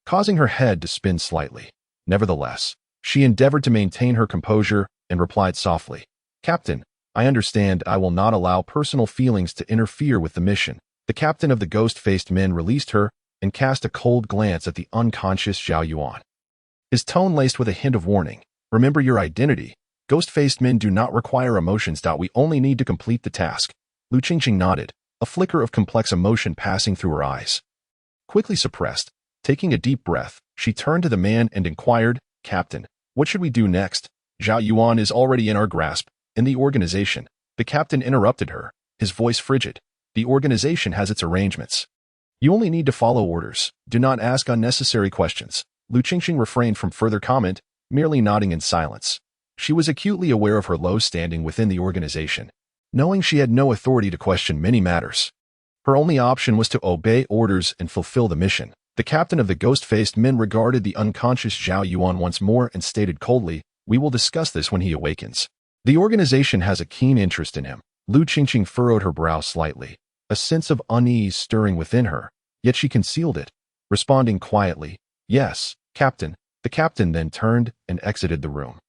causing her head to spin slightly. Nevertheless, she endeavored to maintain her composure and replied softly, Captain, I understand. I will not allow personal feelings to interfere with the mission. The captain of the ghost-faced men released her and cast a cold glance at the unconscious Zhao Yuan. His tone laced with a hint of warning. Remember your identity. Ghost-faced men do not require emotions. We only need to complete the task. Lu Qingqing nodded, a flicker of complex emotion passing through her eyes. Quickly suppressed, taking a deep breath, she turned to the man and inquired, Captain, what should we do next? Zhao Yuan is already in our grasp, in the organization. The captain interrupted her, his voice frigid. The organization has its arrangements. You only need to follow orders. Do not ask unnecessary questions. Lu Qingqing refrained from further comment, merely nodding in silence. She was acutely aware of her low standing within the organization, knowing she had no authority to question many matters. Her only option was to obey orders and fulfill the mission. The captain of the ghost-faced men regarded the unconscious Zhao Yuan once more and stated coldly, We will discuss this when he awakens. The organization has a keen interest in him. Lu Qingqing furrowed her brow slightly, a sense of unease stirring within her, yet she concealed it, responding quietly, Yes, Captain. The captain then turned and exited the room,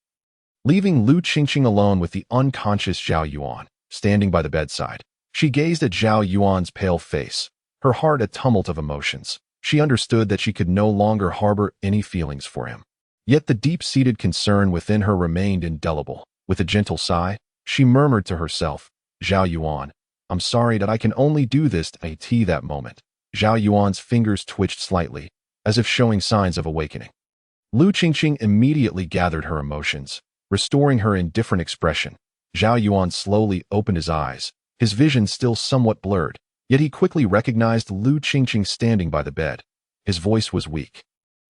leaving Lu Qingqing alone with the unconscious Zhao Yuan, standing by the bedside. She gazed at Zhao Yuan's pale face, her heart a tumult of emotions. She understood that she could no longer harbor any feelings for him. Yet the deep-seated concern within her remained indelible. With a gentle sigh, she murmured to herself, Zhao Yuan, I'm sorry that I can only do this at that moment. Zhao Yuan's fingers twitched slightly, as if showing signs of awakening. Lu Qingqing immediately gathered her emotions, restoring her indifferent expression. Zhao Yuan slowly opened his eyes, his vision still somewhat blurred, yet he quickly recognized Lu Qingqing standing by the bed. His voice was weak,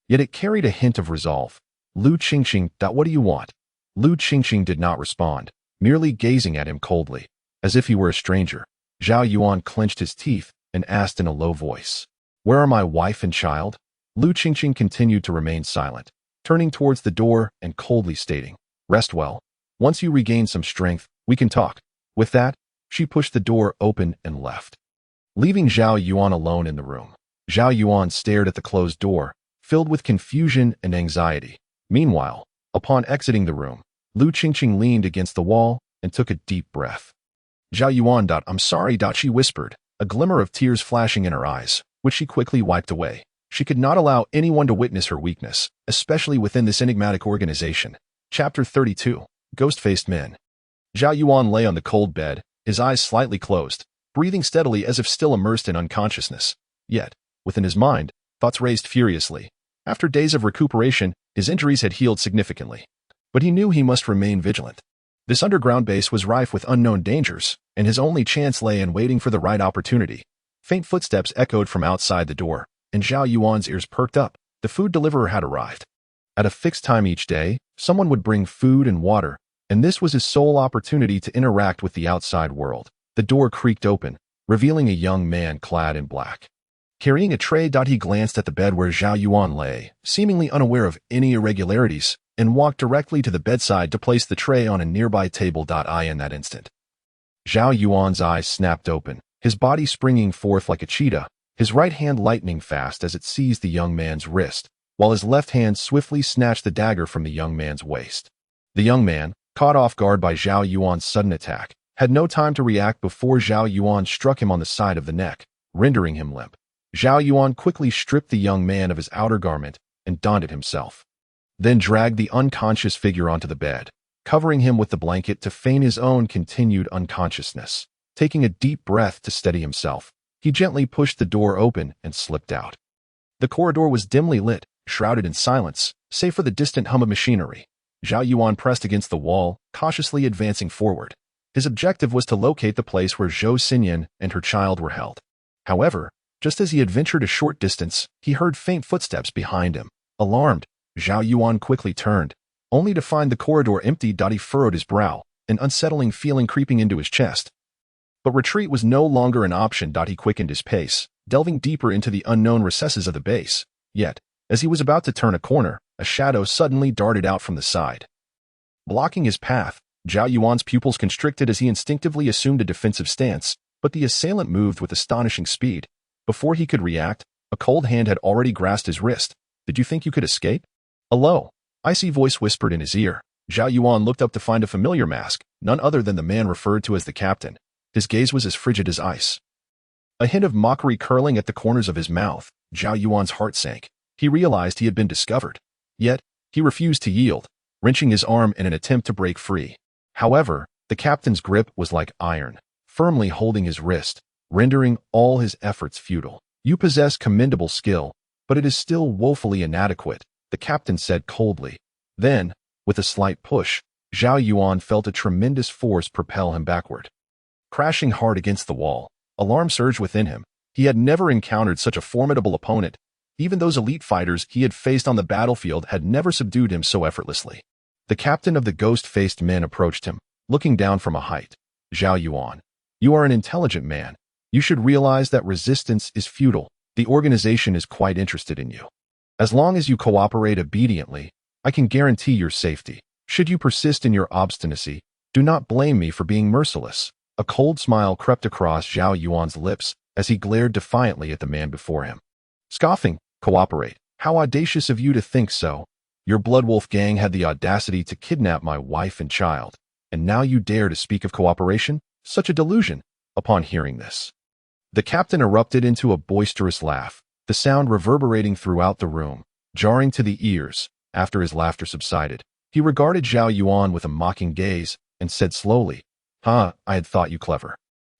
yet it carried a hint of resolve. Lu Qingqing, what do you want? Lu Qingqing did not respond, merely gazing at him coldly, as if he were a stranger. Zhao Yuan clenched his teeth and asked in a low voice, Where are my wife and child? Lu Qingqing continued to remain silent, turning towards the door and coldly stating, Rest well. Once you regain some strength, we can talk. With that, she pushed the door open and left, leaving Zhao Yuan alone in the room. Zhao Yuan stared at the closed door, filled with confusion and anxiety. Meanwhile, upon exiting the room, Lu Qingqing leaned against the wall and took a deep breath. Zhao Yuan, I'm sorry, she whispered, a glimmer of tears flashing in her eyes, which she quickly wiped away. She could not allow anyone to witness her weakness, especially within this enigmatic organization. Chapter 32, Ghost-Faced Men. Zhao Yuan lay on the cold bed, his eyes slightly closed, breathing steadily as if still immersed in unconsciousness. Yet, within his mind, thoughts raced furiously. After days of recuperation, his injuries had healed significantly. But he knew he must remain vigilant. This underground base was rife with unknown dangers, and his only chance lay in waiting for the right opportunity. Faint footsteps echoed from outside the door, and Zhao Yuan's ears perked up. The food deliverer had arrived. At a fixed time each day, someone would bring food and water, and this was his sole opportunity to interact with the outside world. The door creaked open, revealing a young man clad in black. Carrying a tray, he glanced at the bed where Zhao Yuan lay, seemingly unaware of any irregularities, and walked directly to the bedside to place the tray on a nearby table. In that instant, Zhao Yuan's eyes snapped open, his body springing forth like a cheetah, his right hand lightning fast as it seized the young man's wrist, while his left hand swiftly snatched the dagger from the young man's waist. The young man, caught off guard by Zhao Yuan's sudden attack, had no time to react before Zhao Yuan struck him on the side of the neck, rendering him limp. Zhao Yuan quickly stripped the young man of his outer garment and donned it himself, then dragged the unconscious figure onto the bed, covering him with the blanket to feign his own continued unconsciousness. Taking a deep breath to steady himself, he gently pushed the door open and slipped out. The corridor was dimly lit, shrouded in silence, save for the distant hum of machinery. Zhao Yuan pressed against the wall, cautiously advancing forward. His objective was to locate the place where Zhou Xinyan and her child were held. However, just as he had ventured a short distance, he heard faint footsteps behind him. Alarmed, Zhao Yuan quickly turned, only to find the corridor empty. He furrowed his brow, an unsettling feeling creeping into his chest. But retreat was no longer an option. He quickened his pace, delving deeper into the unknown recesses of the base. Yet, as he was about to turn a corner, a shadow suddenly darted out from the side. Blocking his path, Zhao Yuan's pupils constricted as he instinctively assumed a defensive stance, but the assailant moved with astonishing speed. Before he could react, a cold hand had already grasped his wrist. "Did you think you could escape?" A low, icy voice whispered in his ear. Zhao Yuan looked up to find a familiar mask, none other than the man referred to as the captain. His gaze was as frigid as ice, a hint of mockery curling at the corners of his mouth. Zhao Yuan's heart sank. He realized he had been discovered. Yet, he refused to yield, wrenching his arm in an attempt to break free. However, the captain's grip was like iron, firmly holding his wrist, rendering all his efforts futile. "You possess commendable skill, but it is still woefully inadequate," the captain said coldly. Then, with a slight push, Zhao Yuan felt a tremendous force propel him backward. Crashing hard against the wall, alarm surged within him. He had never encountered such a formidable opponent. Even those elite fighters he had faced on the battlefield had never subdued him so effortlessly. The captain of the ghost-faced men approached him, looking down from a height. "Zhao Yuan, you are an intelligent man. You should realize that resistance is futile. The organization is quite interested in you. As long as you cooperate obediently, I can guarantee your safety. Should you persist in your obstinacy, do not blame me for being merciless." A cold smile crept across Zhao Yuan's lips as he glared defiantly at the man before him. Scoffing, "Cooperate? How audacious of you to think so. Your Bloodwolf gang had the audacity to kidnap my wife and child, and now you dare to speak of cooperation? Such a delusion." Upon hearing this, the captain erupted into a boisterous laugh, the sound reverberating throughout the room, jarring to the ears. After his laughter subsided, he regarded Zhao Yuan with a mocking gaze and said slowly, "I had thought you clever.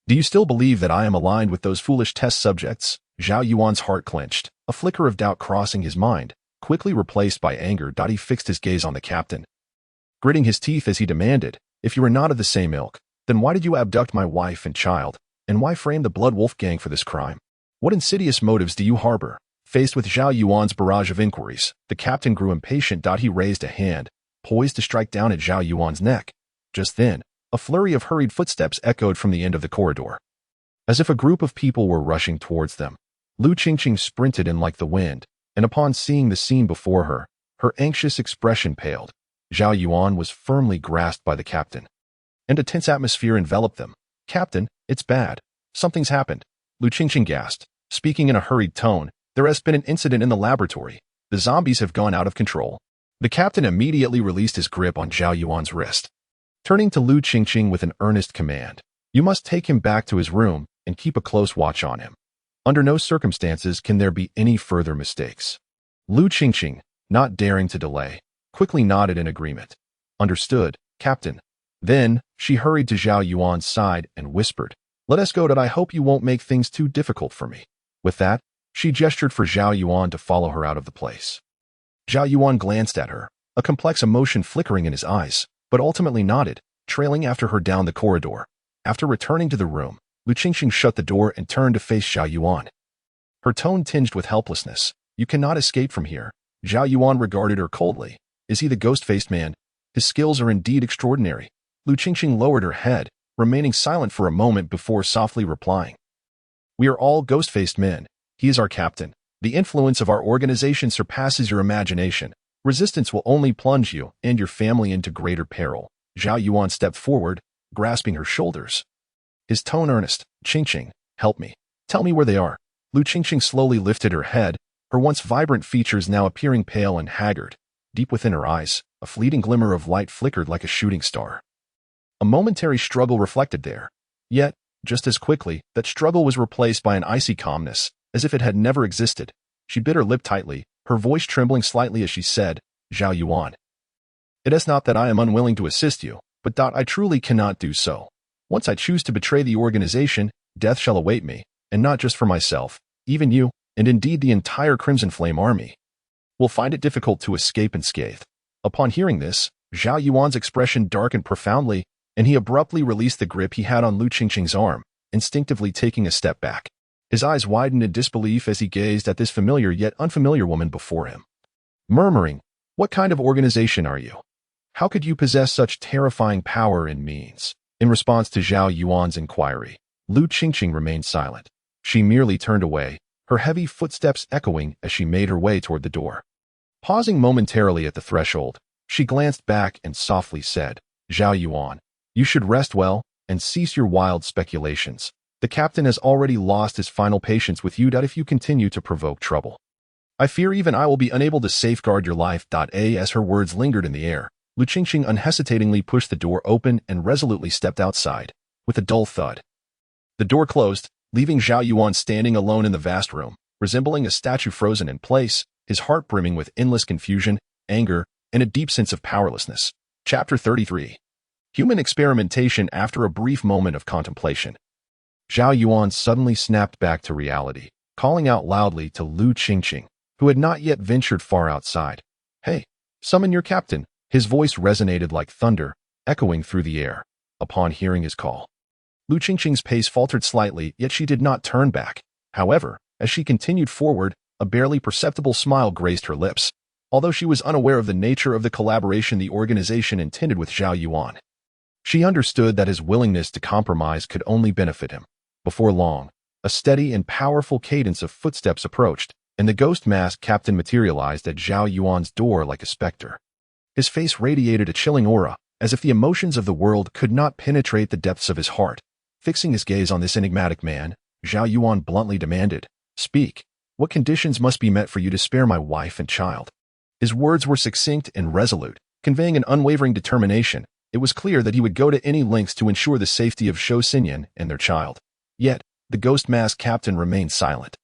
Do you still believe that I am aligned with those foolish test subjects?" Zhao Yuan's heart clenched, a flicker of doubt crossing his mind, quickly replaced by anger. He fixed his gaze on the captain, gritting his teeth as he demanded, "If you are not of the same ilk, then why did you abduct my wife and child, and why frame the Blood Wolf gang for this crime? What insidious motives do you harbor?" Faced with Zhao Yuan's barrage of inquiries, the captain grew impatient. He raised a hand, poised to strike down at Zhao Yuan's neck. Just then, a flurry of hurried footsteps echoed from the end of the corridor, as if a group of people were rushing towards them. Lu Qingqing sprinted in like the wind, and upon seeing the scene before her, her anxious expression paled. Zhao Yuan was firmly grasped by the captain, and a tense atmosphere enveloped them. "Captain, it's bad. Something's happened," Lu Qingqing gasped, speaking in a hurried tone. "There has been an incident in the laboratory. The zombies have gone out of control." The captain immediately released his grip on Zhao Yuan's wrist, turning to Lu Qingqing with an earnest command. "You must take him back to his room and keep a close watch on him. Under no circumstances can there be any further mistakes." Lu Qingqing, not daring to delay, quickly nodded in agreement. "Understood, Captain." Then, she hurried to Zhao Yuan's side and whispered, "Let us go. I hope you won't make things too difficult for me." With that, she gestured for Zhao Yuan to follow her out of the place. Zhao Yuan glanced at her, a complex emotion flickering in his eyes, but ultimately nodded, trailing after her down the corridor. After returning to the room, Lu Qingqing shut the door and turned to face Zhao Yuan, her tone tinged with helplessness. "You cannot escape from here." Zhao Yuan regarded her coldly. "Is he the ghost-faced man? His skills are indeed extraordinary." Lu Qingqing lowered her head, remaining silent for a moment before softly replying, "We are all ghost-faced men. He is our captain. The influence of our organization surpasses your imagination. Resistance will only plunge you and your family into greater peril. Zhao Yuan stepped forward, grasping her shoulders. His tone earnest. Qingqing, help me. Tell me where they are. Lu Qingqing slowly lifted her head, her once vibrant features now appearing pale and haggard. Deep within her eyes, a fleeting glimmer of light flickered like a shooting star. A momentary struggle reflected there. Yet, just as quickly, that struggle was replaced by an icy calmness, as if it had never existed. She bit her lip tightly, her voice trembling slightly as she said, Zhao Yuan. It is not that I am unwilling to assist you, but I truly cannot do so. Once I choose to betray the organization, death shall await me, and not just for myself, even you, and indeed the entire Crimson Flame army will find it difficult to escape unscathed. Upon hearing this, Zhao Yuan's expression darkened profoundly, and he abruptly released the grip he had on Lu Qingqing's arm, instinctively taking a step back. His eyes widened in disbelief as he gazed at this familiar yet unfamiliar woman before him. Murmuring, "What kind of organization are you? How could you possess such terrifying power and means?" In response to Zhao Yuan's inquiry, Lu Qingqing remained silent. She merely turned away, her heavy footsteps echoing as she made her way toward the door. Pausing momentarily at the threshold, she glanced back and softly said, Zhao Yuan, you should rest well and cease your wild speculations. The captain has already lost his final patience with you. If you continue to provoke trouble, I fear even I will be unable to safeguard your life. As her words lingered in the air, Lu Qingqing unhesitatingly pushed the door open and resolutely stepped outside, with a dull thud. The door closed, leaving Zhao Yuan standing alone in the vast room, resembling a statue frozen in place, his heart brimming with endless confusion, anger, and a deep sense of powerlessness. Chapter 33. Human experimentation. After a brief moment of contemplation, Zhao Yuan suddenly snapped back to reality, calling out loudly to Lu Qingqing, who had not yet ventured far outside. Hey, summon your captain. His voice resonated like thunder, echoing through the air. Upon hearing his call, Lu Qingqing's pace faltered slightly, yet she did not turn back. However, as she continued forward, a barely perceptible smile graced her lips, although she was unaware of the nature of the collaboration the organization intended with Zhao Yuan. She understood that his willingness to compromise could only benefit him. Before long, a steady and powerful cadence of footsteps approached, and the ghost masked captain materialized at Zhao Yuan's door like a specter. His face radiated a chilling aura, as if the emotions of the world could not penetrate the depths of his heart. Fixing his gaze on this enigmatic man, Zhao Yuan bluntly demanded, Speak. What conditions must be met for you to spare my wife and child? His words were succinct and resolute, conveying an unwavering determination. It was clear that he would go to any lengths to ensure the safety of Zhou Xinyan and their child. Yet, the ghost masked captain remained silent,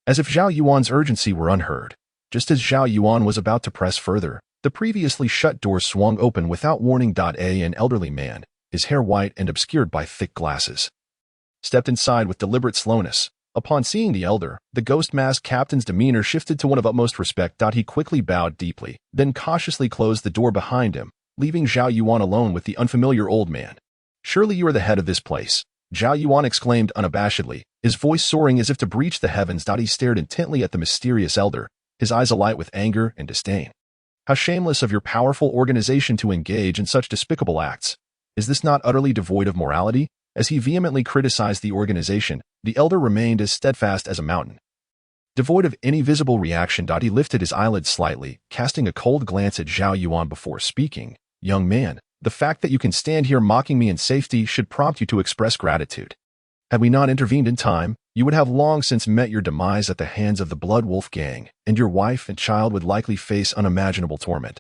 as if Zhao Yuan's urgency were unheard. Just as Zhao Yuan was about to press further, the previously shut door swung open without warning. An elderly man, his hair white and obscured by thick glasses, stepped inside with deliberate slowness. Upon seeing the elder, the ghost masked captain's demeanor shifted to one of utmost respect. He quickly bowed deeply, then cautiously closed the door behind him, leaving Zhao Yuan alone with the unfamiliar old man. Surely you are the head of this place, Zhao Yuan exclaimed unabashedly, his voice soaring as if to breach the heavens. He stared intently at the mysterious elder, his eyes alight with anger and disdain. How shameless of your powerful organization to engage in such despicable acts. Is this not utterly devoid of morality? As he vehemently criticized the organization, the elder remained as steadfast as a mountain, devoid of any visible reaction. He lifted his eyelids slightly, casting a cold glance at Zhao Yuan before speaking. Young man, the fact that you can stand here mocking me in safety should prompt you to express gratitude. Had we not intervened in time, you would have long since met your demise at the hands of the Blood Wolf gang, and your wife and child would likely face unimaginable torment,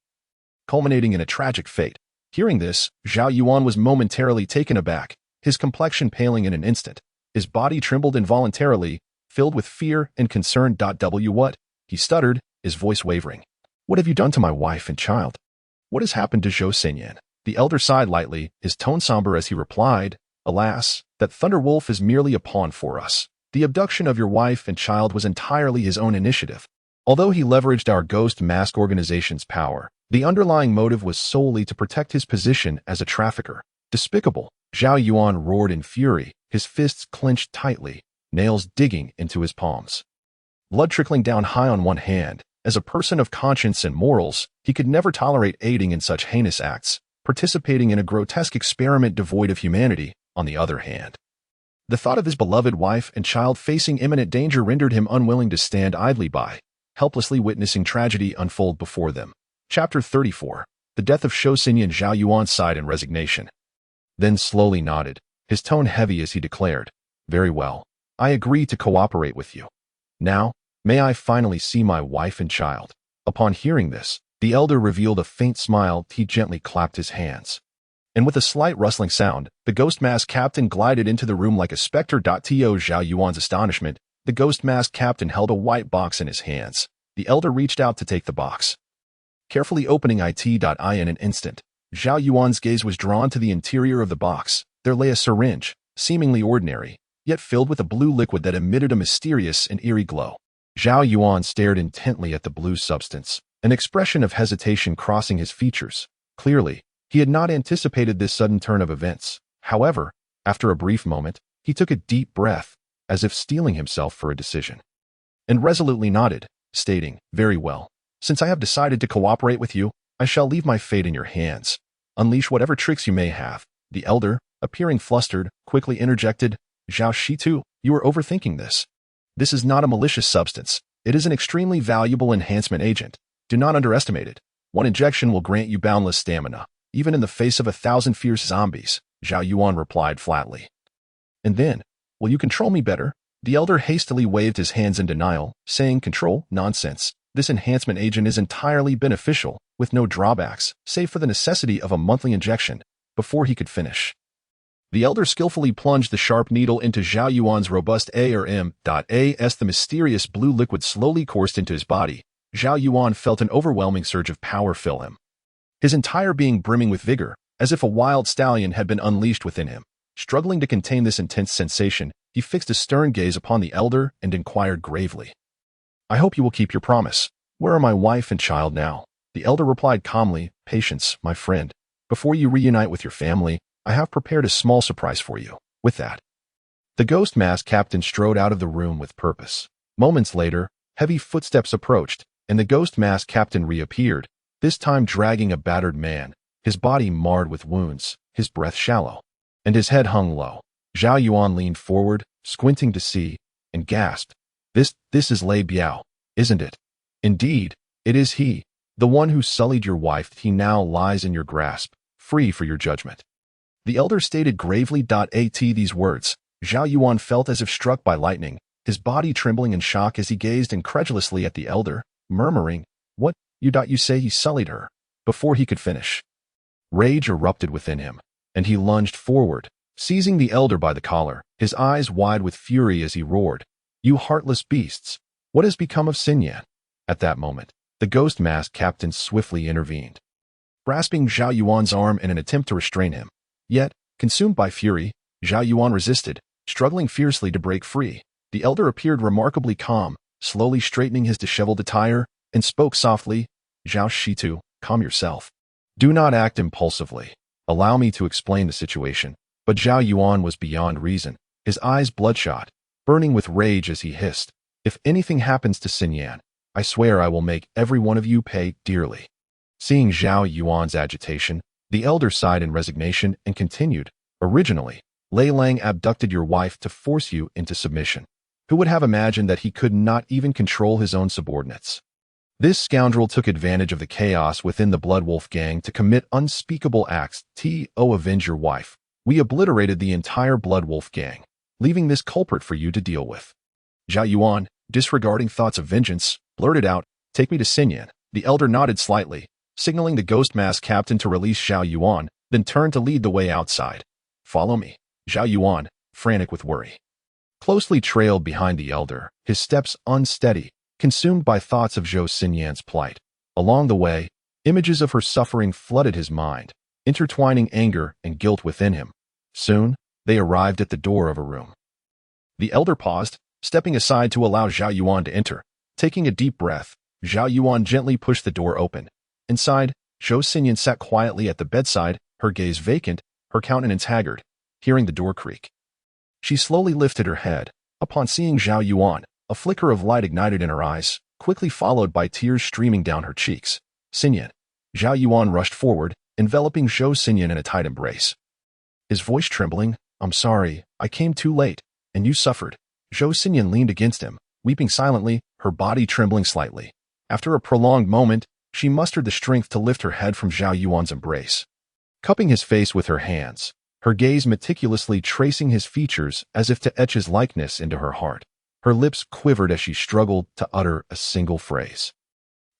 culminating in a tragic fate. Hearing this, Zhao Yuan was momentarily taken aback, his complexion paling in an instant. His body trembled involuntarily, filled with fear and concern. What? He stuttered, his voice wavering. What have you done to my wife and child? What has happened to Zhou Xinyan? The elder sighed lightly, his tone somber as he replied, Alas, that Thunder Wolf is merely a pawn for us. The abduction of your wife and child was entirely his own initiative. Although he leveraged our ghost mask organization's power, the underlying motive was solely to protect his position as a trafficker. Despicable. Zhao Yuan roared in fury, his fists clenched tightly, nails digging into his palms. Blood trickling down high on one hand. As a person of conscience and morals, he could never tolerate aiding in such heinous acts. Participating in a grotesque experiment devoid of humanity, on the other hand, The thought of his beloved wife and child facing imminent danger rendered him unwilling to stand idly by, helplessly witnessing tragedy unfold before them. Chapter 34. The death of Zhou Xinyan. Zhao Yuan sighed in resignation, then slowly nodded, his tone heavy as he declared, "Very well. I agree to cooperate with you. Now, may I finally see my wife and child?" Upon hearing this, the elder revealed a faint smile. He gently clapped his hands, and with a slight rustling sound, the ghost mask captain glided into the room like a specter. To Zhao Yuan's astonishment, the ghost mask captain held a white box in his hands. The elder reached out to take the box, carefully opening it. In an instant, Zhao Yuan's gaze was drawn to the interior of the box. There lay a syringe, seemingly ordinary, yet filled with a blue liquid that emitted a mysterious and eerie glow. Zhao Yuan stared intently at the blue substance, an expression of hesitation crossing his features. Clearly, he had not anticipated this sudden turn of events. However, after a brief moment, he took a deep breath, as if steeling himself for a decision, and resolutely nodded, stating, "Very well. Since I have decided to cooperate with you, I shall leave my fate in your hands. Unleash whatever tricks you may have." The elder, appearing flustered, quickly interjected, "Zhao Shitu, you are overthinking this. This is not a malicious substance. It is an extremely valuable enhancement agent. Do not underestimate it. One injection will grant you boundless stamina, even in the face of 1,000 fierce zombies," Zhao Yuan replied flatly. "And then, will you control me better?" The elder hastily waved his hands in denial, saying, "Control? Nonsense. This enhancement agent is entirely beneficial, with no drawbacks, save for the necessity of a monthly injection." Before he could finish, the elder skillfully plunged the sharp needle into Zhao Yuan's robust arm.as. The mysterious blue liquid slowly coursed into his body. Zhao Yuan felt an overwhelming surge of power fill him, his entire being brimming with vigor, as if a wild stallion had been unleashed within him. Struggling to contain this intense sensation, he fixed a stern gaze upon the elder and inquired gravely, "I hope you will keep your promise. Where are my wife and child now?" The elder replied calmly, "Patience, my friend. Before you reunite with your family, I have prepared a small surprise for you." With that, the ghost mask captain strode out of the room with purpose. Moments later, heavy footsteps approached, and the ghost mask captain reappeared, this time dragging a battered man, his body marred with wounds, his breath shallow, and his head hung low. Zhao Yuan leaned forward, squinting to see, and gasped, This is Lei Biao, isn't it?" "Indeed, it is he, the one who sullied your wife. He now lies in your grasp, free for your judgment." The elder stated gravely. At these words, Zhao Yuan felt as if struck by lightning, his body trembling in shock as he gazed incredulously at the elder, murmuring, "What, you say he sullied her?" Before he could finish, rage erupted within him, and he lunged forward, seizing the elder by the collar, his eyes wide with fury as he roared, "You heartless beasts! What has become of Xinyan?" At that moment, the ghost mask captain swiftly intervened, grasping Zhao Yuan's arm in an attempt to restrain him. Yet, consumed by fury, Zhao Yuan resisted, struggling fiercely to break free. The elder appeared remarkably calm, slowly straightening his disheveled attire, and spoke softly, "Zhao Shitu, calm yourself. Do not act impulsively. Allow me to explain the situation." But Zhao Yuan was beyond reason, his eyes bloodshot, burning with rage as he hissed, "If anything happens to Xinyan, I swear I will make every one of you pay dearly." Seeing Zhao Yuan's agitation, the elder sighed in resignation and continued, "Originally, Lei Lang abducted your wife to force you into submission. Who would have imagined that he could not even control his own subordinates? This scoundrel took advantage of the chaos within the Blood Wolf gang to commit unspeakable acts to avenge your wife. We obliterated the entire Blood Wolf gang, leaving this culprit for you to deal with." Zhao Yuan, disregarding thoughts of vengeance, blurted out, "Take me to Xinyan." The elder nodded slightly, signaling the ghost mask captain to release Zhao Yuan, then turned to lead the way outside. "Follow me." Zhao Yuan, frantic with worry, closely trailed behind the elder, his steps unsteady, consumed by thoughts of Zhou Xinyan's plight. Along the way, images of her suffering flooded his mind, intertwining anger and guilt within him. Soon, they arrived at the door of a room. The elder paused, stepping aside to allow Zhao Yuan to enter. Taking a deep breath, Zhao Yuan gently pushed the door open. Inside, Zhou Xinyan sat quietly at the bedside, her gaze vacant, her countenance haggard. Hearing the door creak, she slowly lifted her head. Upon seeing Zhao Yuan, a flicker of light ignited in her eyes, quickly followed by tears streaming down her cheeks. "Xinyan." Zhao Yuan rushed forward, enveloping Zhou Xinyan in a tight embrace, his voice trembling, I'm sorry, I came too late, and you suffered. Zhou Xinyan leaned against him, weeping silently, her body trembling slightly. After a prolonged moment, she mustered the strength to lift her head from Zhao Yuan's embrace. Cupping his face with her hands, her gaze meticulously tracing his features as if to etch his likeness into her heart. Her lips quivered as she struggled to utter a single phrase.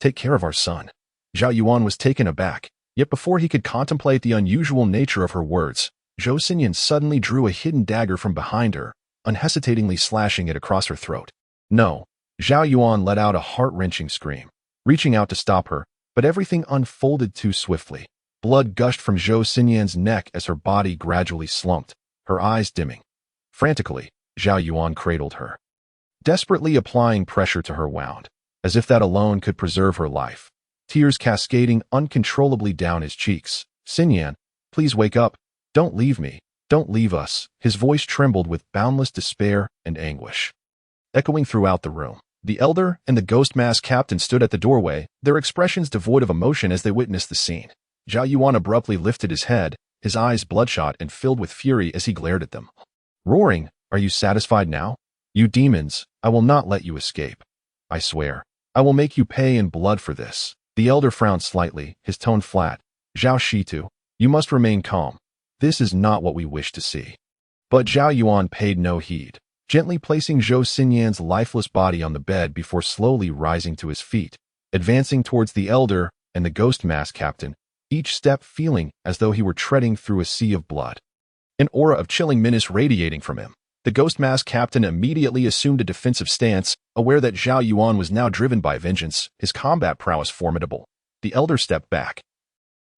Take care of our son. Zhao Yuan was taken aback, yet before he could contemplate the unusual nature of her words, Zhou Xinyan suddenly drew a hidden dagger from behind her, unhesitatingly slashing it across her throat. No, Zhao Yuan let out a heart-wrenching scream, reaching out to stop her, but everything unfolded too swiftly. Blood gushed from Zhou Xinyan's neck as her body gradually slumped, her eyes dimming. Frantically, Zhao Yuan cradled her, desperately applying pressure to her wound, as if that alone could preserve her life. Tears cascading uncontrollably down his cheeks. Xinyan, please wake up. Don't leave me. Don't leave us. His voice trembled with boundless despair and anguish. Echoing throughout the room, the elder and the ghost mask captain stood at the doorway, their expressions devoid of emotion as they witnessed the scene. Zhao Yuan abruptly lifted his head, his eyes bloodshot and filled with fury as he glared at them. Roaring, are you satisfied now? You demons, I will not let you escape. I swear, I will make you pay in blood for this. The elder frowned slightly, his tone flat. Zhao Shitu, you must remain calm. This is not what we wish to see. But Zhao Yuan paid no heed, gently placing Zhou Xinyan's lifeless body on the bed before slowly rising to his feet, advancing towards the elder and the ghost mask captain, each step feeling as though he were treading through a sea of blood. An aura of chilling menace radiating from him. The ghost mask captain immediately assumed a defensive stance, aware that Zhao Yuan was now driven by vengeance, his combat prowess formidable. The elder stepped back,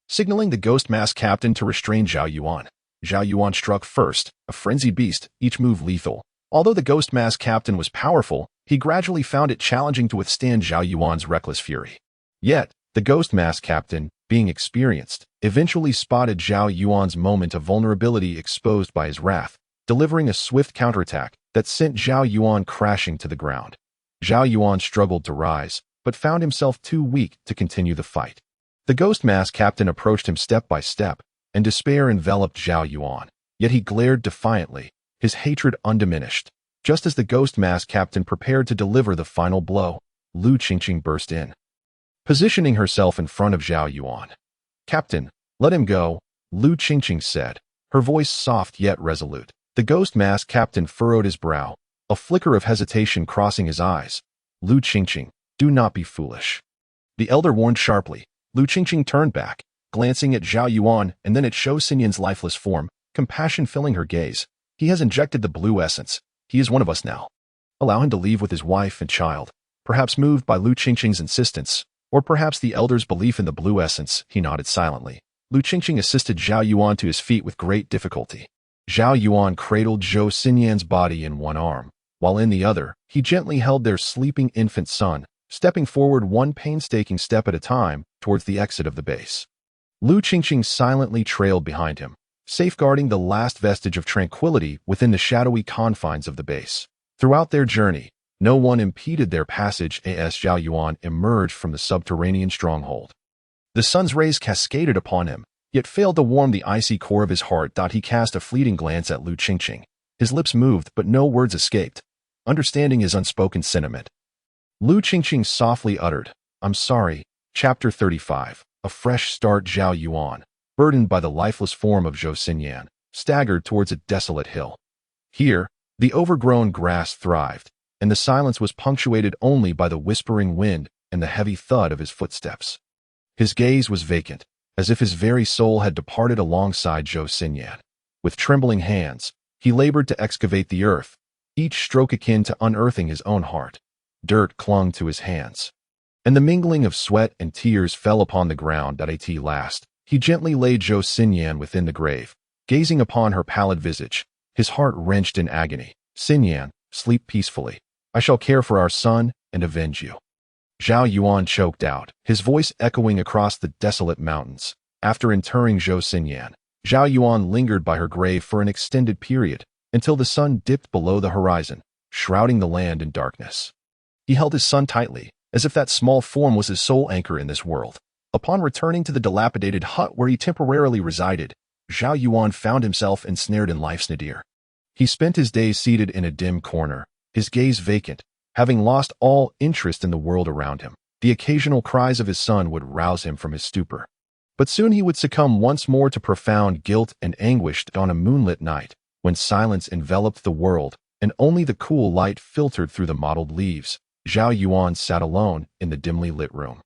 signaling the ghost mask captain to restrain Zhao Yuan. Zhao Yuan struck first, a frenzied beast, each move lethal. Although the ghost mask captain was powerful, he gradually found it challenging to withstand Zhao Yuan's reckless fury. Yet, the ghost mask captain, being experienced, eventually spotted Zhao Yuan's moment of vulnerability exposed by his wrath, delivering a swift counterattack that sent Zhao Yuan crashing to the ground. Zhao Yuan struggled to rise, but found himself too weak to continue the fight. The ghost mask captain approached him step by step, and despair enveloped Zhao Yuan. Yet he glared defiantly, his hatred undiminished. Just as the ghost mask captain prepared to deliver the final blow, Lu Qingqing burst in, positioning herself in front of Zhao Yuan. Captain, let him go, Lu Qingqing said, her voice soft yet resolute. The ghost mask captain furrowed his brow, a flicker of hesitation crossing his eyes. Lu Qingqing, do not be foolish. The elder warned sharply. Lu Qingqing turned back, glancing at Zhao Yuan and then at Zhou Xinyan's lifeless form, compassion filling her gaze. He has injected the blue essence. He is one of us now. Allow him to leave with his wife and child. Perhaps moved by Lu Qingqing's insistence, or perhaps the elder's belief in the blue essence, he nodded silently. Lu Qingqing assisted Zhao Yuan to his feet with great difficulty. Zhao Yuan cradled Zhou Xinyan's body in one arm, while in the other, he gently held their sleeping infant son, stepping forward one painstaking step at a time towards the exit of the base. Lu Qingqing silently trailed behind him, safeguarding the last vestige of tranquility within the shadowy confines of the base. Throughout their journey, no one impeded their passage as Zhao Yuan emerged from the subterranean stronghold. The sun's rays cascaded upon him, yet failed to warm the icy core of his heart. He cast a fleeting glance at Lu Qingqing. His lips moved, but no words escaped, understanding his unspoken sentiment. Lu Qingqing softly uttered, I'm sorry. Chapter 35. A fresh start. Zhao Yuan, burdened by the lifeless form of Zhou Xinyan, staggered towards a desolate hill. Here, the overgrown grass thrived, and the silence was punctuated only by the whispering wind and the heavy thud of his footsteps. His gaze was vacant, as if his very soul had departed alongside Zhou Xinyan. With trembling hands, he labored to excavate the earth, each stroke akin to unearthing his own heart. Dirt clung to his hands, and the mingling of sweat and tears fell upon the ground. At last, he gently laid Zhou Xinyan within the grave, gazing upon her pallid visage, his heart wrenched in agony. Xinyan, sleep peacefully. I shall care for our son and avenge you. Zhao Yuan choked out, his voice echoing across the desolate mountains. After interring Zhou Xinyan, Zhao Yuan lingered by her grave for an extended period, until the sun dipped below the horizon, shrouding the land in darkness. He held his son tightly, as if that small form was his sole anchor in this world. Upon returning to the dilapidated hut where he temporarily resided, Zhao Yuan found himself ensnared in life's nadir. He spent his days seated in a dim corner, his gaze vacant, having lost all interest in the world around him. The occasional cries of his son would rouse him from his stupor. But soon he would succumb once more to profound guilt and anguish on a moonlit night, when silence enveloped the world, and only the cool light filtered through the mottled leaves. Zhao Yuan sat alone in the dimly lit room,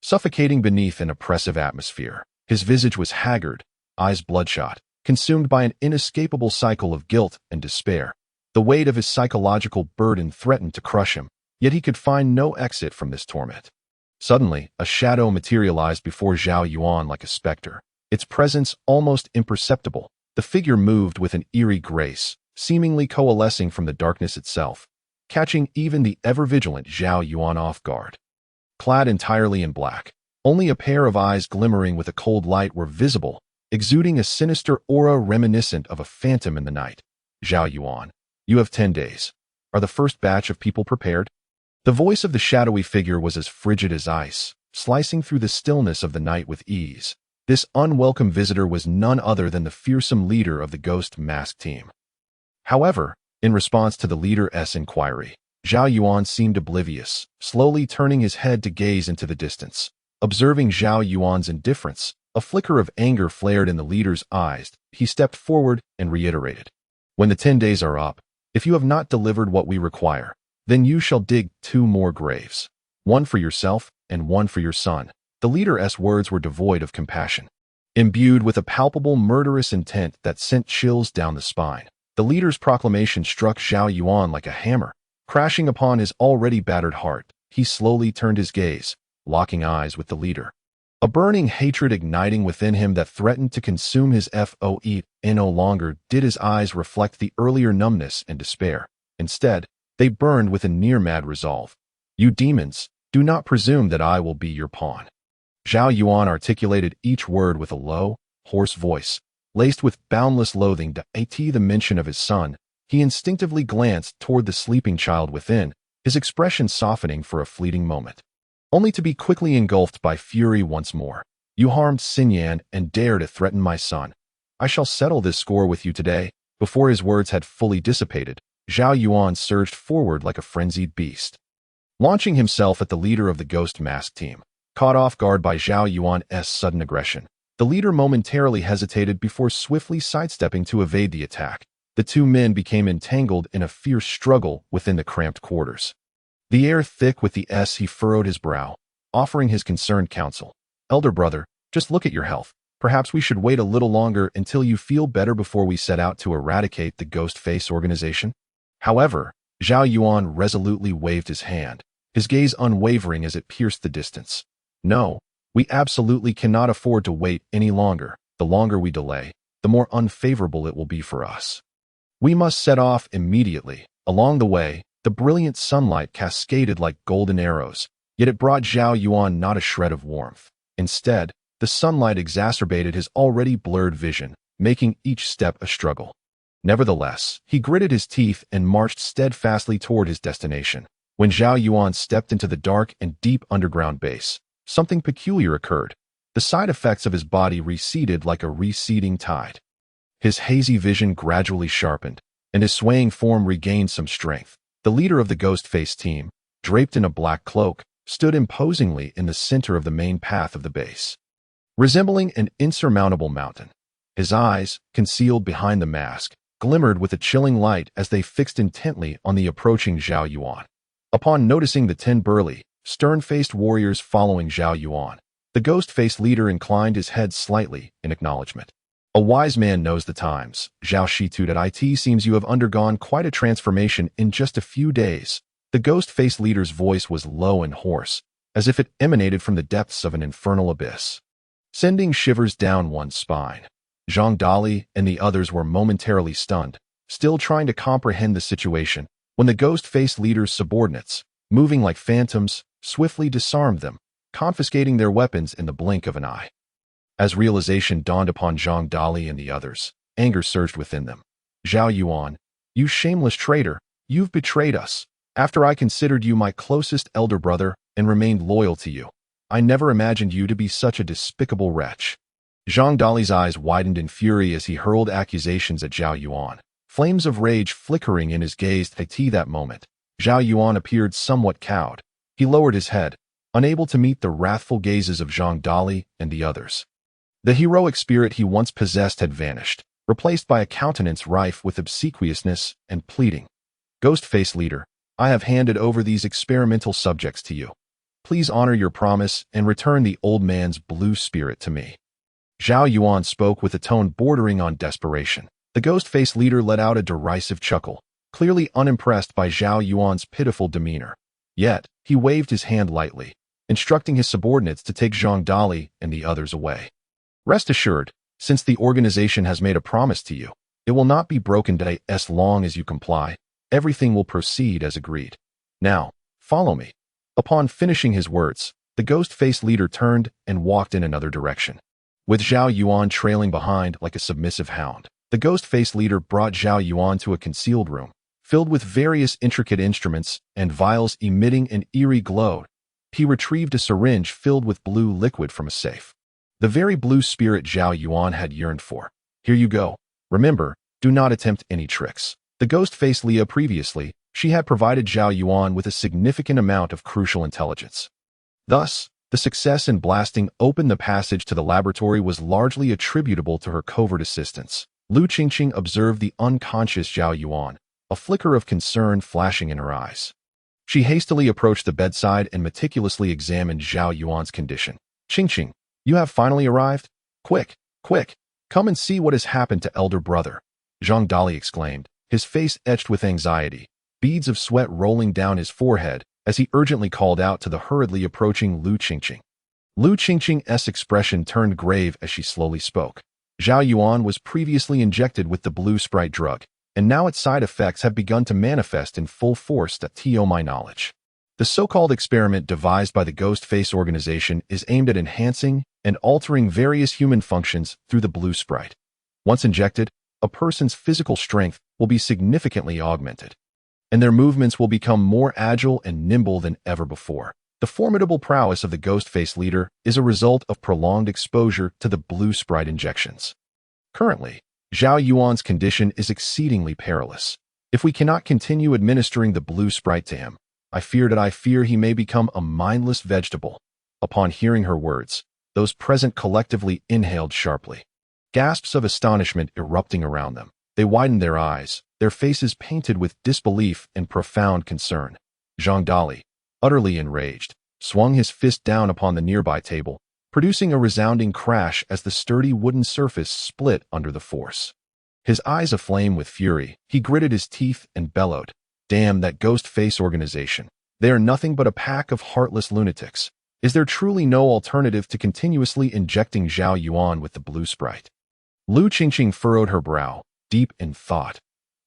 suffocating beneath an oppressive atmosphere. His visage was haggard, eyes bloodshot, consumed by an inescapable cycle of guilt and despair. The weight of his psychological burden threatened to crush him, yet he could find no exit from this torment. Suddenly, a shadow materialized before Zhao Yuan like a specter, its presence almost imperceptible. The figure moved with an eerie grace, seemingly coalescing from the darkness itself, catching even the ever-vigilant Zhao Yuan off guard. Clad entirely in black, only a pair of eyes glimmering with a cold light were visible, exuding a sinister aura reminiscent of a phantom in the night. Zhao Yuan, you have 10 days. Are the first batch of people prepared? The voice of the shadowy figure was as frigid as ice, slicing through the stillness of the night with ease. This unwelcome visitor was none other than the fearsome leader of the Ghost Mask team. However, in response to the leader's inquiry, Zhao Yuan seemed oblivious, slowly turning his head to gaze into the distance. Observing Zhao Yuan's indifference, a flicker of anger flared in the leader's eyes. He stepped forward and reiterated, "When the 10 days are up, if you have not delivered what we require, then you shall dig 2 more graves, one for yourself and one for your son." The leader's words were devoid of compassion. Imbued with a palpable murderous intent that sent chills down the spine, the leader's proclamation struck Zhao Yuan like a hammer, crashing upon his already battered heart. He slowly turned his gaze, locking eyes with the leader, a burning hatred igniting within him that threatened to consume his fate. No longer did his eyes reflect the earlier numbness and despair. Instead, they burned with a near-mad resolve. "You demons, do not presume that I will be your pawn." Zhao Yuan articulated each word with a low, hoarse voice, laced with boundless loathing. At the mention of his son, he instinctively glanced toward the sleeping child within, his expression softening for a fleeting moment, only to be quickly engulfed by fury once more. "You harmed Xinyan and dare to threaten my son. I shall settle this score with you today." Before his words had fully dissipated, Zhao Yuan surged forward like a frenzied beast, launching himself at the leader of the Ghost Mask team. Caught off guard by Zhao Yuan's sudden aggression, the leader momentarily hesitated before swiftly sidestepping to evade the attack. The 2 men became entangled in a fierce struggle within the cramped quarters. The air thick with the he furrowed his brow, offering his concerned counsel. "Elder brother, just look at your health. Perhaps we should wait a little longer until you feel better before we set out to eradicate the Ghost Face organization." However, Zhao Yuan resolutely waved his hand, his gaze unwavering as it pierced the distance. "No, we absolutely cannot afford to wait any longer. The longer we delay, the more unfavorable it will be for us. We must set off immediately." Along the way, the brilliant sunlight cascaded like golden arrows, yet it brought Zhao Yuan not a shred of warmth. Instead, the sunlight exacerbated his already blurred vision, making each step a struggle. Nevertheless, he gritted his teeth and marched steadfastly toward his destination. When Zhao Yuan stepped into the dark and deep underground base, something peculiar occurred. The side effects of his body receded like a receding tide. His hazy vision gradually sharpened, and his swaying form regained some strength. The leader of the Ghost Face team, draped in a black cloak, stood imposingly in the center of the main path of the base, resembling an insurmountable mountain. His eyes, concealed behind the mask, glimmered with a chilling light as they fixed intently on the approaching Zhao Yuan. Upon noticing the 10 burly, stern-faced warriors following Zhao Yuan, the Ghost-Face leader inclined his head slightly in acknowledgement. "A wise man knows the times. Zhao Shitut at IT seems you have undergone quite a transformation in just a few days." The Ghost-Face leader's voice was low and hoarse, as if it emanated from the depths of an infernal abyss, sending shivers down one's spine. Zhang Dali and the others were momentarily stunned, still trying to comprehend the situation, when the Ghost-Face leader's subordinates, moving like phantoms, swiftly disarmed them, confiscating their weapons in the blink of an eye. As realization dawned upon Zhang Dali and the others, anger surged within them. "Zhao Yuan, you shameless traitor, you've betrayed us. After I considered you my closest elder brother and remained loyal to you, I never imagined you to be such a despicable wretch." Zhang Dali's eyes widened in fury as he hurled accusations at Zhao Yuan. Flames of rage flickering in his gaze. At that moment, Zhao Yuan appeared somewhat cowed. He lowered his head, unable to meet the wrathful gazes of Zhang Dali and the others. The heroic spirit he once possessed had vanished, replaced by a countenance rife with obsequiousness and pleading. Ghost-Face Leader, I have handed over these experimental subjects to you. Please honor your promise and return the old man's blue spirit to me. Zhao Yuan spoke with a tone bordering on desperation. The Ghost-Face Leader let out a derisive chuckle, clearly unimpressed by Zhao Yuan's pitiful demeanor. Yet, he waved his hand lightly, instructing his subordinates to take Zhang Dali and the others away. Rest assured, since the organization has made a promise to you, it will not be broken today. As long as you comply, everything will proceed as agreed. Now, follow me. Upon finishing his words, the Ghost-Face Leader turned and walked in another direction. With Zhao Yuan trailing behind like a submissive hound, the Ghost-Face Leader brought Zhao Yuan to a concealed room, filled with various intricate instruments and vials emitting an eerie glow. He retrieved a syringe filled with blue liquid from a safe. The very blue spirit Zhao Yuan had yearned for. Here you go. Remember, do not attempt any tricks. The Ghost-Face Leah previously, she had provided Zhao Yuan with a significant amount of crucial intelligence. Thus, the success in blasting open the passage to the laboratory was largely attributable to her covert assistance. Lu Qingqing observed the unconscious Zhao Yuan, a flicker of concern flashing in her eyes. She hastily approached the bedside and meticulously examined Zhao Yuan's condition. Qingqing, you have finally arrived? Quick, quick, come and see what has happened to elder brother. Zhang Dali exclaimed, his face etched with anxiety, beads of sweat rolling down his forehead as he urgently called out to the hurriedly approaching Lu Qingqing. Lu Qingqing's expression turned grave as she slowly spoke. Zhao Yuan was previously injected with the blue sprite drug, and now its side effects have begun to manifest in full force to my knowledge. The so-called experiment devised by the Ghost-Face organization is aimed at enhancing and altering various human functions through the blue sprite. Once injected, a person's physical strength will be significantly augmented, and their movements will become more agile and nimble than ever before. The formidable prowess of the Ghost-Face Leader is a result of prolonged exposure to the blue sprite injections. Currently, Zhao Yuan's condition is exceedingly perilous. If we cannot continue administering the blue sprite to him, I fear he may become a mindless vegetable. Upon hearing her words, those present collectively inhaled sharply. Gasps of astonishment erupting around them. They widened their eyes, their faces painted with disbelief and profound concern. Zhang Dali, utterly enraged, swung his fist down upon the nearby table, producing a resounding crash as the sturdy wooden surface split under the force. His eyes aflame with fury, he gritted his teeth and bellowed, "Damn that Ghost-Face organization. They are nothing but a pack of heartless lunatics. Is there truly no alternative to continuously injecting Zhao Yuan with the blue sprite?" Lu Qingqing furrowed her brow, deep in thought.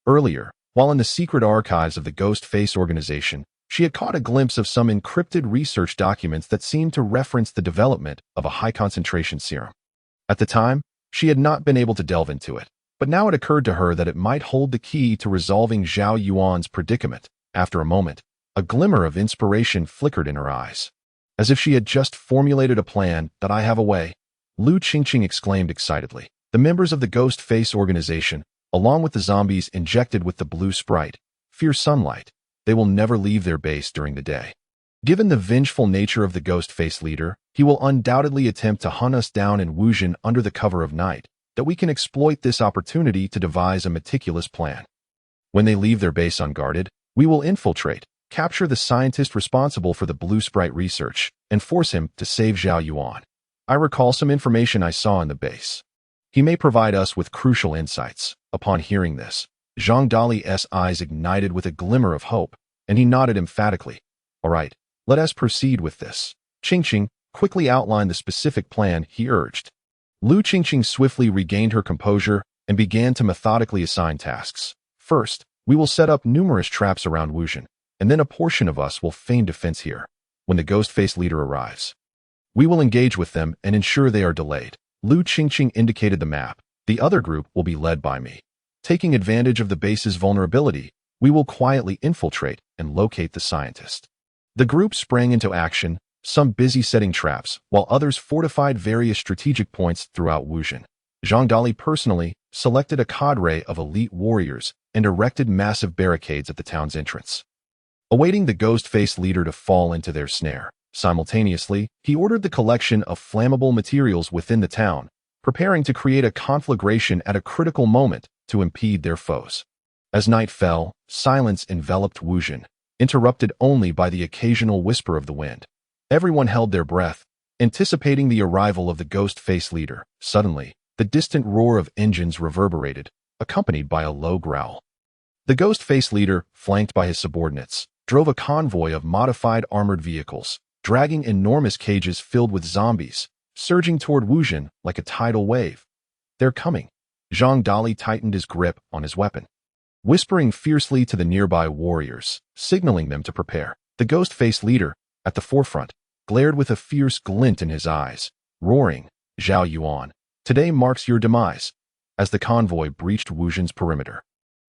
Earlier, while in the secret archives of the Ghost-Face organization, she had caught a glimpse of some encrypted research documents that seemed to reference the development of a high-concentration serum. At the time, she had not been able to delve into it, but now it occurred to her that it might hold the key to resolving Zhao Yuan's predicament. After a moment, a glimmer of inspiration flickered in her eyes. As if she had just formulated a plan. "That I have a way," Lu Qingqing exclaimed excitedly. The members of the Ghost-Face organization, along with the zombies injected with the blue sprite, fear sunlight. They will never leave their base during the day. Given the vengeful nature of the Ghost-Face Leader, he will undoubtedly attempt to hunt us down in Wuzhen under the cover of night, that we can exploit this opportunity to devise a meticulous plan. When they leave their base unguarded, we will infiltrate, capture the scientist responsible for the blue sprite research, and force him to save Zhao Yuan. I recall some information I saw in the base. He may provide us with crucial insights. Upon hearing this, Zhang Dali's eyes ignited with a glimmer of hope, and he nodded emphatically. "All right, let us proceed with this." Qingqing quickly outlined the specific plan, he urged. Lu Qingqing swiftly regained her composure and began to methodically assign tasks. "First, we will set up numerous traps around Wuzhen, and then a portion of us will feign defense here. When the Ghost-Face Leader arrives, we will engage with them and ensure they are delayed." Lu Qingqing indicated the map. "The other group will be led by me. Taking advantage of the base's vulnerability, we will quietly infiltrate and locate the scientist." The group sprang into action, some busy setting traps, while others fortified various strategic points throughout Wuzhen. Zhang Dali personally selected a cadre of elite warriors and erected massive barricades at the town's entrance, awaiting the ghost-faced leader to fall into their snare. Simultaneously, he ordered the collection of flammable materials within the town, preparing to create a conflagration at a critical moment to impede their foes. As night fell, silence enveloped Wuzhen, interrupted only by the occasional whisper of the wind. Everyone held their breath, anticipating the arrival of the ghost-faced leader. Suddenly, the distant roar of engines reverberated, accompanied by a low growl. The ghost-faced leader, flanked by his subordinates, drove a convoy of modified armored vehicles, dragging enormous cages filled with zombies, surging toward Wuzhen like a tidal wave. "They're coming." Zhang Dali tightened his grip on his weapon, whispering fiercely to the nearby warriors, signaling them to prepare. The ghost-faced leader, at the forefront, glared with a fierce glint in his eyes, roaring, "Zhao Yuan, today marks your demise." As the convoy breached Wuzhen's perimeter,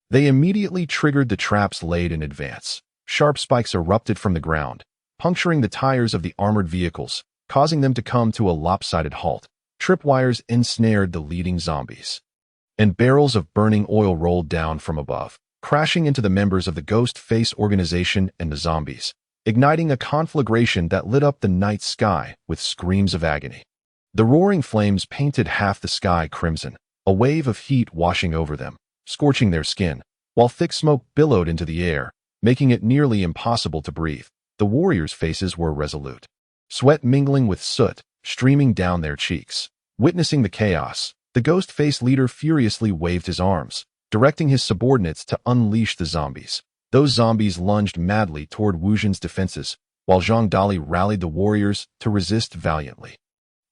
they immediately triggered the traps laid in advance. Sharp spikes erupted from the ground, puncturing the tires of the armored vehicles, causing them to come to a lopsided halt. Tripwires ensnared the leading zombies, and barrels of burning oil rolled down from above, crashing into the members of the Ghost-Face organization and the zombies, igniting a conflagration that lit up the night sky with screams of agony. The roaring flames painted half the sky crimson, a wave of heat washing over them, scorching their skin, while thick smoke billowed into the air, making it nearly impossible to breathe. The warriors' faces were resolute, sweat mingling with soot, streaming down their cheeks. Witnessing the chaos, the ghost-faced leader furiously waved his arms, directing his subordinates to unleash the zombies. Those zombies lunged madly toward Wuzhen's defenses, while Zhang Dali rallied the warriors to resist valiantly,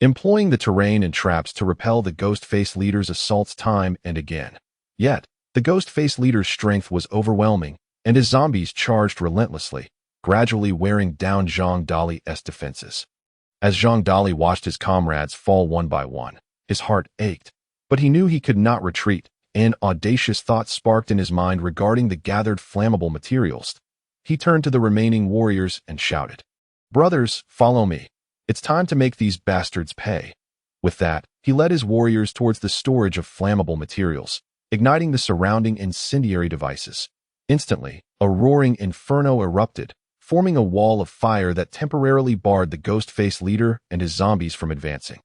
employing the terrain and traps to repel the ghost-faced leader's assaults time and again. Yet, the ghost-faced leader's strength was overwhelming, and his zombies charged relentlessly, gradually wearing down Zhang Dali's defenses. As Zhang Dali watched his comrades fall one by one, his heart ached, but he knew he could not retreat. An audacious thought sparked in his mind regarding the gathered flammable materials. He turned to the remaining warriors and shouted, "Brothers, follow me. It's time to make these bastards pay." With that, he led his warriors towards the storage of flammable materials, igniting the surrounding incendiary devices. Instantly, a roaring inferno erupted, forming a wall of fire that temporarily barred the ghost-faced leader and his zombies from advancing.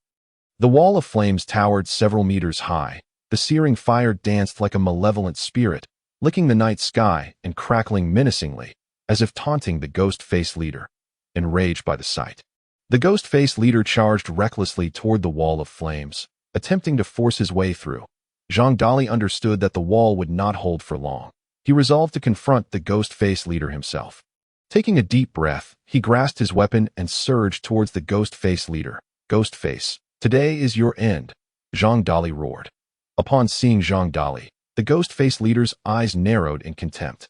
The wall of flames towered several meters high. The searing fire danced like a malevolent spirit, licking the night sky and crackling menacingly, as if taunting the ghost-faced leader. Enraged by the sight, the ghost-faced leader charged recklessly toward the wall of flames, attempting to force his way through. Zhang Dali understood that the wall would not hold for long. He resolved to confront the ghost-faced leader himself. Taking a deep breath, he grasped his weapon and surged towards the ghost-faced leader. "Ghostface, today is your end," Zhang Dali roared. Upon seeing Zhang Dali, the ghost-faced leader's eyes narrowed in contempt.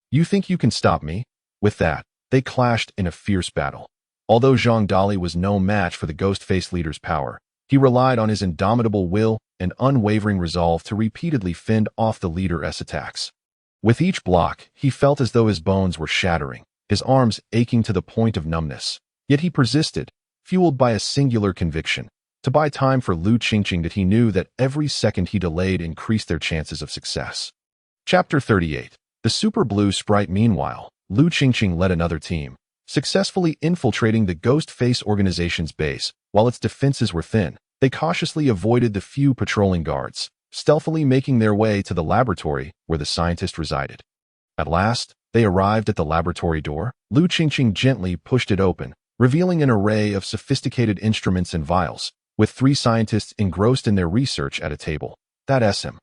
"You think you can stop me?" With that, they clashed in a fierce battle. Although Zhang Dali was no match for the ghost-faced leader's power, he relied on his indomitable will and unwavering resolve to repeatedly fend off the leader's attacks. With each block, he felt as though his bones were shattering, his arms aching to the point of numbness. Yet he persisted, fueled by a singular conviction, to buy time for Lu Qingqing that he knew that every second he delayed increased their chances of success. Chapter 38. The Super Blue Sprite. Meanwhile, Lu Qingqing led another team, successfully infiltrating the Ghost-Face organization's base. While its defenses were thin, they cautiously avoided the few patrolling guards, stealthily making their way to the laboratory where the scientist resided. At last, they arrived at the laboratory door. Lu Qingqing gently pushed it open, revealing an array of sophisticated instruments and vials, with 3 scientists engrossed in their research at a table. "That's him.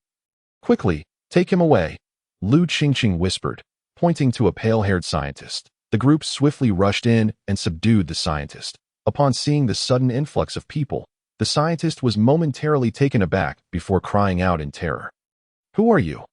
Quickly, take him away," Lu Qingqing whispered, pointing to a pale-haired scientist. The group swiftly rushed in and subdued the scientist. Upon seeing the sudden influx of people, the scientist was momentarily taken aback before crying out in terror. "Who are you?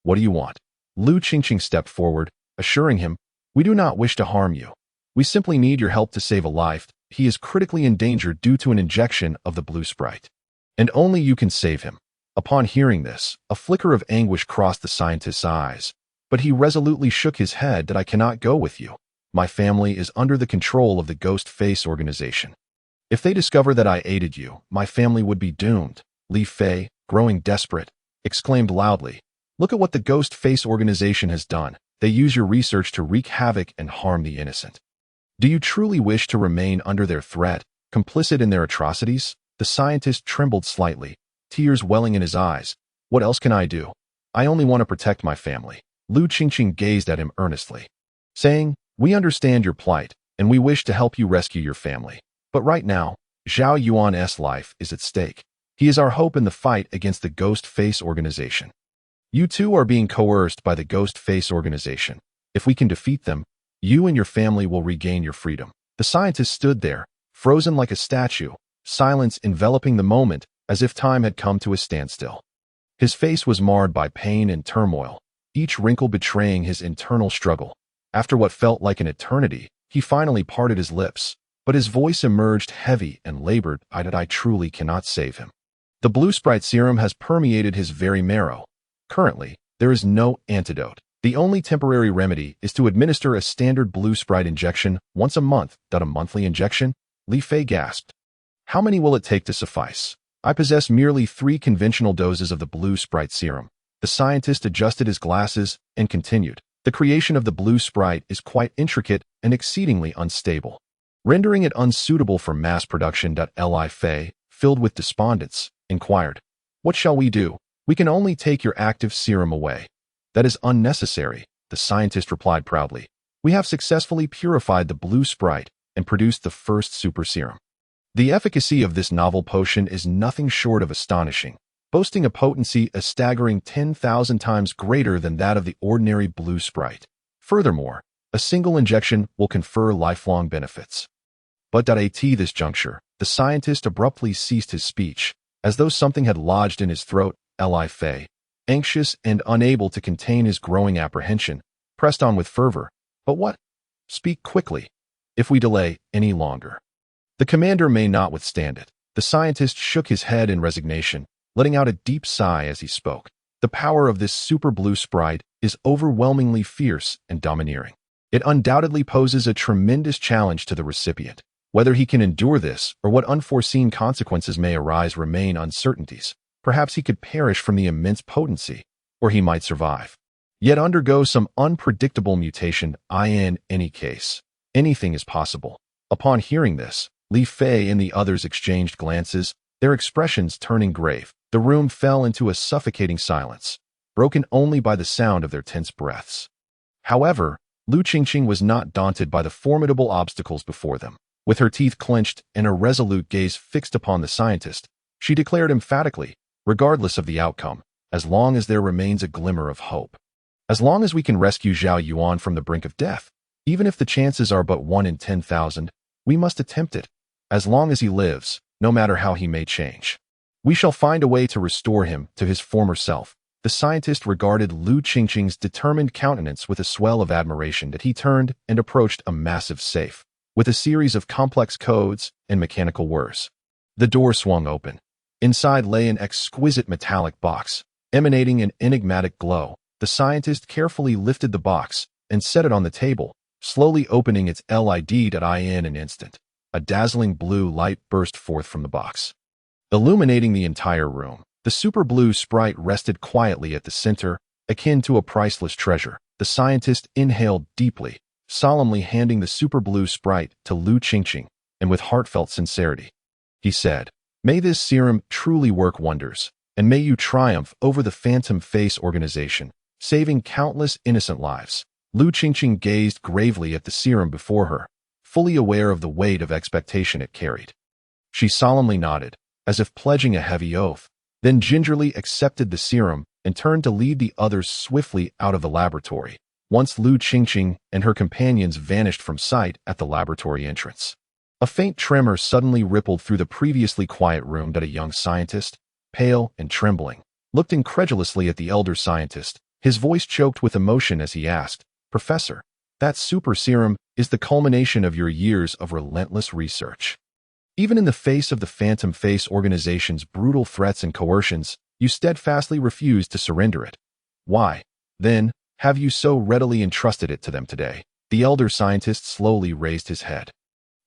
What do you want?" Lu Qingqing stepped forward, assuring him, "We do not wish to harm you. We simply need your help to save a life. He is critically endangered due to an injection of the blue sprite, and only you can save him." Upon hearing this, a flicker of anguish crossed the scientist's eyes, but he resolutely shook his head. "That I cannot go with you. My family is under the control of the Ghost Face organization. If they discover that I aided you, my family would be doomed. Li Fei, growing desperate, exclaimed loudly. Look at what the Ghost Face organization has done. They use your research to wreak havoc and harm the innocent. Do you truly wish to remain under their threat, complicit in their atrocities? The scientist trembled slightly, tears welling in his eyes. What else can I do? I only want to protect my family. Lu Qingqing gazed at him earnestly, saying, we understand your plight, and we wish to help you rescue your family. But right now, Zhao Yuan's life is at stake. He is our hope in the fight against the Ghost Face organization. You two are being coerced by the Ghost Face organization. If we can defeat them, you and your family will regain your freedom. The scientist stood there, frozen like a statue, silence enveloping the moment as if time had come to a standstill. His face was marred by pain and turmoil, each wrinkle betraying his internal struggle. After what felt like an eternity, he finally parted his lips, but his voice emerged heavy and labored. I truly cannot save him. The blue sprite serum has permeated his very marrow. Currently, there is no antidote. The only temporary remedy is to administer a standard blue sprite injection once a month. A monthly injection? Li Fei gasped. How many will it take to suffice? I possess merely 3 conventional doses of the blue sprite serum. The scientist adjusted his glasses and continued. The creation of the blue sprite is quite intricate and exceedingly unstable, rendering it unsuitable for mass production. Li Fei, filled with despondence, inquired, what shall we do? We can only take your active serum away. That is unnecessary, the scientist replied proudly. We have successfully purified the blue sprite and produced the first super serum. The efficacy of this novel potion is nothing short of astonishing, boasting a potency a staggering 10,000 times greater than that of the ordinary blue sprite. Furthermore, a single injection will confer lifelong benefits. But at this juncture, the scientist abruptly ceased his speech, as though something had lodged in his throat. Li Fei, anxious and unable to contain his growing apprehension, pressed on with fervor. But what? Speak quickly. If we delay any longer, the commander may not withstand it. The scientist shook his head in resignation, letting out a deep sigh as he spoke. The power of this super blue sprite is overwhelmingly fierce and domineering. It undoubtedly poses a tremendous challenge to the recipient. Whether he can endure this or what unforeseen consequences may arise remain uncertainties. Perhaps he could perish from the immense potency, or he might survive, yet undergo some unpredictable mutation. In any case, anything is possible. Upon hearing this, Li Fei and the others exchanged glances, their expressions turning grave. The room fell into a suffocating silence, broken only by the sound of their tense breaths. However, Lu Qingqing was not daunted by the formidable obstacles before them. With her teeth clenched and a resolute gaze fixed upon the scientist, she declared emphatically, regardless of the outcome, as long as there remains a glimmer of hope. As long as we can rescue Zhao Yuan from the brink of death, even if the chances are but 1 in 10,000, we must attempt it. As long as he lives, no matter how he may change, we shall find a way to restore him to his former self. The scientist regarded Lu Qingqing's determined countenance with a swell of admiration that he turned and approached a massive safe, with a series of complex codes and mechanical whirs. The door swung open. Inside lay an exquisite metallic box, emanating an enigmatic glow. The scientist carefully lifted the box and set it on the table, slowly opening its lid. In an instant, a dazzling blue light burst forth from the box, illuminating the entire room. The super blue sprite rested quietly at the center, akin to a priceless treasure. The scientist inhaled deeply, solemnly handing the super blue sprite to Lu Qingqing, and with heartfelt sincerity, he said, may this serum truly work wonders, and may you triumph over the Phantom Face organization, saving countless innocent lives. Lu Qingqing gazed gravely at the serum before her, fully aware of the weight of expectation it carried. She solemnly nodded, as if pledging a heavy oath, then gingerly accepted the serum and turned to lead the others swiftly out of the laboratory, once Lu Qingqing and her companions vanished from sight at the laboratory entrance. A faint tremor suddenly rippled through the previously quiet room. A young scientist, pale and trembling, looked incredulously at the elder scientist, his voice choked with emotion as he asked, Professor, that super serum is the culmination of your years of relentless research. Even in the face of the Phantom Face organization's brutal threats and coercions, you steadfastly refused to surrender it. Why, then, have you so readily entrusted it to them today? The elder scientist slowly raised his head.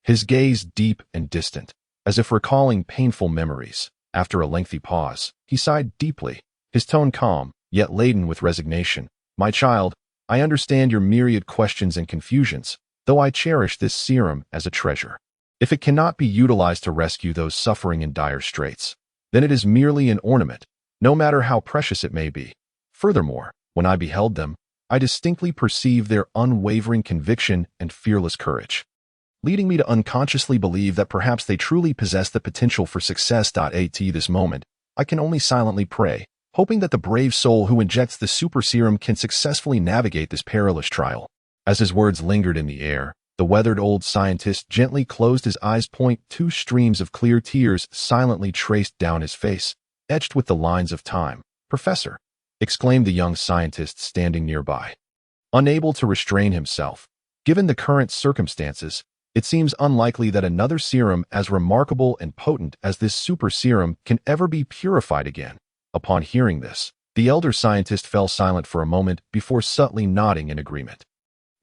His gaze deep and distant, as if recalling painful memories. After a lengthy pause, he sighed deeply, his tone calm, yet laden with resignation. My child, I understand your myriad questions and confusions, though I cherish this serum as a treasure. If it cannot be utilized to rescue those suffering in dire straits, then it is merely an ornament, no matter how precious it may be. Furthermore, when I beheld them, I distinctly perceived their unwavering conviction and fearless courage, leading me to unconsciously believe that perhaps they truly possess the potential for success. At this moment, I can only silently pray, hoping that the brave soul who injects the super serum can successfully navigate this perilous trial. As his words lingered in the air, the weathered old scientist gently closed his eyes. Two streams of clear tears silently traced down his face, etched with the lines of time. Professor, exclaimed the young scientist standing nearby. Unable to restrain himself, given the current circumstances, it seems unlikely that another serum as remarkable and potent as this super serum can ever be purified again. Upon hearing this, the elder scientist fell silent for a moment before subtly nodding in agreement.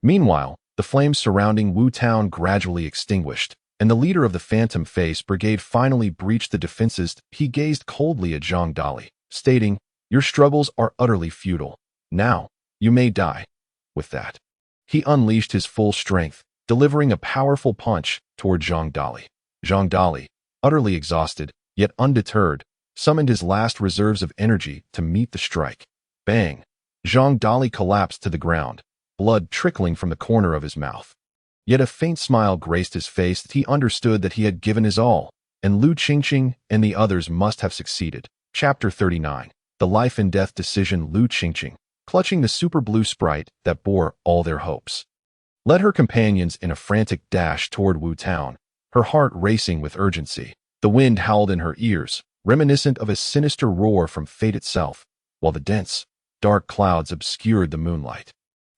Meanwhile, the flames surrounding Wu Town gradually extinguished, and the leader of the Phantom Face Brigade finally breached the defenses. He gazed coldly at Zhang Dali, stating, "Your struggles are utterly futile. Now, you may die." With that, he unleashed his full strength, delivering a powerful punch toward Zhang Dali. Zhang Dali, utterly exhausted, yet undeterred, summoned his last reserves of energy to meet the strike. Bang! Zhang Dali collapsed to the ground, blood trickling from the corner of his mouth. Yet a faint smile graced his face. He understood that he had given his all, and Lu Qingqing and the others must have succeeded. Chapter 39. The Life and Death Decision. Lu Qingqing, clutching the super blue sprite that bore all their hopes, led her companions in a frantic dash toward Wu Town, her heart racing with urgency. The wind howled in her ears, reminiscent of a sinister roar from fate itself, while the dense, dark clouds obscured the moonlight,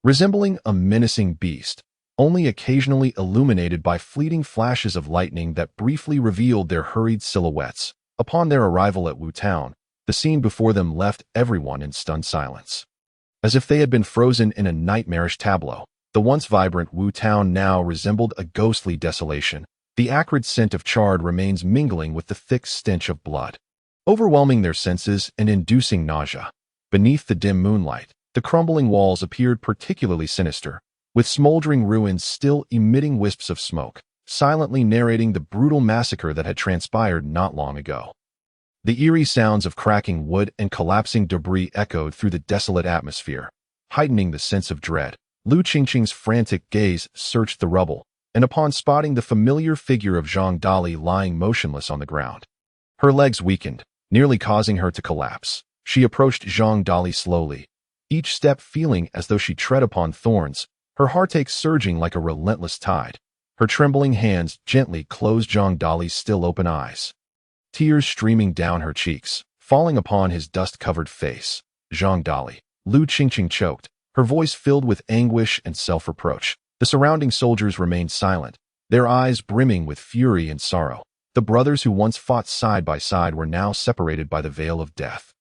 resembling a menacing beast, only occasionally illuminated by fleeting flashes of lightning that briefly revealed their hurried silhouettes. Upon their arrival at Wu Town, the scene before them left everyone in stunned silence. As if they had been frozen in a nightmarish tableau, the once vibrant Wu Town now resembled a ghostly desolation. The acrid scent of charred remains mingling with the thick stench of blood, overwhelming their senses and inducing nausea. Beneath the dim moonlight, the crumbling walls appeared particularly sinister, with smoldering ruins still emitting wisps of smoke, silently narrating the brutal massacre that had transpired not long ago. The eerie sounds of cracking wood and collapsing debris echoed through the desolate atmosphere, heightening the sense of dread. Lu Qingqing's frantic gaze searched the rubble, and upon spotting the familiar figure of Zhang Dali lying motionless on the ground, her legs weakened, nearly causing her to collapse. She approached Zhang Dali slowly, each step feeling as though she tread upon thorns, her heartache surging like a relentless tide. Her trembling hands gently closed Zhang Dali's still open eyes, tears streaming down her cheeks, falling upon his dust-covered face. Zhang Dali, Lu Qingqing choked, her voice filled with anguish and self-reproach. The surrounding soldiers remained silent, their eyes brimming with fury and sorrow. The brothers who once fought side by side were now separated by the veil of death,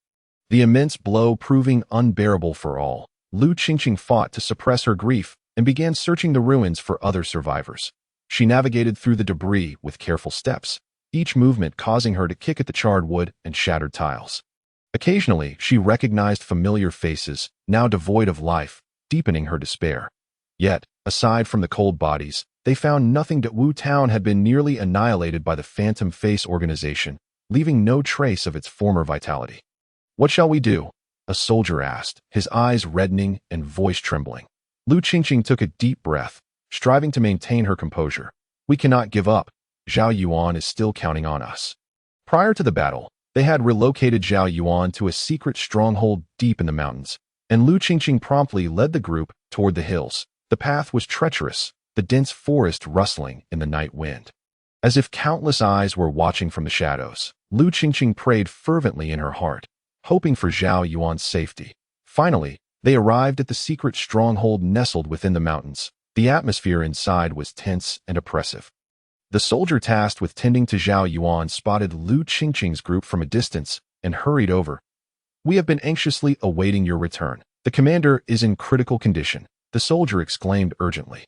the immense blow proving unbearable for all. Lu Qingqing fought to suppress her grief and began searching the ruins for other survivors. She navigated through the debris with careful steps, each movement causing her to kick at the charred wood and shattered tiles. Occasionally, she recognized familiar faces, now devoid of life, deepening her despair. Yet, aside from the cold bodies, they found nothing. Wu Town had been nearly annihilated by the Phantom Face organization, leaving no trace of its former vitality. "What shall we do?" a soldier asked, his eyes reddening and voice trembling. Lu Qingqing took a deep breath, striving to maintain her composure. "We cannot give up. Zhao Yuan is still counting on us." Prior to the battle, they had relocated Zhao Yuan to a secret stronghold deep in the mountains, and Lu Qingqing promptly led the group toward the hills. The path was treacherous, the dense forest rustling in the night wind. As if countless eyes were watching from the shadows, Lu Qingqing prayed fervently in her heart, hoping for Zhao Yuan's safety. Finally, they arrived at the secret stronghold nestled within the mountains. The atmosphere inside was tense and oppressive. The soldier tasked with tending to Zhao Yuan spotted Lu Qingqing's group from a distance and hurried over. "We have been anxiously awaiting your return. The commander is in critical condition. the soldier exclaimed urgently.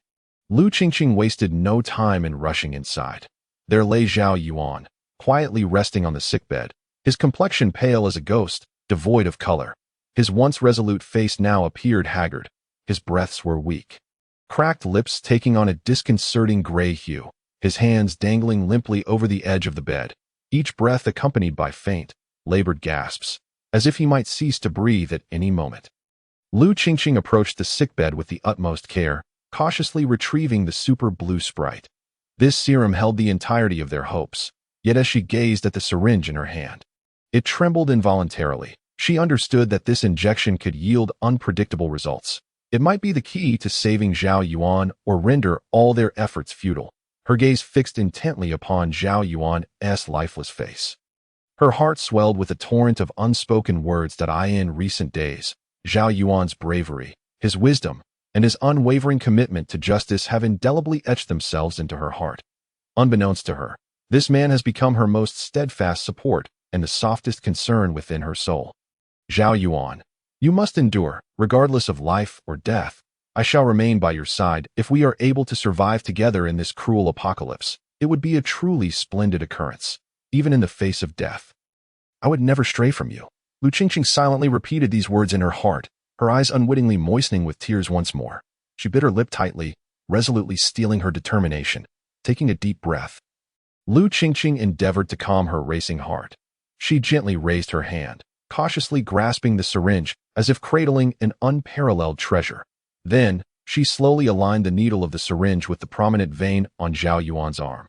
Lu Qingqing wasted no time in rushing inside. There lay Zhao Yuan, quietly resting on the sickbed, his complexion pale as a ghost, devoid of color. His once resolute face now appeared haggard. His breaths were weak, cracked lips taking on a disconcerting gray hue, his hands dangling limply over the edge of the bed, each breath accompanied by faint, labored gasps, as if he might cease to breathe at any moment. Lu Qingqing approached the sickbed with the utmost care, cautiously retrieving the super blue sprite. This serum held the entirety of their hopes, yet as she gazed at the syringe in her hand, it trembled involuntarily. She understood that this injection could yield unpredictable results. It might be the key to saving Zhao Yuan or render all their efforts futile. Her gaze fixed intently upon Zhao Yuan's lifeless face. Her heart swelled with a torrent of unspoken words that in recent days, Zhao Yuan's bravery, his wisdom, and his unwavering commitment to justice have indelibly etched themselves into her heart. Unbeknownst to her, this man has become her most steadfast support and the softest concern within her soul. Zhao Yuan, you must endure, regardless of life or death. I shall remain by your side. If we are able to survive together in this cruel apocalypse, it would be a truly splendid occurrence, even in the face of death. I would never stray from you. Lu Qingqing silently repeated these words in her heart, her eyes unwittingly moistening with tears once more. She bit her lip tightly, resolutely steeling her determination, taking a deep breath. Lu Qingqing endeavored to calm her racing heart. She gently raised her hand, cautiously grasping the syringe as if cradling an unparalleled treasure. Then, she slowly aligned the needle of the syringe with the prominent vein on Zhao Yuan's arm.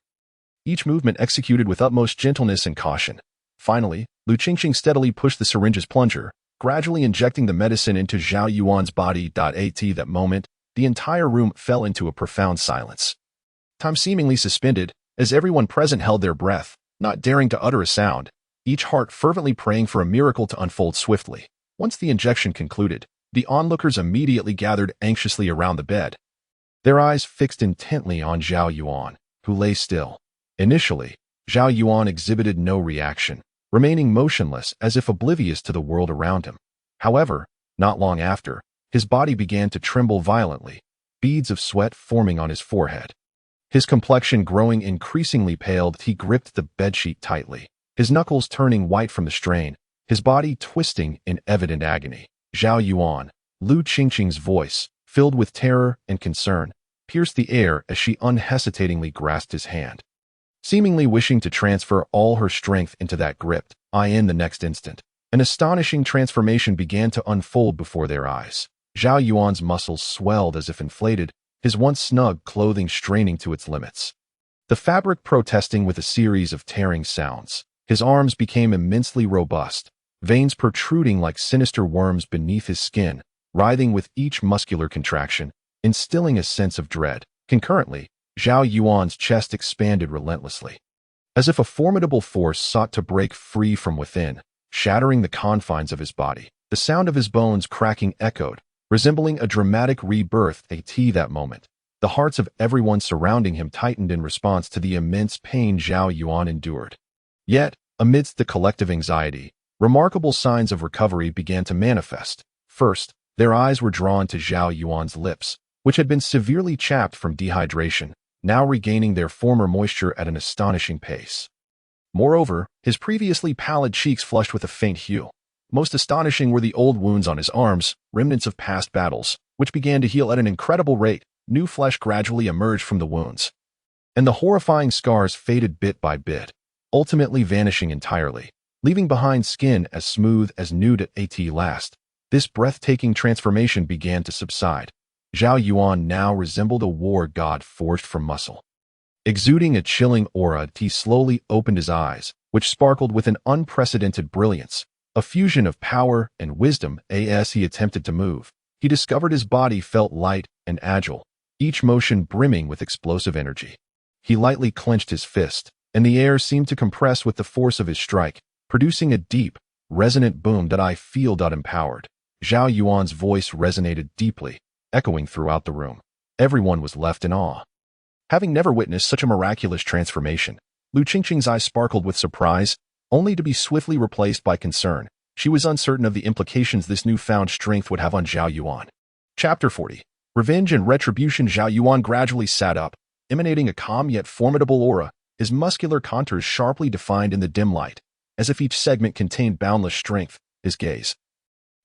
Each movement executed with utmost gentleness and caution. Finally, Lu Qingqing steadily pushed the syringe's plunger, gradually injecting the medicine into Zhao Yuan's body. At that moment, the entire room fell into a profound silence. Time seemingly suspended, as everyone present held their breath, not daring to utter a sound, each heart fervently praying for a miracle to unfold swiftly. Once the injection concluded, the onlookers immediately gathered anxiously around the bed, their eyes fixed intently on Zhao Yuan, who lay still. Initially, Zhao Yuan exhibited no reaction, remaining motionless as if oblivious to the world around him. However, not long after, his body began to tremble violently, beads of sweat forming on his forehead. His complexion growing increasingly pale, he gripped the bedsheet tightly, his knuckles turning white from the strain, his body twisting in evident agony. Zhao Yuan, Lu Qingqing's voice, filled with terror and concern, pierced the air as she unhesitatingly grasped his hand, seemingly wishing to transfer all her strength into that grip. In the next instant, an astonishing transformation began to unfold before their eyes. Zhao Yuan's muscles swelled as if inflated, his once snug clothing straining to its limits, the fabric protesting with a series of tearing sounds. His arms became immensely robust, veins protruding like sinister worms beneath his skin, writhing with each muscular contraction, instilling a sense of dread. Concurrently, Zhao Yuan's chest expanded relentlessly, as if a formidable force sought to break free from within, shattering the confines of his body. The sound of his bones cracking echoed, resembling a dramatic rebirth. At that moment, the hearts of everyone surrounding him tightened in response to the immense pain Zhao Yuan endured. Yet, amidst the collective anxiety, remarkable signs of recovery began to manifest. First, their eyes were drawn to Zhao Yuan's lips, which had been severely chapped from dehydration, now regaining their former moisture at an astonishing pace. Moreover, his previously pallid cheeks flushed with a faint hue. Most astonishing were the old wounds on his arms, remnants of past battles, which began to heal at an incredible rate. New flesh gradually emerged from the wounds, and the horrifying scars faded bit by bit, ultimately vanishing entirely, leaving behind skin as smooth as nude at last. This breathtaking transformation began to subside. Zhao Yuan now resembled a war god forged from muscle. Exuding a chilling aura, he slowly opened his eyes, which sparkled with an unprecedented brilliance, a fusion of power and wisdom. As he attempted to move, he discovered his body felt light and agile, each motion brimming with explosive energy. He lightly clenched his fist, and the air seemed to compress with the force of his strike, producing a deep, resonant boom that I feel. Empowered. Zhao Yuan's voice resonated deeply, echoing throughout the room. Everyone was left in awe. Having never witnessed such a miraculous transformation, Lu Qingqing's eyes sparkled with surprise, only to be swiftly replaced by concern. She was uncertain of the implications this newfound strength would have on Zhao Yuan. Chapter 40. Revenge and retribution. Zhao Yuan gradually sat up, emanating a calm yet formidable aura, his muscular contours sharply defined in the dim light, as if each segment contained boundless strength. His gaze,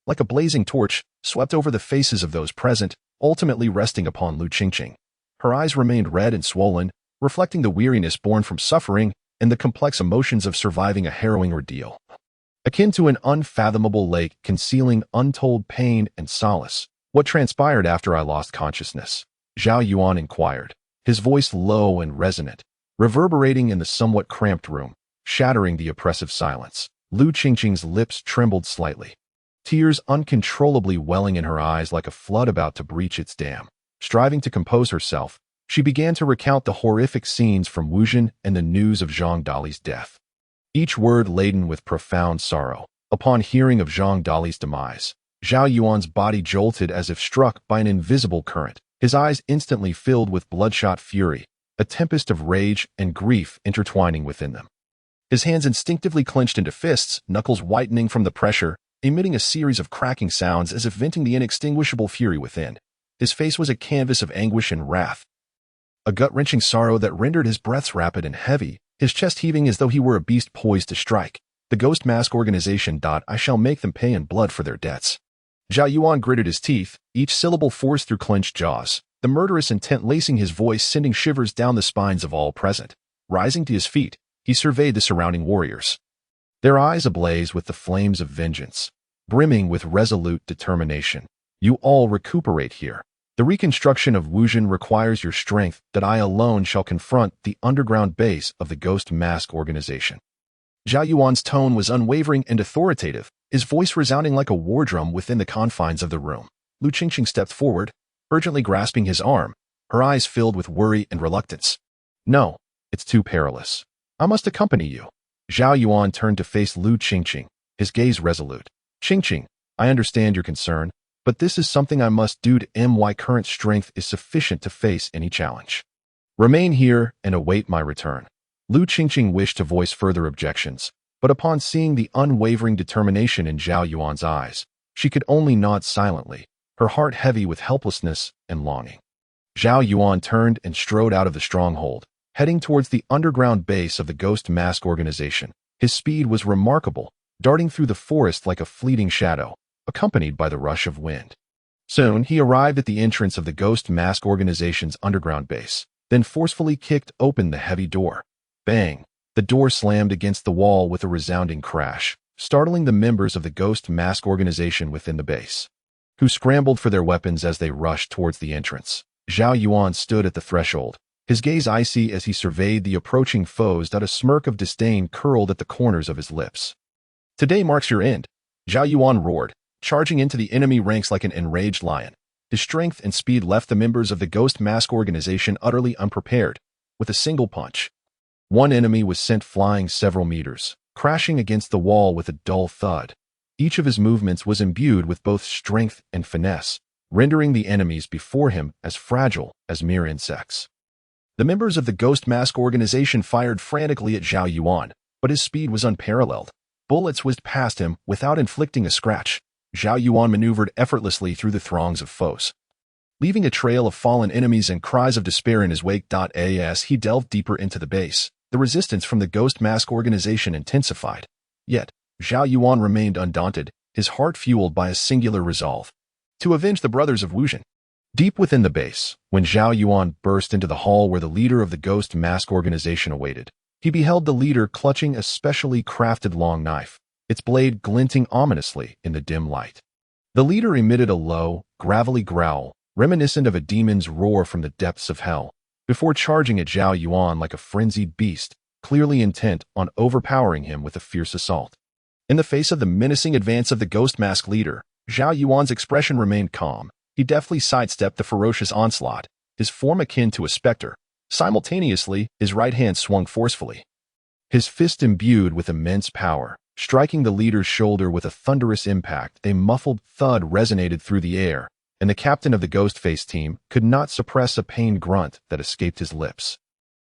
like a blazing torch, swept over the faces of those present, ultimately resting upon Lu Qingqing. Her eyes remained red and swollen, reflecting the weariness born from suffering and the complex emotions of surviving a harrowing ordeal. Akin to an unfathomable lake concealing untold pain and solace. What transpired after I lost consciousness? Zhao Yuan inquired, his voice low and resonant, reverberating in the somewhat cramped room, shattering the oppressive silence. Lu Qingqing's lips trembled slightly, tears uncontrollably welling in her eyes like a flood about to breach its dam. Striving to compose herself, she began to recount the horrific scenes from Wuzhen and the news of Zhang Dali's death, each word laden with profound sorrow. Upon hearing of Zhang Dali's demise, Zhao Yuan's body jolted as if struck by an invisible current. His eyes instantly filled with bloodshot fury, a tempest of rage and grief intertwining within them. His hands instinctively clenched into fists, knuckles whitening from the pressure, emitting a series of cracking sounds as if venting the inextinguishable fury within. His face was a canvas of anguish and wrath, a gut-wrenching sorrow that rendered his breaths rapid and heavy, his chest heaving as though he were a beast poised to strike. The Ghost Mask Organization. I shall make them pay in blood for their debts. Zhao Yuan gritted his teeth, each syllable forced through clenched jaws, the murderous intent lacing his voice, sending shivers down the spines of all present. Rising to his feet, he surveyed the surrounding warriors, their eyes ablaze with the flames of vengeance, brimming with resolute determination. You all recuperate here. The reconstruction of Wuzhen requires your strength that I alone shall confront the underground base of the Ghost Mask Organization. Zhao Yuan's tone was unwavering and authoritative, his voice resounding like a war drum within the confines of the room. Lu Qingqing stepped forward, urgently grasping his arm, her eyes filled with worry and reluctance. No, it's too perilous. I must accompany you. Zhao Yuan turned to face Lu Qingqing, his gaze resolute. Qingqing, I understand your concern, but this is something I must do to my current strength is sufficient to face any challenge. Remain here and await my return. Lu Qingqing wished to voice further objections, but upon seeing the unwavering determination in Zhao Yuan's eyes, she could only nod silently, her heart heavy with helplessness and longing. Zhao Yuan turned and strode out of the stronghold, heading towards the underground base of the Ghost Mask Organization. His speed was remarkable, darting through the forest like a fleeting shadow, accompanied by the rush of wind. Soon, he arrived at the entrance of the Ghost Mask Organization's underground base, then forcefully kicked open the heavy door. Bang! The door slammed against the wall with a resounding crash, startling the members of the Ghost Mask Organization within the base, who scrambled for their weapons as they rushed towards the entrance. Zhao Yuan stood at the threshold, his gaze icy as he surveyed the approaching foes. A smirk of disdain curled at the corners of his lips. Today marks your end, Zhao Yuan roared, charging into the enemy ranks like an enraged lion. His strength and speed left the members of the Ghost Mask Organization utterly unprepared. With a single punch, one enemy was sent flying several meters, crashing against the wall with a dull thud. Each of his movements was imbued with both strength and finesse, rendering the enemies before him as fragile as mere insects. The members of the Ghost Mask Organization fired frantically at Zhao Yuan, but his speed was unparalleled. Bullets whizzed past him without inflicting a scratch. Zhao Yuan maneuvered effortlessly through the throngs of foes, leaving a trail of fallen enemies and cries of despair in his wake. As he delved deeper into the base, the resistance from the Ghost Mask Organization intensified. Yet, Zhao Yuan remained undaunted, his heart fueled by a singular resolve: to avenge the brothers of Wuzhen. Deep within the base, when Zhao Yuan burst into the hall where the leader of the Ghost Mask Organization awaited, he beheld the leader clutching a specially crafted long knife, its blade glinting ominously in the dim light. The leader emitted a low, gravelly growl, reminiscent of a demon's roar from the depths of hell, before charging at Zhao Yuan like a frenzied beast, clearly intent on overpowering him with a fierce assault. In the face of the menacing advance of the Ghost Mask leader, Zhao Yuan's expression remained calm. He deftly sidestepped the ferocious onslaught, his form akin to a specter. Simultaneously, his right hand swung forcefully, his fist imbued with immense power, striking the leader's shoulder with a thunderous impact. A muffled thud resonated through the air, and the captain of the Ghostface team could not suppress a pained grunt that escaped his lips.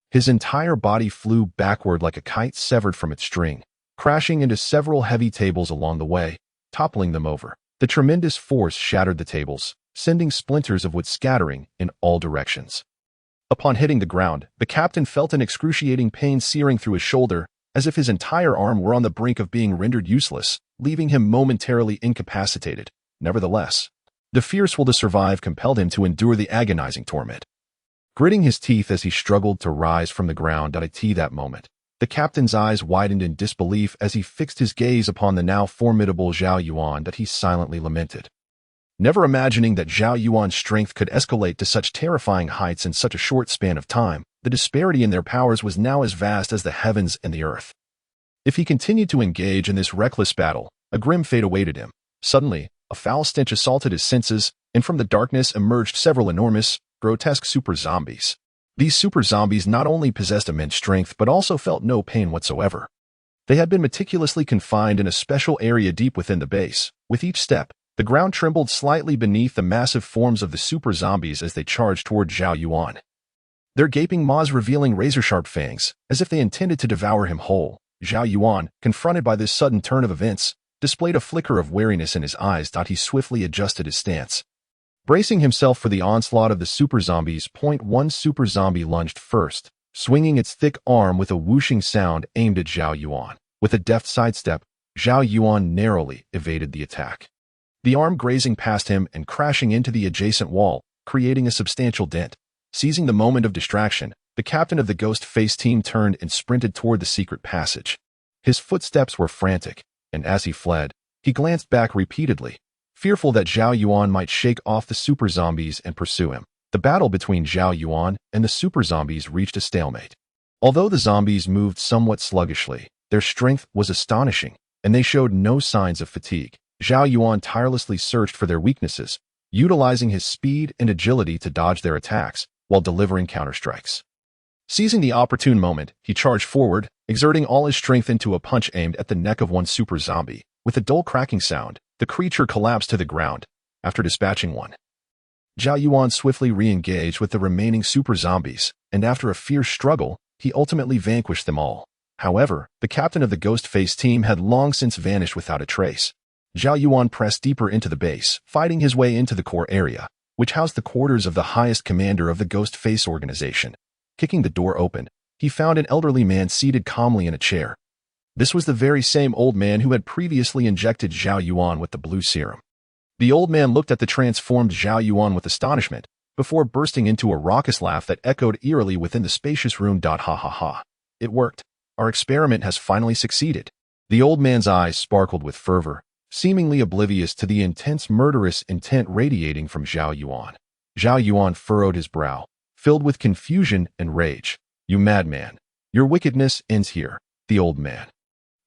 His entire body flew backward like a kite severed from its string, crashing into several heavy tables along the way, toppling them over. The tremendous force shattered the tables, sending splinters of wood scattering in all directions. Upon hitting the ground, the captain felt an excruciating pain searing through his shoulder, as if his entire arm were on the brink of being rendered useless, leaving him momentarily incapacitated. Nevertheless, the fierce will to survive compelled him to endure the agonizing torment. Gritting his teeth as he struggled to rise from the ground at that moment, the captain's eyes widened in disbelief as he fixed his gaze upon the now formidable Zhao Yuan that he silently lamented. Never imagining that Zhao Yuan's strength could escalate to such terrifying heights in such a short span of time, the disparity in their powers was now as vast as the heavens and the earth. If he continued to engage in this reckless battle, a grim fate awaited him. Suddenly, a foul stench assaulted his senses, and from the darkness emerged several enormous, grotesque super zombies. These super zombies not only possessed immense strength but also felt no pain whatsoever. They had been meticulously confined in a special area deep within the base. With each step, the ground trembled slightly beneath the massive forms of the super zombies as they charged toward Zhao Yuan. Their gaping maws revealing razor-sharp fangs, as if they intended to devour him whole. Zhao Yuan, confronted by this sudden turn of events, displayed a flicker of wariness in his eyes. He swiftly adjusted his stance. Bracing himself for the onslaught of the super zombies, one super zombie lunged first, swinging its thick arm with a whooshing sound aimed at Zhao Yuan. With a deft sidestep, Zhao Yuan narrowly evaded the attack. The arm grazing past him and crashing into the adjacent wall, creating a substantial dent. Seizing the moment of distraction, the captain of the Ghost-Face team turned and sprinted toward the secret passage. His footsteps were frantic, and as he fled, he glanced back repeatedly, fearful that Zhao Yuan might shake off the super zombies and pursue him. The battle between Zhao Yuan and the super zombies reached a stalemate. Although the zombies moved somewhat sluggishly, their strength was astonishing, and they showed no signs of fatigue. Zhao Yuan tirelessly searched for their weaknesses, utilizing his speed and agility to dodge their attacks while delivering counterstrikes. Seizing the opportune moment, he charged forward, exerting all his strength into a punch aimed at the neck of one super zombie. With a dull cracking sound, the creature collapsed to the ground. After dispatching one, Zhao Yuan swiftly re-engaged with the remaining super zombies, and after a fierce struggle, he ultimately vanquished them all. However, the captain of the Ghost-Face team had long since vanished without a trace. Zhao Yuan pressed deeper into the base, fighting his way into the core area, which housed the quarters of the highest commander of the Ghost-Face organization. Kicking the door open, he found an elderly man seated calmly in a chair. This was the very same old man who had previously injected Zhao Yuan with the blue serum. The old man looked at the transformed Zhao Yuan with astonishment, before bursting into a raucous laugh that echoed eerily within the spacious room. Ha ha ha. It worked. Our experiment has finally succeeded. The old man's eyes sparkled with fervor, seemingly oblivious to the intense murderous intent radiating from Zhao Yuan. Zhao Yuan furrowed his brow, filled with confusion and rage. You madman. Your wickedness ends here. The old man,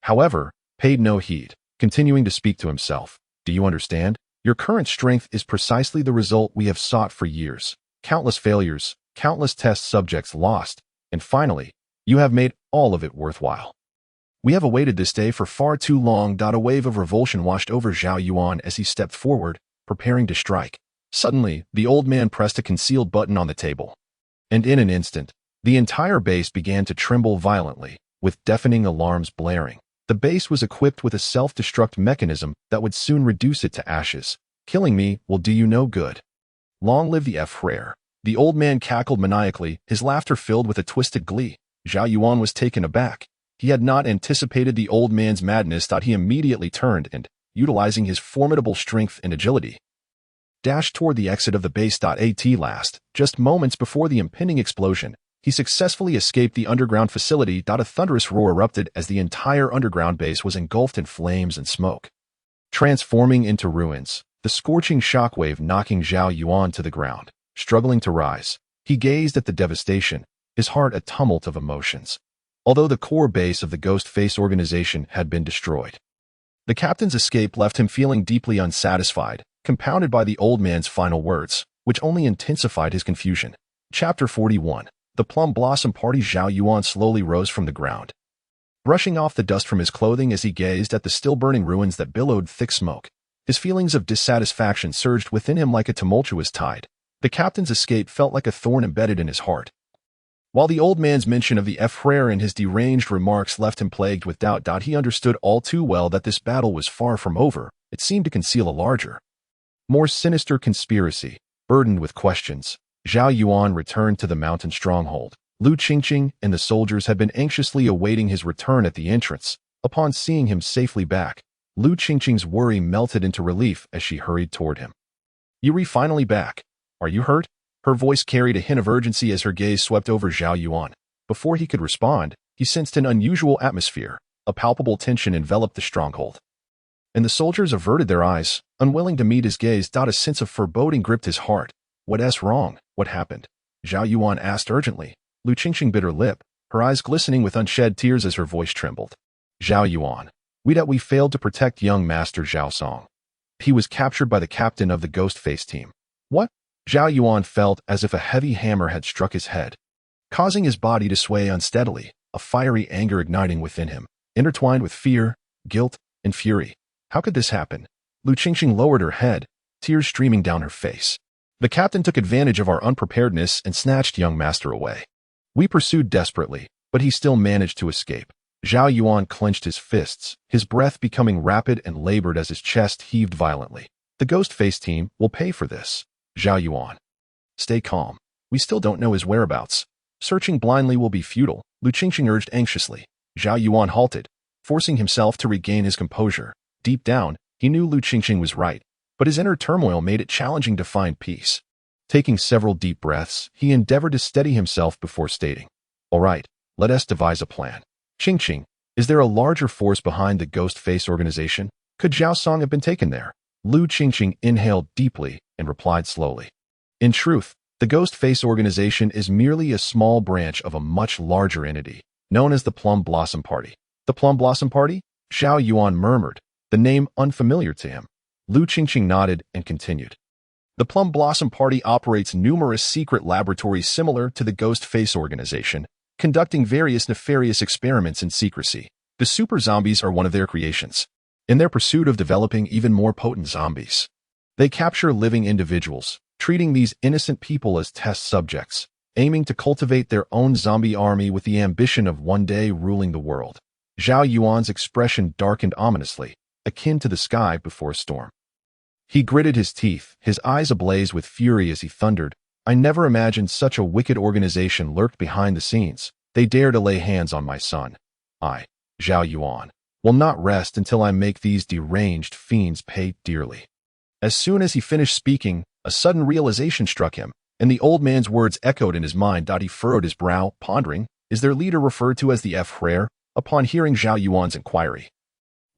however, paid no heed, continuing to speak to himself. Do you understand? Your current strength is precisely the result we have sought for years. Countless failures, countless test subjects lost, and finally, you have made all of it worthwhile. We have awaited this day for far too long. A wave of revulsion washed over Zhao Yuan as he stepped forward, preparing to strike. Suddenly, the old man pressed a concealed button on the table. And in an instant, the entire base began to tremble violently, with deafening alarms blaring. The base was equipped with a self-destruct mechanism that would soon reduce it to ashes. Killing me will do you no good. Long live the Frere. The old man cackled maniacally, his laughter filled with a twisted glee. Zhao Yuan was taken aback. He had not anticipated the old man's madness. He immediately turned and, utilizing his formidable strength and agility, dashed toward the exit of the base. At last, just moments before the impending explosion, he successfully escaped the underground facility. A thunderous roar erupted as the entire underground base was engulfed in flames and smoke, transforming into ruins, the scorching shockwave knocking Zhao Yuan to the ground. Struggling to rise, he gazed at the devastation, his heart a tumult of emotions. Although the core base of the Ghost-Face organization had been destroyed, the captain's escape left him feeling deeply unsatisfied, compounded by the old man's final words, which only intensified his confusion. Chapter 41. The Plum Blossom Party. Zhao Yuan slowly rose from the ground, brushing off the dust from his clothing as he gazed at the still-burning ruins that billowed thick smoke. His feelings of dissatisfaction surged within him like a tumultuous tide. The captain's escape felt like a thorn embedded in his heart. While the old man's mention of the Frere and his deranged remarks left him plagued with doubt, he understood all too well that this battle was far from over. It seemed to conceal a larger, More sinister conspiracy. Burdened with questions, Zhao Yuan returned to the mountain stronghold. Lu Qingqing and the soldiers had been anxiously awaiting his return at the entrance. Upon seeing him safely back, Lu Qingqing's worry melted into relief as she hurried toward him. "Yuri, finally back. Are you hurt?" Her voice carried a hint of urgency as her gaze swept over Zhao Yuan. Before he could respond, he sensed an unusual atmosphere. A palpable tension enveloped the stronghold. And the soldiers averted their eyes, unwilling to meet his gaze. A sense of foreboding gripped his heart. "What's wrong? What happened?" Zhao Yuan asked urgently. Lu Qingqing bit her lip, her eyes glistening with unshed tears as her voice trembled. "Zhao Yuan, we failed to protect young Master Zhao Song. He was captured by the captain of the Ghost Face team." "What?" Zhao Yuan felt as if a heavy hammer had struck his head, causing his body to sway unsteadily, a fiery anger igniting within him, intertwined with fear, guilt, and fury. How could this happen? Lu Qingqing lowered her head, tears streaming down her face. "The captain took advantage of our unpreparedness and snatched young master away. We pursued desperately, but he still managed to escape." Zhao Yuan clenched his fists, his breath becoming rapid and labored as his chest heaved violently. "The Ghost Face team will pay for this." "Zhao Yuan, stay calm. We still don't know his whereabouts. Searching blindly will be futile," Lu Qingqing urged anxiously. Zhao Yuan halted, forcing himself to regain his composure. Deep down, he knew Lu Qingqing was right, but his inner turmoil made it challenging to find peace. Taking several deep breaths, he endeavored to steady himself before stating, "All right, let us devise a plan. Qingqing, is there a larger force behind the Ghost Face organization? Could Zhao Song have been taken there?" Lu Qingqing inhaled deeply and replied slowly. "In truth, the Ghost Face organization is merely a small branch of a much larger entity, known as the Plum Blossom Party." "The Plum Blossom Party?" Zhao Yuan murmured, the name unfamiliar to him. Lu Qingqing nodded and continued. "The Plum Blossom Party operates numerous secret laboratories similar to the Ghost Face organization, conducting various nefarious experiments in secrecy. The super zombies are one of their creations. In their pursuit of developing even more potent zombies, they capture living individuals, treating these innocent people as test subjects, aiming to cultivate their own zombie army with the ambition of one day ruling the world." Zhao Yuan's expression darkened ominously, akin to the sky before a storm. He gritted his teeth, his eyes ablaze with fury as he thundered, "I never imagined such a wicked organization lurked behind the scenes. They dare to lay hands on my son. I, Zhao Yuan, will not rest until I make these deranged fiends pay dearly." As soon as he finished speaking, a sudden realization struck him, and the old man's words echoed in his mind. He furrowed his brow, pondering, is their leader referred to as the Frere? Upon hearing Zhao Yuan's inquiry,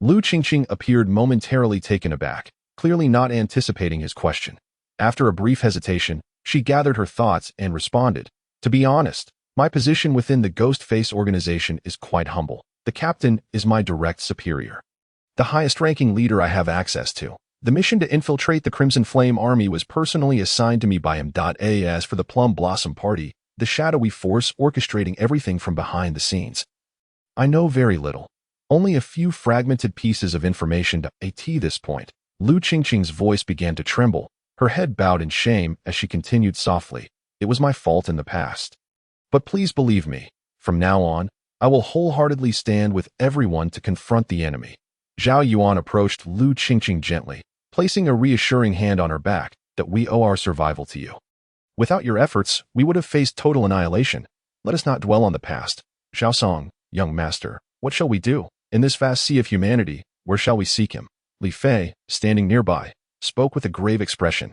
Lu Qingqing appeared momentarily taken aback, clearly not anticipating his question. After a brief hesitation, she gathered her thoughts and responded, "To be honest, my position within the Ghost Face organization is quite humble. The captain is my direct superior, the highest-ranking leader I have access to. The mission to infiltrate the Crimson Flame army was personally assigned to me by him. As for the Plum Blossom Party, the shadowy force orchestrating everything from behind the scenes, I know very little. Only a few fragmented pieces of information. At this point, Lu Qingqing's voice began to tremble, her head bowed in shame as she continued softly, "It was my fault in the past. But please believe me, from now on, I will wholeheartedly stand with everyone to confront the enemy." Zhao Yuan approached Lu Qingqing gently, placing a reassuring hand on her back. "That we owe our survival to you. Without your efforts, we would have faced total annihilation. Let us not dwell on the past. Zhao Song, young master, what shall we do? In this vast sea of humanity, where shall we seek him?" Li Fei, standing nearby, spoke with a grave expression,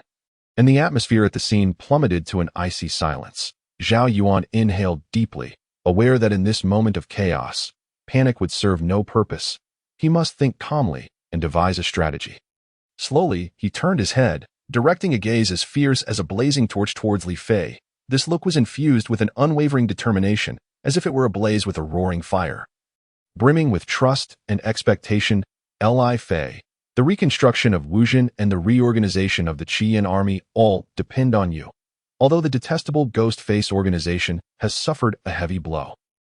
and the atmosphere at the scene plummeted to an icy silence. Zhao Yuan inhaled deeply, aware that in this moment of chaos, panic would serve no purpose. He must think calmly and devise a strategy. Slowly, he turned his head, directing a gaze as fierce as a blazing torch towards Li Fei. This look was infused with an unwavering determination, as if it were ablaze with a roaring fire. Brimming with trust and expectation, Li Fei, the reconstruction of Wuzhen and the reorganization of the Qian army all depend on you. Although the detestable Ghost Face organization has suffered a heavy blow,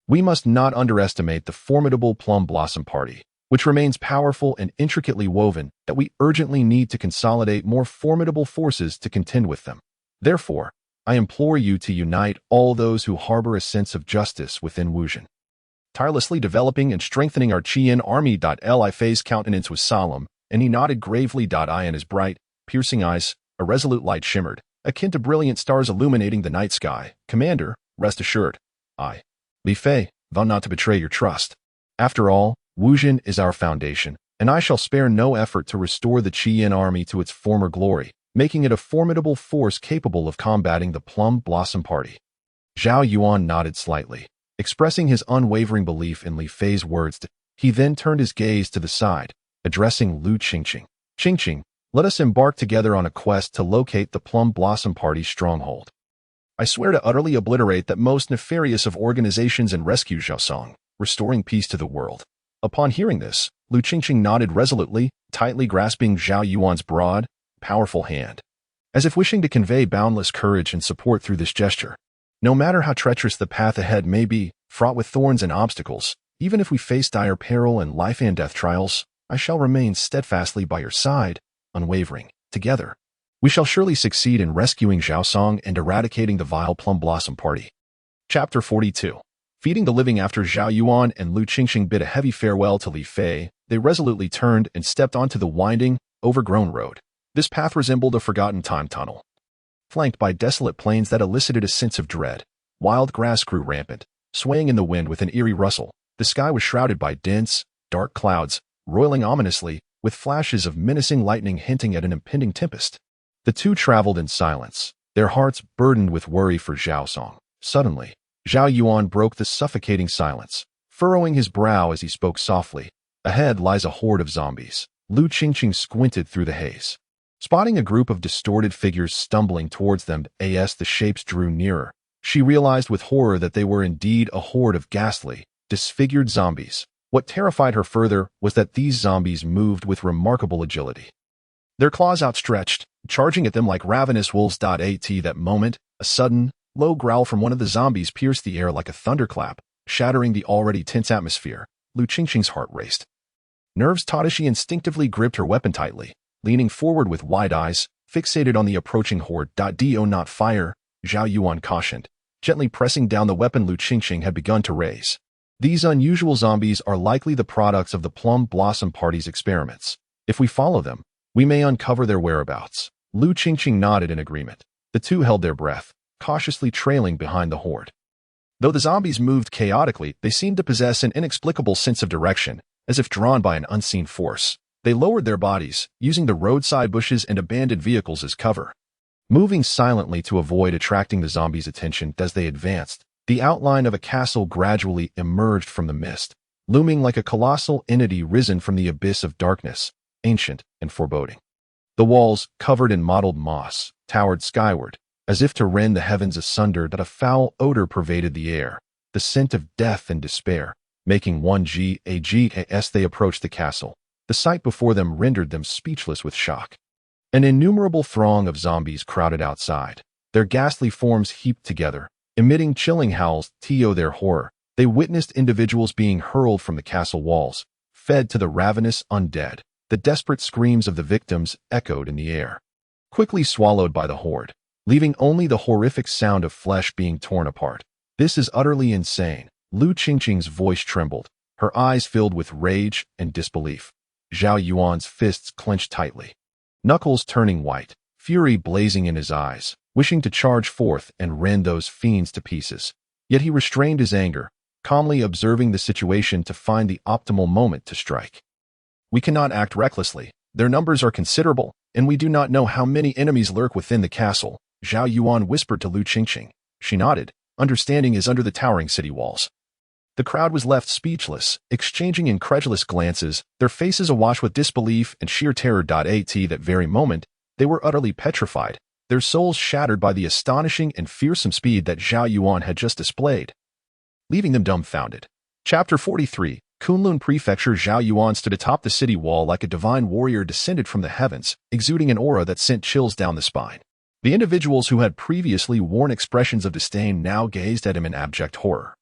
we must not underestimate the formidable Plum Blossom Party, which remains powerful and intricately woven, that we urgently need to consolidate more formidable forces to contend with them. Therefore, I implore you to unite all those who harbor a sense of justice within Wuzhen. Tirelessly developing and strengthening our Qian army. Li Fei's countenance was solemn, and he nodded gravely. Ian is bright, piercing eyes, a resolute light shimmered, akin to brilliant stars illuminating the night sky. "Commander, rest assured. I, Li Fei, vow not to betray your trust. After all, Wuzhen is our foundation, and I shall spare no effort to restore the Qian army to its former glory, making it a formidable force capable of combating the Plum Blossom Party." Zhao Yuan nodded slightly, expressing his unwavering belief in Li Fei's words. He then turned his gaze to the side, addressing Lu Qingqing. "Qingqing, let us embark together on a quest to locate the Plum Blossom Party's stronghold. I swear to utterly obliterate that most nefarious of organizations and rescue Zhaosong, restoring peace to the world." Upon hearing this, Lu Qingqing nodded resolutely, tightly grasping Zhao Yuan's broad, powerful hand, as if wishing to convey boundless courage and support through this gesture. "No matter how treacherous the path ahead may be, fraught with thorns and obstacles, even if we face dire peril and life and death trials, I shall remain steadfastly by your side, unwavering. Together, we shall surely succeed in rescuing Zhaosong and eradicating the vile Plum Blossom Party." Chapter 42. Feeding the living. After Zhao Yuan and Lu Qingqing bid a heavy farewell to Li Fei, they resolutely turned and stepped onto the winding, overgrown road. This path resembled a forgotten time tunnel, flanked by desolate plains that elicited a sense of dread. Wild grass grew rampant, swaying in the wind with an eerie rustle. The sky was shrouded by dense, dark clouds, roiling ominously, with flashes of menacing lightning hinting at an impending tempest. The two traveled in silence, their hearts burdened with worry for Zhaosong. Suddenly, Zhao Yuan broke the suffocating silence, furrowing his brow as he spoke softly. "Ahead lies a horde of zombies." Lu Qingqing squinted through the haze, spotting a group of distorted figures stumbling towards them. As the shapes drew nearer, she realized with horror that they were indeed a horde of ghastly, disfigured zombies. What terrified her further was that these zombies moved with remarkable agility, their claws outstretched, charging at them like ravenous wolves. At that moment, a sudden, low growl from one of the zombies pierced the air like a thunderclap, shattering the already tense atmosphere. Lu Qingqing's heart raced. Nerves taut, she instinctively gripped her weapon tightly, leaning forward with wide eyes, fixated on the approaching horde. "Do not fire," Zhao Yuan cautioned, gently pressing down the weapon Lu Qingqing had begun to raise. "These unusual zombies are likely the products of the Plum Blossom Party's experiments. If we follow them, we may uncover their whereabouts." Lu Qingqing nodded in agreement. The two held their breath, cautiously trailing behind the horde. Though the zombies moved chaotically, they seemed to possess an inexplicable sense of direction, as if drawn by an unseen force. They lowered their bodies, using the roadside bushes and abandoned vehicles as cover, moving silently to avoid attracting the zombies' attention. As they advanced, the outline of a castle gradually emerged from the mist, looming like a colossal entity risen from the abyss of darkness, ancient and foreboding. The walls, covered in mottled moss, towered skyward, as if to rend the heavens asunder. That a foul odor pervaded the air, the scent of death and despair, making one gag as they approached the castle. The sight before them rendered them speechless with shock. An innumerable throng of zombies crowded outside, their ghastly forms heaped together, emitting chilling howls. To their horror, they witnessed individuals being hurled from the castle walls, fed to the ravenous undead. The desperate screams of the victims echoed in the air, quickly swallowed by the horde, leaving only the horrific sound of flesh being torn apart. "This is utterly insane." Lu Qingqing's voice trembled, her eyes filled with rage and disbelief. Zhao Yuan's fists clenched tightly, knuckles turning white, fury blazing in his eyes, wishing to charge forth and rend those fiends to pieces. Yet he restrained his anger, calmly observing the situation to find the optimal moment to strike. "We cannot act recklessly. Their numbers are considerable, and we do not know how many enemies lurk within the castle," Zhao Yuan whispered to Lu Qingqing. She nodded, understanding is under the towering city walls. The crowd was left speechless, exchanging incredulous glances, their faces awash with disbelief and sheer terror. At that very moment, they were utterly petrified, their souls shattered by the astonishing and fearsome speed that Zhao Yuan had just displayed, leaving them dumbfounded. Chapter 43. Kunlun Prefecture. Zhao Yuan stood atop the city wall like a divine warrior descended from the heavens, exuding an aura that sent chills down the spine. The individuals who had previously worn expressions of disdain now gazed at him in abject horror,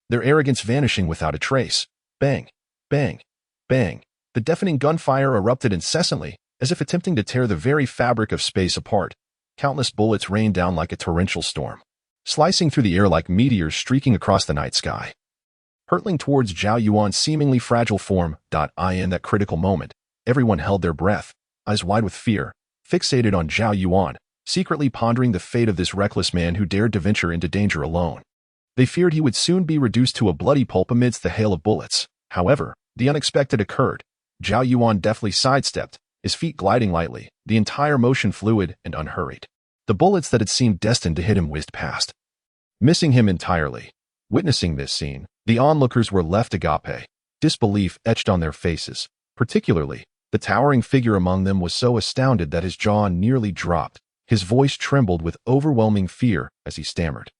their arrogance vanishing without a trace. Bang, bang, bang. The deafening gunfire erupted incessantly, as if attempting to tear the very fabric of space apart. Countless bullets rained down like a torrential storm, slicing through the air like meteors streaking across the night sky, hurtling towards Zhao Yuan's seemingly fragile form. In that critical moment, everyone held their breath, eyes wide with fear, fixated on Zhao Yuan, secretly pondering the fate of this reckless man who dared to venture into danger alone. They feared he would soon be reduced to a bloody pulp amidst the hail of bullets. However, the unexpected occurred. Zhao Yuan deftly sidestepped, his feet gliding lightly, the entire motion fluid and unhurried. The bullets that had seemed destined to hit him whizzed past, missing him entirely. Witnessing this scene, the onlookers were left agape, disbelief etched on their faces. Particularly, the towering figure among them was so astounded that his jaw nearly dropped. His voice trembled with overwhelming fear as he stammered.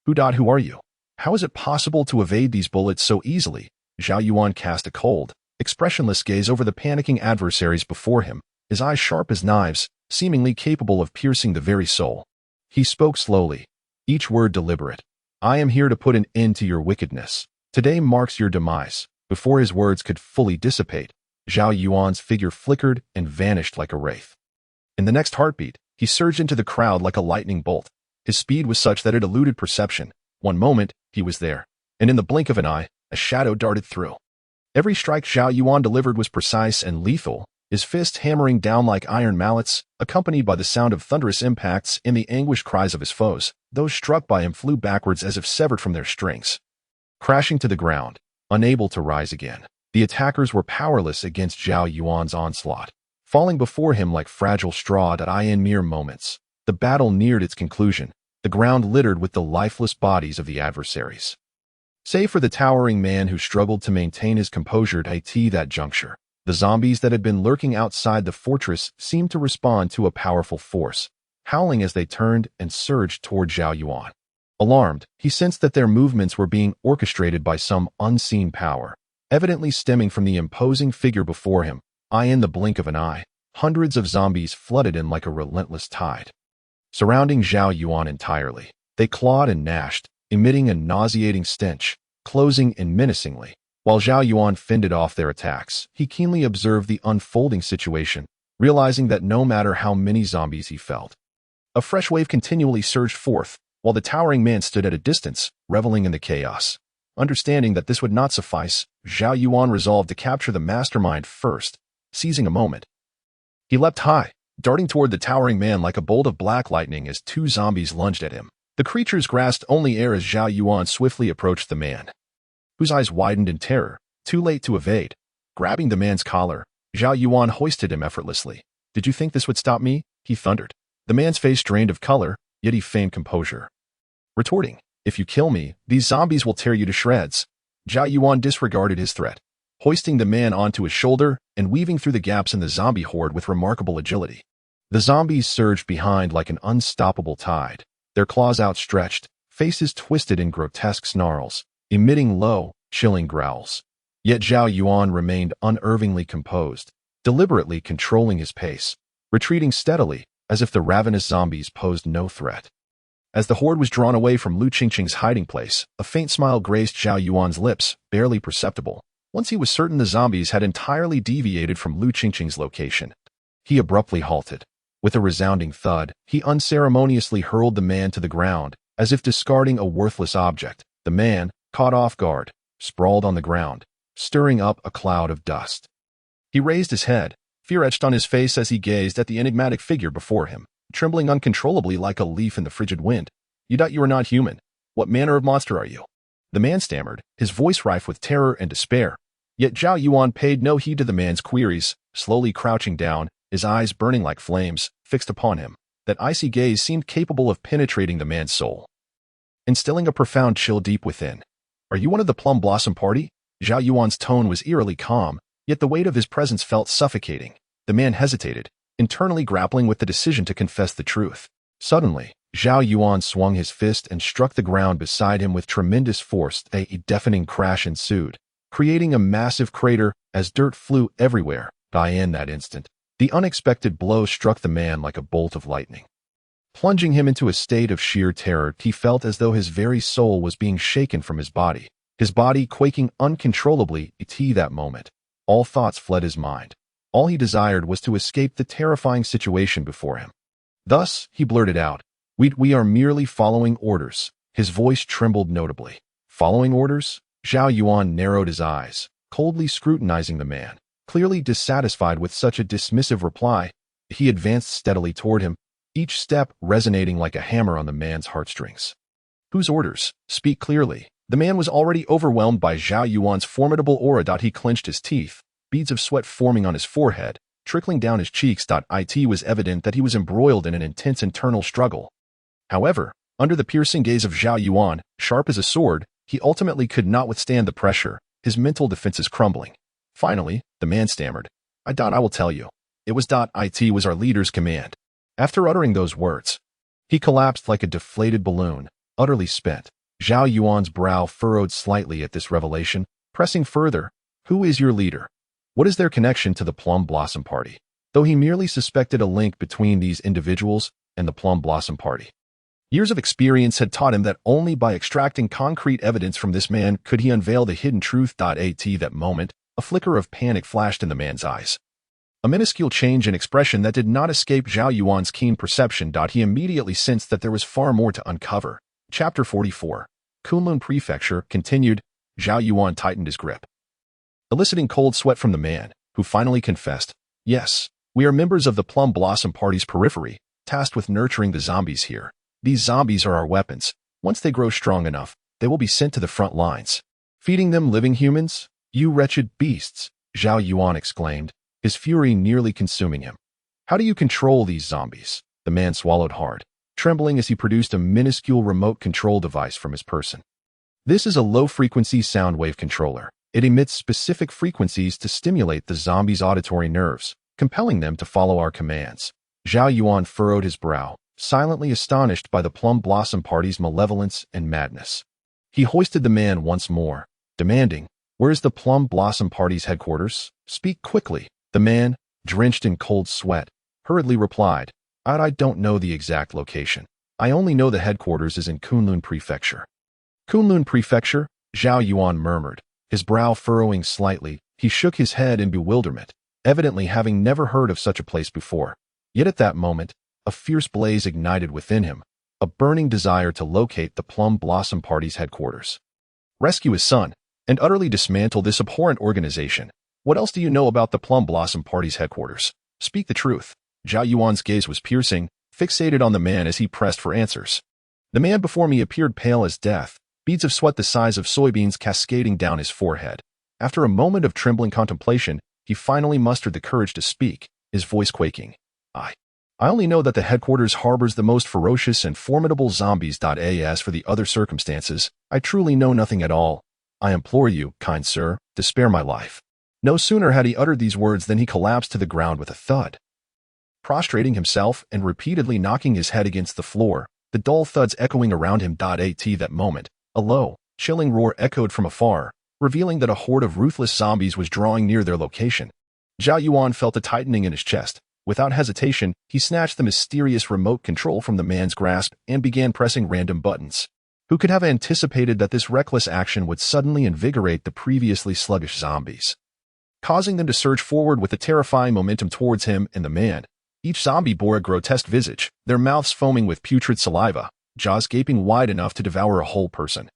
Who are you? How is it possible to evade these bullets so easily? Zhao Yuan cast a cold, expressionless gaze over the panicking adversaries before him, his eyes sharp as knives, seemingly capable of piercing the very soul. He spoke slowly, each word deliberate. I am here to put an end to your wickedness. Today marks your demise. Before his words could fully dissipate, Zhao Yuan's figure flickered and vanished like a wraith. In the next heartbeat, he surged into the crowd like a lightning bolt. His speed was such that it eluded perception. One moment, he was there, and in the blink of an eye, a shadow darted through. Every strike Zhao Yuan delivered was precise and lethal, his fist hammering down like iron mallets, accompanied by the sound of thunderous impacts and the anguished cries of his foes. Those struck by him flew backwards as if severed from their strings, crashing to the ground, unable to rise again. The attackers were powerless against Zhao Yuan's onslaught, falling before him like fragile straw in mere moments. The battle neared its conclusion, the ground littered with the lifeless bodies of the adversaries. Save for the towering man who struggled to maintain his composure at that juncture, the zombies that had been lurking outside the fortress seemed to respond to a powerful force, howling as they turned and surged toward Zhao Yuan. Alarmed, he sensed that their movements were being orchestrated by some unseen power, evidently stemming from the imposing figure before him. In the blink of an eye, hundreds of zombies flooded in like a relentless tide, surrounding Zhao Yuan entirely. They clawed and gnashed, emitting a nauseating stench, closing in menacingly. While Zhao Yuan fended off their attacks, he keenly observed the unfolding situation, realizing that no matter how many zombies he felt, a fresh wave continually surged forth, while the towering man stood at a distance, reveling in the chaos. Understanding that this would not suffice, Zhao Yuan resolved to capture the mastermind first. Seizing a moment, he leapt high, darting toward the towering man like a bolt of black lightning as two zombies lunged at him. The creatures grasped only air as Zhao Yuan swiftly approached the man, whose eyes widened in terror, too late to evade. Grabbing the man's collar, Zhao Yuan hoisted him effortlessly. Did you think this would stop me? He thundered. The man's face drained of color, yet he feigned composure, retorting, if you kill me, these zombies will tear you to shreds. Zhao Yuan disregarded his threat, hoisting the man onto his shoulder and weaving through the gaps in the zombie horde with remarkable agility. The zombies surged behind like an unstoppable tide, their claws outstretched, faces twisted in grotesque snarls, emitting low, chilling growls. Yet Zhao Yuan remained unervingly composed, deliberately controlling his pace, retreating steadily, as if the ravenous zombies posed no threat. As the horde was drawn away from Lu Qingqing's hiding place, a faint smile graced Zhao Yuan's lips, barely perceptible. Once he was certain the zombies had entirely deviated from Lu Qingqing's location, he abruptly halted. With a resounding thud, he unceremoniously hurled the man to the ground, as if discarding a worthless object. The man, caught off guard, sprawled on the ground, stirring up a cloud of dust. He raised his head, fear etched on his face as he gazed at the enigmatic figure before him, trembling uncontrollably like a leaf in the frigid wind. You are not human. What manner of monster are you? The man stammered, his voice rife with terror and despair. Yet Zhao Yuan paid no heed to the man's queries, slowly crouching down, his eyes burning like flames, fixed upon him. That icy gaze seemed capable of penetrating the man's soul, instilling a profound chill deep within. Are you one of the Plum Blossom Party? Zhao Yuan's tone was eerily calm, yet the weight of his presence felt suffocating. The man hesitated, internally grappling with the decision to confess the truth. Suddenly, Zhao Yuan swung his fist and struck the ground beside him with tremendous force. A deafening crash ensued, creating a massive crater as dirt flew everywhere. In that instant, the unexpected blow struck the man like a bolt of lightning, plunging him into a state of sheer terror. He felt as though his very soul was being shaken from his body quaking uncontrollably. That moment, all thoughts fled his mind. All he desired was to escape the terrifying situation before him. Thus, he blurted out, We are merely following orders." His voice trembled notably. Following orders? Zhao Yuan narrowed his eyes, coldly scrutinizing the man, clearly dissatisfied with such a dismissive reply. He advanced steadily toward him, each step resonating like a hammer on the man's heartstrings. Whose orders? Speak clearly. The man was already overwhelmed by Zhao Yuan's formidable aura. He clenched his teeth, beads of sweat forming on his forehead, trickling down his cheeks. It was evident that he was embroiled in an intense internal struggle. However, under the piercing gaze of Zhao Yuan, sharp as a sword, he ultimately could not withstand the pressure, his mental defenses crumbling. Finally, the man stammered, I will tell you. It was our leader's command. After uttering those words, he collapsed like a deflated balloon, utterly spent. Zhao Yuan's brow furrowed slightly at this revelation, pressing further. Who is your leader? What is their connection to the Plum Blossom Party? Though he merely suspected a link between these individuals and the Plum Blossom Party. Years of experience had taught him that only by extracting concrete evidence from this man could he unveil the hidden truth. At that moment, a flicker of panic flashed in the man's eyes. A minuscule change in expression that did not escape Zhao Yuan's keen perception. He immediately sensed that there was far more to uncover. Chapter 44. Kunlun Prefecture continued. Zhao Yuan tightened his grip, eliciting cold sweat from the man, who finally confessed, Yes, we are members of the Plum Blossom Party's periphery, tasked with nurturing the zombies here. These zombies are our weapons. Once they grow strong enough, they will be sent to the front lines. Feeding them living humans? You wretched beasts, Zhao Yuan exclaimed, his fury nearly consuming him. How do you control these zombies? The man swallowed hard, trembling as he produced a minuscule remote control device from his person. This is a low-frequency sound wave controller. It emits specific frequencies to stimulate the zombies' auditory nerves, compelling them to follow our commands. Zhao Yuan furrowed his brow, silently astonished by the Plum Blossom Party's malevolence and madness. He hoisted the man once more, demanding, Where is the Plum Blossom Party's headquarters? Speak quickly. The man, drenched in cold sweat, hurriedly replied, I don't know the exact location. I only know the headquarters is in Kunlun Prefecture. Kunlun Prefecture? Zhao Yuan murmured, his brow furrowing slightly. He shook his head in bewilderment, evidently having never heard of such a place before. Yet at that moment, a fierce blaze ignited within him, a burning desire to locate the Plum Blossom Party's headquarters. Rescue his son, and utterly dismantle this abhorrent organization. What else do you know about the Plum Blossom Party's headquarters? Speak the truth. Zhao Yuan's gaze was piercing, fixated on the man as he pressed for answers. The man before me appeared pale as death, beads of sweat the size of soybeans cascading down his forehead. After a moment of trembling contemplation, he finally mustered the courage to speak, his voice quaking. I only know that the headquarters harbors the most ferocious and formidable zombies. As for the other circumstances, I truly know nothing at all. I implore you, kind sir, to spare my life. No sooner had he uttered these words than he collapsed to the ground with a thud. Prostrating himself and repeatedly knocking his head against the floor, the dull thuds echoing around him. At that moment, a low, chilling roar echoed from afar, revealing that a horde of ruthless zombies was drawing near their location. Zhao Yuan felt a tightening in his chest. Without hesitation, he snatched the mysterious remote control from the man's grasp and began pressing random buttons. Who could have anticipated that this reckless action would suddenly invigorate the previously sluggish zombies, causing them to surge forward with a terrifying momentum towards him and the man? Each zombie bore a grotesque visage, their mouths foaming with putrid saliva, jaws gaping wide enough to devour a whole person,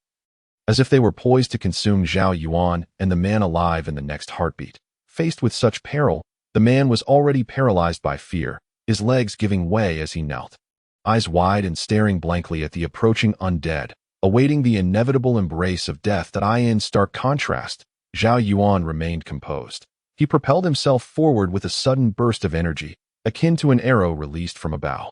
as if they were poised to consume Zhao Yuan and the man alive in the next heartbeat. Faced with such peril, the man was already paralyzed by fear, his legs giving way as he knelt, eyes wide and staring blankly at the approaching undead, awaiting the inevitable embrace of death. In stark contrast, Zhao Yuan remained composed. He propelled himself forward with a sudden burst of energy, akin to an arrow released from a bow.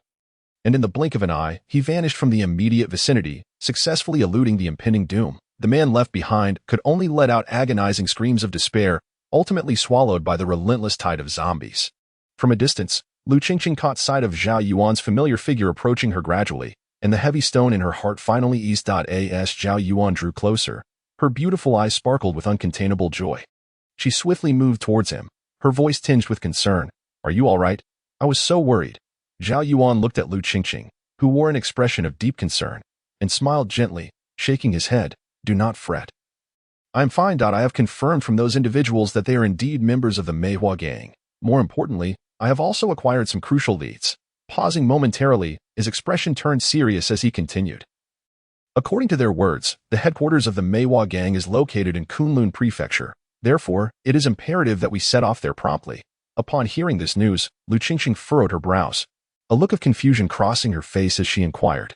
And in the blink of an eye, he vanished from the immediate vicinity, successfully eluding the impending doom. The man left behind could only let out agonizing screams of despair, ultimately swallowed by the relentless tide of zombies. From a distance, Lu Qingqing caught sight of Zhao Yuan's familiar figure approaching her gradually, and the heavy stone in her heart finally eased. As Zhao Yuan drew closer, her beautiful eyes sparkled with uncontainable joy. She swiftly moved towards him, her voice tinged with concern. Are you all right? I was so worried. Zhao Yuan looked at Lu Qingqing, who wore an expression of deep concern, and smiled gently, shaking his head. Do not fret. I am fine. I have confirmed from those individuals that they are indeed members of the Meihua gang. More importantly, I have also acquired some crucial leads. Pausing momentarily, his expression turned serious as he continued. According to their words, the headquarters of the Meihua gang is located in Kunlun Prefecture. Therefore, it is imperative that we set off there promptly. Upon hearing this news, Lu Qingqing furrowed her brows, a look of confusion crossing her face as she inquired.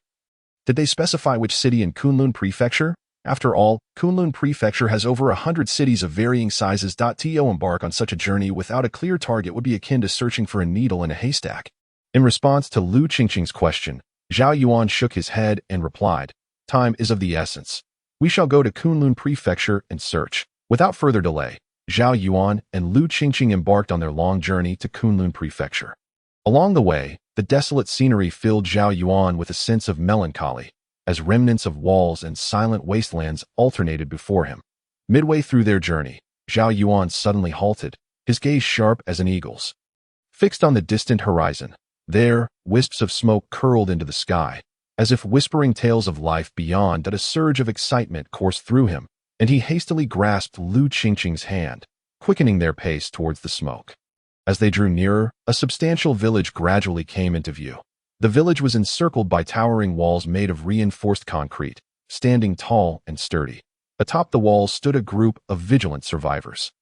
Did they specify which city in Kunlun Prefecture? After all, Kunlun Prefecture has over 100 cities of varying sizes. To embark on such a journey without a clear target would be akin to searching for a needle in a haystack. In response to Lu Qingqing's question, Zhao Yuan shook his head and replied, "Time is of the essence. We shall go to Kunlun Prefecture and search." Without further delay, Zhao Yuan and Lu Qingqing embarked on their long journey to Kunlun Prefecture. Along the way, the desolate scenery filled Zhao Yuan with a sense of melancholy, as remnants of walls and silent wastelands alternated before him. Midway through their journey, Zhao Yuan suddenly halted, his gaze sharp as an eagle's. Fixed on the distant horizon, there, wisps of smoke curled into the sky, as if whispering tales of life beyond. A surge of excitement coursed through him, and he hastily grasped Lu Qingqing's hand, quickening their pace towards the smoke. As they drew nearer, a substantial village gradually came into view. The village was encircled by towering walls made of reinforced concrete, standing tall and sturdy. Atop the walls stood a group of vigilant survivors.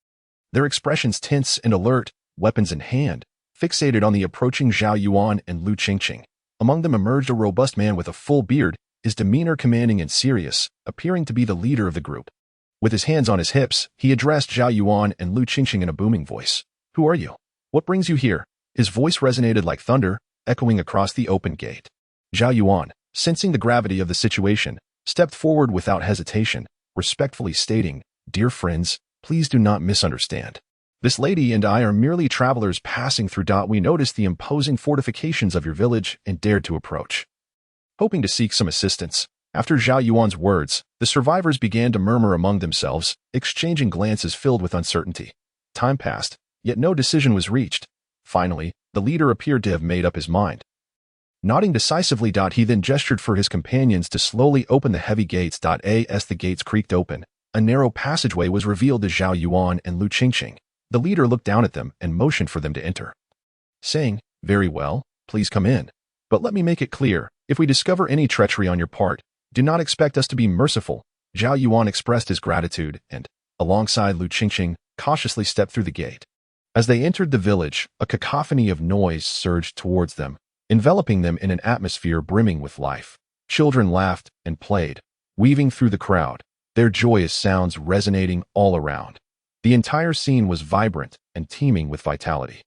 Their expressions tense and alert, weapons in hand, fixated on the approaching Zhao Yuan and Lu Qingqing. Among them emerged a robust man with a full beard, his demeanor commanding and serious, appearing to be the leader of the group. With his hands on his hips, he addressed Zhao Yuan and Lu Qingqing in a booming voice. "Who are you? What brings you here?" His voice resonated like thunder, echoing across the open gate. Zhao Yuan, sensing the gravity of the situation, stepped forward without hesitation, respectfully stating, "Dear friends, please do not misunderstand. This lady and I are merely travelers passing through. We noticed the imposing fortifications of your village and dared to approach, hoping to seek some assistance." After Zhao Yuan's words, the survivors began to murmur among themselves, exchanging glances filled with uncertainty. Time passed, yet no decision was reached. Finally, the leader appeared to have made up his mind. Nodding decisively, he then gestured for his companions to slowly open the heavy gates. As the gates creaked open, a narrow passageway was revealed to Zhao Yuan and Lu Qingqing. The leader looked down at them and motioned for them to enter, saying, "Very well, please come in. But let me make it clear, if we discover any treachery on your part, do not expect us to be merciful." Zhao Yuan expressed his gratitude and, alongside Lu Qingqing, cautiously stepped through the gate. As they entered the village, a cacophony of noise surged towards them, enveloping them in an atmosphere brimming with life. Children laughed and played, weaving through the crowd, their joyous sounds resonating all around. The entire scene was vibrant and teeming with vitality.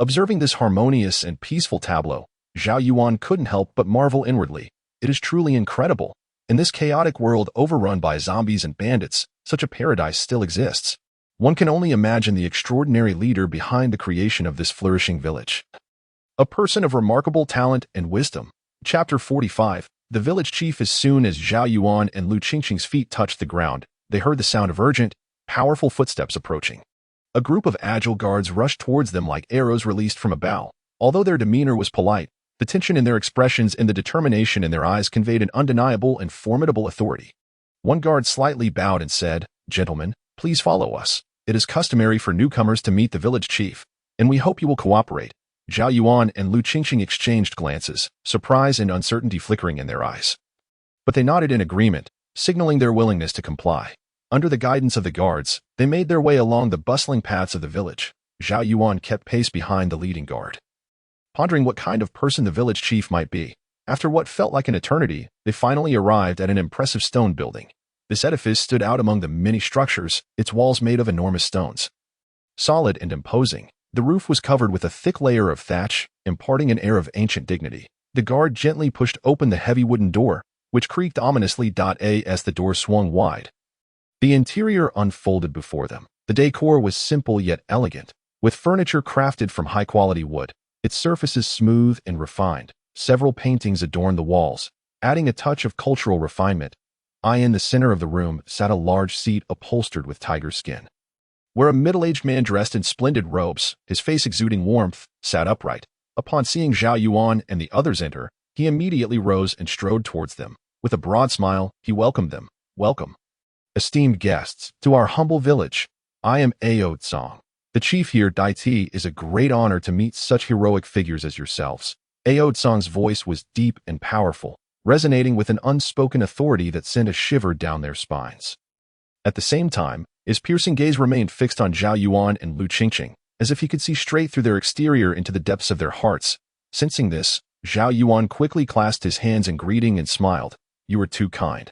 Observing this harmonious and peaceful tableau, Zhao Yuan couldn't help but marvel inwardly. It is truly incredible. In this chaotic world overrun by zombies and bandits, such a paradise still exists. One can only imagine the extraordinary leader behind the creation of this flourishing village. A person of remarkable talent and wisdom. Chapter 45. The village chief. As soon as Zhao Yuan and Lu Qingqing's feet touched the ground, they heard the sound of urgent, powerful footsteps approaching. A group of agile guards rushed towards them like arrows released from a bow. Although their demeanor was polite, the tension in their expressions and the determination in their eyes conveyed an undeniable and formidable authority. One guard slightly bowed and said, "Gentlemen, please follow us. It is customary for newcomers to meet the village chief, and we hope you will cooperate." Zhao Yuan and Lu Qingqing exchanged glances, surprise and uncertainty flickering in their eyes. But they nodded in agreement, signaling their willingness to comply. Under the guidance of the guards, they made their way along the bustling paths of the village. Zhao Yuan kept pace behind the leading guard, pondering what kind of person the village chief might be. After what felt like an eternity, they finally arrived at an impressive stone building. This edifice stood out among the many structures, its walls made of enormous stones. Solid and imposing, the roof was covered with a thick layer of thatch, imparting an air of ancient dignity. The guard gently pushed open the heavy wooden door, which creaked ominously. As the door swung wide, the interior unfolded before them. The decor was simple yet elegant, with furniture crafted from high-quality wood, its surfaces smooth and refined. Several paintings adorned the walls, adding a touch of cultural refinement. In the center of the room sat a large seat upholstered with tiger skin, where a middle-aged man dressed in splendid robes, his face exuding warmth, sat upright. Upon seeing Zhao Yuan and the others enter, he immediately rose and strode towards them. With a broad smile, he welcomed them. "Welcome, esteemed guests, to our humble village. I am Ao Tsang, the chief here. It is a great honor to meet such heroic figures as yourselves." Ao Tsang's voice was deep and powerful, resonating with an unspoken authority that sent a shiver down their spines. At the same time, his piercing gaze remained fixed on Zhao Yuan and Lu Qingqing, as if he could see straight through their exterior into the depths of their hearts. Sensing this, Zhao Yuan quickly clasped his hands in greeting and smiled. "You are too kind.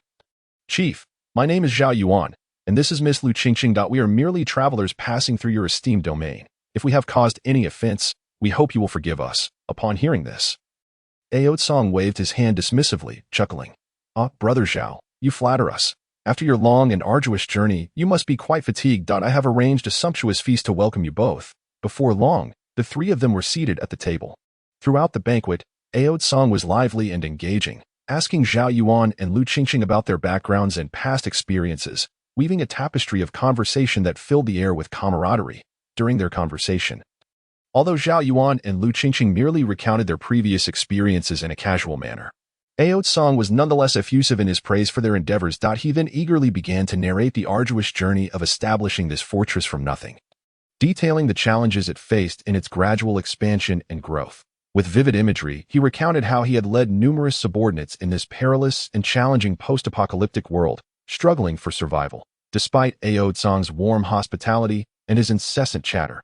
Chief, my name is Zhao Yuan, and this is Miss Lu Qingqing. We are merely travelers passing through your esteemed domain. If we have caused any offense, we hope you will forgive us." Upon hearing this, Aotsong waved his hand dismissively, chuckling. "Ah, Brother Zhao, you flatter us. After your long and arduous journey, you must be quite fatigued. I have arranged a sumptuous feast to welcome you both." Before long, the three of them were seated at the table. Throughout the banquet, Aotsong was lively and engaging, asking Zhao Yuan and Lu Qingqing about their backgrounds and past experiences, weaving a tapestry of conversation that filled the air with camaraderie. During their conversation, although Zhao Yuan and Lu Qingqing merely recounted their previous experiences in a casual manner, Aotsong was nonetheless effusive in his praise for their endeavors. He then eagerly began to narrate the arduous journey of establishing this fortress from nothing, detailing the challenges it faced in its gradual expansion and growth. With vivid imagery, he recounted how he had led numerous subordinates in this perilous and challenging post-apocalyptic world, struggling for survival. Despite Aotsong's warm hospitality and his incessant chatter,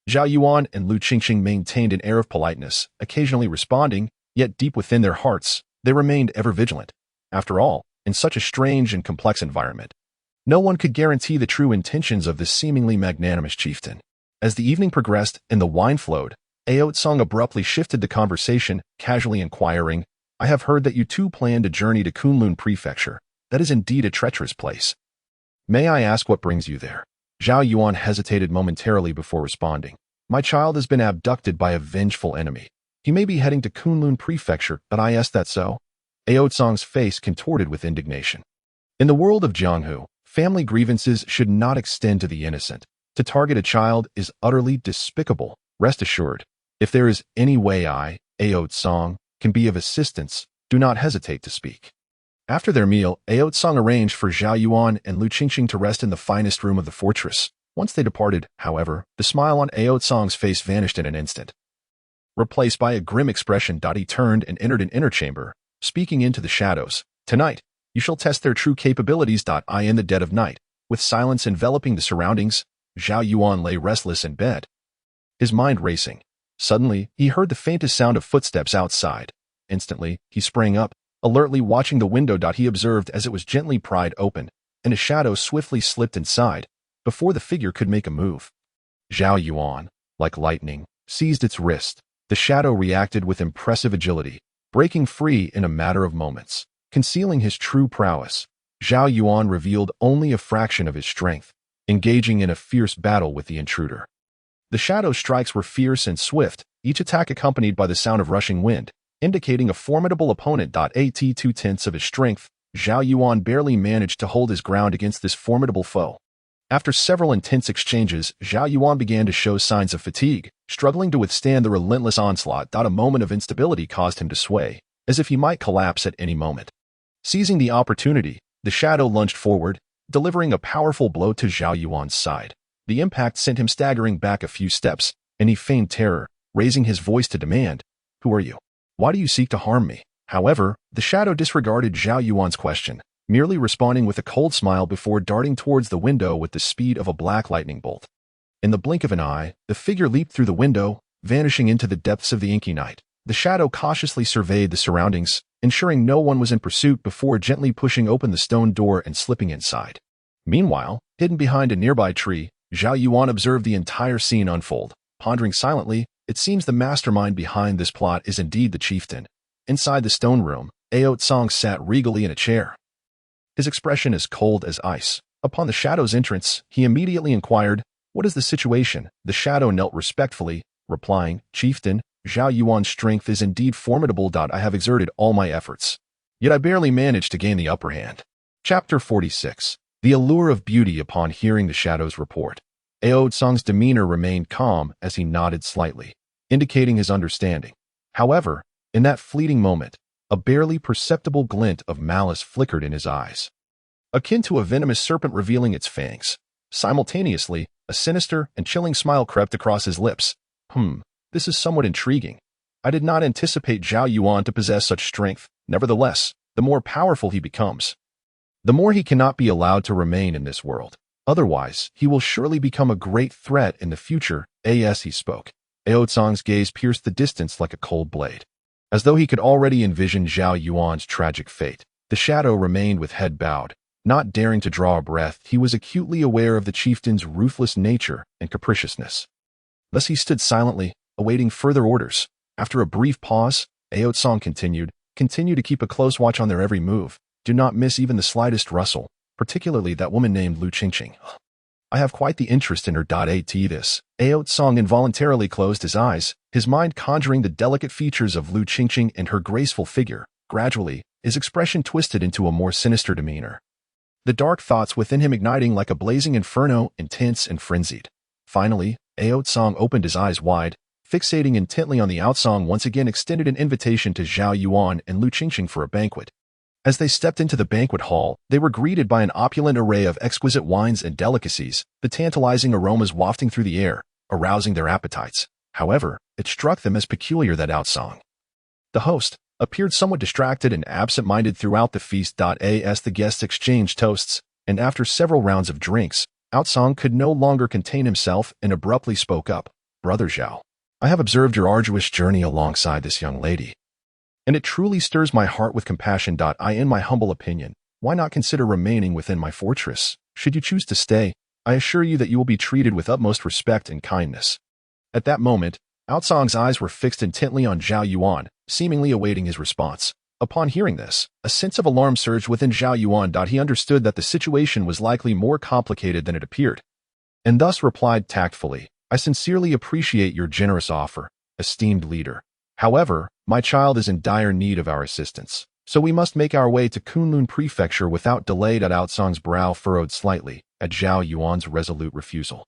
Zhao Yuan and Lu Qingqing maintained an air of politeness, occasionally responding, yet deep within their hearts, they remained ever vigilant. After all, in such a strange and complex environment, no one could guarantee the true intentions of this seemingly magnanimous chieftain. As the evening progressed and the wine flowed, Aotsong abruptly shifted the conversation, casually inquiring, "I have heard that you two planned a journey to Kunlun Prefecture. That is indeed a treacherous place. May I ask what brings you there?" Zhao Yuan hesitated momentarily before responding. "My child has been abducted by a vengeful enemy. He may be heading to Kunlun Prefecture, but I asked that so?" Aotsong's face contorted with indignation. In the world of Jianghu, family grievances should not extend to the innocent. To target a child is utterly despicable. Rest assured, if there is any way I, Aotsong, can be of assistance, do not hesitate to speak. After their meal, Aotsong arranged for Zhao Yuan and Lu Qingqing to rest in the finest room of the fortress. Once they departed, however, the smile on Aotsong's face vanished in an instant, replaced by a grim expression. He turned and entered an inner chamber, speaking into the shadows. "Tonight, you shall test their true capabilities." In the dead of night, with silence enveloping the surroundings, Zhao Yuan lay restless in bed, his mind racing. Suddenly, he heard the faintest sound of footsteps outside. Instantly, he sprang up, alertly watching the window. He observed as it was gently pried open, and a shadow swiftly slipped inside, before the figure could make a move. Zhao Yuan, like lightning, seized its wrist. The shadow reacted with impressive agility, breaking free in a matter of moments. Concealing his true prowess, Zhao Yuan revealed only a fraction of his strength, engaging in a fierce battle with the intruder. The shadow's strikes were fierce and swift, each attack accompanied by the sound of rushing wind, indicating a formidable opponent. At 2/10 of his strength, Zhao Yuan barely managed to hold his ground against this formidable foe. After several intense exchanges, Zhao Yuan began to show signs of fatigue, struggling to withstand the relentless onslaught. A moment of instability caused him to sway, as if he might collapse at any moment. Seizing the opportunity, the shadow lunged forward, delivering a powerful blow to Zhao Yuan's side. The impact sent him staggering back a few steps, and he feigned terror, raising his voice to demand, "Who are you? Why do you seek to harm me?" However, the shadow disregarded Zhao Yuan's question, merely responding with a cold smile before darting towards the window with the speed of a black lightning bolt. In the blink of an eye, the figure leaped through the window, vanishing into the depths of the inky night. The shadow cautiously surveyed the surroundings, ensuring no one was in pursuit before gently pushing open the stone door and slipping inside. Meanwhile, hidden behind a nearby tree, Zhao Yuan observed the entire scene unfold. Pondering silently, it seems the mastermind behind this plot is indeed the chieftain. Inside the stone room, Aotsong sat regally in a chair, his expression as cold as ice. Upon the shadow's entrance, he immediately inquired, "What is the situation?" The shadow knelt respectfully, replying, "Chieftain, Zhao Yuan's strength is indeed formidable. I have exerted all my efforts, yet I barely managed to gain the upper hand." Chapter 46. The Allure of Beauty. Upon hearing the shadow's report, Aotsong's demeanor remained calm as he nodded slightly, indicating his understanding. However, in that fleeting moment, a barely perceptible glint of malice flickered in his eyes, akin to a venomous serpent revealing its fangs. Simultaneously, a sinister and chilling smile crept across his lips. This is somewhat intriguing. I did not anticipate Zhao Yuan to possess such strength. Nevertheless, the more powerful he becomes, the more he cannot be allowed to remain in this world. Otherwise, he will surely become a great threat in the future, as he spoke. Ao Tsang's gaze pierced the distance like a cold blade. As though he could already envision Zhao Yuan's tragic fate, the shadow remained with head bowed. Not daring to draw a breath, he was acutely aware of the chieftain's ruthless nature and capriciousness. Thus he stood silently, awaiting further orders. After a brief pause, Ao Tsang continued, "Continue to keep a close watch on their every move. Do not miss even the slightest rustle, particularly that woman named Lu Qingqing. I have quite the interest in her. This." Ao Tsang involuntarily closed his eyes, his mind conjuring the delicate features of Lu Qingqing and her graceful figure. Gradually, his expression twisted into a more sinister demeanor, the dark thoughts within him igniting like a blazing inferno, intense and frenzied. Finally, Ao Tsang opened his eyes wide, fixating intently on the Ao Tsang once again extended an invitation to Zhao Yuan and Lu Qingqing for a banquet. As they stepped into the banquet hall, they were greeted by an opulent array of exquisite wines and delicacies, the tantalizing aromas wafting through the air, arousing their appetites. However, it struck them as peculiar that Ao Tsang, the host, appeared somewhat distracted and absent-minded throughout the feast. As the guests exchanged toasts, and after several rounds of drinks, Ao Tsang could no longer contain himself and abruptly spoke up. "Brother Zhao, I have observed your arduous journey alongside this young lady, and it truly stirs my heart with compassion. In my humble opinion, why not consider remaining within my fortress? Should you choose to stay, I assure you that you will be treated with utmost respect and kindness." At that moment, Ao Tsang's eyes were fixed intently on Zhao Yuan, seemingly awaiting his response. Upon hearing this, a sense of alarm surged within Zhao Yuan. He understood that the situation was likely more complicated than it appeared, and thus replied tactfully, "I sincerely appreciate your generous offer, esteemed leader. However, my child is in dire need of our assistance, so we must make our way to Kunlun Prefecture without delay." Ao Tsang's brow furrowed slightly at Zhao Yuan's resolute refusal,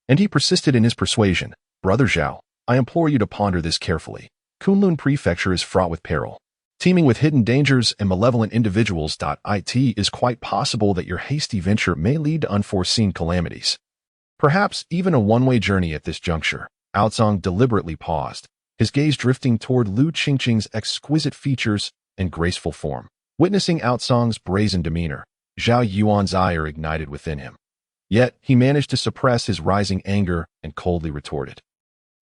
and he persisted in his persuasion. "Brother Zhao, I implore you to ponder this carefully. Kunlun Prefecture is fraught with peril, teeming with hidden dangers and malevolent individuals. It is quite possible that your hasty venture may lead to unforeseen calamities. Perhaps even a one-way journey." At this juncture, Ao Tsang deliberately paused, his gaze drifting toward Lu Qingqing's exquisite features and graceful form. Witnessing Ao Tsang's brazen demeanor, Zhao Yuan's ire ignited within him. Yet, he managed to suppress his rising anger and coldly retorted,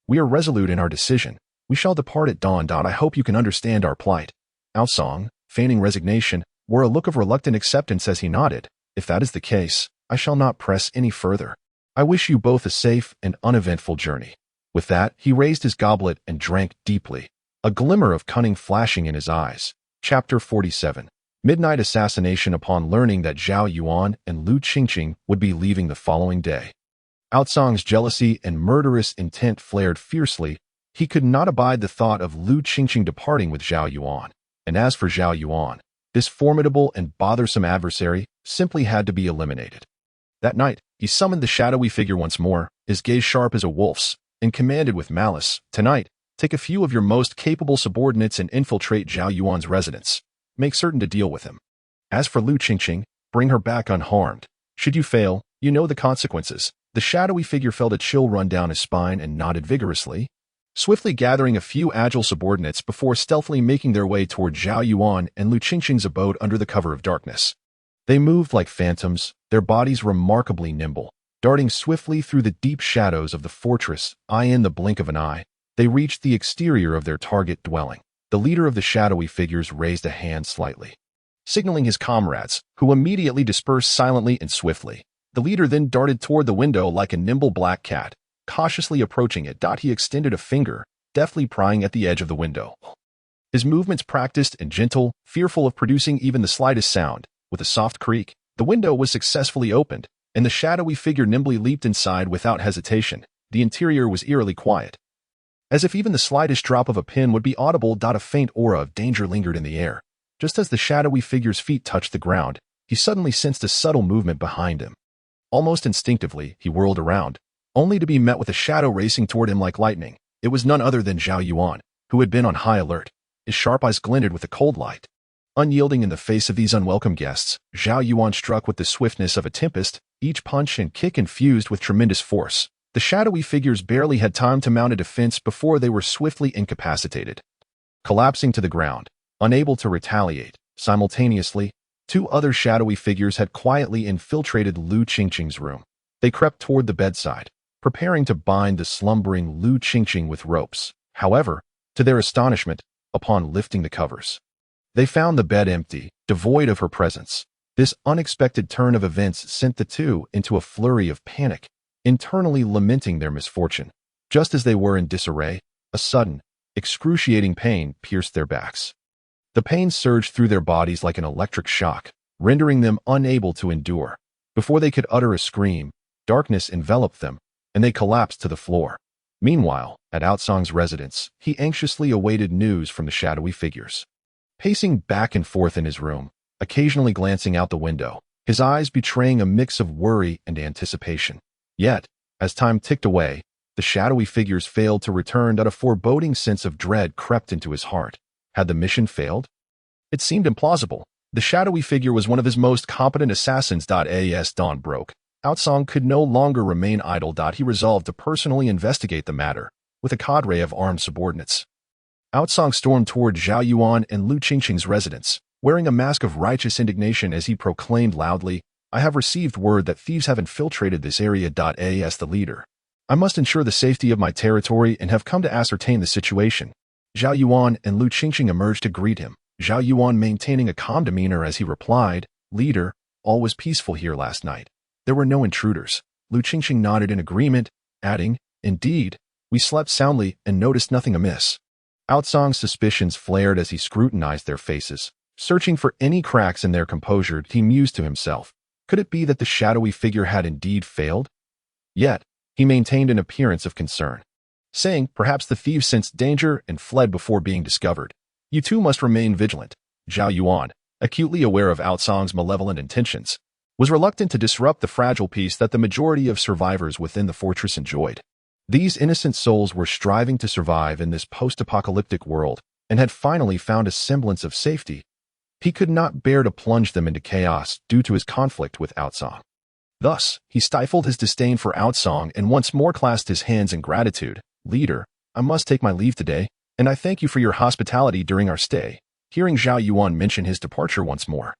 "We are resolute in our decision. We shall depart at dawn. I hope you can understand our plight." Ao Tsang, feigning resignation, wore a look of reluctant acceptance as he nodded. "If that is the case, I shall not press any further. I wish you both a safe and uneventful journey." With that, he raised his goblet and drank deeply, a glimmer of cunning flashing in his eyes. Chapter 47. Midnight Assassination. Upon learning that Zhao Yuan and Lu Qingqing would be leaving the following day, Ao Tsang's jealousy and murderous intent flared fiercely. He could not abide the thought of Lu Qingqing departing with Zhao Yuan. And as for Zhao Yuan, this formidable and bothersome adversary simply had to be eliminated. That night, he summoned the shadowy figure once more, his gaze sharp as a wolf's, and commanded with malice, "Tonight, take a few of your most capable subordinates and infiltrate Zhao Yuan's residence. Make certain to deal with him. As for Lu Qingqing, bring her back unharmed. Should you fail, you know the consequences." The shadowy figure felt a chill run down his spine and nodded vigorously, swiftly gathering a few agile subordinates before stealthily making their way toward Zhao Yuan and Lu Qingqing's abode under the cover of darkness. They moved like phantoms, their bodies remarkably nimble, darting swiftly through the deep shadows of the fortress. In the blink of an eye, they reached the exterior of their target dwelling. The leader of the shadowy figures raised a hand slightly, signaling his comrades, who immediately dispersed silently and swiftly. The leader then darted toward the window like a nimble black cat, cautiously approaching it. He extended a finger, deftly prying at the edge of the window. His movements practiced and gentle, fearful of producing even the slightest sound. With a soft creak, the window was successfully opened, and the shadowy figure nimbly leaped inside without hesitation. The interior was eerily quiet, as if even the slightest drop of a pin would be audible. A faint aura of danger lingered in the air. Just as the shadowy figure's feet touched the ground, he suddenly sensed a subtle movement behind him. Almost instinctively, he whirled around, only to be met with a shadow racing toward him like lightning. It was none other than Zhao Yuan, who had been on high alert. His sharp eyes glinted with a cold light. Unyielding in the face of these unwelcome guests, Zhao Yuan struck with the swiftness of a tempest, each punch and kick infused with tremendous force. The shadowy figures barely had time to mount a defense before they were swiftly incapacitated, collapsing to the ground, unable to retaliate. Simultaneously, Two other shadowy figures had quietly infiltrated Lu Qingqing's room. They crept toward the bedside, preparing to bind the slumbering Lu Qingqing with ropes. However, to their astonishment, upon lifting the covers, they found the bed empty, devoid of her presence. This unexpected turn of events sent the two into a flurry of panic, internally lamenting their misfortune. Just as they were in disarray, a sudden, excruciating pain pierced their backs. The pain surged through their bodies like an electric shock, rendering them unable to endure. Before they could utter a scream, darkness enveloped them, and they collapsed to the floor. Meanwhile, at Outsong's residence, he anxiously awaited news from the shadowy figures. Pacing back and forth in his room, occasionally glancing out the window, his eyes betraying a mix of worry and anticipation. Yet, as time ticked away, the shadowy figures failed to return, and a foreboding sense of dread crept into his heart. Had the mission failed? It seemed implausible. The shadowy figure was one of his most competent assassins. As dawn broke, Outsong could no longer remain idle. He resolved to personally investigate the matter, with a cadre of armed subordinates. Outsong stormed toward Zhao Yuan and Lu Qingqing's residence, wearing a mask of righteous indignation as he proclaimed loudly, "I have received word that thieves have infiltrated this area. As the leader, I must ensure the safety of my territory and have come to ascertain the situation." Zhao Yuan and Lu Qingqing emerged to greet him, Zhao Yuan maintaining a calm demeanor as he replied, "Leader, all was peaceful here last night. There were no intruders." Lu Qingqing nodded in agreement, adding, "Indeed, we slept soundly and noticed nothing amiss." Outsong's suspicions flared as he scrutinized their faces, searching for any cracks in their composure. He mused to himself, could it be that the shadowy figure had indeed failed? Yet, he maintained an appearance of concern, saying perhaps the thieves sensed danger and fled before being discovered. "You two must remain vigilant." Zhao Yuan, acutely aware of Outsong's malevolent intentions, was reluctant to disrupt the fragile peace that the majority of survivors within the fortress enjoyed. These innocent souls were striving to survive in this post-apocalyptic world and had finally found a semblance of safety. He could not bear to plunge them into chaos due to his conflict with Outsong. Thus, he stifled his disdain for Outsong and once more clasped his hands in gratitude. "Leader, I must take my leave today, and I thank you for your hospitality during our stay." Hearing Zhao Yuan mention his departure once more,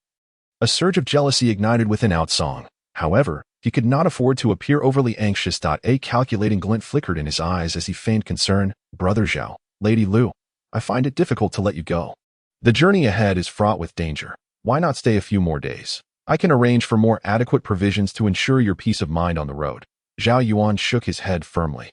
a surge of jealousy ignited within Outsong. However, he could not afford to appear overly anxious. A calculating glint flickered in his eyes as he feigned concern. "Brother Zhao, Lady Lu, I find it difficult to let you go. The journey ahead is fraught with danger. Why not stay a few more days? I can arrange for more adequate provisions to ensure your peace of mind on the road." Zhao Yuan shook his head firmly.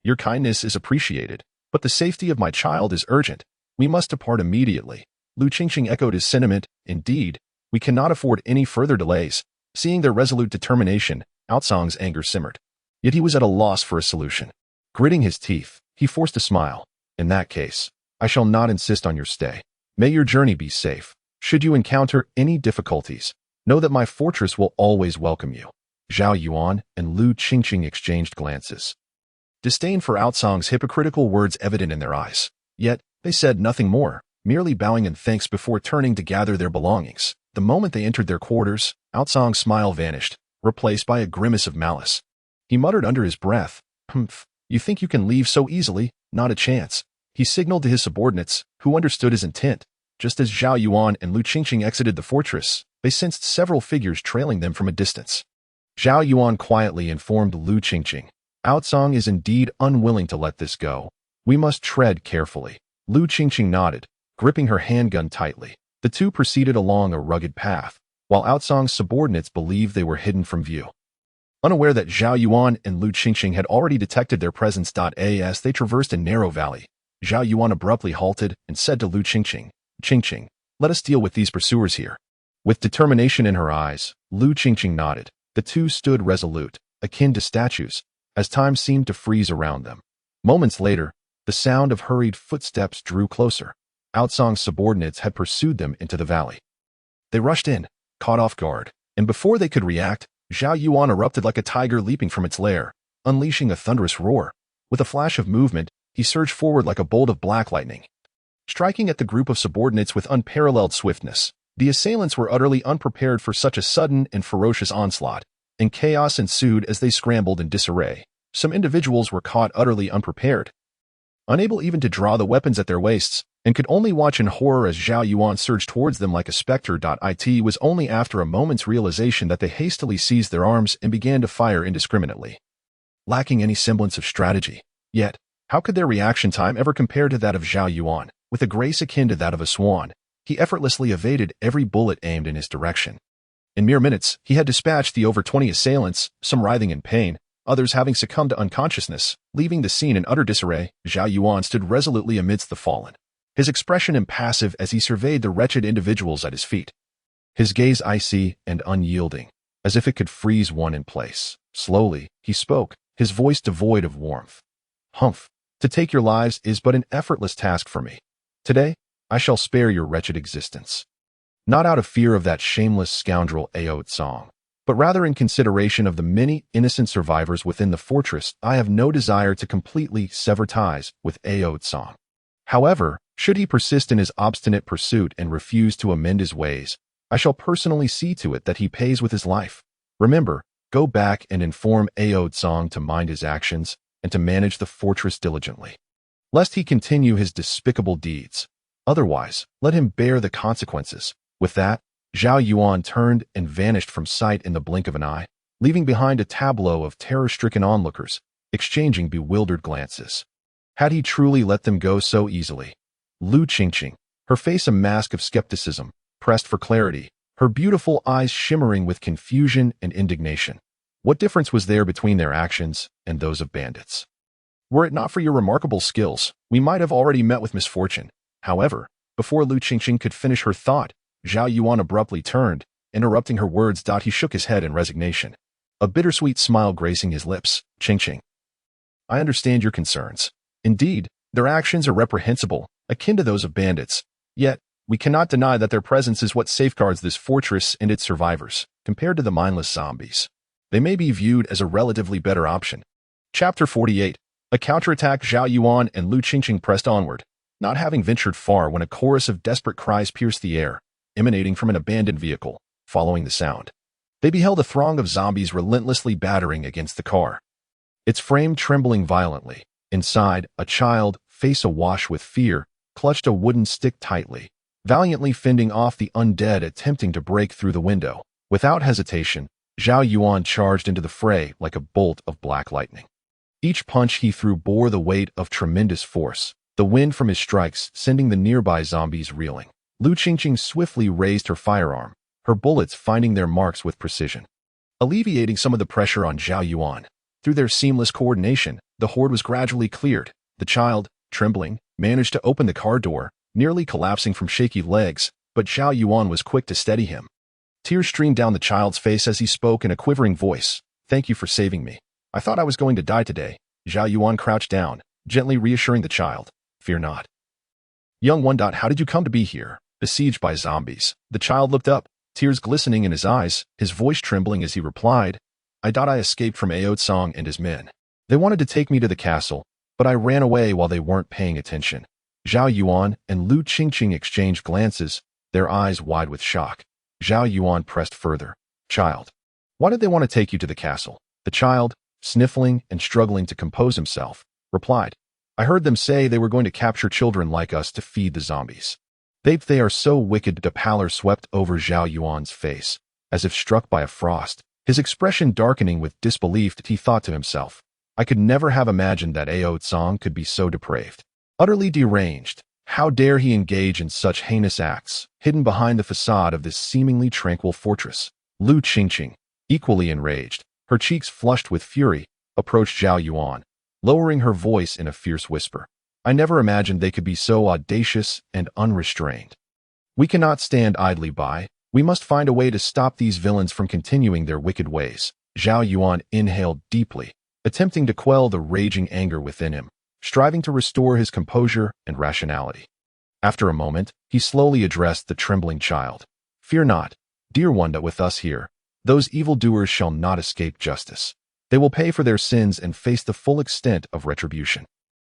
"Your kindness is appreciated, but the safety of my child is urgent. We must depart immediately." Lu Qingqing echoed his sentiment. "Indeed, we cannot afford any further delays." Seeing their resolute determination, Outsong's anger simmered. Yet he was at a loss for a solution. Gritting his teeth, he forced a smile. "In that case, I shall not insist on your stay. May your journey be safe. Should you encounter any difficulties, know that my fortress will always welcome you." Zhao Yuan and Lu Qingqing exchanged glances, disdain for Outsong's hypocritical words evident in their eyes. Yet, they said nothing more, merely bowing in thanks before turning to gather their belongings. The moment they entered their quarters, Outsong's smile vanished, replaced by a grimace of malice. He muttered under his breath, "Humph, you think you can leave so easily? Not a chance." He signaled to his subordinates, who understood his intent. Just as Zhao Yuan and Lu Qingqing exited the fortress, they sensed several figures trailing them from a distance. Zhao Yuan quietly informed Lu Qingqing, "Outsong is indeed unwilling to let this go. We must tread carefully." Lu Qingqing nodded, gripping her handgun tightly. The two proceeded along a rugged path, while Outsong's subordinates believed they were hidden from view. Unaware that Zhao Yuan and Lu Qingqing had already detected their presence. As they traversed a narrow valley, Zhao Yuan abruptly halted and said to Lu Qingqing, "Qingqing, let us deal with these pursuers here." With determination in her eyes, Lu Qingqing nodded. The two stood resolute, akin to statues, as time seemed to freeze around them. Moments later, the sound of hurried footsteps drew closer. Outsong's subordinates had pursued them into the valley. They rushed in, caught off guard, and before they could react, Zhao Yuan erupted like a tiger leaping from its lair, unleashing a thunderous roar. With a flash of movement, he surged forward like a bolt of black lightning, striking at the group of subordinates with unparalleled swiftness. The assailants were utterly unprepared for such a sudden and ferocious onslaught, and chaos ensued as they scrambled in disarray. Some individuals were caught utterly unprepared. Unable even to draw the weapons at their waists, and could only watch in horror as Zhao Yuan surged towards them like a specter. It was only after a moment's realization that they hastily seized their arms and began to fire indiscriminately, lacking any semblance of strategy. Yet, how could their reaction time ever compare to that of Zhao Yuan? With a grace akin to that of a swan, he effortlessly evaded every bullet aimed in his direction. In mere minutes, he had dispatched the over 20 assailants, some writhing in pain, others having succumbed to unconsciousness. Leaving the scene in utter disarray, Zhao Yuan stood resolutely amidst the fallen, his expression impassive as he surveyed the wretched individuals at his feet. His gaze icy and unyielding, as if it could freeze one in place. Slowly, he spoke, his voice devoid of warmth. "Humph, to take your lives is but an effortless task for me. Today, I shall spare your wretched existence. Not out of fear of that shameless scoundrel Ao Tsang, but rather in consideration of the many innocent survivors within the fortress. I have no desire to completely sever ties with Ao Tsang. However, should he persist in his obstinate pursuit and refuse to amend his ways, I shall personally see to it that he pays with his life. Remember, go back and inform Ao Tsang to mind his actions and to manage the fortress diligently, lest he continue his despicable deeds. Otherwise, let him bear the consequences." With that, Zhao Yuan turned and vanished from sight in the blink of an eye, leaving behind a tableau of terror-stricken onlookers, exchanging bewildered glances. Had he truly let them go so easily? Lu Qingqing, her face a mask of skepticism, pressed for clarity, her beautiful eyes shimmering with confusion and indignation. What difference was there between their actions and those of bandits? Were it not for your remarkable skills, we might have already met with misfortune. However, before Lu Qingqing could finish her thought, Zhao Yuan abruptly turned, interrupting her words. He shook his head in resignation, a bittersweet smile gracing his lips. "Qingqing, I understand your concerns. Indeed, their actions are reprehensible, akin to those of bandits. Yet, we cannot deny that their presence is what safeguards this fortress and its survivors, compared to the mindless zombies. They may be viewed as a relatively better option." Chapter 48. A counterattack. Zhao Yuan and Lu Qingqing pressed onward, not having ventured far when a chorus of desperate cries pierced the air, emanating from an abandoned vehicle. Following the sound, they beheld a throng of zombies relentlessly battering against the car, its frame trembling violently. Inside, a child, face awash with fear, clutched a wooden stick tightly, valiantly fending off the undead attempting to break through the window. Without hesitation, Zhao Yuan charged into the fray like a bolt of black lightning. Each punch he threw bore the weight of tremendous force, the wind from his strikes sending the nearby zombies reeling. Lu Qingqing swiftly raised her firearm, her bullets finding their marks with precision, alleviating some of the pressure on Zhao Yuan. Through their seamless coordination, the horde was gradually cleared. The child, trembling, managed to open the car door, nearly collapsing from shaky legs, but Zhao Yuan was quick to steady him. Tears streamed down the child's face as he spoke in a quivering voice. "Thank you for saving me. I thought I was going to die today." Zhao Yuan crouched down, gently reassuring the child. "Fear not. Young one. How did you come to be here, besieged by zombies?" The child looked up, tears glistening in his eyes, his voice trembling as he replied, I escaped from Ao Tsang and his men. They wanted to take me to the castle, but I ran away while they weren't paying attention." Zhao Yuan and Lu Qingqing exchanged glances, their eyes wide with shock. Zhao Yuan pressed further. "Child, why did they want to take you to the castle?" The child, sniffling and struggling to compose himself, replied, "I heard them say they were going to capture children like us to feed the zombies. They are so wicked." The pallor swept over Zhao Yuan's face, as if struck by a frost, his expression darkening with disbelief. He thought to himself, "I could never have imagined that Ao Tsang could be so depraved, utterly deranged. How dare he engage in such heinous acts, hidden behind the facade of this seemingly tranquil fortress?" Lu Qingqing, equally enraged, her cheeks flushed with fury, approached Zhao Yuan, lowering her voice in a fierce whisper. "I never imagined they could be so audacious and unrestrained. We cannot stand idly by. We must find a way to stop these villains from continuing their wicked ways." Zhao Yuan inhaled deeply, attempting to quell the raging anger within him, striving to restore his composure and rationality. After a moment, he slowly addressed the trembling child. "Fear not, dear one. With us here, those evildoers shall not escape justice. They will pay for their sins and face the full extent of retribution."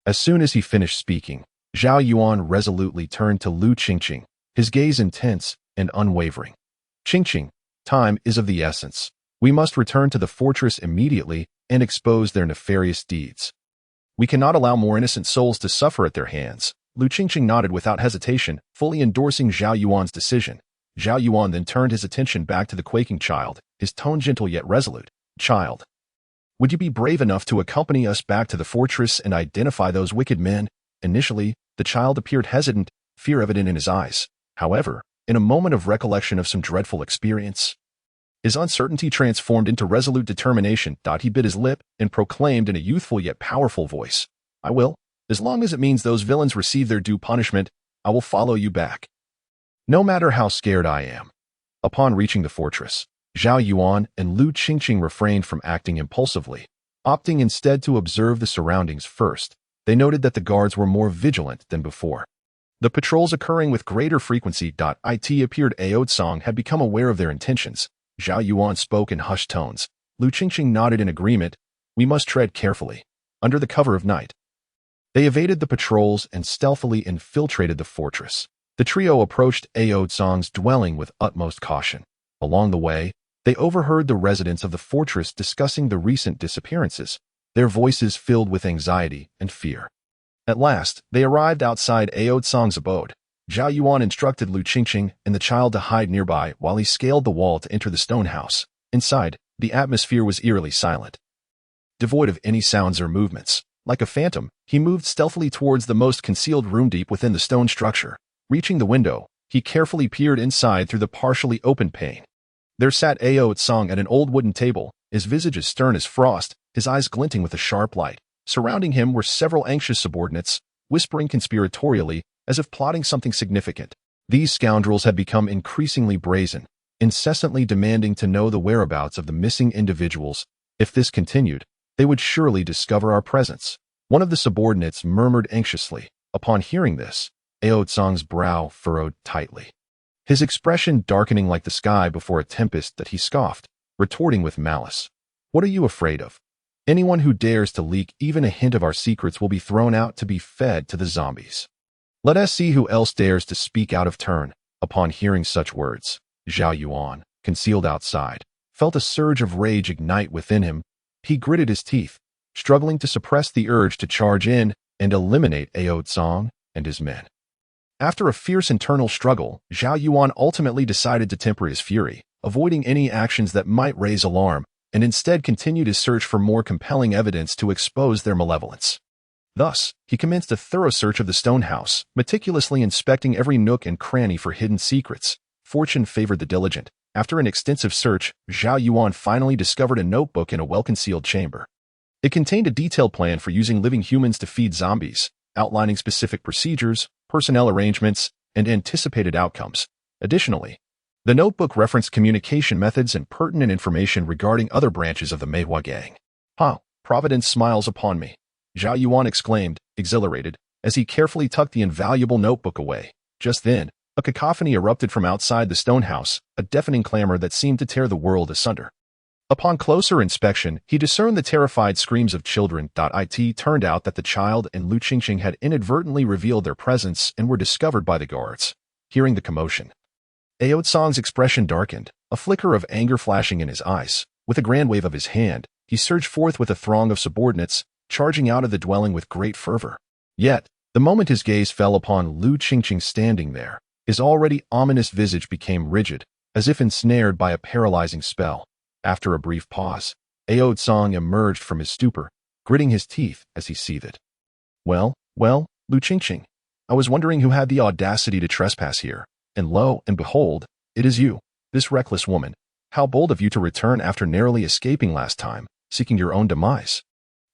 As soon as he finished speaking, Zhao Yuan resolutely turned to Lu Qingqing, his gaze intense and unwavering. "Qingqing, time is of the essence. We must return to the fortress immediately and expose their nefarious deeds. We cannot allow more innocent souls to suffer at their hands." Lu Qingqing nodded without hesitation, fully endorsing Zhao Yuan's decision. Zhao Yuan then turned his attention back to the quaking child, his tone gentle yet resolute. Child, would you be brave enough to accompany us back to the fortress and identify those wicked men? Initially, the child appeared hesitant, fear evident in his eyes. However, in a moment of recollection of some dreadful experience, his uncertainty transformed into resolute determination. He bit his lip and proclaimed in a youthful yet powerful voice, I will. As long as it means those villains receive their due punishment, I will follow you back, no matter how scared I am. Upon reaching the fortress, Zhao Yuan and Lu Qingqing refrained from acting impulsively, opting instead to observe the surroundings first. They noted that the guards were more vigilant than before, the patrols occurring with greater frequency. It appeared Aotsong had become aware of their intentions. Zhao Yuan spoke in hushed tones. Lu Qingqing nodded in agreement. We must tread carefully. Under the cover of night, they evaded the patrols and stealthily infiltrated the fortress. The trio approached Aotsong's dwelling with utmost caution. Along the way, they overheard the residents of the fortress discussing the recent disappearances, their voices filled with anxiety and fear. At last, they arrived outside Aotsong's abode. Zhao Yuan instructed Lu Qingqing and the child to hide nearby while he scaled the wall to enter the stone house. Inside, the atmosphere was eerily silent, devoid of any sounds or movements. Like a phantom, he moved stealthily towards the most concealed room deep within the stone structure. Reaching the window, he carefully peered inside through the partially open pane. There sat Aotsong at an old wooden table, his visage as stern as frost, his eyes glinting with a sharp light. Surrounding him were several anxious subordinates, whispering conspiratorially, as if plotting something significant. These scoundrels had become increasingly brazen, incessantly demanding to know the whereabouts of the missing individuals. If this continued, they would surely discover our presence. One of the subordinates murmured anxiously. Upon hearing this, Aotsong's brow furrowed tightly, his expression darkening like the sky before a tempest. That he scoffed, retorting with malice. What are you afraid of? Anyone who dares to leak even a hint of our secrets will be thrown out to be fed to the zombies. Let us see who else dares to speak out of turn. Upon hearing such words, Zhao Yuan, concealed outside, felt a surge of rage ignite within him. He gritted his teeth, struggling to suppress the urge to charge in and eliminate Aotsong and his men. After a fierce internal struggle, Zhao Yuan ultimately decided to temper his fury, avoiding any actions that might raise alarm, and instead continued his search for more compelling evidence to expose their malevolence. Thus, he commenced a thorough search of the stone house, meticulously inspecting every nook and cranny for hidden secrets. Fortune favored the diligent. After an extensive search, Zhao Yuan finally discovered a notebook in a well-concealed chamber. It contained a detailed plan for using living humans to feed zombies, outlining specific procedures, personnel arrangements, and anticipated outcomes. Additionally, the notebook referenced communication methods and pertinent information regarding other branches of the Meihua gang. Providence smiles upon me, Zhao Yuan exclaimed, exhilarated, as he carefully tucked the invaluable notebook away. Just then, a cacophony erupted from outside the stone house, a deafening clamor that seemed to tear the world asunder. Upon closer inspection, he discerned the terrified screams of children. It turned out that the child and Lu Qingqing had inadvertently revealed their presence and were discovered by the guards. Hearing the commotion, Aotsong's expression darkened, a flicker of anger flashing in his eyes. With a grand wave of his hand, he surged forth with a throng of subordinates, charging out of the dwelling with great fervor. Yet, the moment his gaze fell upon Lu Qingqing standing there, his already ominous visage became rigid, as if ensnared by a paralyzing spell. After a brief pause, Aotsong emerged from his stupor, gritting his teeth as he seethed. Well, Lu Qingqing, I was wondering who had the audacity to trespass here, and lo and behold, it is you, this reckless woman. How bold of you to return after narrowly escaping last time, seeking your own demise.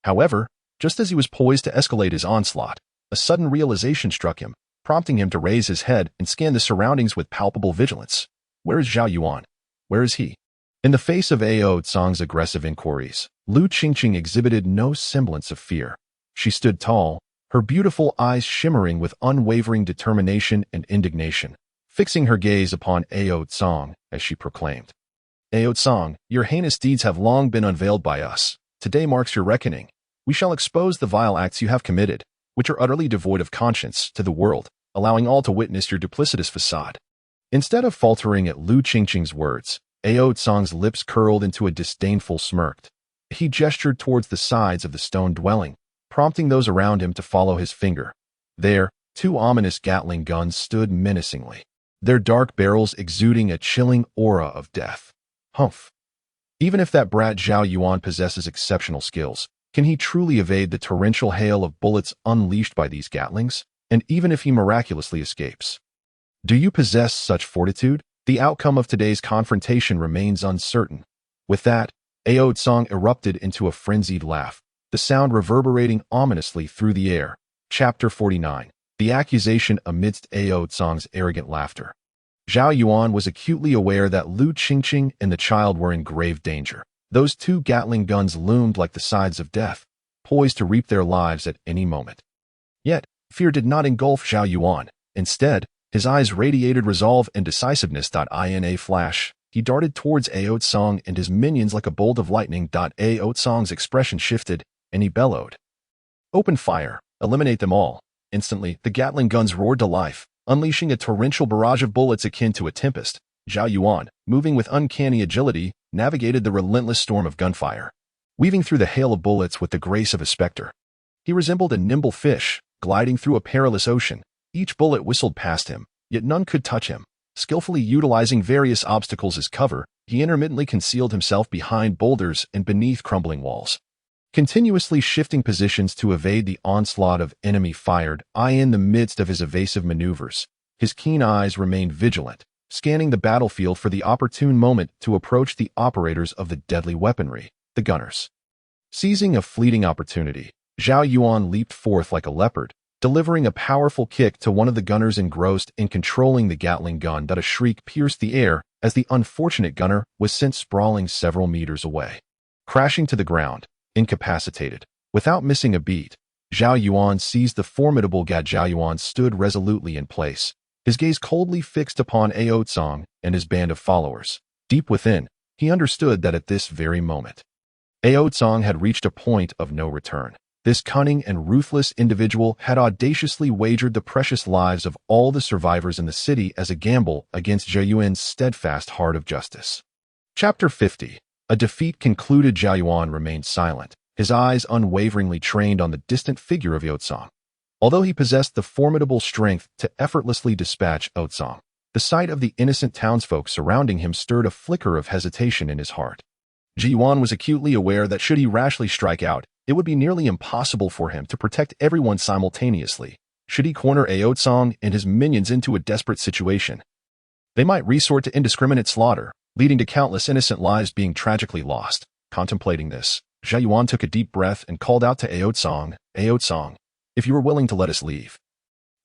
However, just as he was poised to escalate his onslaught, a sudden realization struck him, prompting him to raise his head and scan the surroundings with palpable vigilance. Where is Zhao Yuan? Where is he? In the face of Aotsong's aggressive inquiries, Lu Qingqing exhibited no semblance of fear. She stood tall, her beautiful eyes shimmering with unwavering determination and indignation, fixing her gaze upon Aotsong as she proclaimed, Aotsong, your heinous deeds have long been unveiled by us. Today marks your reckoning. We shall expose the vile acts you have committed, which are utterly devoid of conscience, to the world, allowing all to witness your duplicitous facade. Instead of faltering at Lu Qingqing's words, Aotsong's lips curled into a disdainful smirk. He gestured towards the sides of the stone dwelling, prompting those around him to follow his finger. There, Two ominous Gatling guns stood menacingly, their dark barrels exuding a chilling aura of death. Humph. Even if that brat Zhao Yuan possesses exceptional skills, can he truly evade the torrential hail of bullets unleashed by these Gatlings? And even if he miraculously escapes, do you possess such fortitude? The outcome of today's confrontation remains uncertain. With that, Ao Tsang erupted into a frenzied laugh, the sound reverberating ominously through the air. Chapter 49. The accusation amidst Ao Tsang's arrogant laughter. Zhao Yuan was acutely aware that Lu Qingqing and the child were in grave danger. Those two Gatling guns loomed like the sides of death, poised to reap their lives at any moment. Yet, fear did not engulf Zhao Yuan. Instead, his eyes radiated resolve and decisiveness. In a flash, he darted towards Ao Tsang and his minions like a bolt of lightning. Ao Tsang's expression shifted, and he bellowed, "Open fire! Eliminate them all!" Instantly, the Gatling guns roared to life, unleashing a torrential barrage of bullets akin to a tempest. Zhao Yuan, moving with uncanny agility, navigated the relentless storm of gunfire, weaving through the hail of bullets with the grace of a specter. He resembled a nimble fish, gliding through a perilous ocean. Each bullet whistled past him, yet none could touch him. Skillfully utilizing various obstacles as cover, he intermittently concealed himself behind boulders and beneath crumbling walls, continuously shifting positions to evade the onslaught of enemy fired. In the midst of his evasive maneuvers, his keen eyes remained vigilant, scanning the battlefield for the opportune moment to approach the operators of the deadly weaponry, the gunners. Seizing a fleeting opportunity, Zhao Yuan leaped forth like a leopard, delivering a powerful kick to one of the gunners engrossed in controlling the Gatling gun. A shriek pierced the air as the unfortunate gunner was sent sprawling several meters away. Crashing to the ground, incapacitated, without missing a beat, Zhao Yuan seized the formidable Gad. Zhao Yuan stood resolutely in place, his gaze coldly fixed upon Ao Tsang and his band of followers. Deep within, he understood that at this very moment, Ao Tsang had reached a point of no return. This cunning and ruthless individual had audaciously wagered the precious lives of all the survivors in the city as a gamble against Zhao Yuan's steadfast heart of justice. Chapter 50. A defeat concluded. Zhao Yuan remained silent, his eyes unwaveringly trained on the distant figure of Ao Tsang. Although he possessed the formidable strength to effortlessly dispatch Ao Tsang, the sight of the innocent townsfolk surrounding him stirred a flicker of hesitation in his heart. Zhao Yuan was acutely aware that should he rashly strike out, it would be nearly impossible for him to protect everyone simultaneously. Should he corner Ao Tsang and his minions into a desperate situation, they might resort to indiscriminate slaughter, leading to countless innocent lives being tragically lost. Contemplating this, Zhao Yuan took a deep breath and called out to Ao Tsang, "Ao Tsang, if you are willing to let us leave,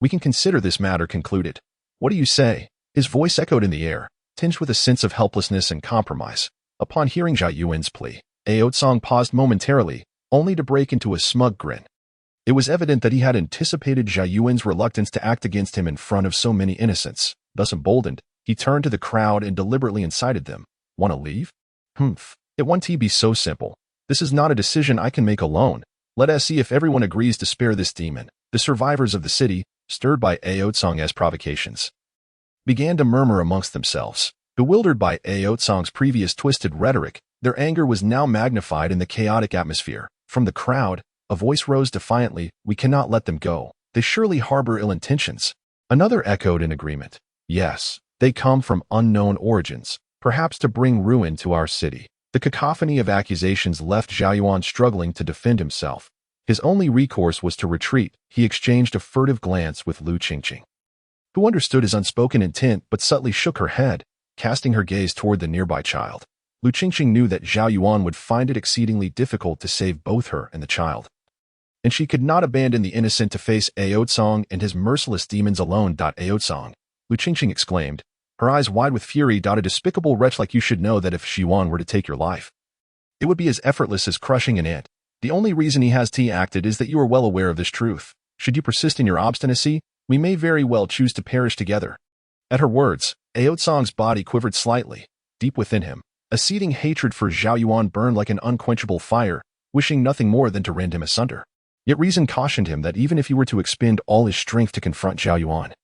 we can consider this matter concluded. What do you say?" His voice echoed in the air, tinged with a sense of helplessness and compromise. Upon hearing Zhao Yuan's plea, Ao Tsang paused momentarily, only to break into a smug grin. It was evident that he had anticipated Zhao Yuan's reluctance to act against him in front of so many innocents. Thus emboldened, he turned to the crowd and deliberately incited them. "Want to leave? Humph. It won't be so simple. This is not a decision I can make alone. Let us see if everyone agrees to spare this demon." The survivors of the city, stirred by Ao Tsang's provocations, began to murmur amongst themselves. Bewildered by Ao Tsang's previous twisted rhetoric, their anger was now magnified in the chaotic atmosphere. From the crowd, a voice rose defiantly, "We cannot let them go. They surely harbor ill intentions." Another echoed in agreement, "Yes, they come from unknown origins, perhaps to bring ruin to our city." The cacophony of accusations left Zhao Yuan struggling to defend himself. His only recourse was to retreat. He exchanged a furtive glance with Lu Qingqing, who understood his unspoken intent but subtly shook her head, casting her gaze toward the nearby child. Lu Qingqing knew that Zhao Yuan would find it exceedingly difficult to save both her and the child, and she could not abandon the innocent to face Ao Tsang and his merciless demons alone. "Ao Tsang," Lu Qingqing exclaimed, her eyes wide with fury. "A despicable wretch like you should know that if Zhao Yuan were to take your life, it would be as effortless as crushing an ant. The only reason he has acted is that you are well aware of this truth. Should you persist in your obstinacy, we may very well choose to perish together." At her words, Ao Tsang's body quivered slightly. Deep within him, a seething hatred for Zhao Yuan burned like an unquenchable fire, wishing nothing more than to rend him asunder. Yet reason cautioned him that even if he were to expend all his strength to confront Zhao Yuan,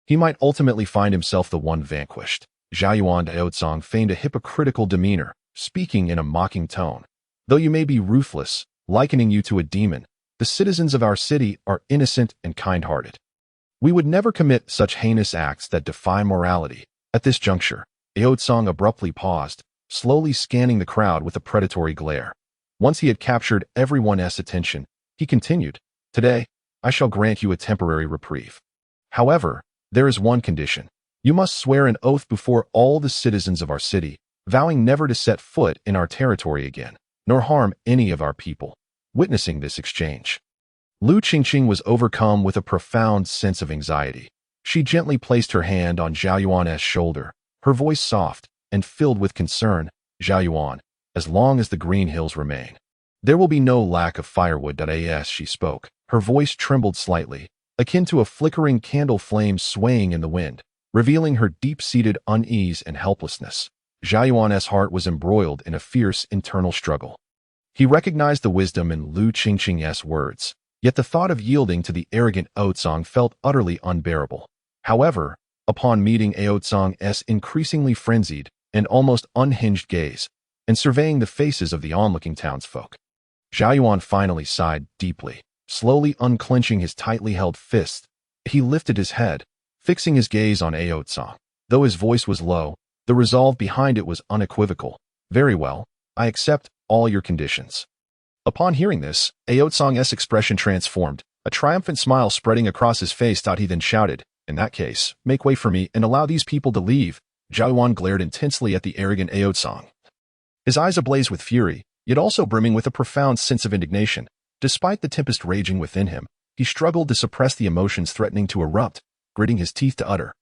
he might ultimately find himself the one vanquished. Zhao Yuan to Ao Tsang feigned a hypocritical demeanor, speaking in a mocking tone. "Though you may be ruthless, likening you to a demon, the citizens of our city are innocent and kind-hearted. We would never commit such heinous acts that defy morality. At this juncture, Aotsong abruptly paused, slowly scanning the crowd with a predatory glare. Once he had captured everyone's attention, he continued, "Today, I shall grant you a temporary reprieve. However, there is one condition. You must swear an oath before all the citizens of our city, vowing never to set foot in our territory again, nor harm any of our people." Witnessing this exchange, Lu Qingqing was overcome with a profound sense of anxiety. She gently placed her hand on Zhao Yuan's shoulder, her voice soft and filled with concern. "Zhao Yuan, as long as the Green Hills remain, there will be no lack of firewood." As she spoke, her voice trembled slightly, akin to a flickering candle flame swaying in the wind, revealing her deep-seated unease and helplessness. Zhao Yuan's heart was embroiled in a fierce internal struggle. He recognized the wisdom in Lu Qingqing's words, yet the thought of yielding to the arrogant Aotsong felt utterly unbearable. However, upon meeting Aotsong's increasingly frenzied and almost unhinged gaze, and surveying the faces of the onlooking townsfolk, Zhao Yuan finally sighed deeply. Slowly unclenching his tightly held fist, he lifted his head, fixing his gaze on Aotsong. Though his voice was low, the resolve behind it was unequivocal. "Very well, I accept all your conditions." Upon hearing this, Aotsong's expression transformed, a triumphant smile spreading across his face. He then shouted, "In that case, make way for me and allow these people to leave." Zhao Yuan glared intensely at the arrogant Aotsong, his eyes ablaze with fury, yet also brimming with a profound sense of indignation. Despite the tempest raging within him, he struggled to suppress the emotions threatening to erupt, gritting his teeth to utter,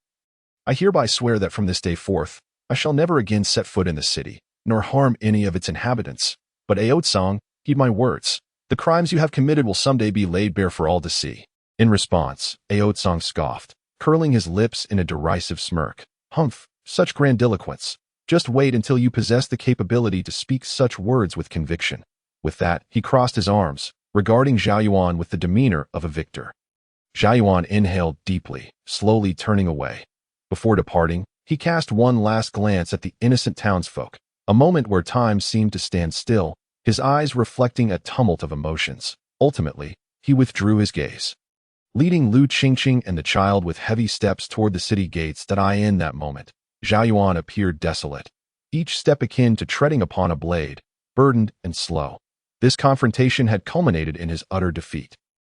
"I hereby swear that from this day forth, I shall never again set foot in the city, nor harm any of its inhabitants. But Aotsong, heed my words. The crimes you have committed will someday be laid bare for all to see." In response, Aotsong scoffed, curling his lips in a derisive smirk. "Humph, such grandiloquence. Just wait until you possess the capability to speak such words with conviction." With that, he crossed his arms, regarding Zhao Yuan with the demeanor of a victor. Zhao Yuan inhaled deeply, slowly turning away. Before departing, he cast one last glance at the innocent townsfolk, a moment where time seemed to stand still, his eyes reflecting a tumult of emotions. Ultimately, he withdrew his gaze, leading Lu Qingqing and the child with heavy steps toward the city gates. In that moment, Zhao Yuan appeared desolate, each step akin to treading upon a blade, burdened and slow. This confrontation had culminated in his utter defeat.